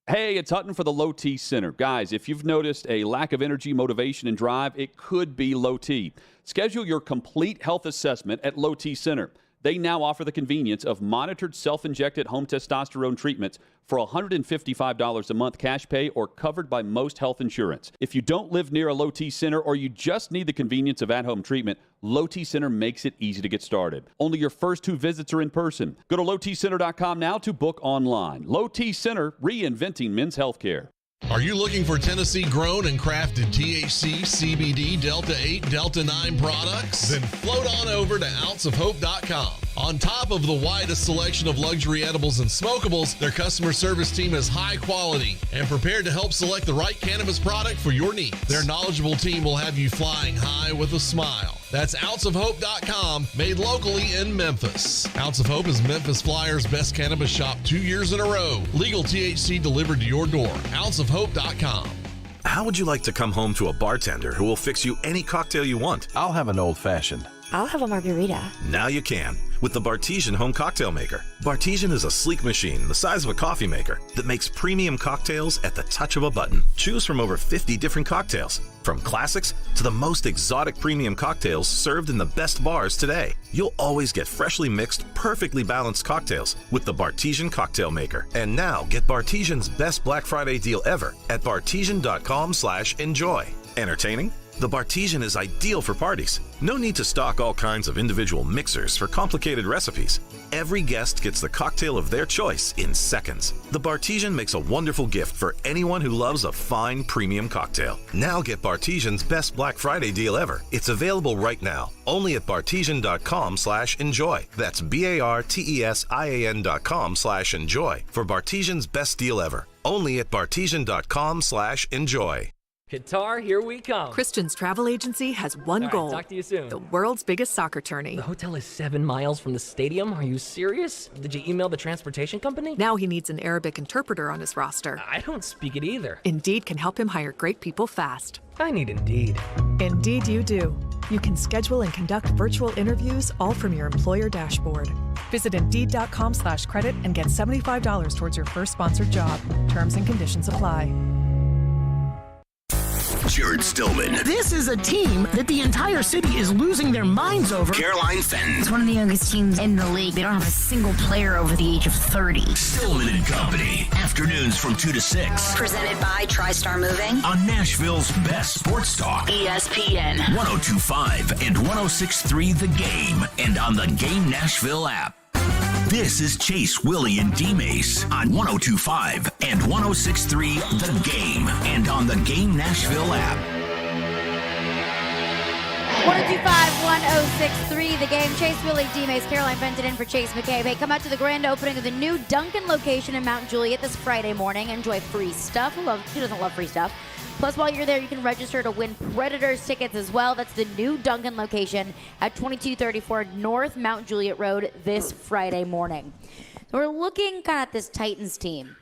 [SPEAKER 22] Hey, it's Hutton for the Low T Center. Guys, if you've noticed a lack of energy, motivation, and drive, it could be low T. Schedule your complete health assessment at Low T Center. They now offer the convenience of monitored self-injected home testosterone treatments for $155 a month cash pay or covered by most health insurance. If you don't live near a Low T Center or you just need the convenience of at-home treatment, Low T Center makes it easy to get started. Only your first 2 visits are in person. Go to lowtcenter.com now to book online. Low T Center, reinventing men's healthcare.
[SPEAKER 14] Are you looking for Tennessee-grown and crafted THC, CBD, Delta-8, Delta-9 products? Then float on over to ounceofhope.com. On top of the widest selection of luxury edibles and smokables, their customer service team is high quality and prepared to help select the right cannabis product for your needs. Their knowledgeable team will have you flying high with a smile. That's ounceofhope.com, made locally in Memphis. Ounce of Hope is Memphis Flyers' best cannabis shop 2 years in a row. Legal THC delivered to your door. Ounceofhope.com.
[SPEAKER 4] How would you like to come home to a bartender who will fix you any cocktail you want?
[SPEAKER 5] I'll have an old-fashioned.
[SPEAKER 16] I'll have a margarita.
[SPEAKER 4] Now you can with the Bartesian Home Cocktail Maker. Bartesian is a sleek machine the size of a coffee maker that makes premium cocktails at the touch of a button. Choose from over 50 different cocktails, from classics to the most exotic premium cocktails served in the best bars today. You'll always get freshly mixed, perfectly balanced cocktails with the Bartesian Cocktail Maker. And now get Bartesian's best Black Friday deal ever at bartesian.com/enjoy. Entertaining? The Bartesian is ideal for parties. No need to stock all kinds of individual mixers for complicated recipes. Every guest gets the cocktail of their choice in seconds. The Bartesian makes a wonderful gift for anyone who loves a fine premium cocktail. Now get Bartesian's best Black Friday deal ever. It's available right now, only at bartesian.com/enjoy. That's BARTESIAN.com/enjoy for Bartesian's best deal ever, only at bartesian.com/enjoy.
[SPEAKER 18] Qatar, here we come.
[SPEAKER 20] Christian's travel agency has one goal.
[SPEAKER 18] Talk to you soon.
[SPEAKER 20] The world's biggest soccer tourney.
[SPEAKER 18] The hotel is 7 miles from the stadium. Are you serious? Did you email the transportation company?
[SPEAKER 20] Now he needs an Arabic interpreter on his roster.
[SPEAKER 18] I don't speak it either.
[SPEAKER 20] Indeed can help him hire great people fast.
[SPEAKER 18] I need Indeed.
[SPEAKER 20] Indeed you do. You can schedule and conduct virtual interviews all from your employer dashboard. Visit Indeed.com/credit and get $75 towards your first sponsored job. Terms and conditions apply.
[SPEAKER 1] Jared Stillman.
[SPEAKER 21] This is a team that the entire city is losing their minds over.
[SPEAKER 1] Caroline Fenton.
[SPEAKER 21] It's one of the youngest teams in the league. They don't have a single player over the age of 30.
[SPEAKER 1] Stillman and Company. Afternoons from 2 to 6.
[SPEAKER 21] Presented by TriStar Moving.
[SPEAKER 1] On Nashville's best sports talk.
[SPEAKER 21] ESPN.
[SPEAKER 1] 102.5 and 106.3 The Game. And on the Game Nashville app. This is Chase, Willy, and D-Mase on 102.5 and 106.3 The Game and on the Game Nashville app.
[SPEAKER 3] 102.5, 106.3 The Game. Chase, Willy, D-Mase, Caroline Fenton in for Chase McCabe. Hey, come out to the grand opening of the new Dunkin' location in Mount Juliet this Friday morning. Enjoy free stuff. Who doesn't love free stuff? Plus, while you're there, you can register to win Predators tickets as well. That's the new Dunkin' location at 2234 North Mount Juliet Road this Friday morning. So we're looking kind of at this Titans team,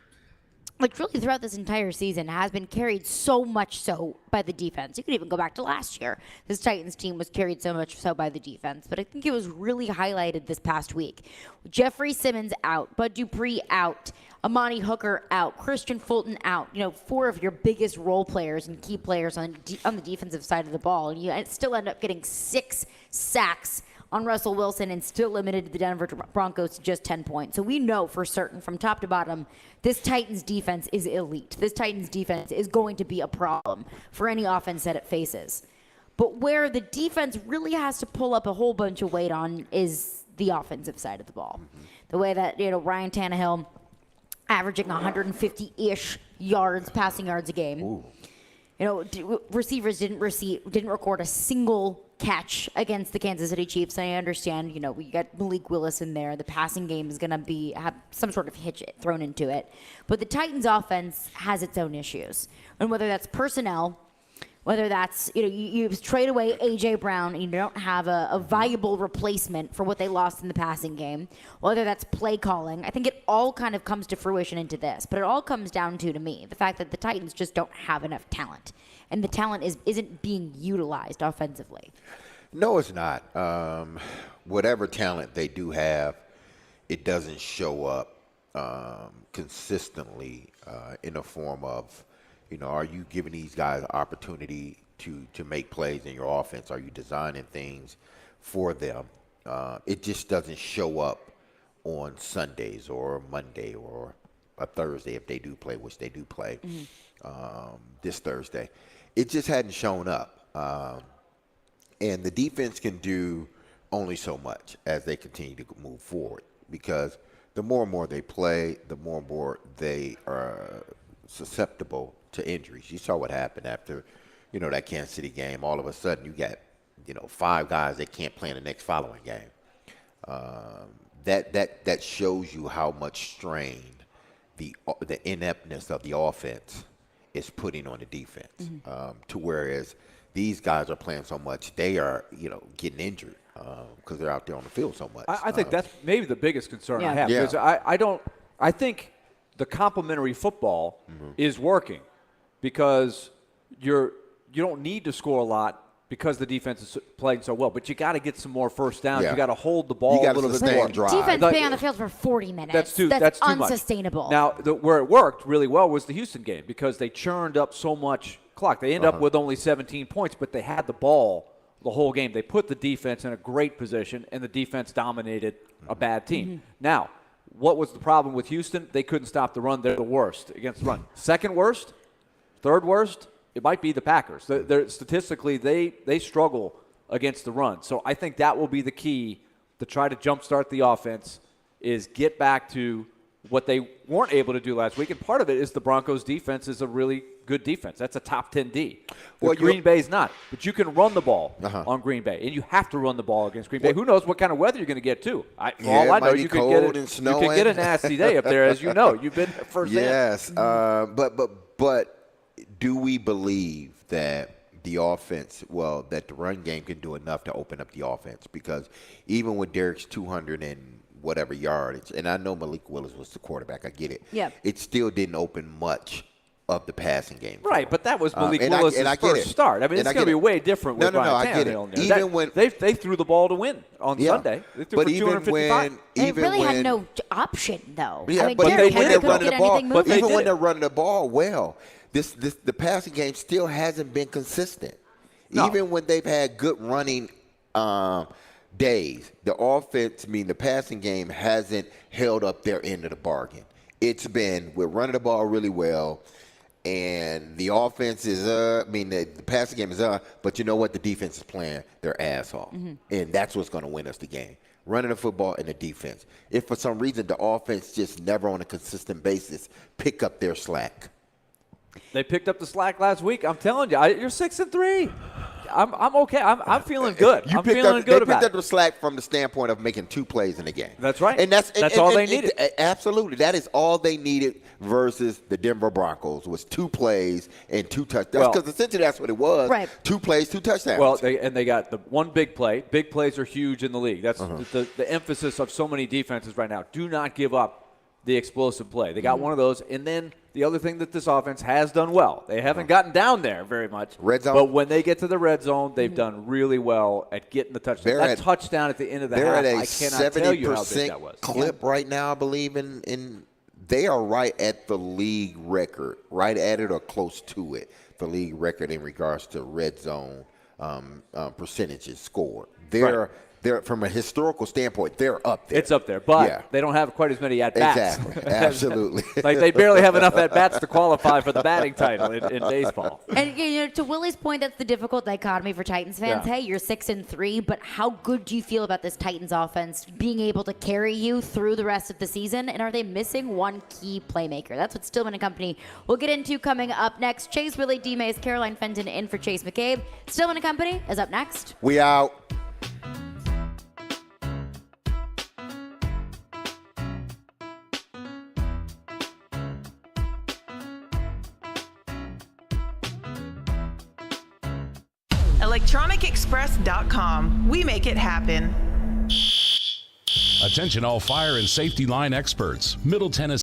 [SPEAKER 3] which really throughout this entire season has been carried so much so by the defense. You could even go back to last year. This Titans team was carried so much so by the defense, but I think it was really highlighted this past week. Jeffrey Simmons out, Bud Dupree out, Amani Hooker out, Christian Fulton out. You know, 4 of your biggest role players and key players on the defensive side of the ball. And you still end up getting 6 sacks on Russell Wilson and still limited the Denver Broncos to just 10 points. So we know for certain from top to bottom, this Titans defense is elite. This Titans defense is going to be a problem for any offense that it faces. But where the defense really has to pull up a whole bunch of weight on is the offensive side of the ball. The way that, Ryan Tannehill averaging 150-ish passing yards a game. Ooh. Receivers didn't record a single catch against the Kansas City Chiefs. I understand, we got Malik Willis in there. The passing game is going to have some sort of hitch thrown into it. But the Titans offense has its own issues. And whether that's personnel, whether that's, you trade away A.J. Brown and you don't have a viable replacement for what they lost in the passing game, whether that's play calling, I think it all kind of comes to fruition into this. But it all comes down to me, the fact that the Titans just don't have enough talent. And the talent isn't being utilized offensively.
[SPEAKER 10] No, it's not. Whatever talent they do have, it doesn't show up consistently in the form of, are you giving these guys opportunity to make plays in your offense? Are you designing things for them? It just doesn't show up on Sundays or Monday or a Thursday if they do play, which they do play this Thursday. It just hadn't shown up. And the defense can do only so much as they continue to move forward, because the more and more they play, the more and more they are susceptible to injuries. You saw what happened after, that Kansas City game. All of a sudden, you got, 5 guys that can't play in the next following game. That shows you how much strain the ineptness of the offense is putting on the defense. To whereas these guys are playing so much, they are, getting injured because they're out there on the field so much.
[SPEAKER 28] I think that's maybe the biggest concern I
[SPEAKER 3] Yeah.
[SPEAKER 28] have.
[SPEAKER 10] Yeah.
[SPEAKER 28] Because I think the complementary football is working because you don't need to score a lot because the defense is playing so well, but you got to get some more first downs.
[SPEAKER 10] Yeah.
[SPEAKER 28] You got to hold the ball a little bit more.
[SPEAKER 3] Defense being on the field for 40 minutes.
[SPEAKER 28] That's too
[SPEAKER 3] unsustainable.
[SPEAKER 28] Much. Now, where it worked really well was the Houston game because they churned up so much clock. They ended up with only 17 points, but they had the ball the whole game. They put the defense in a great position, and the defense dominated a bad team. Now, what was the problem with Houston? They couldn't stop the run. They're the worst against the run. Second worst, third worst, it might be the Packers. Statistically, they struggle against the run. So I think that will be the key to try to jumpstart the offense is get back to what they weren't able to do last week. And part of it is the Broncos' defense is a really good defense. That's a top 10 D. Well, Green Bay's not. But you can run the ball on Green Bay. And you have to run the ball against Green Bay. Who knows what kind of weather you're going to get, too. For all I know, you could get a nasty day up there, as you know. You've been there firsthand.
[SPEAKER 10] Yes. But do we believe that the offense, that the run game can do enough to open up the offense? Because even with Derek's 200 and whatever yardage, and I know Malik Willis was the quarterback, I get it.
[SPEAKER 3] Yeah.
[SPEAKER 10] It still didn't open much of the passing game.
[SPEAKER 28] Right, but that was Malik Willis' first start. I mean, it's going to be way different with Ryan Tannehill in there.
[SPEAKER 10] Even when
[SPEAKER 28] they threw the ball to win on Sunday. They threw for 255.
[SPEAKER 3] They really had no option, though.
[SPEAKER 10] Yeah,
[SPEAKER 3] I mean,
[SPEAKER 10] but
[SPEAKER 3] Derrick
[SPEAKER 10] when
[SPEAKER 3] Henry
[SPEAKER 10] they're running the ball,
[SPEAKER 3] moving.
[SPEAKER 10] even when they're running the ball well, the passing game still hasn't been consistent.
[SPEAKER 28] No.
[SPEAKER 10] Even when they've had good running days, the passing game hasn't held up their end of the bargain. It's been, we're running the ball really well, and the offense is the passing game is but you know what? The defense is playing their ass off. And that's what's going to win us the game. Running the football and the defense. If for some reason the offense just never on a consistent basis pick up their slack.
[SPEAKER 28] They picked up the slack last week. I'm telling you, you're 6-3. I'm okay. I'm feeling good.
[SPEAKER 10] They picked up the slack from the standpoint of making 2 plays in the game.
[SPEAKER 28] That's right.
[SPEAKER 10] And that's
[SPEAKER 28] all they needed.
[SPEAKER 10] Absolutely. That is all they needed versus the Denver Broncos was 2 plays and 2 touchdowns. Because essentially that's what it was.
[SPEAKER 3] Right.
[SPEAKER 10] 2 plays, 2 touchdowns.
[SPEAKER 28] Well, they got the one big play. Big plays are huge in the league. That's the emphasis of so many defenses right now. Do not give up the explosive play. They got one of those. And then the other thing that this offense has done well, they haven't gotten down there very much.
[SPEAKER 10] Red zone.
[SPEAKER 28] But when they get to the red zone, they've done really well at getting the touchdown. That touchdown at the end of the half, I cannot tell you how big that was.
[SPEAKER 10] Clip right now, I believe, in they are right at the league record, right at it or close to it, the league record in regards to red zone percentages scored. They're from a historical standpoint, they're up there.
[SPEAKER 28] It's up there, but they don't have quite as many at-bats.
[SPEAKER 10] Exactly, absolutely.
[SPEAKER 28] Like they barely have enough at-bats to qualify for the batting title in baseball.
[SPEAKER 3] And to Willy's point, that's the difficult dichotomy for Titans fans.
[SPEAKER 28] Yeah.
[SPEAKER 3] Hey, you're 6-3, but how good do you feel about this Titans offense being able to carry you through the rest of the season? And are they missing one key playmaker? That's what Stillman and company will get into coming up next. Chase Willy, D-Mase, Caroline Fenton in for Chase McCabe. Stillman and company is up next.
[SPEAKER 10] We out.
[SPEAKER 5] ElectronicExpress.com. We make it happen.
[SPEAKER 11] Attention all fire and safety line experts. Middle Tennessee